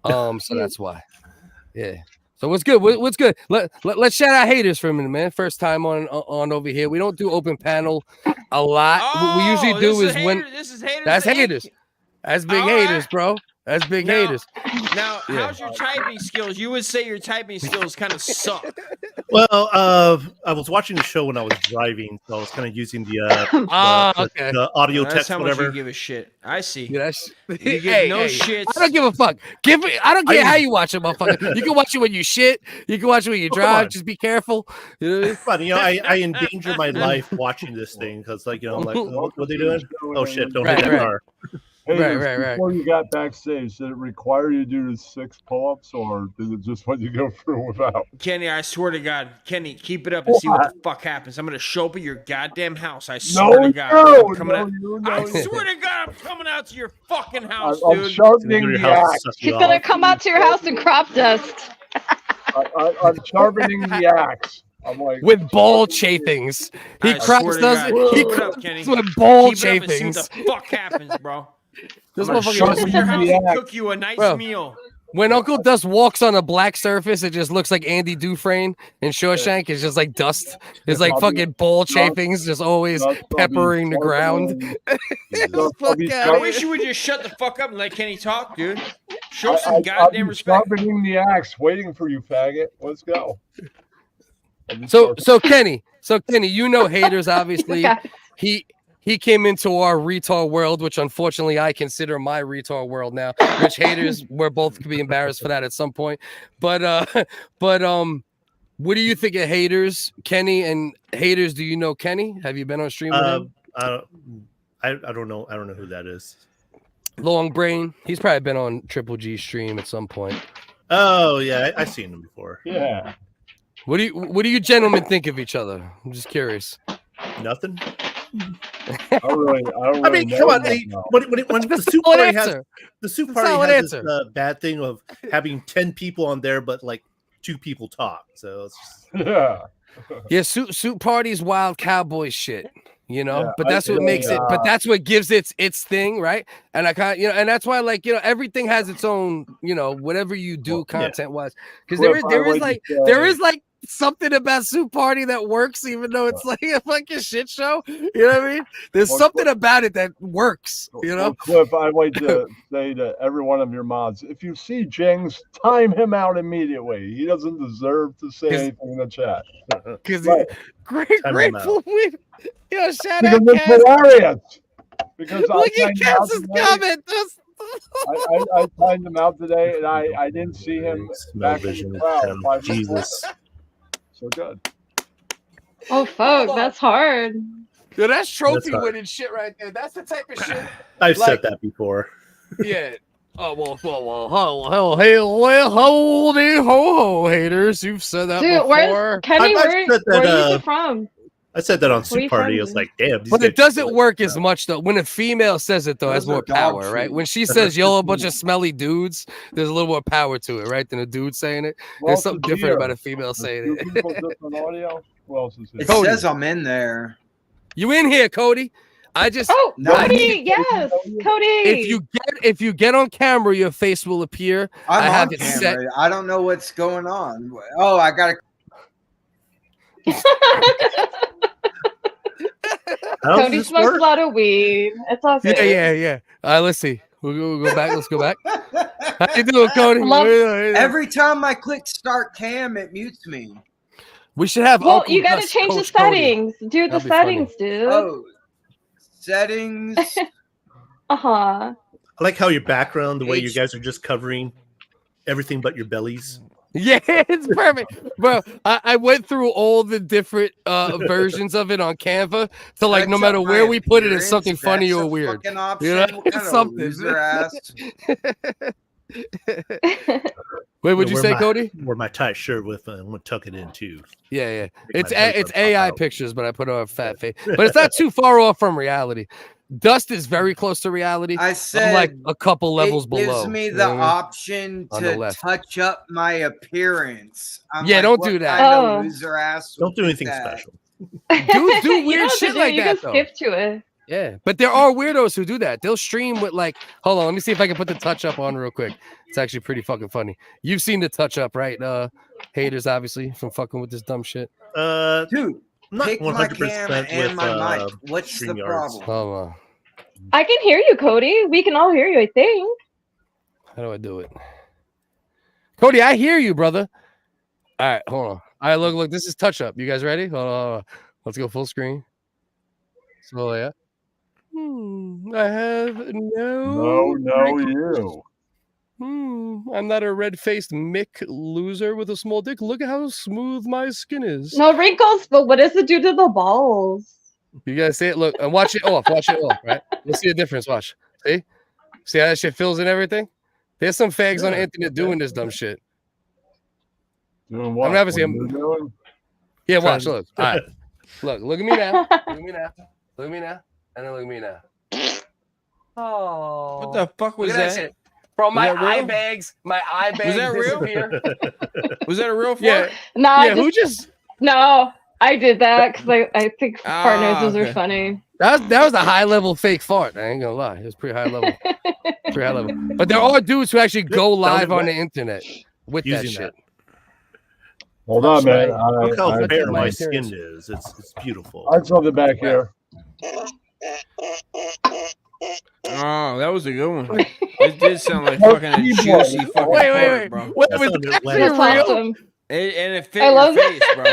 S1: So that's why. Yeah. So what's good? What's good? Let's shout out haters for a minute, man. First time on over here. We don't do open panel a lot. What we usually do is when
S2: this is haters.
S1: that's haters. That's big haters, bro. That's big haters.
S2: Now,
S1: Yeah.
S2: how's your typing skills? You would say your typing skills kind of suck.
S21: Well, I was watching the show when I was driving, so I was kind of using the
S1: okay.
S21: the audio
S2: That's
S21: text,
S2: how
S21: whatever.
S2: much you give a shit. I see.
S1: Yeah,
S2: You give no shits.
S1: I don't give a fuck. I don't care how you watch it, motherfucker. You can watch it when you shit. You can watch it when you
S21: Come
S1: drive.
S21: on.
S1: Just be careful. You know what I mean?
S21: Fun, I endanger my life watching this thing because, like, I'm like, oh, what are they doing? Oh shit! Don't hit that car.
S19: Hey,
S1: Right.
S19: Before you got backstage, did it require you to do the 6 pull-ups, or did it just let you go through without?
S2: Kenny, I swear to God, Kenny, keep it up and see what the fuck happens. I'm gonna show up at your goddamn house. I swear to God. I'm coming out. I swear to God, I'm coming out to your fucking house,
S19: I'm
S2: dude.
S19: sharpening the axe.
S18: He's gonna come out to your house and crop dust.
S19: I'm sharpening the axe. I'm like
S1: with ball chafings. He
S2: I
S1: cracks
S2: swear to
S1: does
S2: God,
S1: it. He
S2: keep it up,
S1: cracks
S2: Kenny.
S1: with ball
S2: Keep it up and see what
S1: chafings.
S2: the fuck happens, bro.
S1: This
S2: I'm gonna show up
S1: motherfucker
S2: at your house
S19: the
S2: and
S19: axe.
S2: cook you a nice
S1: Bro.
S2: meal.
S1: When Uncle Dust walks on a black surface, it just looks like Andy Dufresne in Shawshank. It's just like dust. It's like fucking ball chafings, just always peppering the ground. Fuck
S2: I
S1: out
S2: wish
S1: here.
S2: you would just shut the fuck up and let Kenny talk, dude. Show
S19: I-
S2: some
S19: I-
S2: goddamn
S19: I'm
S2: respect.
S19: sharpening the axe, waiting for you, faggot. Let's go.
S1: So Kenny, you know haters, obviously. He came into our retard world, which unfortunately I consider my retard world now, which haters we're both could be embarrassed for that at some point. But what do you think of haters, Kenny? And haters, do you know Kenny? Have you been on stream with him?
S21: I don't know. I don't know who that is.
S1: Long Brain. He's probably been on Triple G stream at some point.
S21: Oh yeah, I've seen him before.
S19: Yeah.
S1: What do you gentlemen think of each other? I'm just curious.
S21: Nothing.
S19: I don't really
S21: I mean, come on. When the soup
S1: solid
S21: party has
S1: answer.
S21: the soup
S1: It's a
S21: party
S1: solid
S21: has
S1: answer.
S21: this bad thing of having 10 people on there, but like 2 people talk. So it's just...
S19: Yeah.
S1: Yeah, suit parties, wild cowboy shit, you know.
S19: Yeah,
S1: but that's what makes it. But that's what gives its thing, right? And I kind, and that's why, like, everything has its own, whatever you do content wise, because there is like something about soup party that works, even though it's like a fucking shit show. You know what I mean? There's something about it that works. You know,
S19: Cliff, I'd like to say to every one of your mods, if you see Jings, time him out immediately. He doesn't deserve to say anything in the chat.
S1: Because
S19: Time him
S1: grateful
S19: out.
S1: with shout
S19: Because
S1: out
S19: it's
S1: Cass.
S19: hilarious. Because
S1: Look
S19: I
S1: at
S19: timed him out
S1: Cass's
S19: today.
S1: comment.
S19: I timed him out today, and I didn't see him back in the crowd. 5
S21: Jesus.
S19: So good.
S18: Oh fuck, that's hard.
S1: Yo, that's trophy
S21: hard.
S1: winning shit right there. That's the type of shit.
S21: I've
S1: like,
S21: said that before.
S1: Yeah. Oh well, hey, holy ho haters, you've said that
S18: Dude,
S1: before.
S18: where's Kenny?
S21: I've
S18: Where
S21: said that,
S18: are you from?
S21: I said that on
S18: Where
S21: Soup
S18: you
S21: Party.
S18: from?
S21: I was like, damn. these
S1: But it
S21: guys
S1: doesn't work as much though. When a female says it though, it has
S20: Those are
S1: more
S20: dog
S1: power, right?
S20: food.
S1: When she says "yo, a bunch of smelly dudes," there's a little more power to it, right? Than a dude saying it.
S19: Who
S1: There's
S19: else
S1: something
S19: is
S1: different
S19: here?
S1: about a female
S19: There's
S1: saying
S19: 2
S1: it.
S19: people just on audio. Who else is here?
S20: It
S1: Cody.
S20: says I'm in there.
S1: You in here, Cody? I just
S18: Oh,
S20: No,
S18: Cody, yes, Cody.
S1: if you get on camera, your face will appear.
S20: I'm
S1: I have
S20: on
S1: it
S20: camera.
S1: set.
S20: I don't know what's going on. Oh, I gotta.
S18: Cody smokes a lot of weed. It's all good.
S1: Yeah. All right, let's see. We'll go back. Let's go back. How you doing, Cody?
S20: Every time I click start cam, it mutes me.
S1: We should have.
S18: Well,
S1: Uncle
S18: you gotta
S1: Gus
S18: change the
S1: coach Cody.
S18: settings. Do the
S1: That'd be funny.
S18: settings, dude.
S20: Oh, settings.
S18: Uh-huh.
S21: I like how your background, the way you
S20: H-
S21: guys are just covering everything but your bellies.
S1: Yeah, it's perfect, bro. I went through all the different versions of it on Canva, so like no
S20: Touch
S1: matter
S20: up
S1: where
S20: my
S1: we put it, it's
S20: appearance,
S1: something funny
S20: that's
S1: or
S20: a
S1: weird.
S20: fucking option.
S1: You know,
S20: What kind
S1: it's
S20: of
S1: something.
S20: loser ass?
S1: Wait, what'd you
S21: Wear
S1: say,
S21: my-
S1: Cody?
S21: Wear my tight shirt with. I'm gonna tuck it in too.
S1: Yeah.
S21: Make
S1: It's
S21: my belly
S1: it's
S21: button pop
S1: AI
S21: out.
S1: pictures, but I put on a fat face. But it's not too far off from reality. Dust is very close to reality.
S20: I
S1: I'm like
S20: said
S1: a couple levels
S20: it
S1: below.
S20: gives me
S1: you
S20: the
S1: know what I mean?
S20: option
S1: On the
S20: to
S1: left.
S20: touch up my appearance. I'm
S1: Yeah,
S20: like,
S1: don't
S20: what
S1: do that.
S20: Kind
S18: Oh.
S20: of loser ass.
S21: Don't do
S20: would
S21: anything
S20: that?
S21: special.
S1: Do
S18: You
S1: weird
S18: don't have to
S1: shit
S18: do-
S1: like
S18: you
S1: that
S18: can
S1: though.
S18: skip to it.
S1: Yeah, but there are weirdos who do that. They'll stream with like, hold on, let me see if I can put the touch up on real quick. It's actually pretty fucking funny. You've seen the touch up, right? Haters, obviously, from fucking with this dumb shit.
S20: Dude,
S21: I'm not
S20: pick my
S21: 100%
S20: cam and
S21: with
S20: my mic. What's the
S21: StreamYards.
S20: problem?
S1: Hold on.
S18: I can hear you, Cody. We can all hear you, I think.
S1: How do I do it? Cody, I hear you, brother. All right, hold on. All right, look, this is touch up. You guys ready? Hold on. Let's go full screen. So yeah. I have
S19: No, you.
S1: I'm not a red-faced Mick loser with a small dick. Look at how smooth my skin is.
S18: No wrinkles, but what does it do to the balls?
S1: You guys see it? Look, and watch it off. Watch it off, right? You'll see a difference. Watch. See how that shit fills and everything? There's some fags on the internet doing this dumb shit.
S19: Doing what?
S1: I'm never
S19: What
S1: seeing
S19: you doing?
S1: Yeah, watch. Look. All right. Look at me now. Look at me now. Look at me now. And then look at me now. Oh.
S2: What the fuck was
S1: Look at
S2: that?
S1: shit. Bro, my
S2: that real?
S1: eye bags
S2: that real?
S1: disappear.
S2: Was that a real fart?
S1: Yeah.
S18: Nah,
S1: Yeah, who just
S18: No, I did that because I think fart noises are
S2: okay.
S18: funny.
S1: that was a high level fake fart. I ain't gonna lie. It was pretty high level. Pretty high level. But there are dudes who actually go live on the internet with that
S21: Using
S1: shit.
S19: Hold on, man.
S21: Look how
S19: I
S21: fair
S19: saw
S21: my
S19: something-
S21: skin is. It's beautiful.
S19: I saw the back here.
S2: Oh, that was a good one. It did sound like fucking a juicy fucking fart, bro.
S1: Wait,
S21: That
S1: was
S21: sounded
S1: that
S21: wet.
S1: actually
S18: That's
S1: real?
S18: awesome.
S2: And it fit
S18: I
S2: your
S18: love
S2: face, bro.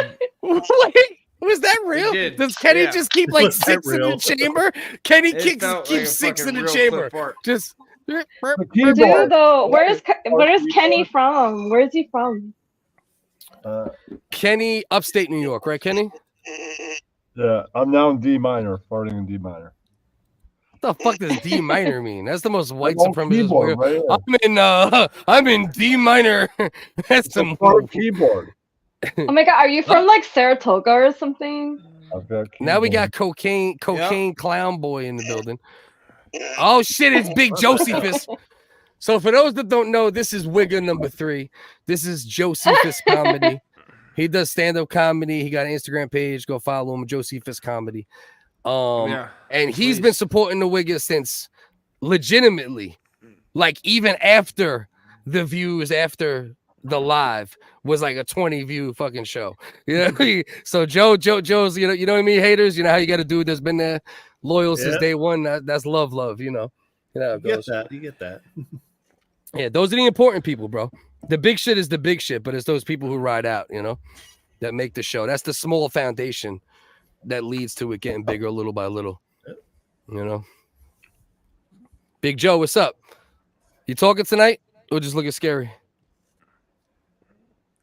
S1: Wait, was that real?
S2: did.
S1: Does Kenny
S2: Yeah.
S1: just keep like
S21: Was that
S1: 6 in the
S21: real?
S1: chamber? Kenny
S2: It
S1: keeps
S2: felt like a
S1: 6 in
S2: fucking
S1: the
S2: real
S1: chamber.
S2: clip fart.
S1: Just
S18: Dude, though, where's Kenny from? Where's he from?
S1: Kenny, upstate New York, right, Kenny?
S19: Yeah, I'm now in D minor, farting in D minor.
S1: What the fuck does D minor mean? That's the most white
S19: Like on
S1: supremacist
S19: keyboard,
S1: word.
S19: right?
S1: I'm in D minor. That's
S19: It's a
S1: some
S19: fart keyboard.
S18: Oh my god, are you from like Saratoga or something?
S19: I've got
S1: Now we got
S19: keyboard.
S1: cocaine clown boy in the building. Oh shit, it's Big Josephus. So for those that don't know, this is Wigga number 3. This is Josephus Comedy. He does stand-up comedy. He got an Instagram page. Go follow him, Josephus Comedy. And he's been supporting the Wigga since legitimately, like even after the views after the live was like a 20 view fucking show. You know, so Joe's, you know what I mean, haters. You know how you got a dude that's been there loyal since day one. That's love, you know. You know how it goes.
S21: You get that.
S1: Yeah, those are the important people, bro. The big shit is the big shit, but it's those people who ride out, you know, that make the show. That's the small foundation that leads to it getting bigger little by little. You know. Big Joe, what's up? You talking tonight or just looking scary?
S21: Is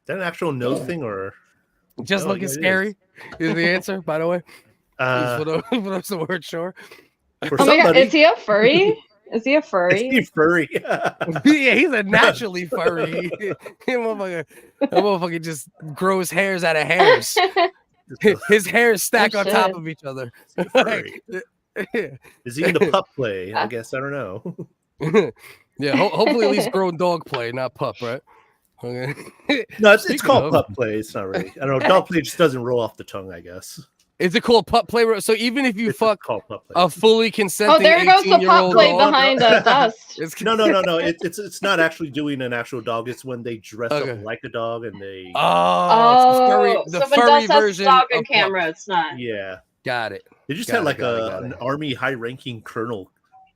S21: that an actual nose thing or
S1: just looking scary is the answer, by the way. For those that weren't sure.
S21: For
S18: Oh my god, is he a furry? Is he a furry?
S21: Is he furry?
S1: Yeah, he's a naturally furry. That motherfucker just grows hairs out of hairs. His hairs stack on top of each other.
S21: Is he into pup play? I guess I don't know.
S1: Yeah, hopefully at least grown dog play, not pup, right? Okay.
S21: No, it's called pup play. It's not really. I don't know. Dog play just doesn't roll off the tongue, I guess.
S1: Is it called pup play? So even if you fuck a fully consenting,
S18: Oh, there goes the pup play
S1: dog,
S18: behind us.
S21: No. It's not actually doing an actual dog. It's when they dress up like a dog and they.
S18: Oh,
S1: the
S18: so when
S1: furry
S18: Dust has
S1: version
S18: dog on
S1: of
S18: camera,
S1: pup.
S18: it's not.
S21: Yeah,
S1: got it.
S21: They just
S1: Got
S21: had
S1: it,
S21: like
S1: got
S21: an army high-ranking colonel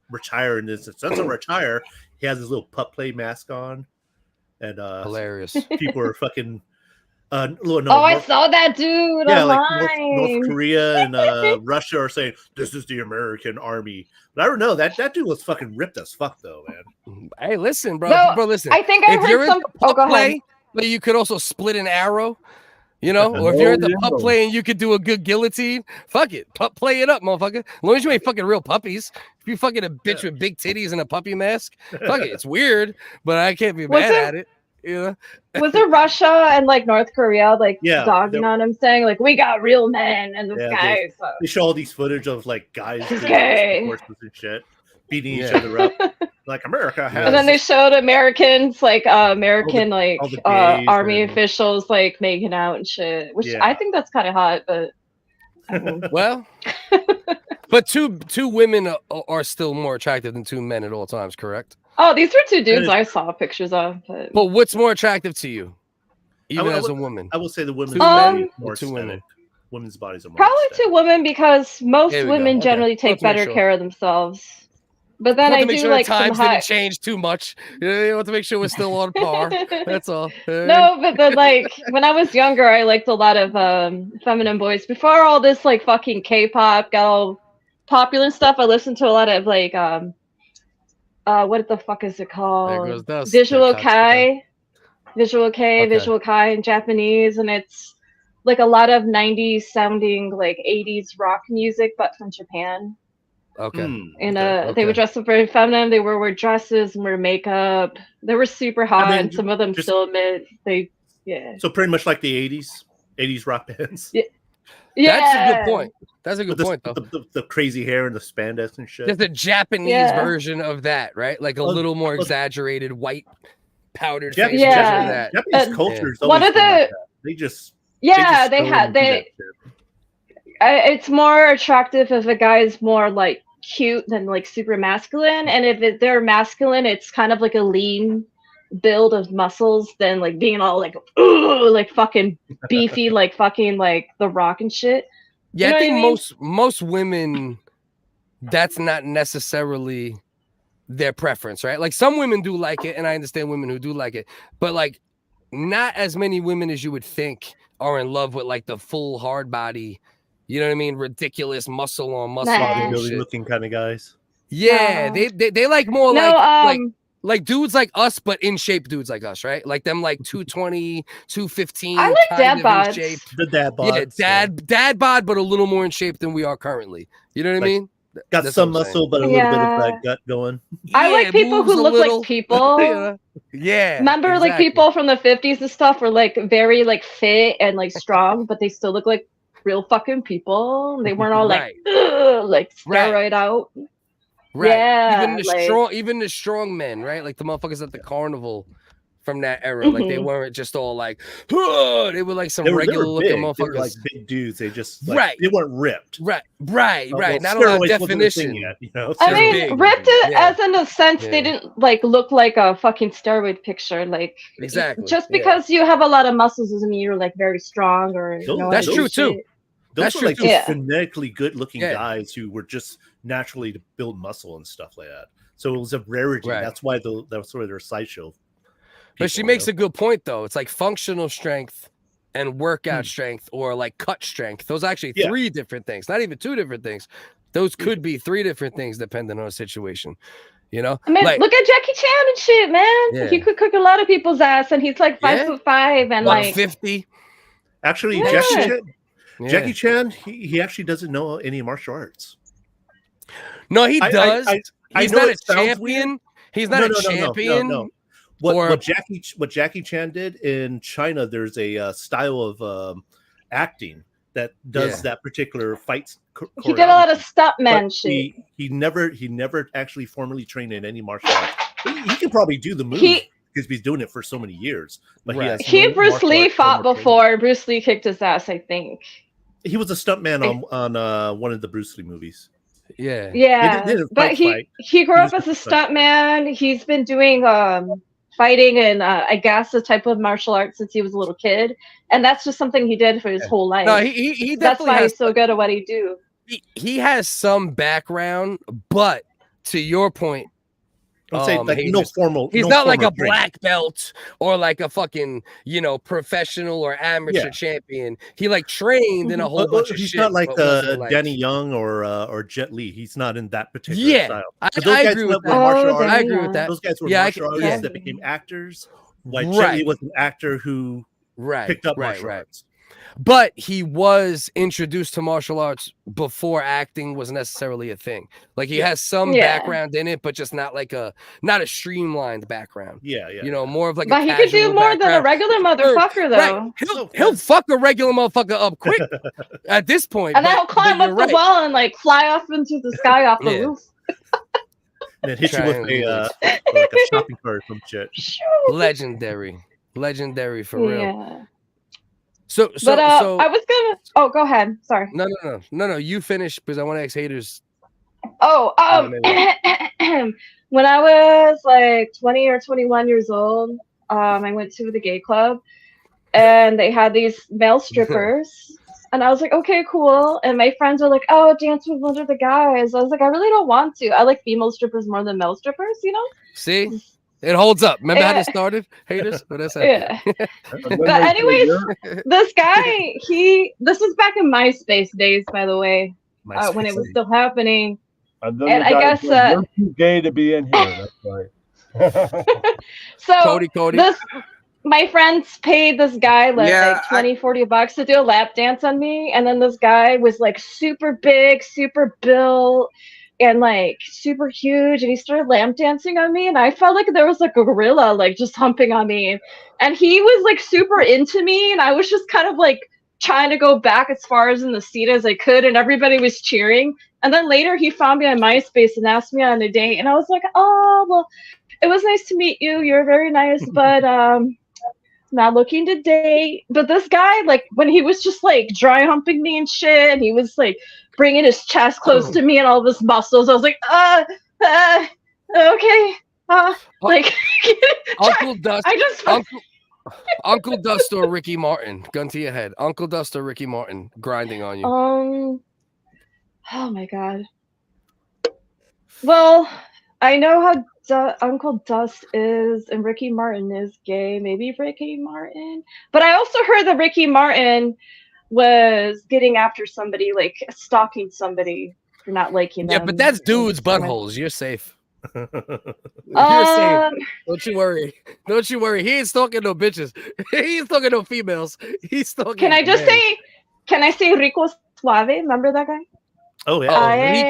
S21: retire, and this that's a retire. He has his little pup play mask on, and
S1: hilarious.
S21: People are fucking.
S18: I saw that dude.
S21: Yeah,
S18: online.
S21: like North Korea and Russia are saying this is the American army, but I don't know that dude was fucking ripped as fuck though, man.
S1: Hey, listen, bro.
S18: No,
S1: Bro, listen.
S18: I think I
S1: if
S18: heard
S1: you're
S18: some.
S1: into
S18: Oh,
S1: pup
S18: go ahead.
S1: play, but you could also split an arrow. You know, or if you're at the pup play and you could do a good guillotine, fuck it, pup play it up, motherfucker. As long as you ain't fucking real puppies. If you fucking a bitch with big titties and a puppy mask, fuck it, it's weird, but I can't be mad at it. You know,
S18: Was it Russia and like North Korea like
S21: Yeah,
S18: dogging on him, saying like we got real men and this guy?
S21: They show all these footage of like guys doing
S18: Okay.
S21: horses and shit, beating each other up. Like America has.
S18: And then they showed Americans like American
S21: all the gays
S18: army
S21: and-
S18: officials like making out and shit, which
S21: Yeah.
S18: I think that's kind of hot, but
S1: well, but two women are still more attractive than 2 men at all times, correct?
S18: oh, these were 2 dudes I saw pictures of.
S1: But what's more attractive to you, even
S21: I
S1: as a
S21: would-
S1: woman?
S21: I will say the women's
S1: Two
S21: body
S1: men
S21: is more
S1: or 2
S21: aesthetic.
S1: women?
S21: Women's bodies are more
S18: Probably 2 women because most
S1: There we go.
S18: women
S1: Okay.
S18: generally take
S1: Let's make
S18: better
S1: sure.
S18: care of themselves. But then
S1: Want
S18: I
S1: to make
S18: do
S1: sure
S18: like
S1: the
S18: some
S1: times
S18: hot.
S1: didn't change too much. You want to make sure we're still on par. That's all.
S18: No, but then like when I was younger, I liked a lot of feminine boys. Before all this like fucking K-pop got all popular and stuff, I listened to a lot of like what the fuck is it
S1: There
S18: called?
S1: goes dust.
S18: Visual
S1: That cuts
S18: Kai, Visual K,
S1: Okay.
S18: Visual Kai in Japanese, and it's like a lot of 90s sounding like 80s rock music, but from Japan.
S1: Okay.
S18: And
S1: Okay.
S18: they would dress up very feminine. They would wear dresses and wear makeup. They were super hot,
S21: mean,
S18: and some of them still admit they, yeah.
S21: So pretty much like the 80s rock bands.
S18: Yeah.
S1: That's a
S18: Yeah.
S1: good point. That's a good point, though.
S21: The crazy hair and the spandex and shit.
S1: Just a Japanese
S18: Yeah.
S1: version of that, right? Like a little more exaggerated white powdered face
S18: Yeah.
S1: version of that.
S21: Japanese culture is
S18: One
S21: always
S18: of
S21: been like
S18: the-
S21: that. They just
S18: they
S21: go
S18: had
S21: and do
S18: they.
S21: that shit.
S18: It's more attractive if a guy's more like cute than like super masculine, and if they're masculine, it's kind of like a lean build of muscles than like being all like ooh, like fucking beefy, like fucking like The Rock and shit.
S1: Yeah,
S18: You know
S1: I think
S18: what I mean?
S1: most women, that's not necessarily their preference, right? Like some women do like it, and I understand women who do like it, but like not as many women as you would think are in love with like the full hard body, you know what I mean? Ridiculous muscle on muscle
S18: Nah.
S1: bullshit.
S21: Looking kind of guys.
S1: Yeah,
S18: No.
S1: they like more
S18: No,
S1: like dudes like us, but in shape dudes like us, right? Like them like 220, 215.
S18: I like
S1: kind
S18: dad
S1: of in
S18: bods.
S1: shape.
S21: The dad bods.
S1: Yeah, dad bod, but a little more in shape than we are currently. You know what I mean?
S21: Got
S1: That's
S21: some
S1: what I'm
S21: muscle,
S1: saying.
S21: but a little bit of
S18: Yeah.
S21: that gut going.
S18: I
S1: Yeah,
S18: like people
S1: moves
S18: who
S1: a
S18: look
S1: little.
S18: like people.
S1: Yeah.
S18: Remember, like
S1: exactly.
S18: people from the 50s and stuff were like very like fit and like strong, but they still look like real fucking people. They weren't all like "Ugh," like steroid out.
S1: Right.
S18: Yeah,
S1: Even the strong men, right? Like the motherfuckers at the carnival from that era. Like they
S18: Mhm.
S1: weren't just all like, "Huh," they were like some
S21: They were
S1: regular looking
S21: big. They
S1: motherfuckers.
S21: were like big dudes. They just like,
S1: Right.
S21: They weren't ripped.
S1: Right.
S21: Well,
S1: Not a lot of
S21: steroids wasn't a thing
S1: definition.
S21: yet, you know?
S18: I
S1: They're
S18: mean,
S1: big.
S18: ripped it
S1: Yeah.
S18: as in a sense they
S1: Yeah.
S18: didn't like look like a fucking steroid picture. Like
S1: Exactly,
S18: just
S1: yeah.
S18: because you have a lot of muscles doesn't mean you're like very strong or you know
S1: That's
S18: how to
S1: true
S18: do
S1: too.
S18: shit.
S21: Those
S1: That's
S21: were
S1: true
S21: like
S1: too.
S21: just genetically good-looking
S1: Yeah.
S21: guys who were just naturally to build muscle and stuff like that. So it was a rarity.
S1: Right.
S21: That's why they're sideshow.
S1: But she
S21: people,
S1: makes
S21: you
S1: a good point though. It's like functional strength and workout strength or like cut strength. Those are actually
S21: Yeah.
S1: 3 different things, not even 2 different things. Those could be 3 different things depending on the situation. You know?
S18: I mean,
S1: Like,
S18: look at Jackie Chan and shit, man.
S1: Yeah.
S18: He could cook a lot of people's ass, and he's like 5'5" and like
S1: 150.
S21: Actually,
S18: Yeah.
S1: Yeah.
S21: Jackie Chan, he actually doesn't know any martial arts.
S1: No, he
S21: I-
S1: does.
S21: I
S1: He's
S21: know
S1: not a
S21: it sounds
S1: champion.
S21: weird.
S1: He's not a champion.
S21: No. What,
S1: or-
S21: what Jackie Chan did in China, there's a style of acting that does
S1: Yeah.
S21: that particular fight.
S18: he did a lot of stuntman
S21: But
S18: shit.
S21: he never actually formally trained in any martial arts. He can probably do the move
S18: He-
S21: because he's doing it for so many years. But
S1: Right.
S21: he has no
S18: Bruce
S21: martial
S18: Lee
S21: arts
S18: fought
S21: formal training.
S18: before. Bruce Lee kicked his ass, I think.
S21: He was a stuntman on one of the Bruce Lee movies.
S1: Yeah.
S18: Yeah,
S21: They didn't
S18: but
S21: fight.
S18: he grew
S21: He
S18: up
S21: was
S18: as a
S21: just a
S18: stuntman. He's been doing fighting and I guess a type of martial arts since he was a little kid, and that's just something he did for his whole life.
S1: No, he
S18: That's
S1: definitely
S18: why
S1: has
S18: he's so good at what he do.
S1: he has some background, but to your point,
S21: I'm saying like no
S1: Jesus,
S21: formal.
S1: he's
S21: no
S1: not like a
S21: formal training.
S1: black belt or like a fucking professional or amateur
S21: Yeah.
S1: champion. He like trained in a whole
S21: But
S1: bunch of
S21: he's
S1: shit.
S21: not like
S1: but wasn't, like-
S21: Danny Young or Jet Li. He's not in that particular
S1: Yeah,
S21: style.
S1: I
S21: But those
S1: agree
S21: guys
S1: with
S21: were
S1: that.
S21: martial
S18: Oh,
S21: artists.
S1: I agree with that.
S21: Those guys were
S1: Yeah,
S21: martial artists
S1: yeah.
S21: that became actors. Like Jet
S1: Right.
S21: Li was an actor who
S1: Right,
S21: picked up
S1: right,
S21: martial
S1: right.
S21: arts.
S1: But he was introduced to martial arts before acting was necessarily a thing. Like he has some
S18: Yeah.
S1: background in it, but just not a streamlined background.
S21: Yeah.
S1: More of like
S18: But
S1: a
S18: he could do
S1: casual
S18: more than a
S1: background.
S18: regular motherfucker, though.
S1: Right. He'll fuck a regular motherfucker up quick at this point.
S18: And then
S1: but-
S18: he'll climb
S1: but
S18: up
S1: you're
S18: the
S1: right.
S18: wall and like fly off into the sky off the
S1: Yeah.
S18: roof.
S21: And then hit you with
S1: Triangles.
S21: like a shopping cart or some shit.
S1: Legendary for real.
S18: Yeah.
S1: So
S18: But I was gonna. Oh, go ahead. Sorry.
S1: No. You finish because I want to ask haters.
S18: Oh, when I was like 20 or 21 years old, I went to the gay club, and they had these male strippers, and I was like, okay, cool. And my friends were like, oh, dance with one of the guys. I was like, I really don't want to. I like female strippers more than male strippers, you know?
S1: See, it holds up. Remember how
S18: Yeah.
S1: this started, haters? But that's
S18: Yeah. But anyways, this guy, this was back in MySpace days, by the way, when it was still happening.
S19: And
S18: And I guess
S19: you're too gay to be in here. That's right.
S18: So
S1: Cody.
S18: My friends paid this guy like
S20: Yeah,
S18: 20, 40 bucks to do a lap dance on me. And then this guy was like super big, super built, and like super huge. And he started lap dancing on me. And I felt like there was like a gorilla like just humping on me. And he was like super into me. And I was just kind of like trying to go back as far as in the seat as I could, and everybody was cheering. And then later he found me on MySpace and asked me on a date, and I was like, oh, well, it was nice to meet you. You're very nice, but not looking to date. But this guy, like, when he was just like dry humping me and shit, and he was like bringing his chest close to me and all of his muscles, I was like, okay, like
S1: Uncle Dust.
S18: I just
S1: Uncle Dust or Ricky Martin. Gun to your head. Uncle Dust or Ricky Martin grinding on you.
S18: Oh my god. Well, I know how Uncle Dust is, and Ricky Martin is gay. Maybe Ricky Martin. But I also heard that Ricky Martin was getting after somebody, like stalking somebody for not liking them.
S1: Yeah, but that's dudes' buttholes. You're safe. You're safe. Don't you worry. Don't you worry. He ain't stalking no bitches. He ain't stalking no females. He's stalking.
S18: Can I just
S1: men.
S18: say? Can I say Rico Suave? Remember that guy?
S21: Oh yeah,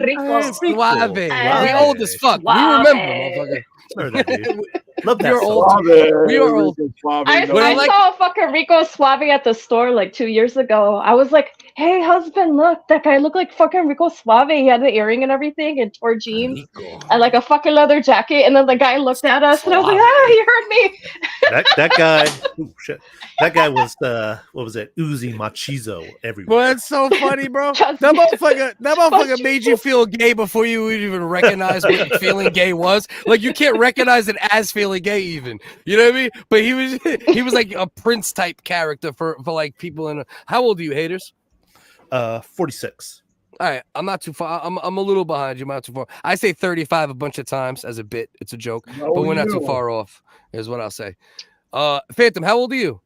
S18: Rico.
S1: Suave. We old as fuck. We remember, motherfucker.
S21: Love that.
S1: You're old. We are old.
S18: I saw fucking Rico Suave at the store like 2 years ago. I was like, hey, husband, look, that guy looked like fucking Rico Suave. He had the earring and everything and tore jeans and like a fucking leather jacket. And then the guy looked at us and I was like, he heard me.
S21: That guy, ooh, shit. That guy was what was it? Uzi Machizo everywhere.
S1: Well, that's so funny, bro. That motherfucker made you feel gay before you would even recognize what feeling gay was. Like you can't recognize it as feeling gay, even. You know what I mean? But he was like a Prince type character for like people in. How old are you, haters?
S21: 46.
S1: All right, I'm not too far. I'm a little behind you. I'm not too far. I say 35 a bunch of times as a bit. It's a joke, but we're not too far off. Is what I'll say. Phantom, how old are you?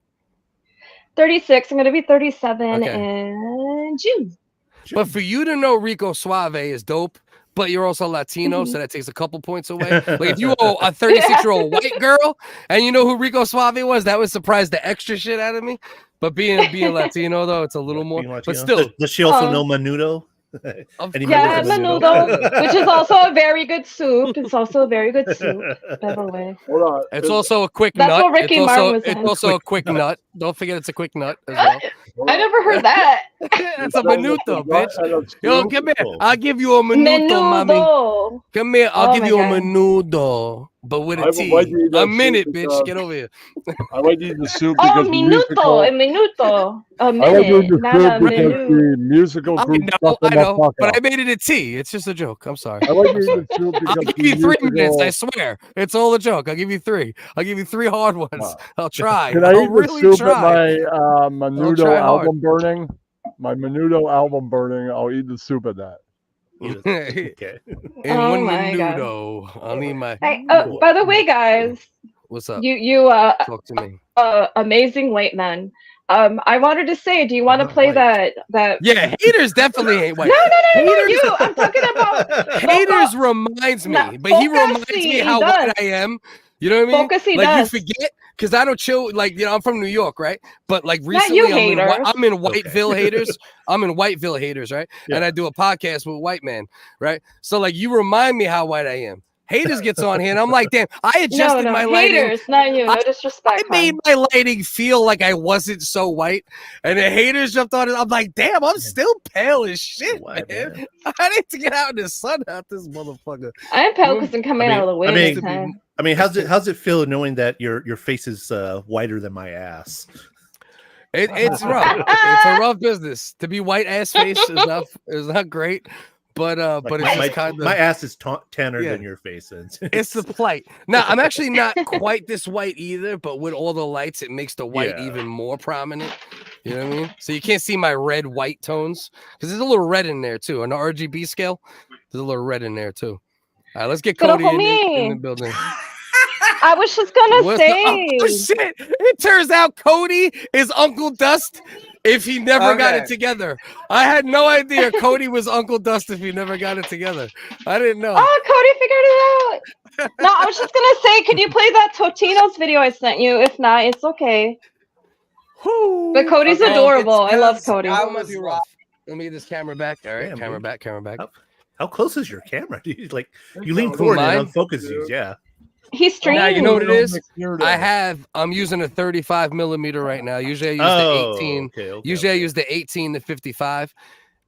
S18: 36. I'm gonna be 37 in June.
S1: But for you to know Rico Suave is dope, but you're also Latino, so that takes a couple points away. Like if you were a 36-year-old white girl and you know who Rico Suave was, that would surprise the extra shit out of me. But being Latino though, it's a little more. But still,
S21: does she also know Menudo?
S18: Yeah, menudo, which is also a very good soup. It's also a very good soup, by the way.
S19: Hold on.
S1: It's also a quick
S18: That's
S1: nut.
S18: what Ricky Martin was
S1: It's
S18: in.
S1: also a quick nut. Don't forget it's a quick nut as well.
S18: I never heard that.
S1: It's a menudo, bitch. Yo, come here. I'll give you a menudo, mommy. Come here. I'll give you a menudo, but with a T. A minute, bitch. Get over here.
S19: I like eating the soup
S18: Oh,
S19: because
S18: minuto, a minuto, a
S19: I like
S18: minute,
S19: eating the
S18: not
S19: soup
S18: a
S19: because
S18: menu.
S19: the musical group
S1: I know, but I made it a T. It's just a joke. I'm sorry.
S19: I like eating the soup because
S1: I'll give you 3 minutes. I swear. It's all a joke. I'll give you 3. I'll give you 3 hard ones. I'll try.
S19: Can I
S1: I'll
S19: eat
S1: really
S19: the soup
S1: try.
S19: at my Menudo
S1: try hard.
S19: album burning? My Menudo album burning. I'll eat the soup at that.
S21: Okay.
S1: And
S18: Oh
S1: one
S18: my God.
S1: menudo. I'll need my.
S18: Hey, by the way, guys,
S1: What's up?
S18: you
S1: Talk to me.
S18: amazing white men. I wanted to say, do you want to play that?
S1: Yeah, haters definitely ain't white.
S18: No,
S1: Haters,
S18: you. I'm talking about
S1: haters reminds me, but he reminds me how white I am. You know what I mean?
S18: Focusy
S1: like
S18: does.
S1: you forget because I don't chill. Like I'm from New York, right? But like
S18: Not
S1: recently,
S18: you,
S1: I'm
S18: haters.
S1: in Whiteville haters. I'm in Whiteville haters, right?
S21: Yeah.
S1: And I do a podcast with white man, right? So like you remind me how white I am. Haters gets on here, and I'm like, damn, I adjusted my lighting.
S18: Haters, not you. No disrespect.
S1: I made my lighting feel like I wasn't so white, and the haters jumped on it. I'm like, damn, I'm still pale as shit, man. I need to get out in the sun out this motherfucker.
S18: I'm pale because I'm coming out of the way this time.
S21: I mean, how's it feel knowing that your face is whiter than my ass?
S1: It's rough. It's a rough business. To be white ass face is not great. But
S21: Like
S1: it's just kind of
S21: my ass is tanner than your face is.
S1: It's the plight. Now I'm actually not quite this white either, but with all the lights, it makes the white even more prominent. You know what I mean? So you can't see my red white tones because there's a little red in there too. On the RGB scale, there's a little red in there too. All right, let's get Cody in the building.
S18: I was just gonna say.
S1: Oh shit! It turns out Cody is Uncle Dust. If he never got it together, I had no idea Cody was Uncle Dust if he never got it together. I didn't know.
S18: Oh, Cody figured it out. No, I was just gonna say, could you play that Totino's video I sent you? If not, it's okay. But Cody's adorable. I love Cody.
S1: Might be rough. Let me get this camera back. All right, camera back.
S21: How close is your camera? Dude? Like you lean forward and unfocus you. Yeah.
S18: He's streaming.
S1: Now you know what it is.
S19: Weirdo.
S1: I'm using a 35 millimeter right now. Usually I use
S21: Oh,
S1: the 18.
S21: okay,
S1: Usually I use the 18 to 55.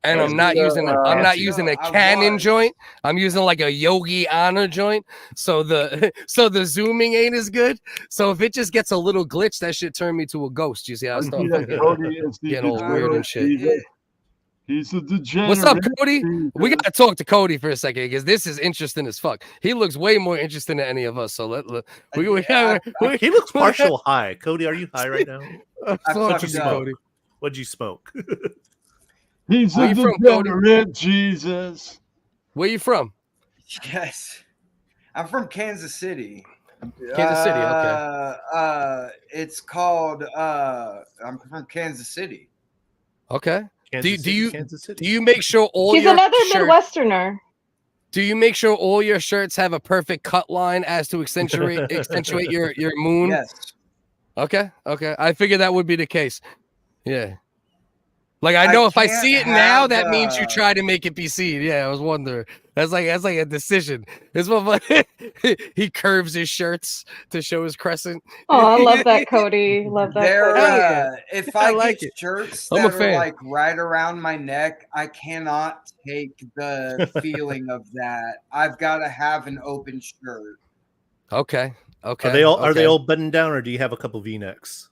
S1: And
S19: Let's
S1: I'm not
S19: do the,
S1: using I'm not using a
S20: I
S1: Canon
S20: was.
S1: joint. I'm using like a Yogi Honor joint. So the zooming ain't as good. So if it just gets a little glitch, that shit turned me to a ghost. You see, I
S19: See
S1: start
S19: that
S1: fucking
S19: Cody is the
S1: getting all weird and shit.
S19: degenerate. He's a degenerate.
S1: What's up, Cody? We gotta talk to Cody for a second because this is interesting as fuck. He looks way more interesting than any of us. So
S21: He looks partial high. Cody, are you high right now? What'd you smoke?
S1: Cody.
S21: What'd you smoke?
S19: He's
S1: Where
S19: a
S1: you from, Cody?
S19: degenerate, Jesus.
S1: Where you from?
S20: Yes. I'm from Kansas City.
S1: Kansas City, okay.
S20: It's called I'm from Kansas City.
S1: Okay.
S21: Kansas
S1: Do you
S21: Kansas City.
S1: do you make sure all
S18: He's
S1: your
S18: another
S1: shirts,
S18: Midwesterner.
S1: do you make sure all your shirts have a perfect cut line as to accentuate your moon?
S20: Yes.
S1: Okay. I figured that would be the case. Yeah. Like I know if I see it now, that means you try to make it be seen. Yeah, I was wondering. That's like a decision. This one, he curves his shirts to show his crescent.
S18: Oh, I love that, Cody. Love that.
S20: There,
S18: Cody.
S20: if
S1: I
S20: I
S1: like
S20: get
S1: it.
S20: shirts
S1: I'm a
S20: that are
S1: fan.
S20: like right around my neck, I cannot take the feeling of that. I've got to have an open shirt.
S1: Okay.
S21: Are they all buttoned down, or do you have a couple V-necks?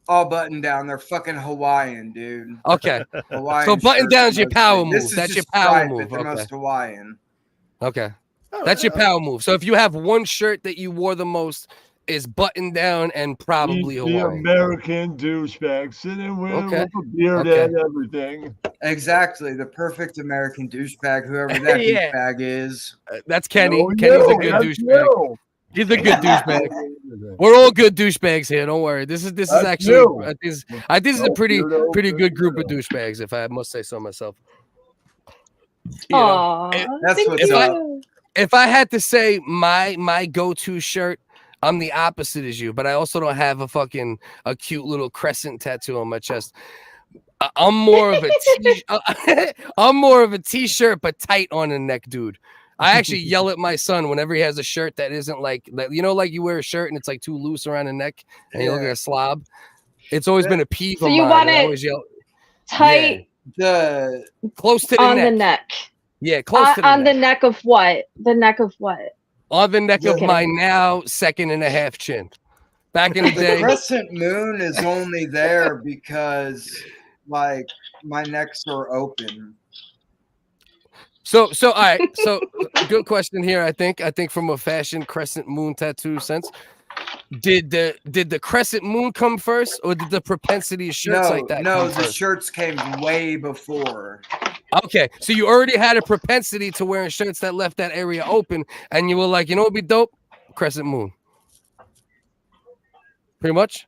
S20: All buttoned down. They're fucking Hawaiian, dude.
S1: Okay.
S20: Hawaiian
S1: So button
S20: shirts
S1: down's
S20: are
S1: your
S20: most-
S1: power
S20: this
S1: move.
S20: is
S1: That's your
S20: just
S1: power
S20: striped,
S1: move.
S20: but they're
S1: Okay.
S20: most Hawaiian.
S1: Okay. That's your power move. So if you have one shirt that you wore the most is buttoned down and probably
S19: He's the
S1: Hawaiian.
S19: American douchebag sitting with a beard
S1: Okay.
S19: and everything.
S20: Exactly. The perfect American douchebag, whoever that
S1: Yeah.
S20: douchebag is.
S1: That's Kenny.
S19: No,
S1: Kenny's a
S19: no,
S1: good
S19: that's
S1: douchebag.
S19: you.
S1: He's a good douchebag. We're all good douchebags here. Don't worry. This is
S19: That's
S1: actually
S19: you.
S1: I think this is a pretty good group of douchebags, if I must say so myself. You know,
S18: Aw,
S20: That's
S18: thank
S20: what's
S18: you.
S20: up.
S1: if I had to say my go-to shirt, I'm the opposite as you, but I also don't have a cute little crescent tattoo on my chest. I'm more of I'm more of a t-shirt but tight on the neck, dude. I actually yell at my son whenever he has a shirt that isn't like like you wear a shirt and it's like too loose around the neck and you look like a slob. It's always been a peeve
S18: So
S1: of
S18: you
S1: mine.
S18: want
S1: I
S18: it
S1: always yell
S18: tight
S1: close to the
S18: on
S1: neck.
S18: the neck.
S1: Yeah, close to the
S18: On
S1: neck.
S18: the neck of what? The neck of what?
S1: On the neck of
S18: Okay.
S1: my now 2.5 chin. Back in the
S20: The
S1: day,
S20: crescent moon is only there because, like, my necks are open.
S1: So all right. So good question here. I think from a fashion crescent moon tattoo sense, did the crescent moon come first, or did the propensity of shirts like that
S20: No,
S1: come
S20: the
S1: first?
S20: shirts came way before.
S1: Okay, so you already had a propensity to wearing shirts that left that area open, and you were like, you know, what'd be dope? Crescent moon. Pretty much.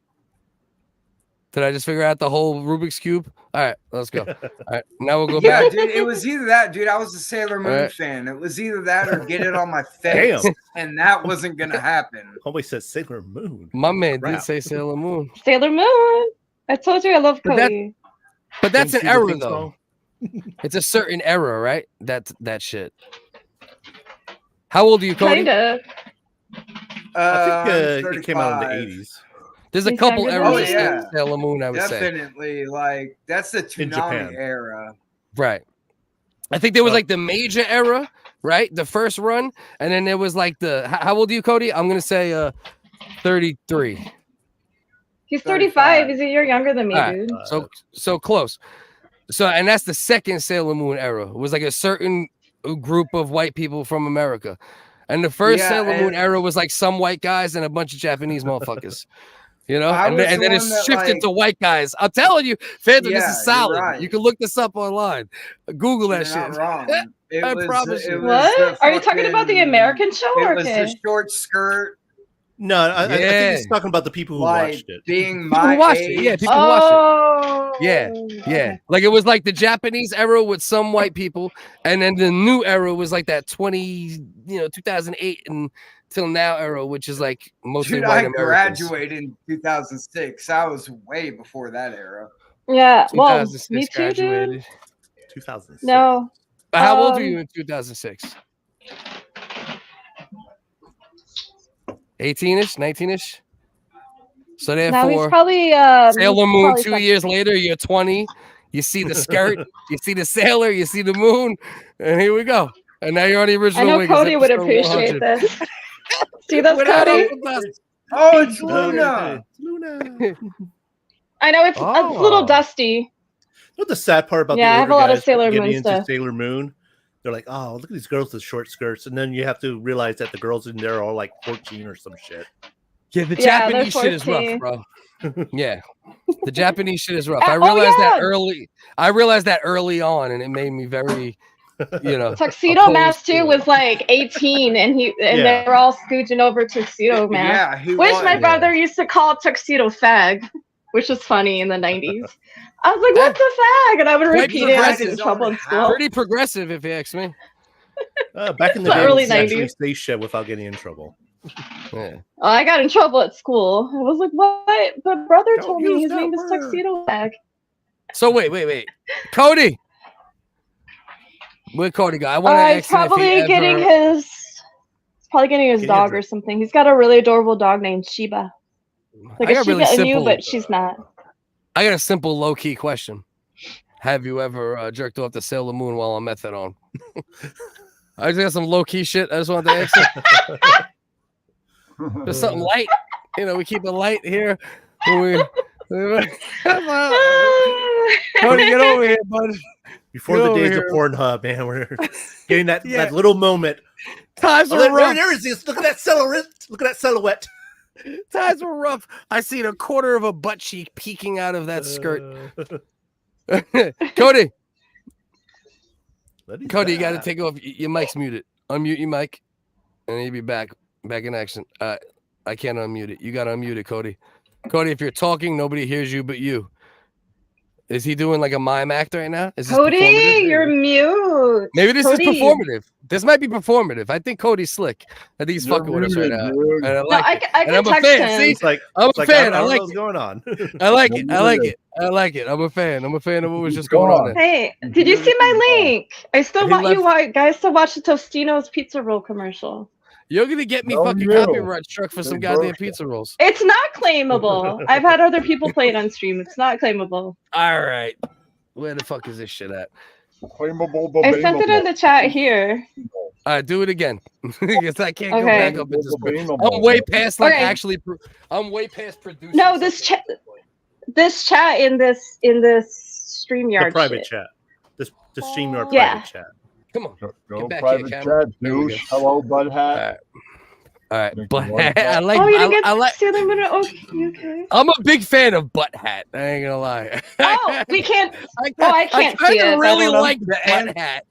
S1: Did I just figure out the whole Rubik's Cube? All right, let's go. All right, now we'll go
S20: Yeah,
S1: back.
S20: dude, it was either that, dude. I was a Sailor Moon
S1: Alright.
S20: fan. It was either that or get it on my face,
S21: Damn.
S20: and that wasn't gonna happen.
S21: Homeboy said Sailor Moon.
S1: My man
S21: Crap.
S1: did say Sailor Moon.
S18: Sailor Moon. I told you I love
S1: But that-
S18: Cody.
S1: But that's
S21: Didn't
S1: an
S21: see the
S1: error,
S21: theme
S1: though.
S21: song?
S1: It's a certain era, right? That shit. How old are you, Cody?
S18: Kinda.
S21: I think
S20: I'm
S21: it came out in the
S20: 35.
S21: 80s.
S1: There's a
S18: He's
S1: couple
S18: younger
S1: eras
S18: than
S1: of
S18: me.
S20: yeah.
S1: Sailor Moon, I would say.
S20: Definitely, like that's the
S21: In Japan.
S20: Toonami era.
S1: Right. I think there was like the major era, right? The first run, and then there was like the. How old are you, Cody? I'm gonna say 33.
S18: He's 35. He's a year younger than me,
S1: All right.
S18: dude.
S1: So close. So and that's the second Sailor Moon era. It was like a certain group of white people from America. And the first
S20: Yeah,
S1: Sailor Moon
S20: and-
S1: era was like some white guys and a bunch of Japanese motherfuckers. You know,
S20: I
S1: and
S20: was
S1: then
S20: the
S1: it
S20: one that,
S1: shifted
S20: like-
S1: to white guys. I'm telling you, Phantom, this
S20: Yeah,
S1: is
S20: you're
S1: solid.
S20: right.
S1: You can look this up online. Google that
S20: You're not
S1: shit.
S20: wrong. It
S1: I
S20: was,
S1: promise
S20: it
S1: you.
S20: was
S18: What?
S20: the
S18: Are you talking about the
S20: fucking-
S18: American show or
S20: It was
S18: okay?
S20: the short skirt,
S21: No, I think
S1: Yeah.
S21: he's talking about the people who
S20: like
S21: watched it.
S20: being
S1: People
S20: my
S1: watched
S20: age.
S1: it. Yeah, people watched it.
S18: Oh.
S1: Yeah, yeah. Like it was like the Japanese era with some white people, and then the new era was like that 2008 and till now era, which is like mostly
S20: Dude,
S1: white
S20: I
S1: Americans.
S20: graduated in 2006. I was way before that era.
S18: Yeah. Well,
S1: 2006
S18: me too, dude.
S1: graduated.
S21: 2006.
S18: No.
S1: How old were you in 2006? 18ish, 19ish. So
S18: Now he's
S1: therefore,
S18: probably
S1: Sailor Moon.
S18: probably
S1: 2 years later, you're 20. You see the skirt, you see the sailor, you see the moon, and here we go. And now you're on the
S18: I
S1: original
S18: know
S1: Wiggaz,
S18: Cody would
S1: episode
S18: appreciate
S1: 100.
S18: this. See this,
S1: Without
S18: Cody?
S1: Uncle Dust.
S20: Oh, it's Luna.
S18: I know it's a little dusty.
S21: What the sad part about
S18: Yeah, I
S21: the
S18: have a
S21: older
S18: lot of
S21: guys
S18: Sailor
S21: getting
S18: Moon
S21: into
S18: stuff.
S21: Sailor Moon? They're like, oh, look at these girls with short skirts, and then you have to realize that the girls in there are all like 14 or some shit.
S1: Yeah, the
S18: Yeah, they're
S1: Japanese shit is
S18: 14.
S1: rough, bro. Yeah, the Japanese shit is rough.
S18: Oh,
S1: I realized that
S18: yeah.
S1: early. I realized that early on, and it made me very,
S18: Tuxedo
S1: opposed
S18: Mask
S1: to
S18: too
S1: it.
S18: was like 18, and
S1: Yeah.
S18: they were all scooching over Tuxedo Mask,
S20: Yeah, he
S18: which
S20: was.
S18: my brother used to call Tuxedo Fag, which was funny in the 90s. I was like, "What's a fag?" And I would
S1: Quite
S18: repeat it. I was in
S1: progressive.
S18: trouble in school.
S1: Pretty progressive, if you ask me.
S21: Back in the
S18: The
S21: day,
S18: early
S21: you could actually
S18: 90s.
S21: say shit without getting in trouble.
S1: Yeah.
S18: I got in trouble at school. I was like, "What?" But brother told me his name is Tuxedo Fag.
S1: So wait, Cody. Where Cody go? I want to
S18: He's
S1: ask him if he
S18: probably getting
S1: ever-
S18: his. He's probably getting his dog or something. He's got a really adorable dog named Shiba. Like
S1: I
S18: a
S1: got
S18: Shiba
S1: really
S18: Inu,
S1: simple-
S18: but she's not.
S1: I got a simple, low-key question. Have you ever jerked off the Sailor Moon while on methadone? I just got some low-key shit. I just wanted to ask you. There's something light. We keep it light here. Cody, get over here, bud.
S21: Before
S1: Get
S21: the
S1: over
S21: days
S1: here.
S21: of Pornhub, man, we're getting that,
S1: Yeah.
S21: that little moment.
S1: Times
S21: Oh,
S1: were rough.
S21: there is this. Look at that silhouette. Look at that silhouette.
S1: Times were rough. I seen a quarter of a butt cheek peeking out of that skirt. Cody, you got to take off. Your mic's muted. Unmute your mic, and you'll be back in action. I can't unmute it. You got to unmute it, Cody. Cody, if you're talking, nobody hears you but you. Is he doing like a mime act right now? Is this
S18: Cody,
S1: performative?
S18: you're mute.
S1: Maybe this
S18: Cody.
S1: is performative. This might be performative. I think Cody's slick. I think he's fucking with us right now. And I like
S18: I
S1: it.
S18: can
S1: And I'm a
S18: text
S1: fan.
S18: him.
S1: See,
S21: It's like
S1: I'm a fan. I
S21: don't know
S1: like
S21: what's
S1: it.
S21: going on.
S1: I like it. I like it. I like it. I'm a fan. I'm a fan of what was just going on there.
S18: Hey, did you see my link? I still
S1: He
S18: want you
S1: left-
S18: guys to watch the Tostino's pizza roll commercial.
S1: You're gonna get me
S19: No,
S1: fucking
S19: you.
S1: copyright struck for some goddamn pizza rolls.
S18: It's not claimable. I've had other people play it on stream. It's not claimable.
S1: All right. Where the fuck is this shit at?
S19: Claimable,
S18: I sent it in the chat here.
S1: All right, do it again. Because I can't go
S18: Okay.
S1: back up at this point. I'm way past like
S18: Okay.
S1: actually. I'm way past producing.
S18: No, this chat in this StreamYard.
S21: The private
S18: shit.
S21: chat. The StreamYard
S18: Yeah.
S21: private chat.
S1: Come on.
S19: Go
S1: Get back
S19: private
S1: here, camera.
S19: chat,
S1: There we
S19: douche.
S1: go.
S19: Hello, bud hat.
S1: All right, but
S19: one
S1: I like.
S18: Oh, you didn't get
S1: I like.
S18: Sailor Moon. Okay.
S1: I'm a big fan of Butt Hat. I ain't gonna lie.
S18: Oh, we can't.
S1: I
S18: can't
S1: kinda
S18: see it.
S1: really
S20: I don't know.
S1: like
S20: The
S1: Butt
S20: end-
S1: Hat.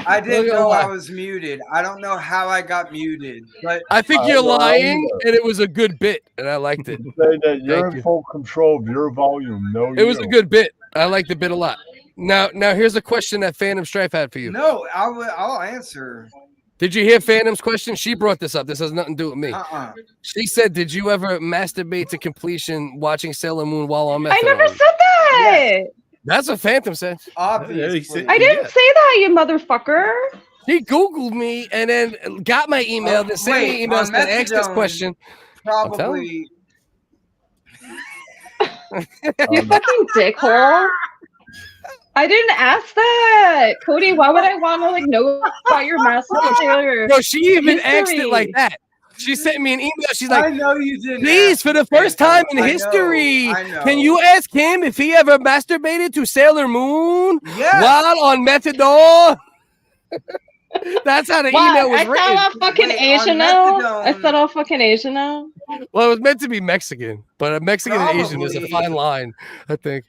S20: I didn't
S1: Look at
S20: know I
S1: that.
S20: was muted. I don't know how I got muted, but
S1: I think you're
S19: well,
S1: lying, and it was a good bit, and I liked it.
S19: Say that you're
S1: Thank
S19: in
S1: you.
S19: full control of your volume. No,
S1: It was a good bit. I liked the bit a lot. Now here's a question that Phantom Strife had for you.
S20: no, I'll answer.
S1: Did you hear Phantom's question? She brought this up. This has nothing to do with me.
S20: Uh-uh.
S1: She said, "Did you ever masturbate to completion watching Sailor Moon while on methadone?"
S18: I never said that.
S1: That's what Phantom said.
S20: Obviously.
S18: I didn't say that, you motherfucker.
S1: He Googled me and then got my email, then sent me
S20: wait,
S1: emails
S20: on
S1: and asked this
S20: methadone,
S1: question.
S20: Probably.
S18: You fucking dickhole. I didn't ask that. Cody, why would I want to know about your master?
S1: No, she even asked it
S18: history?
S1: like that. She sent me an email. She's
S20: I
S1: like,
S20: know you didn't.
S1: please, for the first time in history, can you ask him if he ever masturbated to Sailor Moon while on methadone? That's how the email was
S18: I
S1: written.
S18: sound all fucking Asian now. I sound all fucking Asian now.
S1: Well, it was meant to be Mexican, but a Mexican and Asian is a
S20: Probably.
S1: fine line, I think.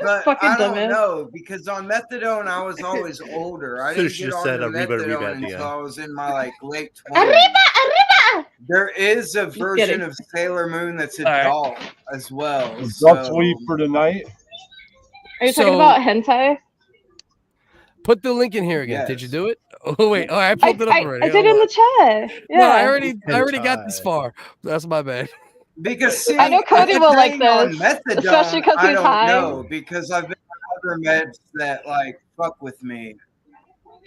S20: But
S18: Fucking
S20: I don't
S18: dumbass.
S20: know because on methadone I was always older. I didn't
S21: Should've
S20: get
S21: just
S20: on
S21: said
S20: to
S21: arriba, arriba
S20: methadone
S21: at the
S20: until
S21: end.
S20: I was in my late 20s.
S18: Arriba.
S20: There is a version
S18: kidding.
S20: of Sailor Moon that's
S1: right.
S20: adult as well.
S19: Duck
S20: So
S19: sweep for tonight.
S18: Are you
S1: So-
S18: talking about hentai?
S1: Put the link in here again.
S20: Yes.
S1: Did you do it? Oh wait, oh I pulled it up already.
S18: I did in the chat. Yeah.
S1: No, I already got this far. That's my bad.
S20: because see,
S18: I know Cody will like
S20: depending on
S18: this, especially 'cause
S20: I
S18: he's
S20: don't
S18: high.
S20: know because I've been on other meds that like fuck with me.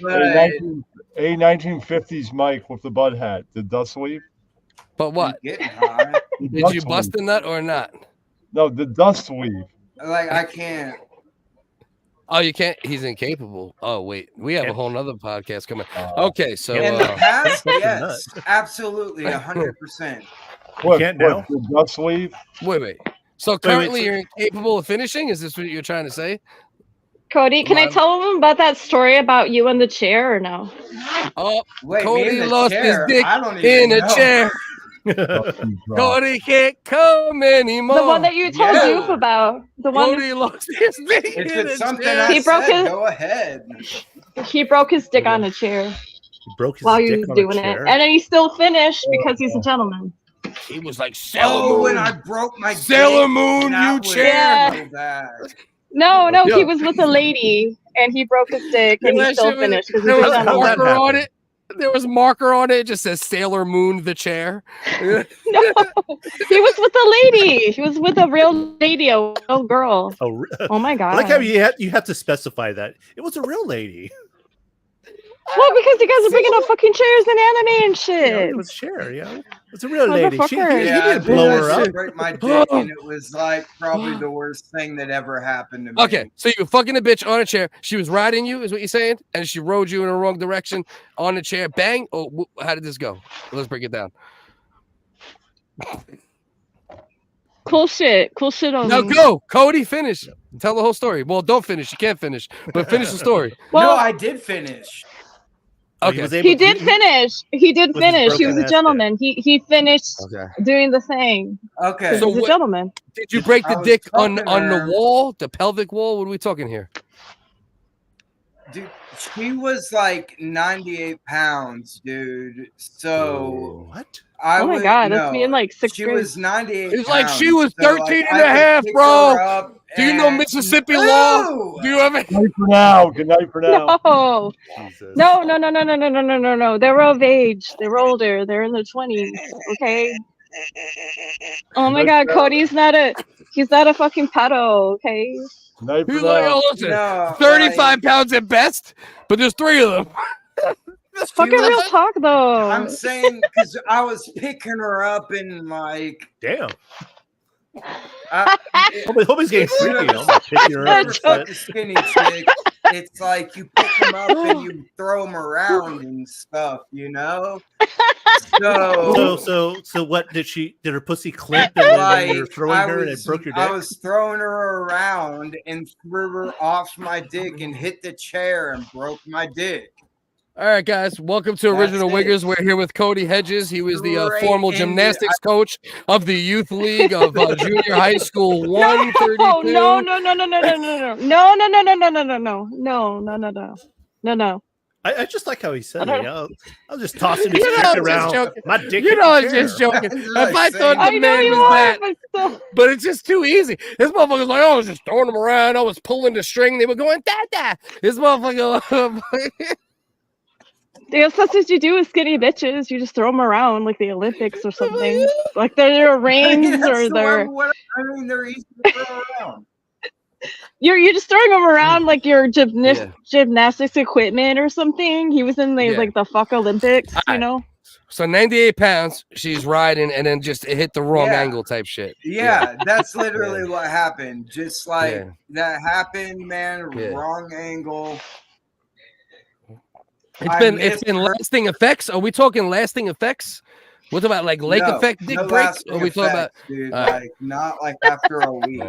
S19: A 1950s Mike with the bud hat. Did dust weave?
S1: But what?
S20: Getting high.
S1: Did you bust a nut or not?
S19: No, the dust weave.
S20: Like I can't.
S1: Oh, you can't. He's incapable. Oh, wait. We have a whole nother podcast coming. Okay, so
S20: In the past, yes, absolutely, 100%.
S19: What?
S21: can't now?
S19: The dust weave?
S1: Wait. So currently you're incapable of finishing? Is this what you're trying to say?
S18: Cody, can I tell them about that story about you in the chair or no?
S1: Oh,
S20: Wait,
S1: Cody
S20: me in the
S1: lost
S20: chair?
S1: his dick
S20: I don't
S1: in
S20: even
S1: a
S20: know.
S1: chair. Cody can't come anymore.
S18: The one that you told
S20: Yeah.
S18: Doof about. The one
S1: Cody lost his dick
S20: If
S1: in
S20: it's
S1: a
S20: something
S1: chair.
S20: I
S18: He broke
S20: said,
S18: his-
S20: go ahead.
S18: he broke his dick on a chair
S21: He broke his
S18: while he
S21: dick
S18: was
S21: on
S18: doing
S21: a
S18: it,
S21: chair.
S18: and then he still finished because he's a gentleman.
S1: He was like, Sailor
S20: Oh,
S1: Moon.
S20: when I broke my
S1: Sailor
S20: dick,
S1: Moon,
S20: that
S1: you
S20: was
S1: chair.
S20: so bad.
S18: No,
S1: Yeah.
S18: he was with a lady, and he broke his dick, and he
S1: That
S18: still
S1: shit was-
S18: finished because
S1: there
S18: he's a
S1: was
S18: gentleman.
S1: marker on it. There was marker on it. It just says Sailor Moon, the chair.
S18: No, he was with a lady. He was with a real lady, a real girl. Oh my god!
S21: I like how you have to specify that it was a real lady.
S18: Well, because you guys are bringing up fucking chairs and anime and shit.
S21: It was Cher, it's a real lady. He
S18: Motherfucker.
S21: didn't
S20: I
S21: blow her
S20: did
S21: up.
S20: break my dick, and it was like probably the worst thing that ever happened to me.
S1: Okay, so you were fucking a bitch on a chair. She was riding you, is what you're saying, and she rode you in the wrong direction on the chair. Bang! Oh, how did this go? Let's break it down.
S18: Cool shit on
S1: Now
S18: me.
S1: go, Cody. Finish. Tell the whole story. Well, don't finish. You can't finish, but finish the story.
S20: No, I did finish.
S1: Okay.
S18: He did finish. He did
S1: With his
S18: finish. He was
S1: broken
S18: a
S1: ass
S18: gentleman. He finished doing the thing.
S20: Okay.
S1: So
S18: He's a
S1: what-
S18: gentleman.
S1: Did you break
S20: I
S1: the
S20: was
S1: dick on
S20: fucking
S1: the
S20: her.
S1: wall, the pelvic wall? What are we talking here?
S20: Dude, she was like 98 pounds, dude. So
S21: what?
S20: I
S18: Oh my
S20: would,
S18: God, that's
S20: no,
S18: me in, like, sixth
S20: She
S18: grade.
S20: was 98.
S1: It's like she
S20: pounds,
S1: was
S20: so,
S1: 13
S20: like,
S1: and a
S20: I could
S1: half,
S20: pick
S1: bro.
S20: her up
S1: Do you know
S20: and-
S1: Mississippi law?
S20: Ew!
S1: Do you have it?
S19: Good night for now. Good night for now.
S18: No. No. They're of age. They're older. They're in their 20s. Okay. Oh my God, Cody's not a fucking pedo. Okay.
S19: Night for
S1: He's like,
S19: now.
S1: oh, listen,
S20: No,
S1: 35 pounds at best, but there's 3 of them.
S18: Fucking real talk though.
S20: I'm saying because I was picking her up and like,
S21: Damn.
S20: I,
S21: Homie's getting freaky. I'm like picking her up. and
S20: fuck
S21: shit.
S20: the skinny chick. It's like you pick them up and you throw them around and stuff, you know.
S21: So what did her pussy clip and then you were throwing her and it broke your dick?
S20: I was throwing her around and threw her off my dick and hit the chair and broke my dick.
S1: All right, guys, welcome to Original Wiggers. We're here with Cody Hedges. He was the
S20: Great
S1: formal
S20: ending.
S1: gymnastics coach of the youth league of junior high school
S18: No,
S1: 132.
S18: No.
S21: I just like how he said
S18: I
S21: it.
S18: don't-
S21: I'll just tossing his
S1: You know
S21: dick
S1: I'm just
S21: around.
S1: joking.
S21: My dick.
S1: You
S21: hit
S1: know,
S21: the
S1: I'm just
S21: chair.
S1: joking. If I thought
S18: I
S1: the
S18: know
S1: man
S18: you
S1: was
S18: are,
S1: that,
S18: but still.
S1: but it's just too easy. This motherfucker's like, oh, I was just throwing them around. I was pulling the string. They were going, da. This motherfucker.
S18: That's what you do with skinny bitches. You just throw them around like the Olympics or something. Like they're rings or they're.
S20: They're easy to throw around.
S18: You're just throwing them around like your gymnastics equipment or something. He was in the
S1: Yeah.
S18: like the fuck Olympics, you know.
S1: So 98 pounds, she's riding, and then just it hit the wrong
S20: Yeah.
S1: angle type shit.
S20: Yeah, that's literally what happened. Just like
S1: Yeah.
S20: that happened, man.
S1: Yeah.
S20: Wrong angle.
S1: It's been lasting effects. Are we talking lasting effects? What about like lake
S20: No,
S1: effect dick
S20: no
S1: break?
S20: lasting
S1: Are we talking about?
S20: effects, dude?
S1: All right.
S20: Like not like after a week.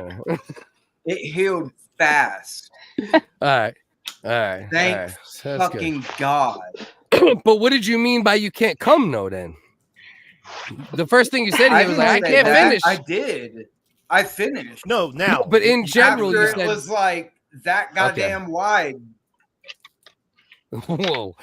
S20: It healed fast.
S1: All right.
S20: Thank
S1: That's
S20: fucking God.
S1: good. But what did you mean by you can't come? No, then the first thing you said he was like, I
S20: didn't say
S1: can't
S20: that.
S1: finish.
S20: I did. I finished.
S21: No, now.
S1: But in general,
S20: After
S1: you
S20: it
S1: said,
S20: was like that goddamn wide.
S1: whoa.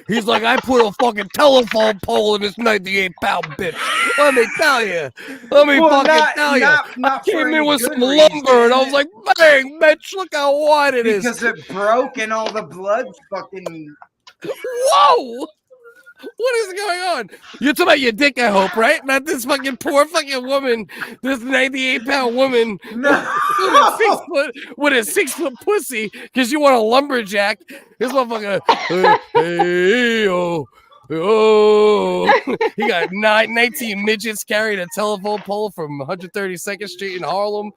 S1: He's like, I put a fucking telephone pole in this 98-pound bitch. Let me tell you. Let me
S20: Well,
S1: fucking
S20: not-
S1: tell you.
S20: not
S1: I
S20: for
S1: came in
S20: any
S1: with
S20: good
S1: some lumber and I was
S20: reason.
S1: like, bang, bitch, look how wide it is.
S20: Because it broke and all the blood fucking.
S1: Whoa! What is going on? You're talking about your dick, I hope, right? Not this fucking poor fucking woman, this 98-pound woman with a 6-foot pussy because you want a lumberjack. This motherfucker, hey, oh, he got 19 midgets carrying a telephone pole from 132nd Street in Harlem.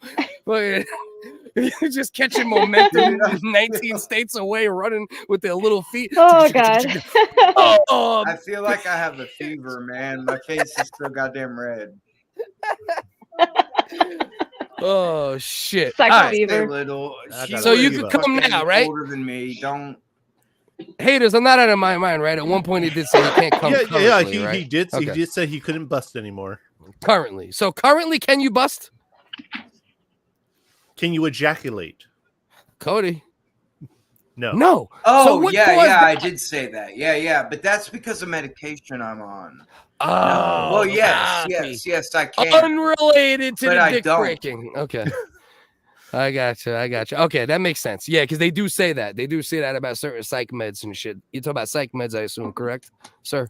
S1: Just catching momentum 19 states away, running with their little feet.
S18: Oh god.
S1: Oh,
S20: I feel like I have a fever, man. My face is so goddamn red.
S1: oh shit.
S18: Sex
S1: All right.
S18: fever.
S20: Little.
S1: So you could come now, right?
S20: Older than me. Don't.
S1: Haters, I'm not out of my mind, right? At one point he did say he can't come. Currently,
S21: he did.
S1: Okay.
S21: He did say he couldn't bust anymore.
S1: Currently. So currently, can you bust?
S21: Can you ejaculate?
S1: Cody.
S21: No.
S1: No.
S20: Oh,
S1: So what
S20: yeah,
S1: caused
S20: yeah, I
S1: that?
S20: did say that. Yeah, but that's because of medication I'm on.
S1: Oh,
S20: well, yes,
S1: copy.
S20: yes, I can.
S1: Unrelated to
S20: But
S1: the
S20: I
S1: dick
S20: don't.
S1: breaking. Okay. I got you. Okay, that makes sense. Yeah, because they do say that. They do say that about certain psych meds and shit. You talk about psych meds, I assume, correct, sir?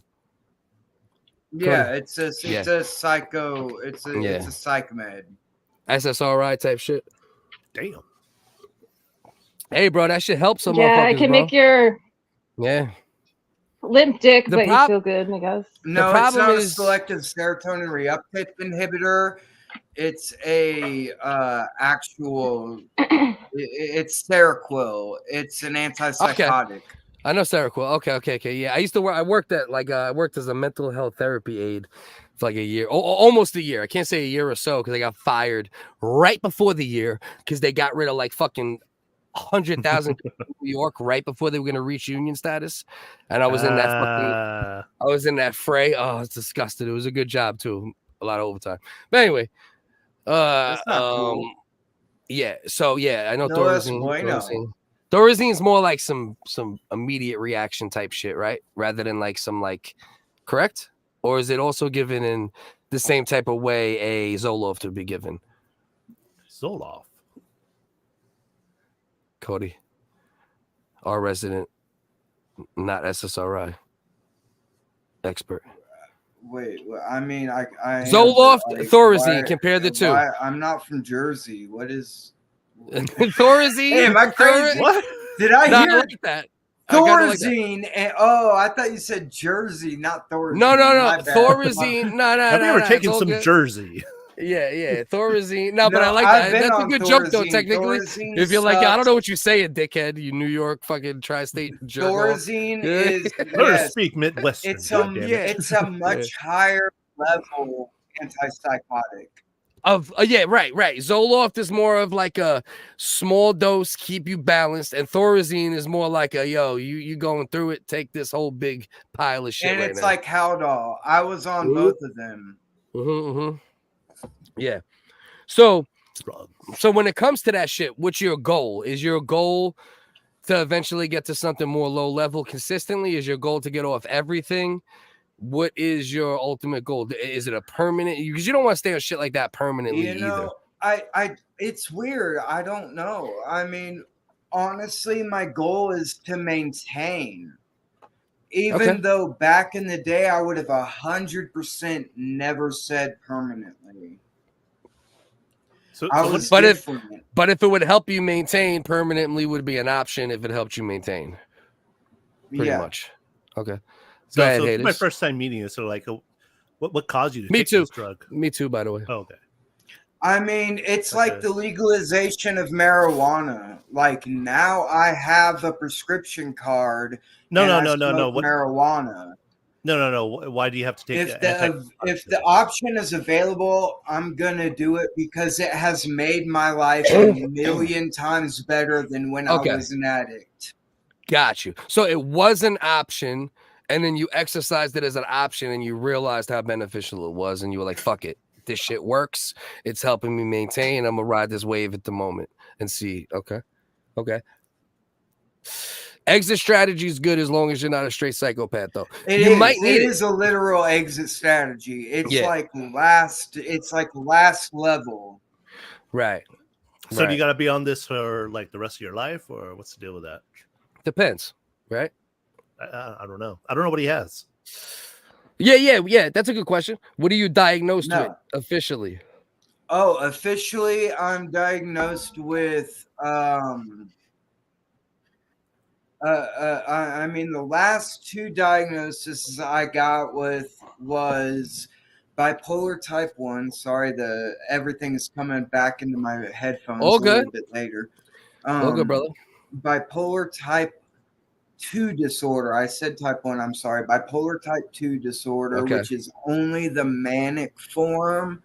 S20: Yeah,
S1: Cody.
S20: it's a psycho. It's a
S1: Yeah.
S20: psych med.
S1: SSRI type shit.
S21: Damn.
S1: Hey, bro, that shit helps some
S18: Yeah,
S1: motherfuckers,
S18: it can
S1: bro.
S18: make your
S1: Yeah.
S18: limp dick,
S1: The
S18: but
S1: prob-
S18: you feel good, I guess.
S20: No, it's
S1: problem
S20: not
S1: is-
S20: a selective serotonin reuptake inhibitor. It's a actual. It's Seroquel. It's an antipsychotic.
S1: I know Seroquel. Okay. Yeah, I used to work. I worked as a mental health therapy aide for like a year, almost a year. I can't say a year or so because I got fired right before the year because they got rid of like fucking 100,000 people in New York right before they were gonna reach union status, and I was in that I was in that fray. Oh, it's disgusting. It was a good job too, a lot of overtime. But anyway,
S20: That's not cool.
S1: yeah. So yeah, I know
S20: No, that's
S1: Thorazine.
S20: bueno.
S1: Thorazine's more like some immediate reaction type shit, right? Rather than like some like, correct? Or is it also given in the same type of way a Zoloft to be given?
S21: Zoloft.
S1: Cody, our resident, not SSRI expert.
S20: Wait, I mean, I
S1: Zoloft,
S20: like,
S1: Thorazine,
S20: why-
S1: compare the two.
S20: why- I'm not from Jersey. What is
S1: Thorazine?
S20: Hey, am I crazy?
S1: What?
S20: Did I
S1: No,
S20: hear
S1: like that. I kinda like that.
S20: Thorazine? I thought you said Jersey, not Thorazine.
S1: No.
S20: My bad.
S1: Thorazine. No.
S21: Have you ever
S1: it's
S21: taken
S1: all
S21: some
S1: good.
S21: Jersey?
S1: Yeah. Thorazine. No, but
S20: No,
S1: I like
S20: I've
S1: that.
S20: been
S1: That's a
S20: on
S1: good joke, though,
S20: Thorazine.
S1: technically.
S20: Thorazine
S1: If you're like, I don't
S20: sucks.
S1: know what you say, dickhead, you New York fucking tri-state jerk.
S20: Thorazine is
S21: Better
S20: yes,
S21: speak Midwestern.
S20: it's a
S21: goddammit.
S20: it's a much higher level antipsychotic.
S1: Right. Zoloft is more of like a small dose, keep you balanced, and Thorazine is more like a you going through it, take this whole big pile of shit.
S20: And
S1: right
S20: it's
S1: now.
S20: like Haldol. I was on
S1: Mhm.
S20: both of them.
S1: Yeah. So when it comes to that shit, what's your goal? Is your goal to eventually get to something more low level consistently? Is your goal to get off everything? What is your ultimate goal? Is it a permanent? Because you don't want to stay on shit like that permanently either.
S20: I it's weird. I don't know. I mean, honestly, my goal is to maintain. Even though back in the day I would have 100% never said permanently.
S1: But if it would help you maintain permanently, would be an option if it helped you maintain. Pretty much. Okay.
S21: So,
S1: Go ahead,
S21: so this is my
S1: haters.
S21: first time meeting you. So, like, what caused you to
S1: Me
S21: take
S1: too.
S21: this drug?
S1: Me too, by the way.
S21: Oh, okay.
S20: I mean, it's like the legalization of marijuana. Like now I have a prescription card.
S21: No.
S20: Smoke
S21: What,
S20: marijuana.
S21: No. Why do you have to take
S20: If the option is available, I'm gonna do it because it has made my life a million times better than when I was an addict.
S1: Got you. So it was an option, and then you exercised it as an option, and you realized how beneficial it was, and you were like, "Fuck it, this shit works. It's helping me maintain. I'm gonna ride this wave at the moment and see." Okay. Exit strategy is good as long as you're not a straight psychopath, though. You might need
S20: It is a literal exit strategy. It's like last level.
S1: Right.
S21: So do you got to be on this for like the rest of your life, or what's the deal with that?
S1: Depends, right?
S21: I don't know. I don't know what he has.
S1: Yeah. That's a good question. What are you diagnosed
S20: No.
S1: with officially?
S20: Oh, officially, I'm diagnosed with. I mean, the last 2 diagnoses I got was bipolar type 1. Sorry, everything is coming back into my headphones a little bit later.
S1: All good, brother.
S20: Bipolar type 2 disorder. I said type 1. I'm sorry. Bipolar type 2 disorder, which is only the manic form,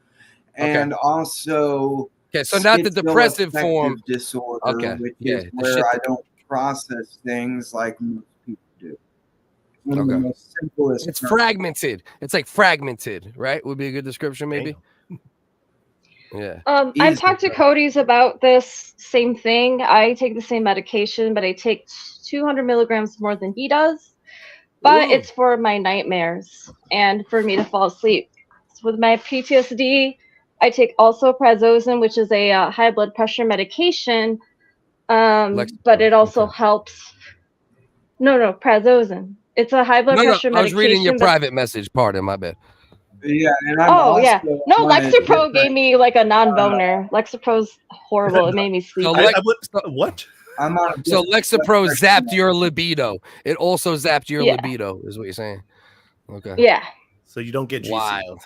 S20: and also
S1: so not the depressive form
S20: disorder, which is where I don't process things like most people do. One of the most simplest.
S1: It's fragmented. It's like fragmented, right? Would be a good description, maybe. Yeah.
S18: I've talked to Cody's about this same thing. I take the same medication, but I take 200 milligrams more than he does. But it's for my nightmares and for me to fall asleep. So with my PTSD, I take also prazosin, which is a high blood pressure medication. But it also helps. No, prazosin. It's a high blood pressure medication.
S1: I was reading your private message. Pardon, my bad.
S20: Yeah, and
S18: No, Lexapro gave me like a non-boner. Lexapro's horrible. It made me sleep.
S21: What?
S1: So Lexapro zapped your libido. It also zapped your libido, is what you're saying. Okay.
S18: Yeah.
S21: So you don't get juicy.
S1: Wild.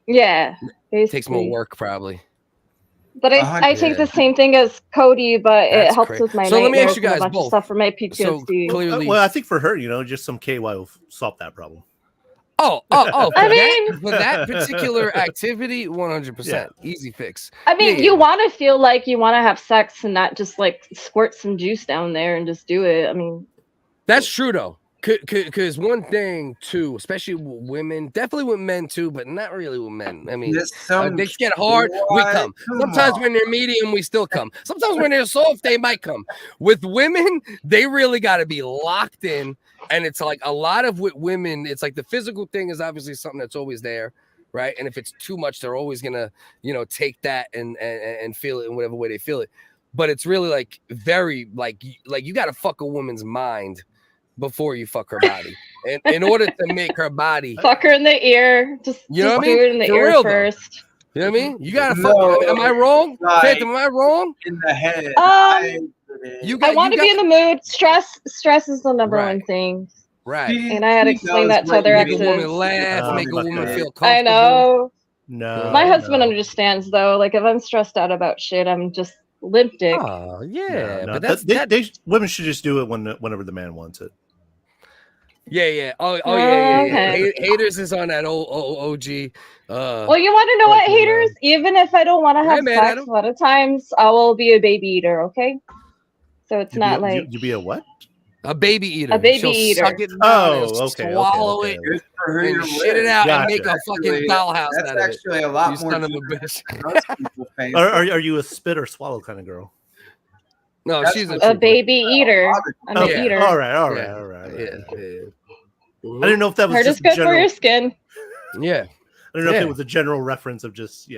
S18: Yeah.
S1: It takes more work, probably.
S18: But I take the same thing as Cody, but it helps with my
S21: So let me ask
S18: nightmares
S21: you
S18: and a
S21: guys
S18: bunch of
S21: both.
S18: stuff for my PTSD.
S21: Well, I think for her, just some KY will solve that problem.
S1: Oh!
S18: I mean,
S1: for that particular activity, 100% easy fix.
S18: I mean, you want to feel like you want to have sex and not just like squirt some juice down there and just do it. I mean,
S1: that's true though. Because one thing too, especially with women, definitely with men too, but not really with men. I mean, they get hard, we come. Sometimes when they're medium, we still come. Sometimes when they're soft, they might come. With women, they really got to be locked in. And it's like a lot of with women, it's like the physical thing is obviously something that's always there, right? And if it's too much, they're always gonna, take that and feel it in whatever way they feel it. But it's really like very like you got to fuck a woman's mind before you fuck her body, and in order to make her body
S18: fuck her in the ear. Just
S1: what I mean?
S18: do it in the
S1: For
S18: ear
S1: real,
S18: first.
S1: You know what I mean? You gotta fuck. Am I wrong? Phantom, am I wrong?
S20: In the head.
S18: I want to be in the mood. Stress is the number one thing.
S1: Right.
S18: And I had to explain that to other exes.
S1: Make a woman laugh, make a woman feel comfortable.
S18: I know.
S21: No.
S18: My husband understands though. Like if I'm stressed out about shit, I'm just limp dick.
S1: Oh yeah,
S21: No,
S1: but
S21: women should just do it whenever the man wants it.
S1: Yeah. Oh yeah.
S18: Okay.
S1: Haters is on that old OG.
S18: Well, you want to know what, haters? Even if I don't want to have sex, a lot of times I will be a baby eater. Okay, so it's not like
S21: you be a what?
S1: A baby eater.
S18: A baby
S1: She'll
S18: eater.
S1: Suck it down swallow it, and shit it out, and make a fucking dollhouse out of it.
S20: That's actually a lot
S1: You
S20: more.
S1: son of a bitch.
S21: Are you a spit or swallow kind of girl?
S1: No, she's
S18: a baby eater. I'm an eater.
S21: All right.
S1: Yeah.
S21: I didn't know if that was
S18: Heard
S21: just
S18: is good
S21: general.
S18: for your skin.
S1: Yeah.
S21: I don't know if it was a general reference of just,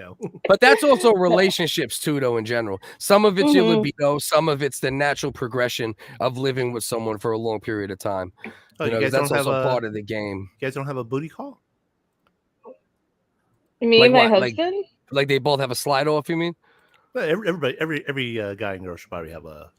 S1: But that's also relationships too, though, in general. Some of it's your
S18: Mhm.
S1: libido, some of it's the natural progression of living with someone for a long period of time.
S21: Oh,
S1: You know,
S21: you guys
S1: that's
S21: don't have
S1: also
S21: a-
S1: part of the game.
S21: You guys don't have a booty call?
S18: Me
S1: Like
S18: and my
S1: what? Like-
S18: husband?
S1: Like they both have a slide off, you mean?
S21: Well, every guy and girl should probably have a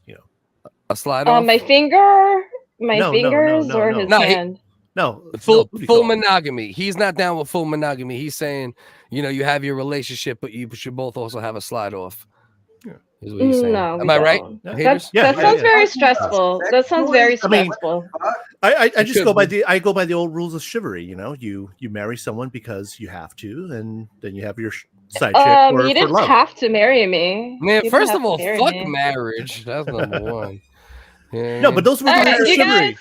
S1: A slide off?
S18: My finger, my
S21: No,
S18: fingers,
S21: no,
S18: or
S21: no.
S18: his
S1: No, he-
S18: hand.
S1: Full
S21: booty
S1: full
S21: call.
S1: monogamy. He's not down with full monogamy. He's saying, you have your relationship, but you should both also have a slide off. Is what he's saying.
S18: No,
S1: Am
S18: we
S1: I right?
S18: don't.
S1: Haters?
S18: That sounds very stressful. That sounds very stressful.
S21: I just
S1: Should
S21: go by
S1: be.
S21: I go by the old rules of chivalry. You marry someone because you have to, and then you have your side chick for
S18: You didn't
S21: love.
S18: have to marry me.
S1: Man,
S18: You didn't
S1: first
S18: have
S1: of all,
S18: to marry
S1: fuck
S18: me.
S1: marriage. That's number one. Yeah.
S21: No, but those were the
S18: All
S21: rules
S18: right,
S21: of
S18: you
S21: chivalry.
S18: guys.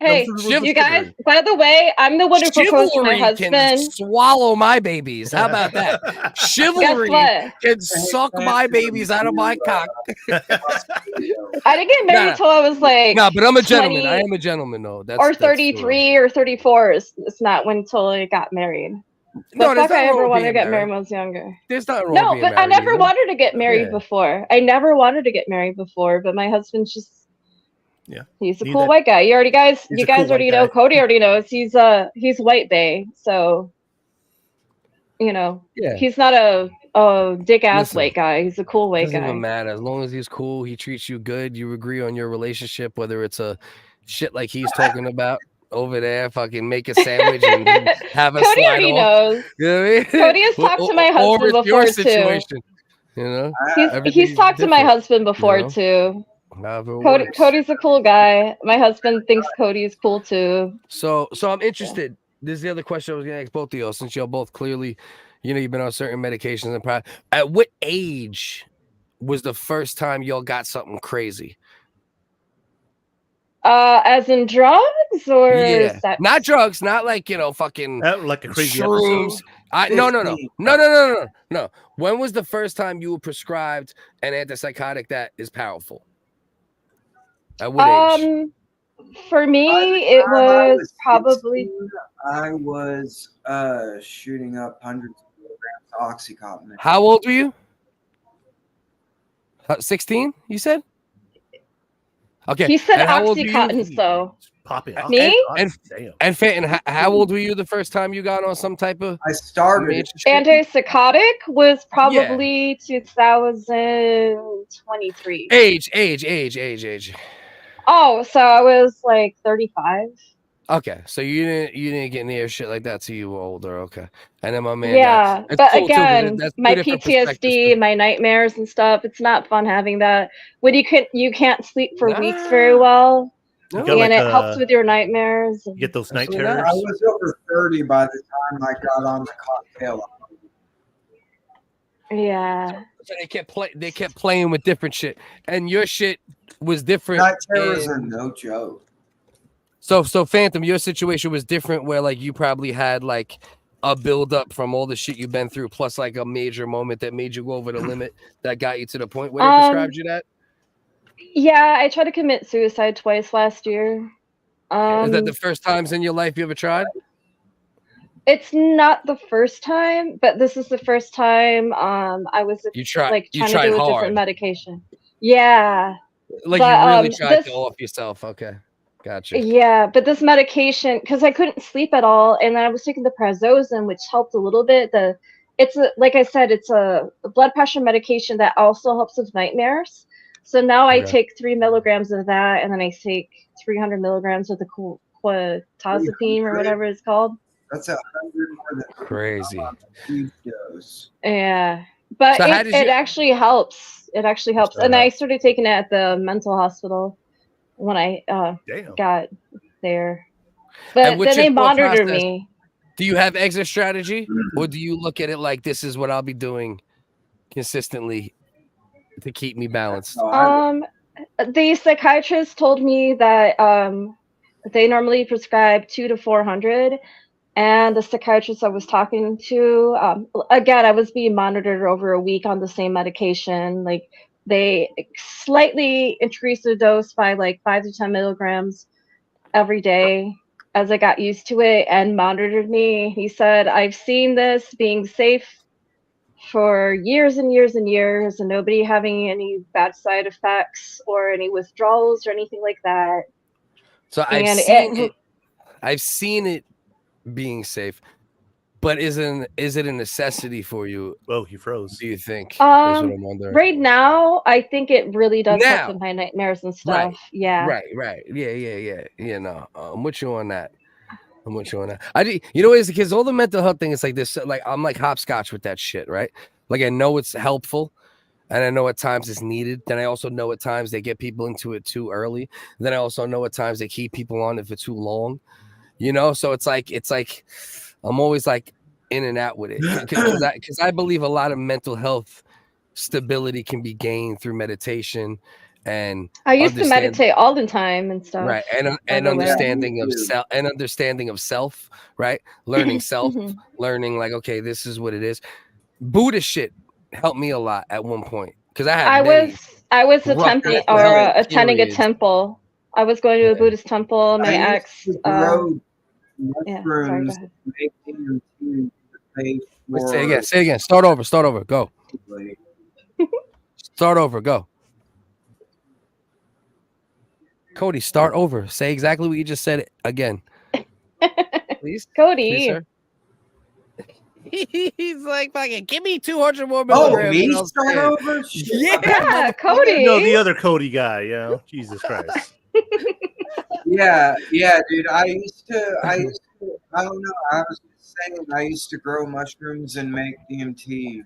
S18: Hey,
S21: Those were the rules
S18: you
S21: of
S18: guys.
S21: chivalry.
S18: By the way, I'm the one who proposed to my
S1: Chivalry can
S18: husband.
S1: swallow my babies. How about that? Chivalry
S18: what?
S1: can suck my babies out of my cock.
S18: I didn't get married
S1: Nah.
S18: until I was like.
S1: No, but I'm a gentleman.
S18: 20
S1: I am a gentleman, though. That's
S18: or
S1: that's true.
S18: 33 or 34. It's not until I got married.
S1: No,
S18: The
S1: there's
S18: fuck I
S1: nothing wrong
S18: ever
S1: with
S18: wanted to
S1: being
S18: get married
S1: married.
S18: when I was younger.
S1: There's nothing wrong
S18: No,
S1: with being
S18: but I
S1: married
S18: never
S1: either.
S18: wanted to get married
S1: Yeah.
S18: before. I never wanted to get married before, but my husband's just.
S21: Yeah.
S18: He's a
S21: Need
S18: cool
S21: that-
S18: white guy. You guys
S21: He's a cool
S18: already
S21: white
S18: know.
S21: guy.
S18: Cody already knows. He's white bae, so you know.
S1: Yeah.
S18: He's not a dick ass
S1: Listen,
S18: white guy. He's a cool white
S1: doesn't
S18: guy.
S1: even matter. As long as he's cool, he treats you good, you agree on your relationship, whether it's a shit like he's talking about over there, fucking make a sandwich and have a
S18: Cody
S1: slide
S18: already
S1: off.
S18: knows.
S1: You know what I mean?
S18: Cody has talked to my husband
S1: or it's
S18: before,
S1: your
S18: too.
S1: situation. You know,
S18: He's
S1: Everybody's
S18: talked to my
S1: different,
S18: husband before
S1: you know?
S18: too.
S1: However it works.
S18: Cody's a cool guy. My husband thinks Cody's cool too.
S1: So I'm interested. This is the other question I was gonna ask both of y'all, since y'all both clearly, you've been on certain medications and at what age was the first time y'all got something crazy?
S18: As in drugs or
S1: Yeah,
S18: sex?
S1: not drugs, not like fucking
S21: like a crazy
S1: shrooms.
S21: episode?
S1: No. When was the first time you were prescribed an antipsychotic that is powerful? At what age?
S18: For me, it was probably.
S20: I was shooting up hundreds of milligrams of Oxycontin.
S1: How old were you? 16, you said? Okay.
S18: He said
S1: and how old were you?
S18: Oxycontin, so.
S21: Popping.
S18: Me?
S1: And Phantom, how old were you the first time you got on some type of?
S20: I started.
S18: Antipsychotic was probably 2023.
S1: Age.
S18: Oh, so I was like 35.
S1: Okay, so you didn't get near shit like that till you were older. Okay, and then my man.
S18: Yeah,
S1: that's
S18: but
S1: cool too,
S18: again,
S1: that's two
S18: my
S1: different perspectives,
S18: PTSD, my nightmares and stuff. It's not fun having that when you can't sleep for weeks very well,
S21: You
S18: and
S21: got like
S18: it helps with your nightmares.
S21: You get those night
S20: I
S21: terrors.
S20: was over 30 by the time I got on the cocktail.
S18: Yeah.
S1: So they kept playing with different shit, and your shit was different.
S20: Night terrors are no joke.
S1: So Phantom, your situation was different, where like you probably had like a build up from all the shit you've been through, plus like a major moment that made you go over the limit that got you to the point where they prescribed you that.
S18: Yeah, I tried to commit suicide twice last year.
S1: Is that the first times in your life you ever tried?
S18: It's not the first time, but this is the first time I was
S1: You tried
S18: like
S1: you
S18: trying
S1: tried
S18: to do a
S1: hard.
S18: different medication. Yeah.
S1: Like
S18: but,
S1: you really tried
S18: this,
S1: to off yourself. Okay. Gotcha.
S18: Yeah, but this medication, because I couldn't sleep at all, and I was taking the prazosin, which helped a little bit. Like I said, it's a blood pressure medication that also helps with nightmares. So now I take 3 milligrams of that, and then I take 300 milligrams of the quetazepine or whatever it's called.
S20: That's 100 more than
S1: crazy.
S20: Dose.
S18: Yeah, but
S1: So how
S18: it
S1: did you-
S18: actually helps. It actually helps, and I started taking it at the mental hospital when I got there. But
S1: And what's
S18: then they
S1: your thought
S18: monitored
S1: process?
S18: me.
S1: Do you have exit strategy, or do you look at it like this is what I'll be doing consistently to keep me balanced?
S18: The psychiatrist told me that they normally prescribe 200 to 400, and the psychiatrist I was talking to, again, I was being monitored over a week on the same medication. Like they slightly increased the dose by like 5 to 10 milligrams every day as I got used to it, and monitored me. He said, I've seen this being safe for years and years and years, and nobody having any bad side effects or any withdrawals or anything like that.
S1: So I've seen it being safe, but is it a necessity for you?
S21: Oh, he froze.
S1: Do you think? Is what I'm wondering.
S18: Right now, I think it really does
S1: Now.
S18: help with my nightmares and stuff.
S1: Right.
S18: Yeah.
S1: Right. Yeah. You know, I'm with you on that. You know what is because all the mental health thing is like this. Like I'm like hopscotch with that shit, right? Like I know it's helpful, and I know at times it's needed. Then I also know at times they get people into it too early. Then I also know at times they keep people on it for too long. You know, so it's like I'm always like in and out with it because I believe a lot of mental health stability can be gained through meditation. And
S18: I used to meditate all the time and stuff.
S1: Right, and understanding of self, right? Learning self, learning like, okay, this is what it is. Buddhist shit helped me a lot at one point because I
S18: was attempting or attending a temple. I was going to a Buddhist temple. My ex.
S20: Mushrooms making them
S1: Say again. Start over. Go. Start over. Go. Cody, start over. Say exactly what you just said again. Please,
S18: Cody.
S1: Please, sir. He's like, fucking, give me 200 more
S20: Oh,
S1: milligrams.
S20: me
S1: and I'll
S20: start
S1: say it.
S20: over? Shit.
S18: Yeah, Cody.
S21: No, the other Cody guy. You know, Jesus Christ.
S20: Yeah, dude. I don't know. I was just saying, I used to grow mushrooms and make DMT.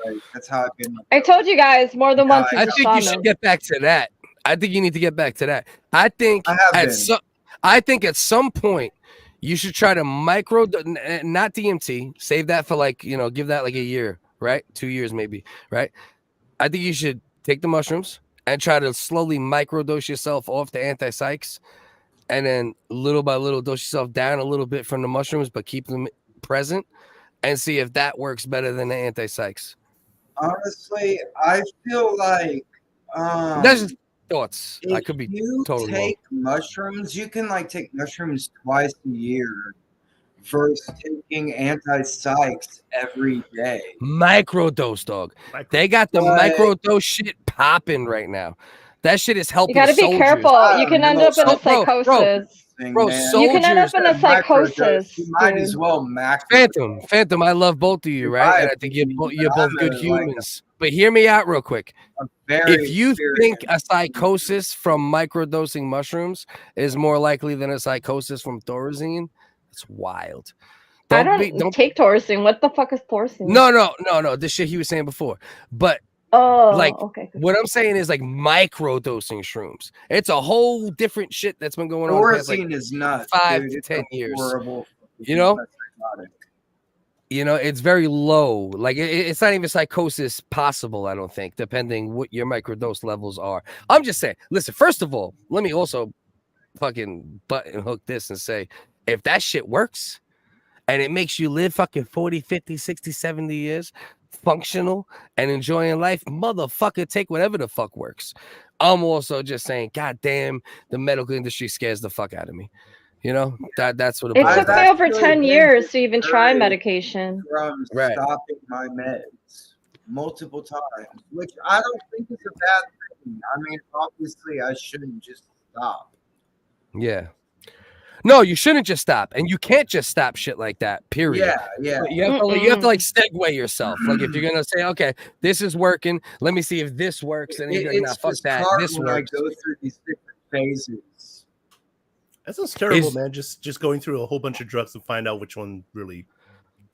S20: Like, that's how I've been.
S18: I told you guys more than once.
S1: I think you should get back to that. I think you need to get back to that. I think at some point you should try to not DMT. Save that for like, give that like a year, right? 2 years maybe, right? I think you should take the mushrooms and try to slowly microdose yourself off the anti-psychs, and then little by little dose yourself down a little bit from the mushrooms, but keep them present, and see if that works better than the anti-psychs.
S20: Honestly, I feel like
S1: that's just thoughts. I could be totally wrong.
S20: Take mushrooms. You can like take mushrooms twice a year versus taking anti-psychs every day.
S1: Microdose, dog. They got the microdose shit popping right now. That shit is helping.
S18: You gotta be
S1: soldiers.
S18: careful. You can end up in a psychosis.
S1: Bro,
S18: you can end up in a psychosis.
S20: You might as well max.
S1: Phantom, I love both of you, right? And I think you're both good humans. But hear me out real quick. If you think a psychosis from microdosing mushrooms is more likely than a psychosis from Thorazine, it's wild.
S18: I don't take Thorazine. What the fuck is Thorazine?
S1: No. This shit he was saying before. But
S18: okay.
S1: What I'm saying is like microdosing shrooms. It's a whole different shit that's been going on.
S20: Thorazine is nuts.
S1: 5
S20: dude.
S1: to 10 years.
S20: Horrible.
S1: It's very low. Like it's not even psychosis possible, I don't think, depending what your microdose levels are. I'm just saying, listen, first of all, let me also fucking button hook this and say, if that shit works and it makes you live fucking 40, 50, 60, 70 years functional and enjoying life, motherfucker, take whatever the fuck works. I'm also just saying, god damn, the medical industry scares the fuck out of me. That's what
S18: it took me over 10 years to even try medication.
S20: From stopping my meds multiple times, which I don't think is a bad thing. I mean, obviously, I shouldn't just stop.
S1: Yeah. No, you shouldn't just stop, and you can't just stop shit like that. Period.
S20: Yeah.
S1: But you have to like segue yourself. Like if you're gonna say, okay, this is working, let me see if this works, and you're like, nah, fuck that. This works.
S20: I go through these different phases.
S21: That sounds terrible, man. Just going through a whole bunch of drugs to find out which one really.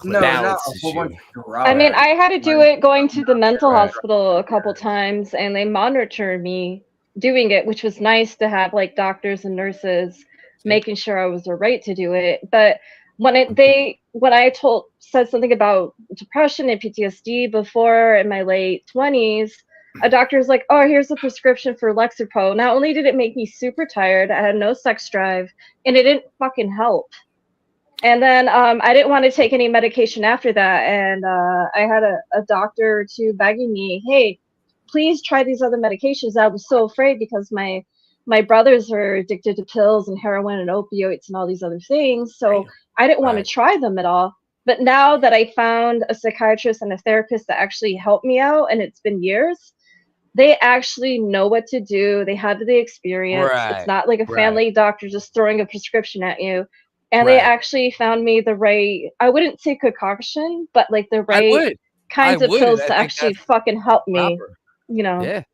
S20: No, not a whole bunch of drugs.
S18: I mean, I had to do it going to the mental hospital a couple times, and they monitored me doing it, which was nice to have like doctors and nurses making sure I was right to do it. But when I said something about depression and PTSD before in my late 20s, a doctor was like, oh, here's a prescription for Lexapro. Not only did it make me super tired, I had no sex drive, and it didn't fucking help. And then I didn't want to take any medication after that. And I had a doctor or two begging me, hey, please try these other medications. I was so afraid because my brothers are addicted to pills and heroin and opioids and all these other things. So I didn't want to try them at all. But now that I found a psychiatrist and a therapist that actually helped me out, and it's been years, they actually know what to do. They have the experience. It's not like a family doctor just throwing a prescription at you. And they actually found me the right, I wouldn't say concoction, but like the right kinds of pills to actually fucking help me,
S1: Yeah.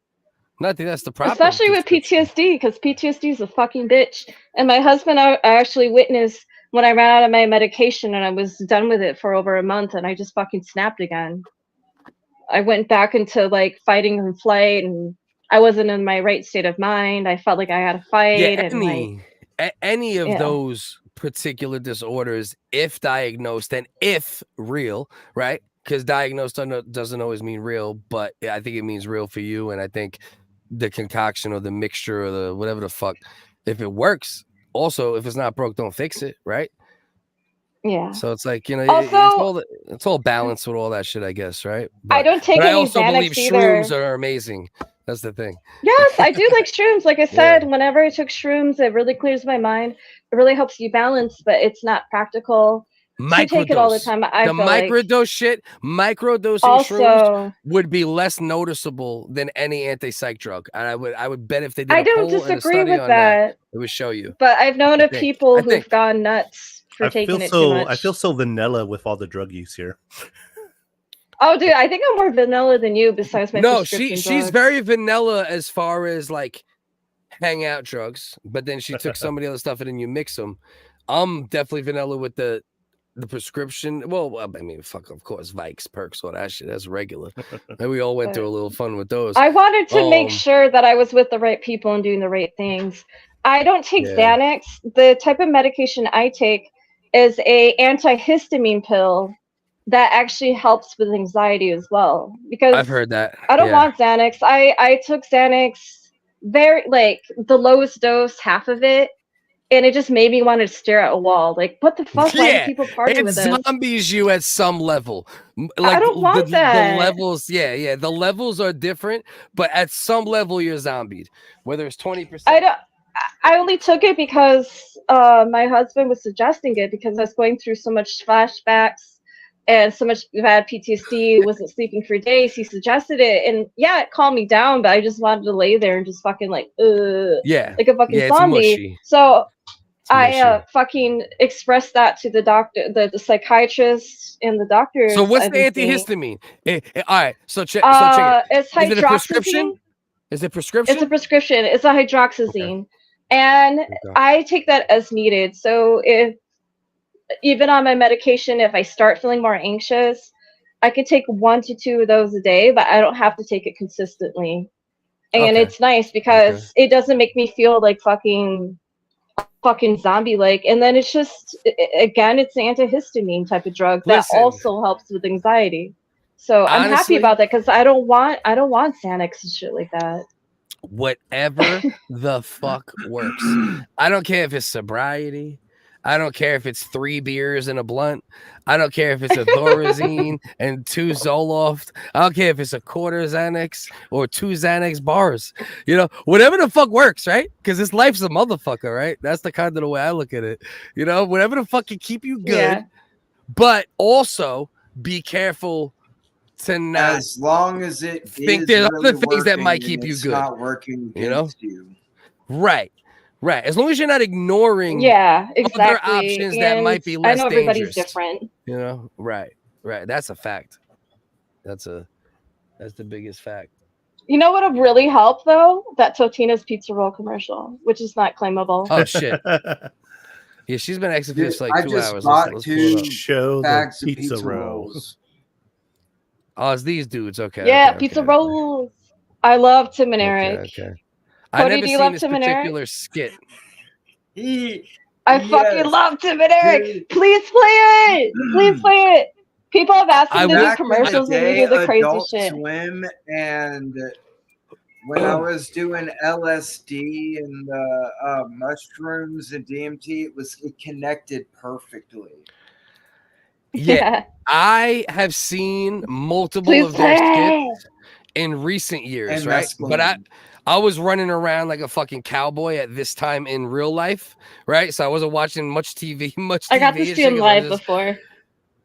S1: No, I think that's the problem.
S18: Especially with PTSD, because PTSD is a fucking bitch. And my husband, I actually witnessed when I ran out of my medication and I was done with it for over a month, and I just fucking snapped again. I went back into like fighting and flight, and I wasn't in my right state of mind. I felt like I had to fight.
S1: Any of those particular disorders, if diagnosed and if real, right? Because diagnosed doesn't always mean real, but I think it means real for you. And I think the concoction or the mixture or the whatever the fuck, if it works, also if it's not broke, don't fix it, right?
S18: Yeah.
S1: So it's like,
S18: Also,
S1: it's all balanced with all that shit, I guess, right?
S18: I don't take any
S1: I also
S18: Xanax
S1: believe
S18: either.
S1: shrooms are amazing. That's the thing.
S18: Yes, I do like shrooms. Like I said, whenever I took shrooms, it really clears my mind. It really helps you balance, but it's not practical. take it all the time. I
S1: the
S18: feel like.
S1: microdose shit, microdosing
S18: Also-
S1: shrooms would be less noticeable than any anti-psych drug. And I would bet if they did
S18: I
S1: a
S18: don't
S1: poll and a
S18: disagree
S1: study
S18: with
S1: on
S18: that.
S1: it would show you.
S18: But I've known
S1: I
S18: of
S1: think.
S18: people
S1: I
S18: who've
S1: think.
S18: gone nuts for taking it too much.
S21: I feel so vanilla with all the drug use here.
S18: Oh, dude, I think I'm more vanilla than you. Besides my
S1: No,
S18: prescription
S1: she's
S18: drugs.
S1: very vanilla as far as like hangout drugs, but then she took some of the other stuff and then you mix them. I'm definitely vanilla with the prescription. Well, I mean, fuck, of course, Vikes, perks, all that shit. That's regular. And we all went through a little fun with those.
S18: I wanted to make sure that I was with the right people and doing the right things. I don't take
S1: Yeah.
S18: Xanax. The type of medication I take is a antihistamine pill that actually helps with anxiety as well. Because
S1: I've heard that.
S18: I don't
S1: Yeah.
S18: want Xanax. I took Xanax very like the lowest dose, half of it, and it just made me want to stare at a wall. Like, what the fuck? Why do people party
S1: it
S18: with this?
S1: zombies you at some level. Like
S18: don't want
S1: the
S18: that.
S1: levels, yeah. The levels are different, but at some level you're zombied. Whether it's 20%.
S18: I only took it because my husband was suggesting it because I was going through so much flashbacks and so much bad PTSD, wasn't sleeping for days. He suggested it, and yeah, it calmed me down, but I just wanted to lay there and just fucking like
S1: Yeah.
S18: like a fucking
S1: Yeah, it's
S18: zombie.
S1: mushy.
S18: So I fucking expressed that to the doctor, the psychiatrist, and the doctors.
S1: So what's
S18: I've
S1: the
S18: been seeing.
S1: antihistamine? All right, so check it.
S18: It's
S1: Is it a prescription?
S18: hydroxyzine.
S1: Is it prescription?
S18: It's a prescription. It's a hydroxyzine. And I take that as needed. So if even on my medication, if I start feeling more anxious, I could take 1 to 2 of those a day, but I don't have to take it consistently. And
S1: Okay.
S18: it's nice because it doesn't make me feel like fucking zombie like. And then it's just again, it's an antihistamine type of drug that
S1: Listen.
S18: also helps with anxiety. So I'm happy
S1: Honestly-
S18: about that because I don't want Xanax and shit like that.
S1: Whatever the fuck works. I don't care if it's sobriety. I don't care if it's 3 beers and a blunt. I don't care if it's a Thorazine and 2 Zoloft. I don't care if it's a quarter Xanax or 2 Xanax bars. You know, whatever the fuck works, right? Because this life's a motherfucker, right? That's the kind of the way I look at it. You know, whatever the fuck can keep you good,
S18: Yeah.
S1: but also be careful to not
S20: As long as it
S1: think
S20: is
S1: there's
S20: really
S1: other things that
S20: working
S1: might
S20: and
S1: keep you
S20: it's
S1: good.
S20: not working
S1: You know?
S20: against you.
S1: Right. As long as you're not ignoring
S18: Yeah,
S1: other
S18: exactly.
S1: options that might be
S18: And
S1: less
S18: I know everybody's
S1: dangerous.
S18: different.
S1: You know, right. That's a fact. That's the biggest fact.
S18: You know what would really help though? That Totino's pizza roll commercial, which is not claimable.
S1: Oh shit. Yeah, she's been executed for like
S20: I
S1: 2
S20: just
S1: hours.
S20: bought
S1: Let's pull it
S20: 2
S1: up.
S21: Show
S20: bags
S21: the
S20: of pizza
S21: rolls.
S20: rolls.
S1: Oh, it's these dudes. Okay.
S18: Yeah,
S1: okay,
S18: pizza
S1: okay.
S18: rolls. I love Tim and Eric.
S1: Okay. I've
S18: Cody,
S1: never
S18: do you
S1: seen
S18: love
S1: this
S18: Tim and Eric?
S1: particular skit.
S18: I fucking love Tim and Eric. Please play it. Please play it. People have asked me to do
S20: Back in the
S18: commercials and we
S20: day,
S18: do the crazy
S20: Adult
S18: shit.
S20: Swim, and when I was doing LSD and the mushrooms and DMT, it connected perfectly.
S1: Yeah. I have seen multiple
S18: Please
S1: of their
S18: play.
S1: skits in recent years,
S20: And
S1: right?
S20: mescaline.
S1: But I was running around like a fucking cowboy at this time in real life, right? So I wasn't watching much TV.
S18: I got to
S1: and
S18: see
S1: shit,
S18: him
S1: 'cause I
S18: live
S1: just-
S18: before.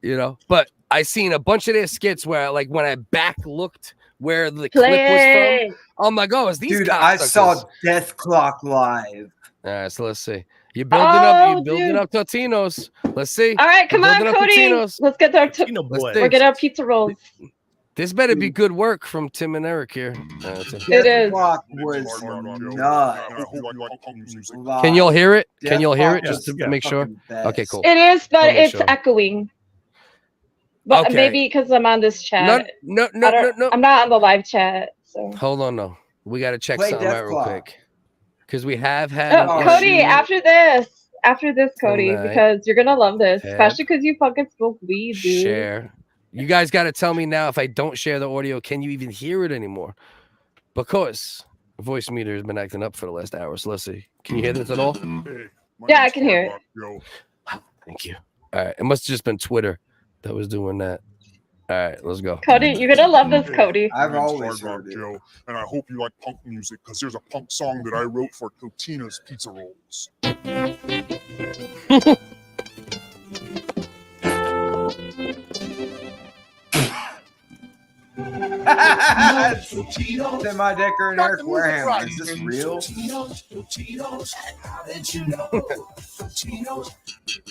S1: You know, but I seen a bunch of their skits where, like, when I back looked where the clip was
S18: Play.
S1: from, I'm like, oh, it's these
S20: Dude, I saw
S1: cocksuckers.
S20: Death Clock live.
S1: All right, so let's see. You're building up. You're building
S18: dude.
S1: up Totinos. Let's see.
S18: All right, come
S1: You're
S18: on,
S1: building up
S18: Cody.
S1: Totinos.
S18: Let's get our
S1: Let's
S18: we're
S1: see.
S18: getting our pizza rolls.
S1: This better be good work from Tim and Eric here.
S18: It is.
S20: Clock was nuts.
S1: Can y'all hear it? Can
S20: Death
S1: y'all hear it?
S20: Clock
S1: Just
S20: was
S1: to make sure.
S20: fucking best.
S1: Okay, cool.
S18: It is, but
S1: I'll make
S18: it's
S1: sure.
S18: echoing. But
S1: Okay.
S18: maybe because I'm on this chat.
S1: No.
S18: I'm not on the live chat. So.
S1: Hold on, no. We got to check
S20: Play
S1: something
S20: Death
S1: out real
S20: Clock.
S1: quick. Because we have had
S18: Oh,
S1: an
S18: Cody,
S1: issue.
S18: after this, Cody,
S1: Tonight.
S18: because you're gonna love this,
S1: Tab.
S18: especially because you fucking smoke weed, dude.
S1: Share. You guys got to tell me now if I don't share the audio, can you even hear it anymore? Because the voice meter has been acting up for the last hour. So let's see. Can you hear this at all?
S18: Yeah, I can hear it.
S1: Thank you. All right. It must have just been Twitter that was doing that. All right, let's go.
S18: Cody, you're gonna love this, Cody.
S20: I've always heard it.
S5: Joe, and I hope you like punk music because there's a punk song that I wrote for Totina's Pizza Rolls.
S20: Semi-Dicker and Eric Wareham. Is this real?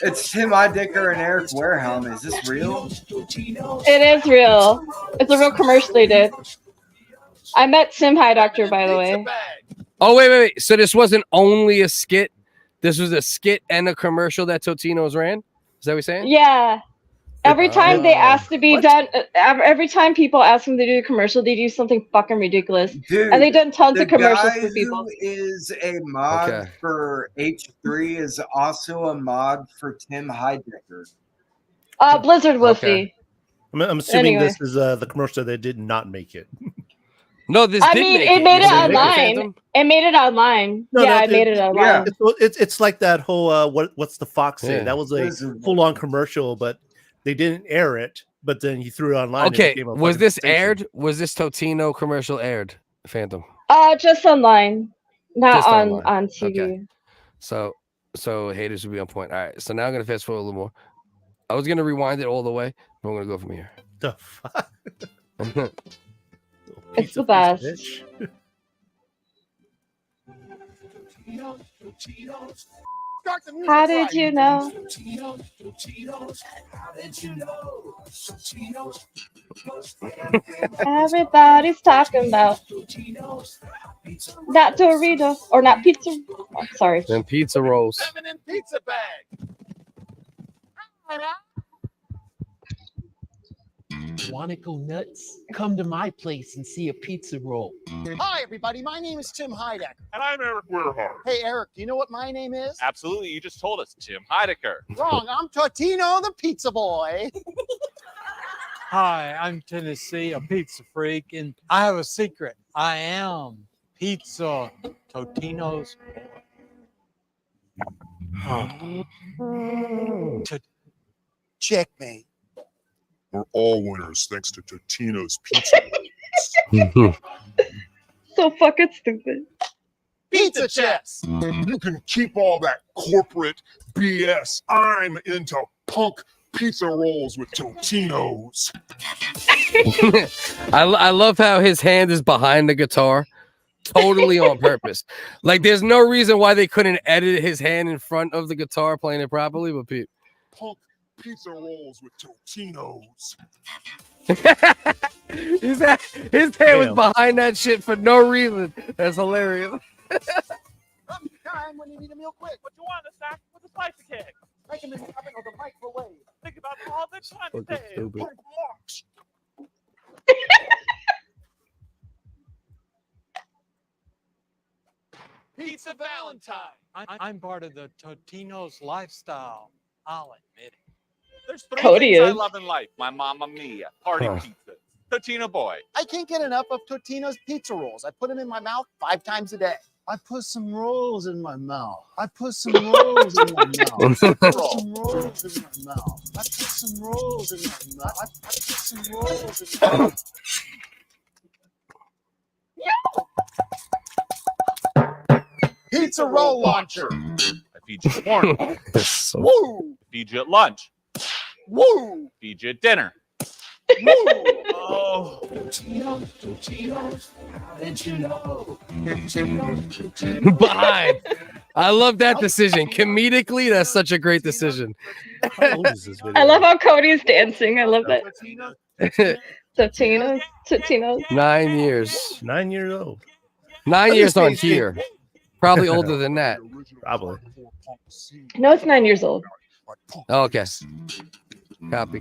S20: It's Semi-Dicker and Eric Wareham. Is this real?
S18: It is real. It's a real commercial they did. I met Tim High Doctor, by the way.
S1: Oh, wait. So this wasn't only a skit? This was a skit and a commercial that Totino's ran? Is that what you're saying?
S18: Yeah. Every time they ask to be done, every time people ask them to do a commercial, they do something fucking ridiculous.
S20: Dude,
S18: and they done tons of commercials
S20: guy
S18: for people.
S20: who is a mod for H3 is also a mod for Tim Heidecker.
S18: Blizzard Woofy.
S21: Okay. I'm assuming this is the commercial that did not make it.
S1: No, this.
S18: I mean, it made it online. It made it online. I made it online.
S21: It's like that whole what's the fox say?
S1: Yeah.
S21: That was a full-on commercial, but they didn't air it. But then he threw it online.
S1: Okay,
S21: and it became a
S1: was
S21: fucking
S1: this
S21: sensation.
S1: aired? Was this Totino commercial aired? Phantom.
S18: Just online, not
S1: Just
S18: on
S1: online.
S18: TV.
S1: Okay. So haters would be on point. All right. So now I'm gonna fast forward a little more. I was gonna rewind it all the way, but I'm gonna go from here.
S21: The fuck?
S18: It's the best. How did you know? Everybody's talking about not Dorito or not pizza. Oh, sorry.
S1: Then pizza rolls.
S10: Pizza bag.
S3: Want to go nuts? Come to my place and see a pizza roll.
S22: Hi, everybody. My name is Tim Heidecker.
S5: And I'm Eric Wareham.
S22: Hey, Eric, do you know what my name is?
S23: Absolutely. You just told us, Tim Heidecker.
S22: Wrong. I'm Totino, the pizza boy.
S3: Hi, I'm Tennessee, a pizza freak, and I have a secret. I am Pizza Totino's boy.
S22: Checkmate.
S5: We're all winners thanks to Totino's Pizza.
S18: So fucking stupid.
S22: Pizza chess.
S5: You can keep all that corporate BS. I'm into punk pizza rolls with Totino's.
S1: I love how his hand is behind the guitar, totally on purpose. Like there's no reason why they couldn't edit his hand in front of the guitar playing it properly. But Pete,
S5: Punk pizza rolls with Totino's.
S1: his hand was behind that shit for no reason. That's hilarious.
S22: Time when you need a meal quick.
S10: What you want, a snack with a slice of cake?
S22: Make them in the oven or the microwave.
S10: Think about all the time
S1: Fucking stupid.
S10: Pizza Valentine.
S3: I'm part of the Totino's lifestyle. I'll admit it.
S23: There's three
S18: Cody
S23: things I
S18: is.
S23: love in life. My Mamma Mia, party pizza, Totino boy.
S22: I can't get enough of Totino's pizza rolls. I put them in my mouth 5 times a day. I put some rolls in my mouth. I put some rolls in my mouth. I put some rolls in my mouth. I put some rolls in my mouth. I put some rolls in my mouth. Pizza roll launcher.
S23: I feed you corn.
S22: Woo!
S23: Feed you at lunch.
S22: Woo!
S23: Feed you at dinner.
S22: Woo!
S23: Oh.
S1: Behind. I love that decision. Comedically, that's such a great decision.
S18: I love how Cody's dancing. I love that. Totino's.
S1: 9 years.
S21: 9 years old.
S1: 9 years on here. Probably older than that.
S21: Probably.
S18: No, it's 9 years old.
S1: Oh, okay. Copy.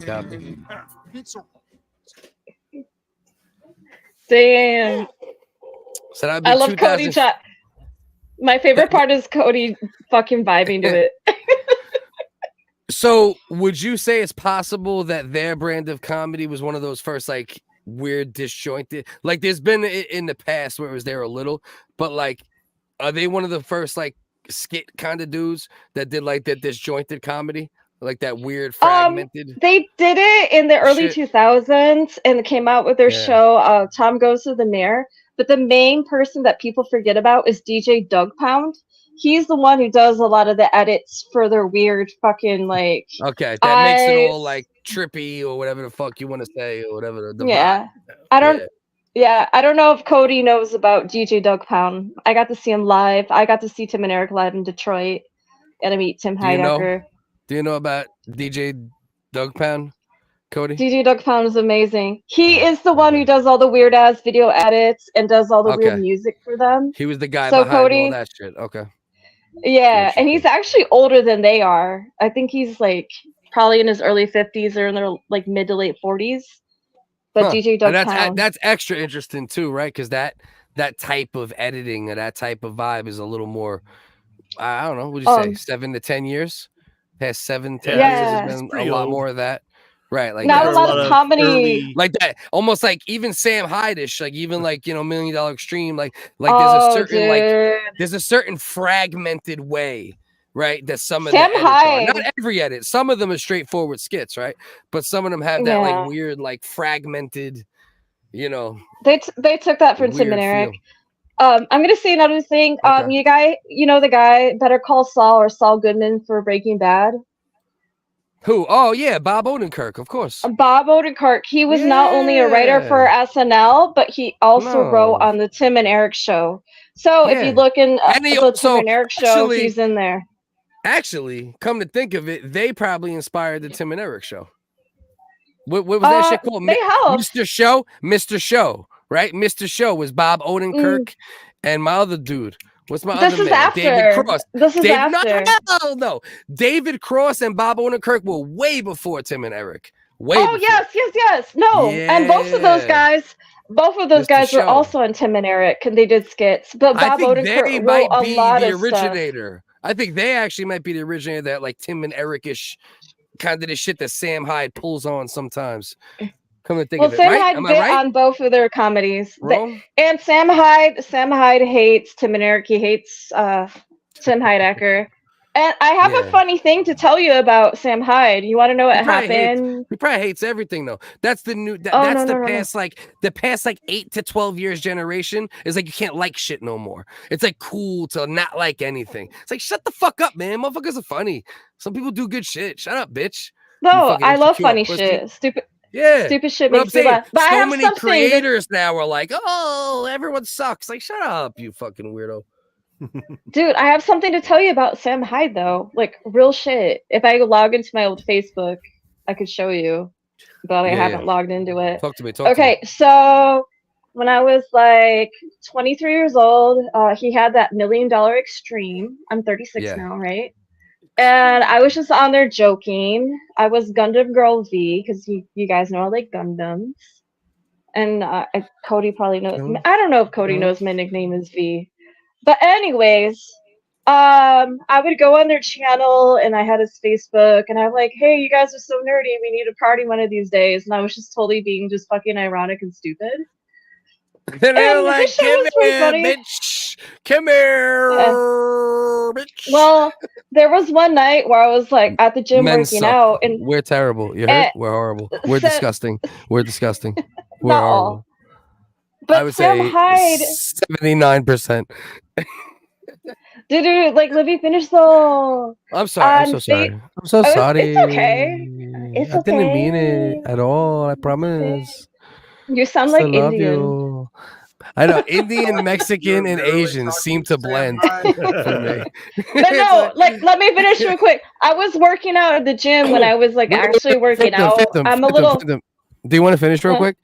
S18: Damn.
S1: So that'd be
S18: I love
S1: 2000
S18: Cody chat. My favorite part is Cody fucking vibing to it.
S1: So would you say it's possible that their brand of comedy was one of those first like weird disjointed, like there's been in the past where it was there a little, but like are they one of the first like skit kind of dudes that did like that disjointed comedy, like that weird fragmented?
S18: They did it in the early
S1: shit?
S18: 2000s and came out with their show Tom Goes to the Mayor. But the main person that people forget about is DJ Doug Pound. He's the one who does a lot of the edits for their weird fucking like.
S1: Okay, that makes it all like trippy or whatever the fuck you want to say or whatever. The
S18: Yeah,
S1: vibe.
S18: I don't. Yeah, I don't know if Cody knows about DJ Doug Pound. I got to see him live. I got to see Tim and Eric live in Detroit, and I meet Tim
S1: Do you know?
S18: Heidecker.
S1: Do you know about DJ Doug Pound, Cody?
S18: DJ Doug Pound is amazing. He is the one who does all the weird ass video edits and does all the weird
S1: Okay.
S18: music for them.
S1: He was the guy
S18: So,
S1: behind all
S18: Cody-
S1: that shit. Okay.
S18: Yeah, and he's actually older than they are. I think he's like probably in his early 50s or in their like mid to late 40s. But
S1: Huh.
S18: DJ Doug
S1: And
S18: Pound.
S1: that's extra interesting too, right? Because that type of editing and that type of vibe is a little more. I don't know. What do you say? 7 to 10 years. Past 7, 10
S18: Yeah.
S1: years has
S18: It's
S1: been a
S21: pretty
S1: lot
S21: old.
S1: more of that. Right, like
S18: Not a
S1: that's
S18: lot of comedy.
S1: like that, almost like even Sam Hyde-ish, like even like $1 Million Extreme, like
S18: Oh,
S1: there's a certain like
S18: dude.
S1: there's a certain fragmented way, right? That some of
S18: Sam
S1: the edits are.
S18: Hyde.
S1: Not every edit, some of them are straightforward skits, right? But some of them have that
S18: Yeah.
S1: like weird, like fragmented,
S18: They took that from Tim
S1: weird
S18: and Eric.
S1: feel.
S18: I'm gonna say another thing. You know the guy Better Call Saul or Saul Goodman for Breaking Bad.
S1: Who? Oh yeah, Bob Odenkirk, of course.
S18: Bob Odenkirk. He was not only a writer for SNL, but he also wrote on the Tim and Eric show. So if
S1: Yeah.
S18: you look in
S1: And he
S18: the Tim
S1: also-
S18: and Eric show,
S1: actually-
S18: he's in there.
S1: Actually, come to think of it, they probably inspired the Tim and Eric show. What was that shit called?
S18: They helped.
S1: Mr. Show, right? Mr. Show was Bob Odenkirk and my other dude. What's my
S18: This
S1: other
S18: is
S1: man?
S18: after.
S1: David Cross.
S18: This is after.
S1: No. David Cross and Bob Odenkirk were way before Tim and Eric. Way
S18: Oh
S1: before.
S18: yes. No, and both of those
S1: Yeah.
S18: guys,
S1: Mr.
S18: were
S1: Show.
S18: also on Tim and Eric, and they did skits. But
S1: I
S18: Bob
S1: think
S18: Odenkirk
S1: they
S18: wrote
S1: might
S18: a
S1: be
S18: lot
S1: the
S18: of stuff.
S1: originator. I think they actually might be the originator of that like Tim and Eric-ish kind of the shit that Sam Hyde pulls on sometimes. Come to think
S18: Well,
S1: of it,
S18: Sam
S1: right?
S18: Hyde
S1: Am I
S18: bit
S1: right?
S18: on both of their comedies.
S1: Wrong?
S18: And Sam Hyde hates Tim and Eric. He hates Tim Heidecker. And I have a
S1: Yeah.
S18: funny thing to tell you about Sam Hyde. You want to know what
S1: He probably
S18: happened?
S1: He probably hates everything though. That's the new.
S18: Oh,
S1: That's
S18: no,
S1: the
S18: no.
S1: past like 8 to 12 years generation is like you can't like shit no more. It's like cool to not like anything. It's like shut the fuck up, man. Motherfuckers are funny. Some people do good shit. Shut up, bitch. You
S18: No,
S1: fucking
S18: I love
S1: insecure
S18: funny
S1: pussy.
S18: shit. Stupid shit
S1: But I'm
S18: makes me
S1: saying,
S18: laugh. But I
S1: so
S18: have
S1: many
S18: something.
S1: creators now are like, oh, everyone sucks. Like, shut up, you fucking weirdo.
S18: Dude, I have something to tell you about Sam Hyde though. Like real shit. If I log into my old Facebook, I could show you. But I
S1: Yeah,
S18: haven't
S1: yeah.
S18: logged into it.
S1: Talk to me. Talk to
S18: Okay,
S1: me.
S18: so when I was like 23 years old, he had that $1 Million Extreme. I'm 36
S1: Yeah.
S18: now, right? And I was just on there joking. I was Gundam Girl V because you guys know I like Gundams. And Cody probably knows. I don't know if Cody knows my nickname is V. But anyways, I would go on their channel and I had his Facebook and I'm like, hey, you guys are so nerdy. We need a party one of these days. And I was just totally being just fucking ironic and stupid.
S1: And they're
S18: And
S1: like,
S18: this shit
S1: come
S18: was pretty
S1: here,
S18: funny.
S1: bitch. Come here, bitch.
S18: Well, there was one night where I was like at the gym
S1: Men
S18: working
S1: suck.
S18: out and
S1: We're terrible. You
S18: Eh,
S1: heard? We're horrible. We're
S18: so-
S1: disgusting. We're disgusting. We're
S18: Not all.
S1: horrible.
S18: But
S1: I would
S18: Sam
S1: say
S18: Hyde
S1: 79%.
S18: Dude, like let me finish though.
S1: I'm sorry. I'm so sorry. I'm so sorry.
S18: It's okay. It's
S1: I didn't mean
S18: okay.
S1: it at all. I promise.
S18: You sound
S1: Still
S18: like
S1: love
S18: Indian.
S1: you. I know Indian, Mexican, and Asian seem to blend for me.
S18: But no, like let me finish real quick. I was working out at the gym when I was like actually working out. I'm a little
S1: Do you want to finish real
S18: Uh,
S1: quick?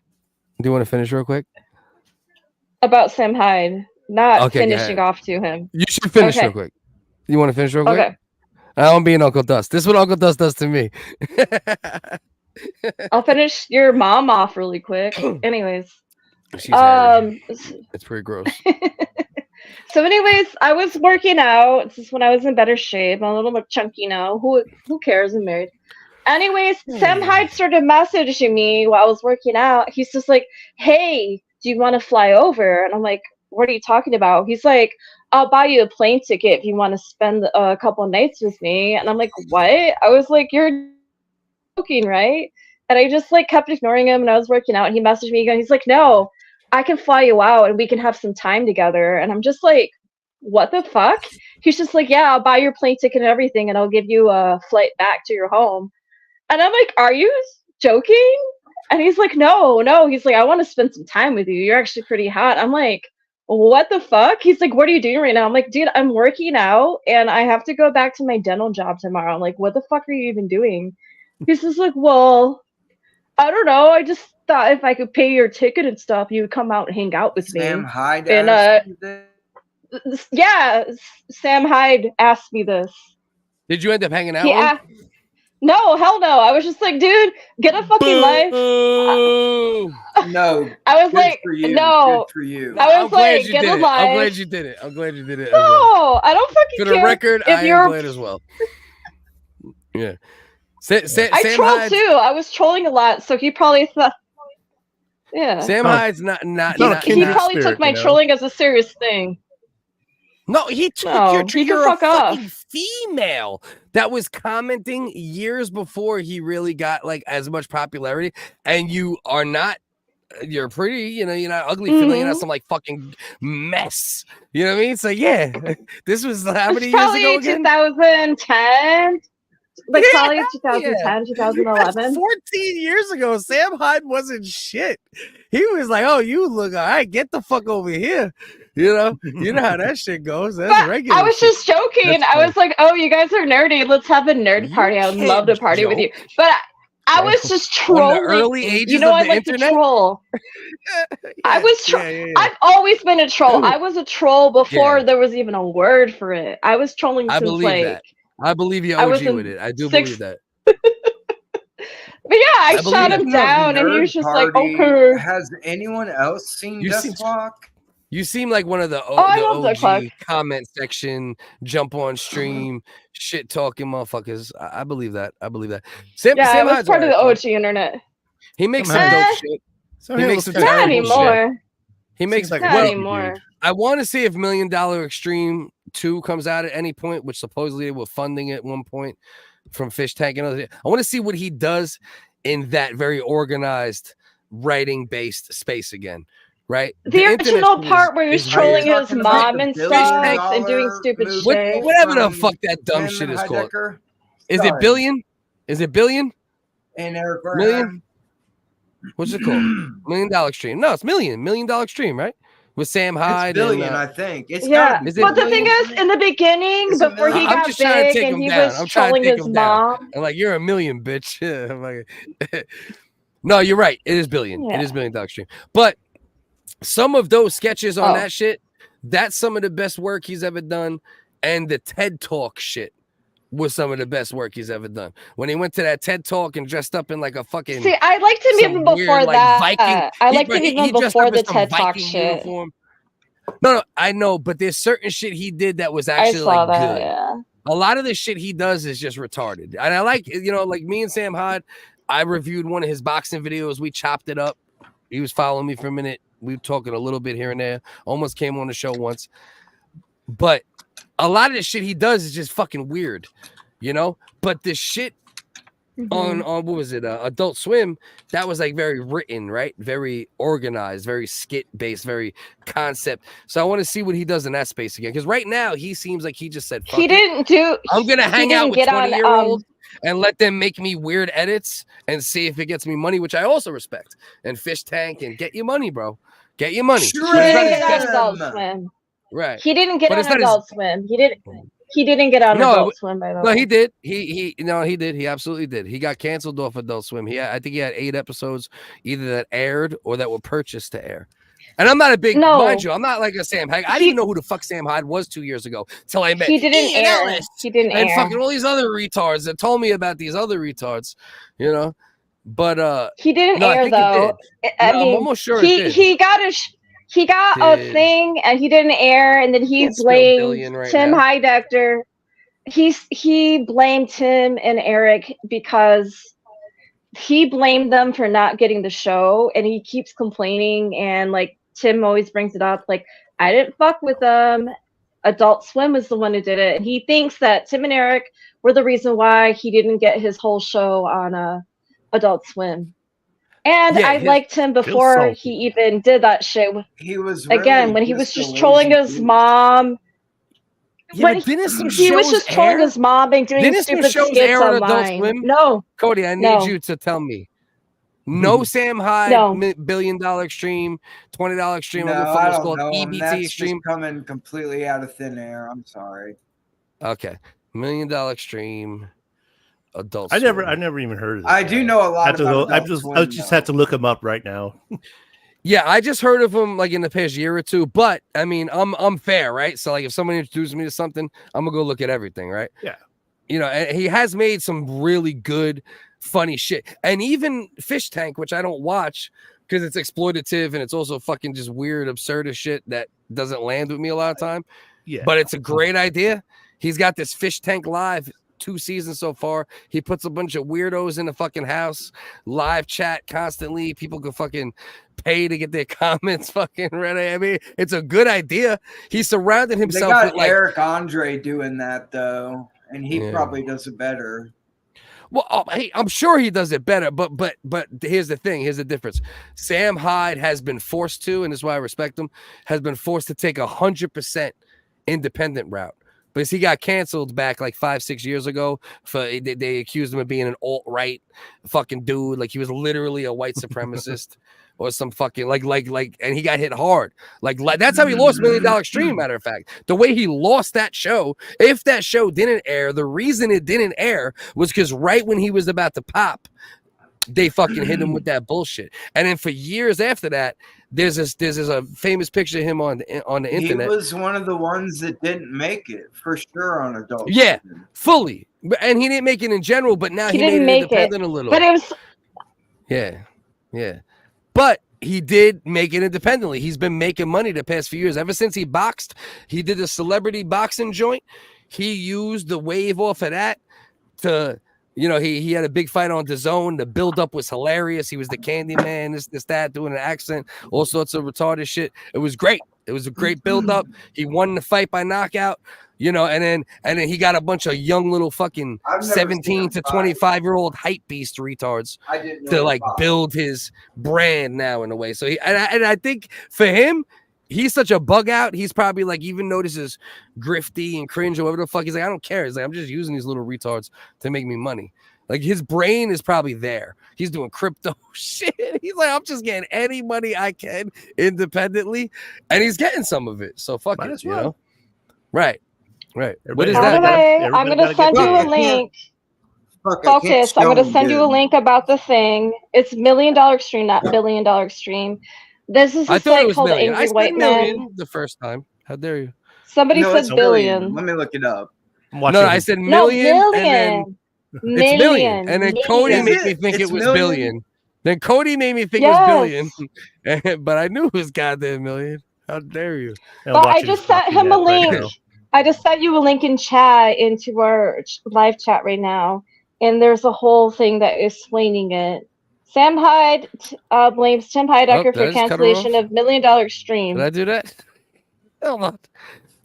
S1: Do you want to finish real quick?
S18: about Sam Hyde, not
S1: Okay, go
S18: finishing
S1: ahead.
S18: off to him.
S1: You should finish
S18: Okay.
S1: real quick. You want to finish real quick?
S18: Okay.
S1: I don't be an Uncle Dust. This is what Uncle Dust does to me.
S18: I'll finish your mom off really quick. Anyways.
S1: She's hairy. It's pretty gross.
S18: So anyways, I was working out. This is when I was in better shape. I'm a little more chunky now. Who cares? I'm married. Anyways, Sam Hyde started messaging me while I was working out. He's just like, hey, do you want to fly over? And I'm like, what are you talking about? He's like, I'll buy you a plane ticket if you want to spend a couple nights with me. And I'm like, what? I was like, you're joking, right? And I just like kept ignoring him and I was working out and he messaged me again. He's like, no, I can fly you out and we can have some time together. And I'm just like, what the fuck? He's just like, yeah, I'll buy your plane ticket and everything and I'll give you a flight back to your home. And I'm like, are you joking? And he's like, no. He's like, I want to spend some time with you. You're actually pretty hot. I'm like, what the fuck? He's like, what are you doing right now? I'm like, dude, I'm working out and I have to go back to my dental job tomorrow. I'm like, what the fuck are you even doing? He's just like, well, I don't know. I just thought if I could pay your ticket and stuff, you would come out and hang out with me.
S20: Sam Hyde
S18: And yeah, Sam Hyde asked me this.
S1: Did you end up hanging out
S18: Yeah.
S1: with him?
S18: No, hell no. I was just like, dude, get a fucking life.
S20: No.
S18: I was
S20: good
S18: like,
S20: for you.
S18: no.
S20: Good for you.
S18: I was like, get a
S1: I'm
S18: life.
S1: glad you did it. I'm glad you did it.
S18: No, I don't fucking
S1: For
S18: care.
S1: the record,
S18: if
S1: I
S18: you're...
S1: am glad as well. Yeah.
S18: I
S1: Sam
S18: troll
S1: Hyde's,
S18: too. I was trolling a lot, so he probably thought. Yeah.
S1: Sam Hyde's not
S18: He probably took my trolling as a serious thing.
S1: No, he took
S18: No,
S1: your
S18: he can
S1: you're a
S18: fuck off.
S1: fucking female that was commenting years before he really got like as much popularity, and you are not. You're pretty, you know. You're not ugly, feeling. You're not some like fucking mess. You know what I mean? So yeah, this was how many years ago again?
S18: 2010. Like probably 2010, 2011.
S1: That's 14 years ago. Sam Hyde wasn't shit. He was like, "Oh, you look all right. Get the fuck over here." You know how that shit goes. That's
S18: But
S1: regular.
S18: I was
S1: shit.
S18: just joking.
S1: That's
S18: I
S1: funny.
S18: was like, "Oh, you guys are nerdy. Let's have a nerd party. I would love to party with you." But I was just
S1: On the
S18: trolling.
S1: early ages
S18: you know,
S1: of
S18: I
S1: the
S18: like
S1: internet?
S18: to troll. I was. I've always been a troll. I was a troll before there was even a word for it. I was trolling
S1: I
S18: since
S1: believe
S18: like.
S1: that. I believe you
S18: I was
S1: OG
S18: in
S1: with it. I do
S18: sixth-
S1: believe that.
S18: But yeah, I
S1: believe
S18: shot
S1: it.
S18: him down, and he was just like, "Okay."
S20: Has anyone else seen
S1: You
S20: Death
S1: seem-
S20: Clock?
S1: You seem like one of the,
S18: I
S1: the
S18: love that clock.
S1: OG comment section, jump on stream, shit talking motherfuckers. I believe that. I believe that. Sam
S18: Yeah, I was
S1: Hyde's
S18: part of the
S1: alright,
S18: OG internet.
S1: though. He makes some
S18: Sam
S1: dope
S18: Hyde.
S1: shit.
S21: So
S1: He
S21: he
S1: makes some
S21: looks
S18: Not
S1: terrible shit.
S18: anymore.
S1: He makes
S21: like
S18: Not
S1: well,
S18: anymore.
S1: I want to see if $1 Million Extreme 2 comes out at any point, which supposedly they were funding at one point from Fish Tank and other. I want to see what he does in that very organized writing based space again. Right?
S18: The
S1: internet
S18: original
S1: shit
S18: part where he was
S1: is
S18: trolling
S1: weird.
S18: his mom and stuff and doing stupid
S1: What-
S18: shit.
S1: whatever the fuck that dumb shit is called. Is it billion? Is it billion?
S20: And Eric
S1: Million? What's it called? $1 Million Extreme. No, it's $1 Million Extreme, right? With Sam Hyde.
S20: It's billion,
S1: and,
S20: I think. It's
S18: Yeah,
S20: gotta be
S1: Is it
S18: but the
S20: billion.
S18: thing is, in the beginning,
S20: Is it
S18: before he
S20: million?
S1: I'm
S18: got
S1: just trying to
S18: big
S1: take
S18: and
S1: him
S18: he
S1: down.
S18: was
S1: I'm trying to
S18: trolling
S1: take
S18: his
S1: him down.
S18: mom.
S1: I'm like, you're a million, bitch. I'm like, no, you're right. It is billion. It is $1 Million Extreme. But some of those sketches on that shit, that's some of the best work he's ever done. And the TED Talk shit was some of the best work he's ever done. When he went to that TED Talk and dressed up in like a fucking
S18: See, I liked him
S1: some
S18: even
S1: weird,
S18: before
S1: like,
S18: that.
S1: Viking.
S18: I liked him
S1: he
S18: even
S1: dressed
S18: before
S1: up in
S18: the
S1: some
S18: TED Talk
S1: Viking
S18: shit.
S1: uniform. No, I know, but there's certain shit he did that was actually
S18: saw
S1: like
S18: that,
S1: good.
S18: yeah.
S1: A lot of the shit he does is just retarded. And I like, like me and Sam Hyde, I reviewed one of his boxing videos. We chopped it up. He was following me for a minute. We were talking a little bit here and there. Almost came on the show once. But a lot of the shit he does is just fucking weird, But the shit on what was it? Adult Swim, that was like very written, right? Very organized, very skit based, very concept. So I want to see what he does in that space again. Because right now he seems like he just said,
S18: He didn't do.
S1: I'm gonna
S18: he
S1: hang out
S18: didn't
S1: with
S18: get on,
S1: 20-year-olds and let them make me weird edits and see if it gets me money, which I also respect. And Fish Tank and get your money, bro. Get your money.
S18: He didn't get on Adult Swim.
S1: Right.
S18: He didn't get
S1: But
S18: on
S1: it's not
S18: Adult Swim. He didn't get on Adult Swim, by the way.
S1: No, he did. He did. He absolutely did. He got canceled off Adult Swim. I think he had 8 episodes either that aired or that were purchased to air. And I'm not a big, mind you, I'm not like a Sam Hyde. I didn't even know who the fuck Sam Hyde was 2 years ago till I met
S18: He didn't
S1: Ian
S18: air.
S1: Ellis
S18: He didn't
S1: and
S18: air.
S1: fucking all these other retards that told me about these other retards, But
S18: he didn't
S1: no, I
S18: air
S1: think it
S18: though.
S1: did.
S18: I
S1: No,
S18: mean,
S1: I'm almost sure it did.
S18: he got a
S1: Did.
S18: thing and he didn't air, and then he
S1: It's still
S18: blamed
S1: billion right
S18: Tim
S1: now.
S18: Heidecker. He blamed Tim and Eric because he blamed them for not getting the show, and he keeps complaining, and like Tim always brings it up, like, I didn't fuck with them. Adult Swim was the one who did it, and he thinks that Tim and Eric were the reason why he didn't get his whole show on Adult Swim. And I liked him before he even did that shit.
S20: He was
S18: again when he was just trolling his mom.
S1: Yeah,
S18: When
S1: but didn't some
S18: he was
S1: shows
S18: just trolling
S1: air?
S18: his mom and doing
S1: Didn't some
S18: stupid
S1: shows
S18: skits
S1: air on Adult
S18: online.
S1: Swim?
S18: No,
S1: Cody, I need
S18: No.
S1: you to tell me. No Sam Hyde
S18: No.
S1: $1 billion extreme, $20 extreme.
S20: No,
S1: whatever the fuck
S20: I
S1: it's
S20: don't
S1: called,
S20: know him.
S1: EBT
S20: That's
S1: extreme.
S20: just coming completely out of thin air. I'm sorry.
S1: Okay, $1 million extreme. Adult.
S21: I never even heard of this.
S20: I do know a lot about
S21: I
S20: Adult
S21: just
S20: Swim,
S21: had to look him up right now.
S1: Yeah, I just heard of him like in the past year or two. But I mean, I'm fair, right? So like, if somebody introduces me to something, I'm gonna go look at everything, right?
S21: Yeah.
S1: You know, and he has made some really good, funny shit, and even Fish Tank, which I don't watch because it's exploitative and it's also fucking just weird, absurd shit that doesn't land with me a lot of time.
S21: Yeah.
S1: But it's a great idea. He's got this Fish Tank Live 2 seasons so far. He puts a bunch of weirdos in the fucking house, live chat constantly. People can fucking pay to get their comments fucking ready. I mean, it's a good idea. He surrounded
S20: They
S1: himself
S20: got
S1: with like
S20: Eric Andre doing that though, and he
S1: Yeah.
S20: probably does it better.
S1: Well, I'm sure he does it better, but here's the thing. Here's the difference. Sam Hyde has been forced to, and this is why I respect him, has been forced to take 100% independent route. Because he got canceled back like 5-6 years ago for they accused him of being an alt-right fucking dude. Like he was literally a white supremacist or some fucking like, and he got hit hard. Like that's how he lost $1 million extreme. Matter of fact, the way he lost that show, if that show didn't air, the reason it didn't air was because right when he was about to pop, they fucking hit him with that bullshit. And then for years after that, there's a famous picture of him on the internet.
S20: He was one of the ones that didn't make it for sure on Adult
S1: Yeah,
S20: Swim.
S1: fully. And he didn't make it in general, but now he
S18: didn't
S1: made it
S18: make
S1: independent
S18: it,
S1: a little.
S18: but it was
S1: Yeah. But he did make it independently. He's been making money the past few years. Ever since he boxed, he did a celebrity boxing joint. He used the wave off of that to, you know, he had a big fight on DAZN. The build-up was hilarious. He was the candy man, this, that, doing an accent, all sorts of retarded shit. It was great. It was a great build-up. He won the fight by knockout, you know, and then he got a bunch of young little fucking 17 to 25-year-old hype beast retards to like build his brand now in a way. So and I think for him, he's such a bug out. He's probably like, even though this is grifty and cringe or whatever the fuck, he's like, I don't care. He's like, I'm just using these little retards to make me money. Like his brain is probably there. He's doing crypto shit. He's like, I'm just getting any money I can independently, and he's getting some of it. So fuck it, you know? Right. What is
S18: By the
S1: that?
S18: way, I'm going to send you a link. Focus. I'm going to send you a link about the thing. It's $1 million extreme, not $1 billion extreme. This is a
S1: I thought it
S18: site
S1: was
S18: called
S1: million.
S18: Angry
S1: I said
S18: White
S1: million
S18: Man.
S1: the first time. How dare you?
S18: Somebody
S20: No,
S18: said
S20: it's
S18: billion.
S20: Let me look it up.
S1: No, I said million. And then it's million. And then Cody made me think it was billion. Then Cody made me think it was billion. But I knew it was goddamn million. How dare you?
S18: But I just sent him a link. I just sent you a link in chat into our live chat right now. And there's a whole thing that is explaining it. Sam Hyde blames Tim Heidecker for cancellation of $1 million extreme.
S1: Did I do that? Hold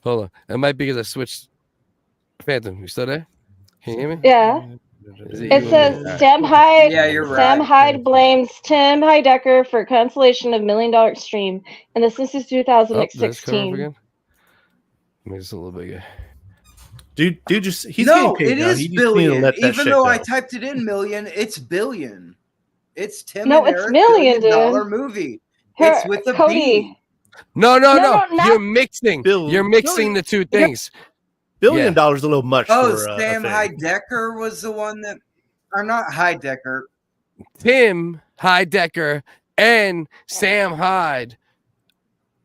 S1: on. It might be because I switched. Phantom, you still there? Can you hear me?
S18: Yeah. It says Sam Hyde.
S20: Yeah, you're
S18: Sam
S20: right.
S18: Hyde blames Tim Heidecker for cancellation of $1 million extreme, and this is since
S1: Did this come up
S18: 2016.
S1: again? Make this a little bigger.
S21: Dude, just he's
S20: No,
S21: getting paid
S20: it
S21: now.
S20: is
S21: He just need to
S20: billion.
S21: let that
S20: Even
S21: shit
S20: though
S21: go.
S20: I typed it in million, it's billion. It's Tim
S18: No,
S20: and
S18: it's
S20: Eric
S18: million,
S20: $1
S18: dude.
S20: movie.
S18: Her-
S20: It's with a
S18: Cody.
S20: B.
S1: No.
S18: not-
S1: You're mixing. You're mixing the two things.
S21: $1 billion a little much
S20: Oh,
S21: for a
S20: Sam
S21: thing.
S20: Heidecker was the one that, or not Heidecker.
S1: Tim Heidecker and Sam Hyde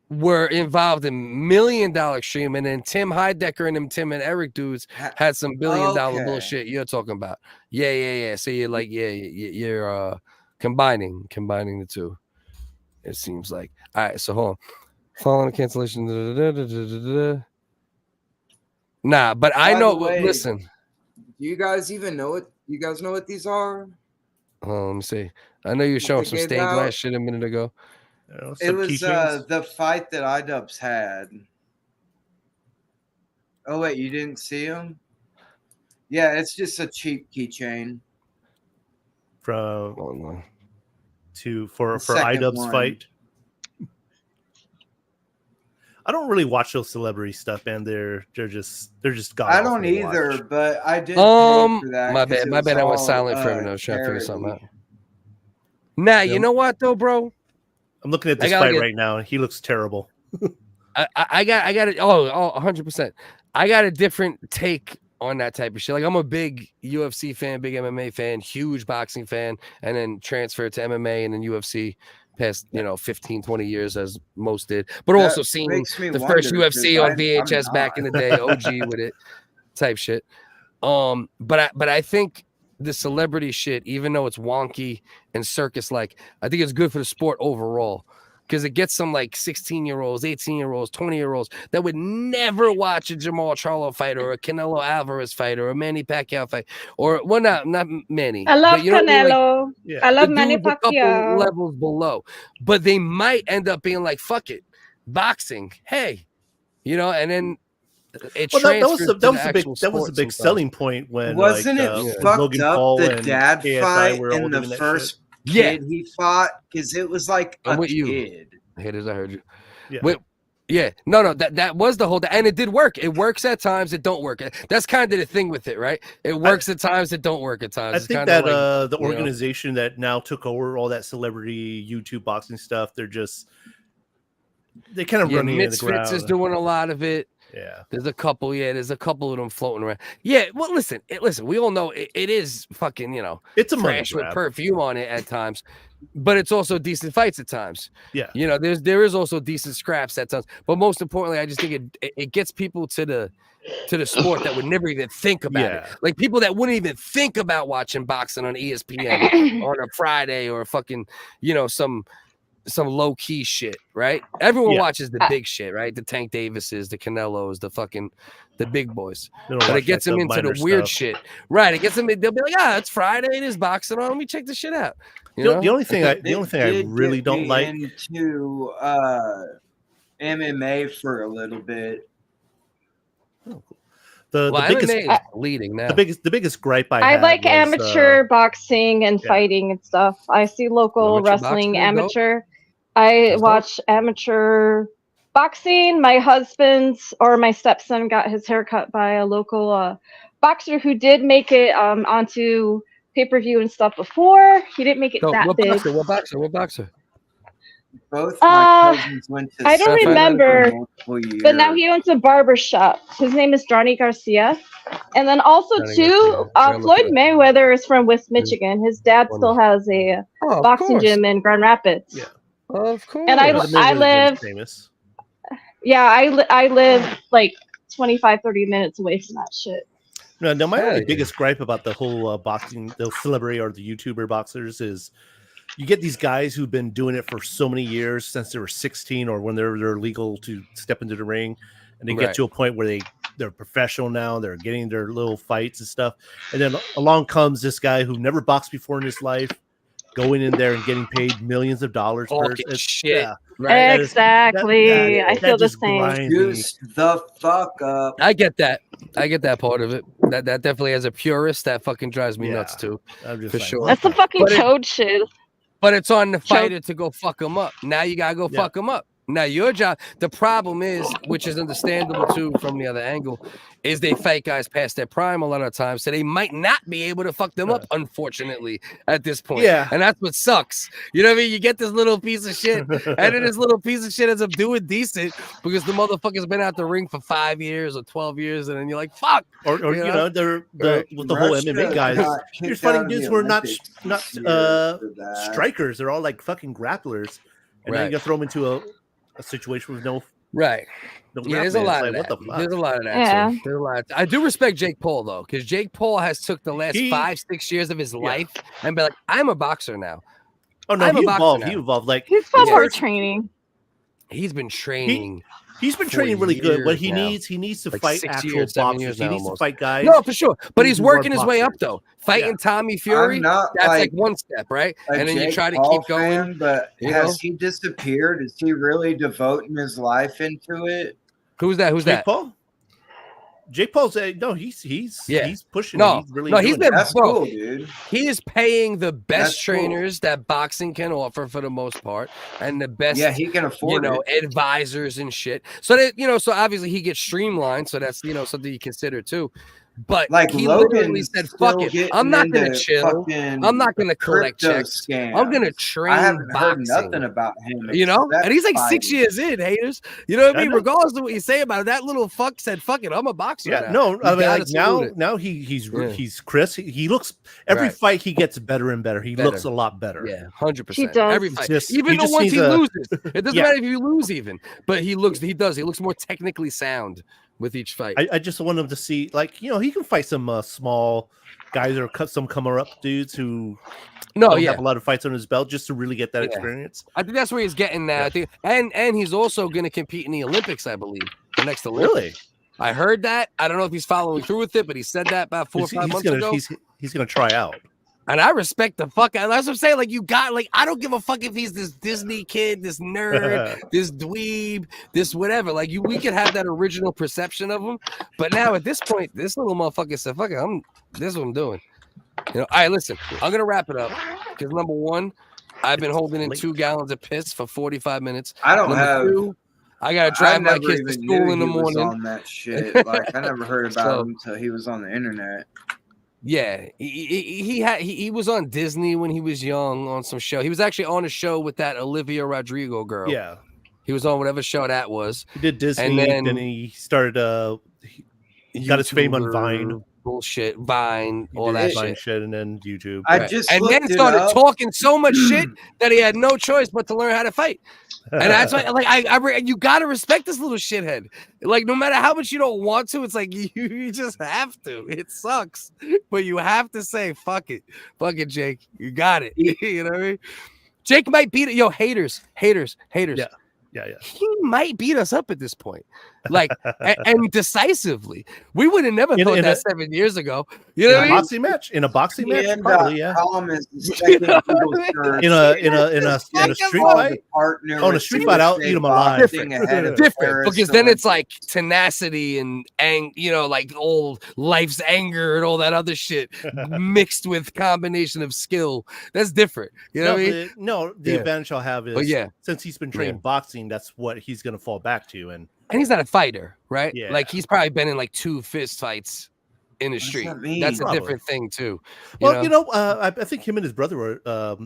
S1: were involved in $1 million extreme, and then Tim Heidecker and them Tim and Eric dudes had some $1 billion
S20: Okay.
S1: bullshit you're talking about. Yeah. So you're like, you're combining the two. It seems like. All right, so hold on. Following the cancellation. Nah, but I
S20: By
S1: know.
S20: the way,
S1: Listen.
S20: Do you guys even know what? You guys know what these are?
S1: Let me see. I know you were showing
S20: they
S1: some
S20: gave
S1: stained
S20: out?
S1: glass shit a minute ago.
S20: It was the fight that iDubbbz had. Oh wait, you didn't see them? Yeah, it's just a cheap keychain.
S21: For
S20: The second
S21: iDubbbz
S20: one.
S21: fight. I don't really watch those celebrity stuff, man. They're just god
S20: I don't
S21: awful to watch.
S20: either, but I did. Pay for that
S1: My
S20: 'cause
S1: bad.
S20: it
S1: My bad. I was
S20: all,
S1: silent for a minute. I was trying to figure something out. Nah, you know what though, bro?
S21: I'm looking at this fight right now, and he looks terrible.
S1: I got it. Oh, 100%. I got a different take on that type of shit. Like I'm a big UFC fan, big MMA fan, huge boxing fan, and then transferred to MMA and then UFC past 15, 20 years as most did. But
S20: That
S1: also seeing
S20: makes me
S1: the
S20: wonder,
S1: first UFC on
S20: I'm
S1: VHS back in the day, OG with it, type shit. But I think the celebrity shit, even though it's wonky and circus like, I think it's good for the sport overall. Because it gets some like 16-year-olds, 18-year-olds, 20-year-olds that would never watch a Jamal Charlo fight or a Canelo Alvarez fight or a Manny Pacquiao fight, or well, not Manny.
S18: I love
S1: but you know what I mean?
S18: Canelo.
S1: Like,
S18: I love
S1: the
S18: Manny
S1: dude's a couple
S18: Pacquiao.
S1: levels below, but they might end up being like, "Fuck it, boxing, hey," and then it
S21: Well,
S1: transfers to the
S21: that
S1: actual
S21: was a
S1: sport
S21: big
S1: sometimes.
S21: selling point when
S20: Wasn't it fucked
S21: Logan
S20: up
S21: Paul
S20: the
S21: and
S20: dad
S21: KSI
S20: fight
S21: were all
S20: in the
S21: doing that
S20: first
S21: shit?
S20: kid he fought? Because it was like
S1: I'm
S20: a
S1: with you.
S20: kid.
S1: Haters, I heard you.
S21: Yeah.
S1: No, that was the whole, and it did work. It works at times, it don't work. That's kind of the thing with it, right? It works at times, it don't work at times.
S21: I
S1: It's
S21: think
S1: kinda
S21: that
S1: like,
S21: the organization that now took over all that celebrity YouTube boxing stuff, they kind of running in the
S1: Misfits
S21: ground.
S1: is doing a lot of it.
S21: Yeah,
S1: there's a couple of them floating around. Yeah, well, listen, we all know it is fucking,
S21: it's a money
S1: trash with
S21: grab.
S1: perfume on it at times, but it's also decent fights at times.
S21: Yeah,
S1: there is also decent scraps at times, but most importantly, I just think it gets people to the sport that would never even think about it. Like people that wouldn't even think about watching boxing on ESPN on a Friday or fucking, some low key shit, right? Everyone watches the big shit, right? The Tank Davises, the Canelos, the big boys. But it gets them into the weird shit, right? It gets them. They'll be like, it's Friday, it is boxing on. Let me check this shit out.
S21: The only thing I really don't like
S20: into MMA for a little bit.
S21: The biggest
S1: MMA is leading now.
S21: The biggest gripe
S18: I
S21: had
S18: like
S21: was,
S18: amateur boxing and fighting and stuff. I see local
S1: Amateur
S18: wrestling,
S1: boxing is dope.
S18: amateur. I watch amateur boxing. My husband's or my stepson got his hair cut by a local boxer who did make it onto pay-per-view and stuff before. He didn't make it that big.
S1: What boxer?
S20: Both my cousins went to
S18: I don't
S20: school
S18: remember,
S20: for multiple years.
S18: but now he owns a barber shop. His name is Johnny Garcia. And then also Floyd Mayweather is from West Michigan. His dad still has a boxing gym in Grand Rapids.
S21: Yeah,
S1: of course.
S18: And I live
S21: famous.
S18: Yeah, I live like 25-30 minutes away from that shit.
S21: No, my only biggest gripe about the whole boxing, the celebrity or the YouTuber boxers is you get these guys who've been doing it for so many years since they were 16 or when they're legal to step into the ring, and they get to a point where they're professional now, they're getting their little fights and stuff, and then along comes this guy who never boxed before in his life, going in there and getting paid millions of dollars for
S1: shit.
S21: Yeah,
S18: right. Exactly. I feel the same.
S20: Juice the fuck up.
S1: I get that part of it. That definitely, as a purist, that fucking drives me nuts too. For sure.
S18: That's the fucking toad shit.
S1: But it's on the fighter to go fuck him up. Now you gotta go fuck him up. Now your job. The problem is, which is understandable too from the other angle, is they fight guys past their prime a lot of times, so they might not be able to fuck them up. Unfortunately, at this point, and that's what sucks. You know what I mean? You get this little piece of shit, and then this little piece of shit ends up doing decent because the motherfucker's been out the ring for 5 years or 12 years, and then you're like, fuck.
S21: Or they're with the whole MMA guys. You're fighting dudes who are not strikers. They're all like fucking grapplers, and then you gotta throw them into a situation with no
S1: there's a lot of that. There's a lot of that. There's a lot. I do respect Jake Paul though, because Jake Paul has took the last 5-6 years of his life and be like, I'm a boxer now.
S21: Oh no, he evolved. Like
S18: he's got more training.
S1: He's been training.
S21: He's been training really good. What he needs to
S1: like
S21: fight
S1: 6
S21: actual
S1: years, 7
S21: boxers.
S1: years
S21: He
S1: now
S21: needs
S1: almost.
S21: to fight guys.
S1: No, for sure. But he's
S21: who are
S1: working his way up
S21: boxers.
S1: though. Fighting Tommy Fury,
S20: I'm not
S1: that's like one step, right? And then you
S20: Jake
S1: try to
S20: Paul
S1: keep going.
S20: fan, but has he disappeared? Is he really devoting his life into it?
S1: Who's that?
S21: Jake Paul? Jake Paul's he's pushing.
S1: No,
S21: he's really
S1: he's
S21: doing
S1: been
S21: it.
S20: That's cool, dude.
S1: He is paying the best
S20: That's cool.
S1: trainers that boxing can offer for the most part, and the best,
S20: Yeah, he can afford
S1: advisors and shit. So that so obviously he gets streamlined. So that's something you consider too. But
S20: Like
S1: he
S20: Logan's
S1: literally said, "Fuck
S20: still
S1: it,
S20: getting
S1: I'm not gonna
S20: into
S1: chill.
S20: fucking
S1: I'm not gonna collect
S20: crypto
S1: checks. I'm gonna
S20: scams.
S1: train
S20: I haven't heard
S1: boxing."
S20: nothing about him.
S1: You know,
S20: except
S1: and he's like 6
S20: fighting.
S1: years in, haters. You know what I
S21: I
S1: mean?
S21: know.
S1: Regardless of what you say about it, that little fuck said, "Fuck it, I'm a boxer."
S21: Yeah,
S1: now.
S21: no,
S1: You
S21: I mean,
S1: gotta
S21: like
S1: salute it.
S21: now he's Chris. He looks every
S1: Right.
S21: fight he gets better and better. He looks a lot better.
S1: Yeah, 100%.
S18: He does.
S1: Every
S21: It's
S1: fight,
S21: just-
S1: even
S21: he
S1: the
S21: just
S1: ones
S21: needs
S1: he
S21: a-
S1: loses, it doesn't
S21: Yeah.
S1: matter if you lose, even. But he looks more technically sound with each fight.
S21: I just want him to see, like, he can fight some small guys or cut some come-up dudes who don't have a lot of fights on his belt, just to really get that experience.
S1: I think that's where he's getting now. I think, and he's also going to compete in the Olympics, I believe, the next Olympics.
S21: Really?
S1: I heard that. I don't know if he's following through with it, but he said that about 4 or 5 months ago.
S21: He's gonna try out.
S1: And I respect the fuck out. That's what I'm saying. Like, I don't give a fuck if he's this Disney kid, this nerd, this dweeb, this whatever. Like, we could have that original perception of him. But now at this point, this little motherfucker said, fuck it, this is what I'm doing. All right, listen, I'm gonna wrap it up because number one, I've been holding in 2 gallons of piss for 45 minutes.
S20: I don't
S1: Number
S20: have.
S1: two, I gotta drive my
S20: never
S1: kids to
S20: even
S1: school
S20: knew
S1: in the
S20: he was
S1: morning.
S20: on that shit. Like I never heard about
S1: So-
S20: him until he was on the internet.
S1: Yeah, he was on Disney when he was young on some show. He was actually on a show with that Olivia Rodrigo girl.
S21: Yeah,
S1: he was on whatever show that was.
S21: He did Disney,
S1: and
S21: then he started. He got his fame on Vine.
S1: Bullshit, Vine,
S21: He
S1: all
S21: did
S1: that
S21: Vine
S1: shit.
S21: and then YouTube.
S20: I just
S1: and then
S20: looked it
S1: started
S20: up.
S1: talking so much shit that he had no choice but to learn how to fight. And that's why, like, you gotta respect this little shithead. Like, no matter how much you don't want to, it's like you just have to. It sucks, but you have to say, "Fuck it, Jake. You got it." You know what I mean? Jake might beat it. Yo, haters.
S21: Yeah.
S1: He might beat us up at this point, like, and decisively. We would have never thought that 7 years ago. You know what I mean?
S21: In a boxing match,
S20: And
S21: probably, yeah.
S20: Column is the second Google search.
S21: In a street fight.
S20: Partner
S21: Oh, in a street fight, I'll eat him alive.
S1: Different, because then it's like tenacity and like old life's anger and all that other shit mixed with combination of skill. That's different. You know what I mean?
S21: The advantage I'll have is,
S1: But yeah.
S21: since he's been trained boxing, that's what he's gonna fall back to. And
S1: he's not a fighter, right?
S21: Yeah.
S1: Like, he's probably been in like 2 fist fights in the street.
S20: that mean?
S1: That's a
S21: Probably.
S1: different thing too.
S21: I think him and his brother were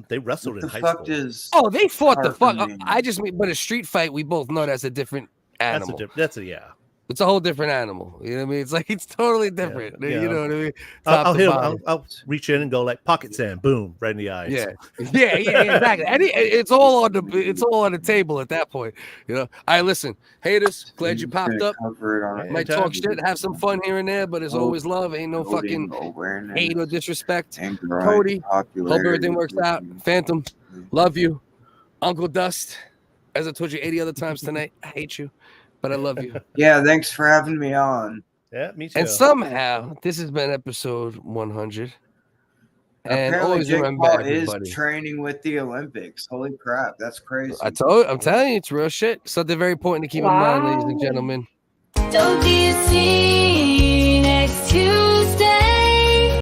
S21: they wrestled in high school.
S1: They fought the fuck.
S20: mean?
S1: I just mean, but a street fight, we both know that's a different animal. It's a whole different animal. You know what I mean? It's like, it's totally different.
S21: Yeah.
S1: You know what I mean?
S21: I'll
S1: Top to
S21: hit him.
S1: bottom.
S21: I'll reach in and go like pocket sand, boom, right in the eyes.
S1: Yeah, exactly. And it's all on the table at that point. You know. All right, listen, haters, glad you popped up. Might talk shit, have some fun here and there, but it's always love. Ain't no fucking hate or disrespect. Cody, hope everything works out. Phantom, love you. Uncle Dust, as I told you 80 other times tonight, I hate you, but I love you.
S20: Yeah, thanks for having me on.
S21: Yeah, me too.
S1: And somehow this has been episode 100. And
S20: Apparently
S1: always
S20: Jake
S1: remember,
S20: Paul is
S1: everybody.
S20: training with the Olympics. Holy crap, that's crazy.
S1: I'm telling you, it's real shit. Something very important to keep in mind, ladies and gentlemen.
S17: Don't be a scene next to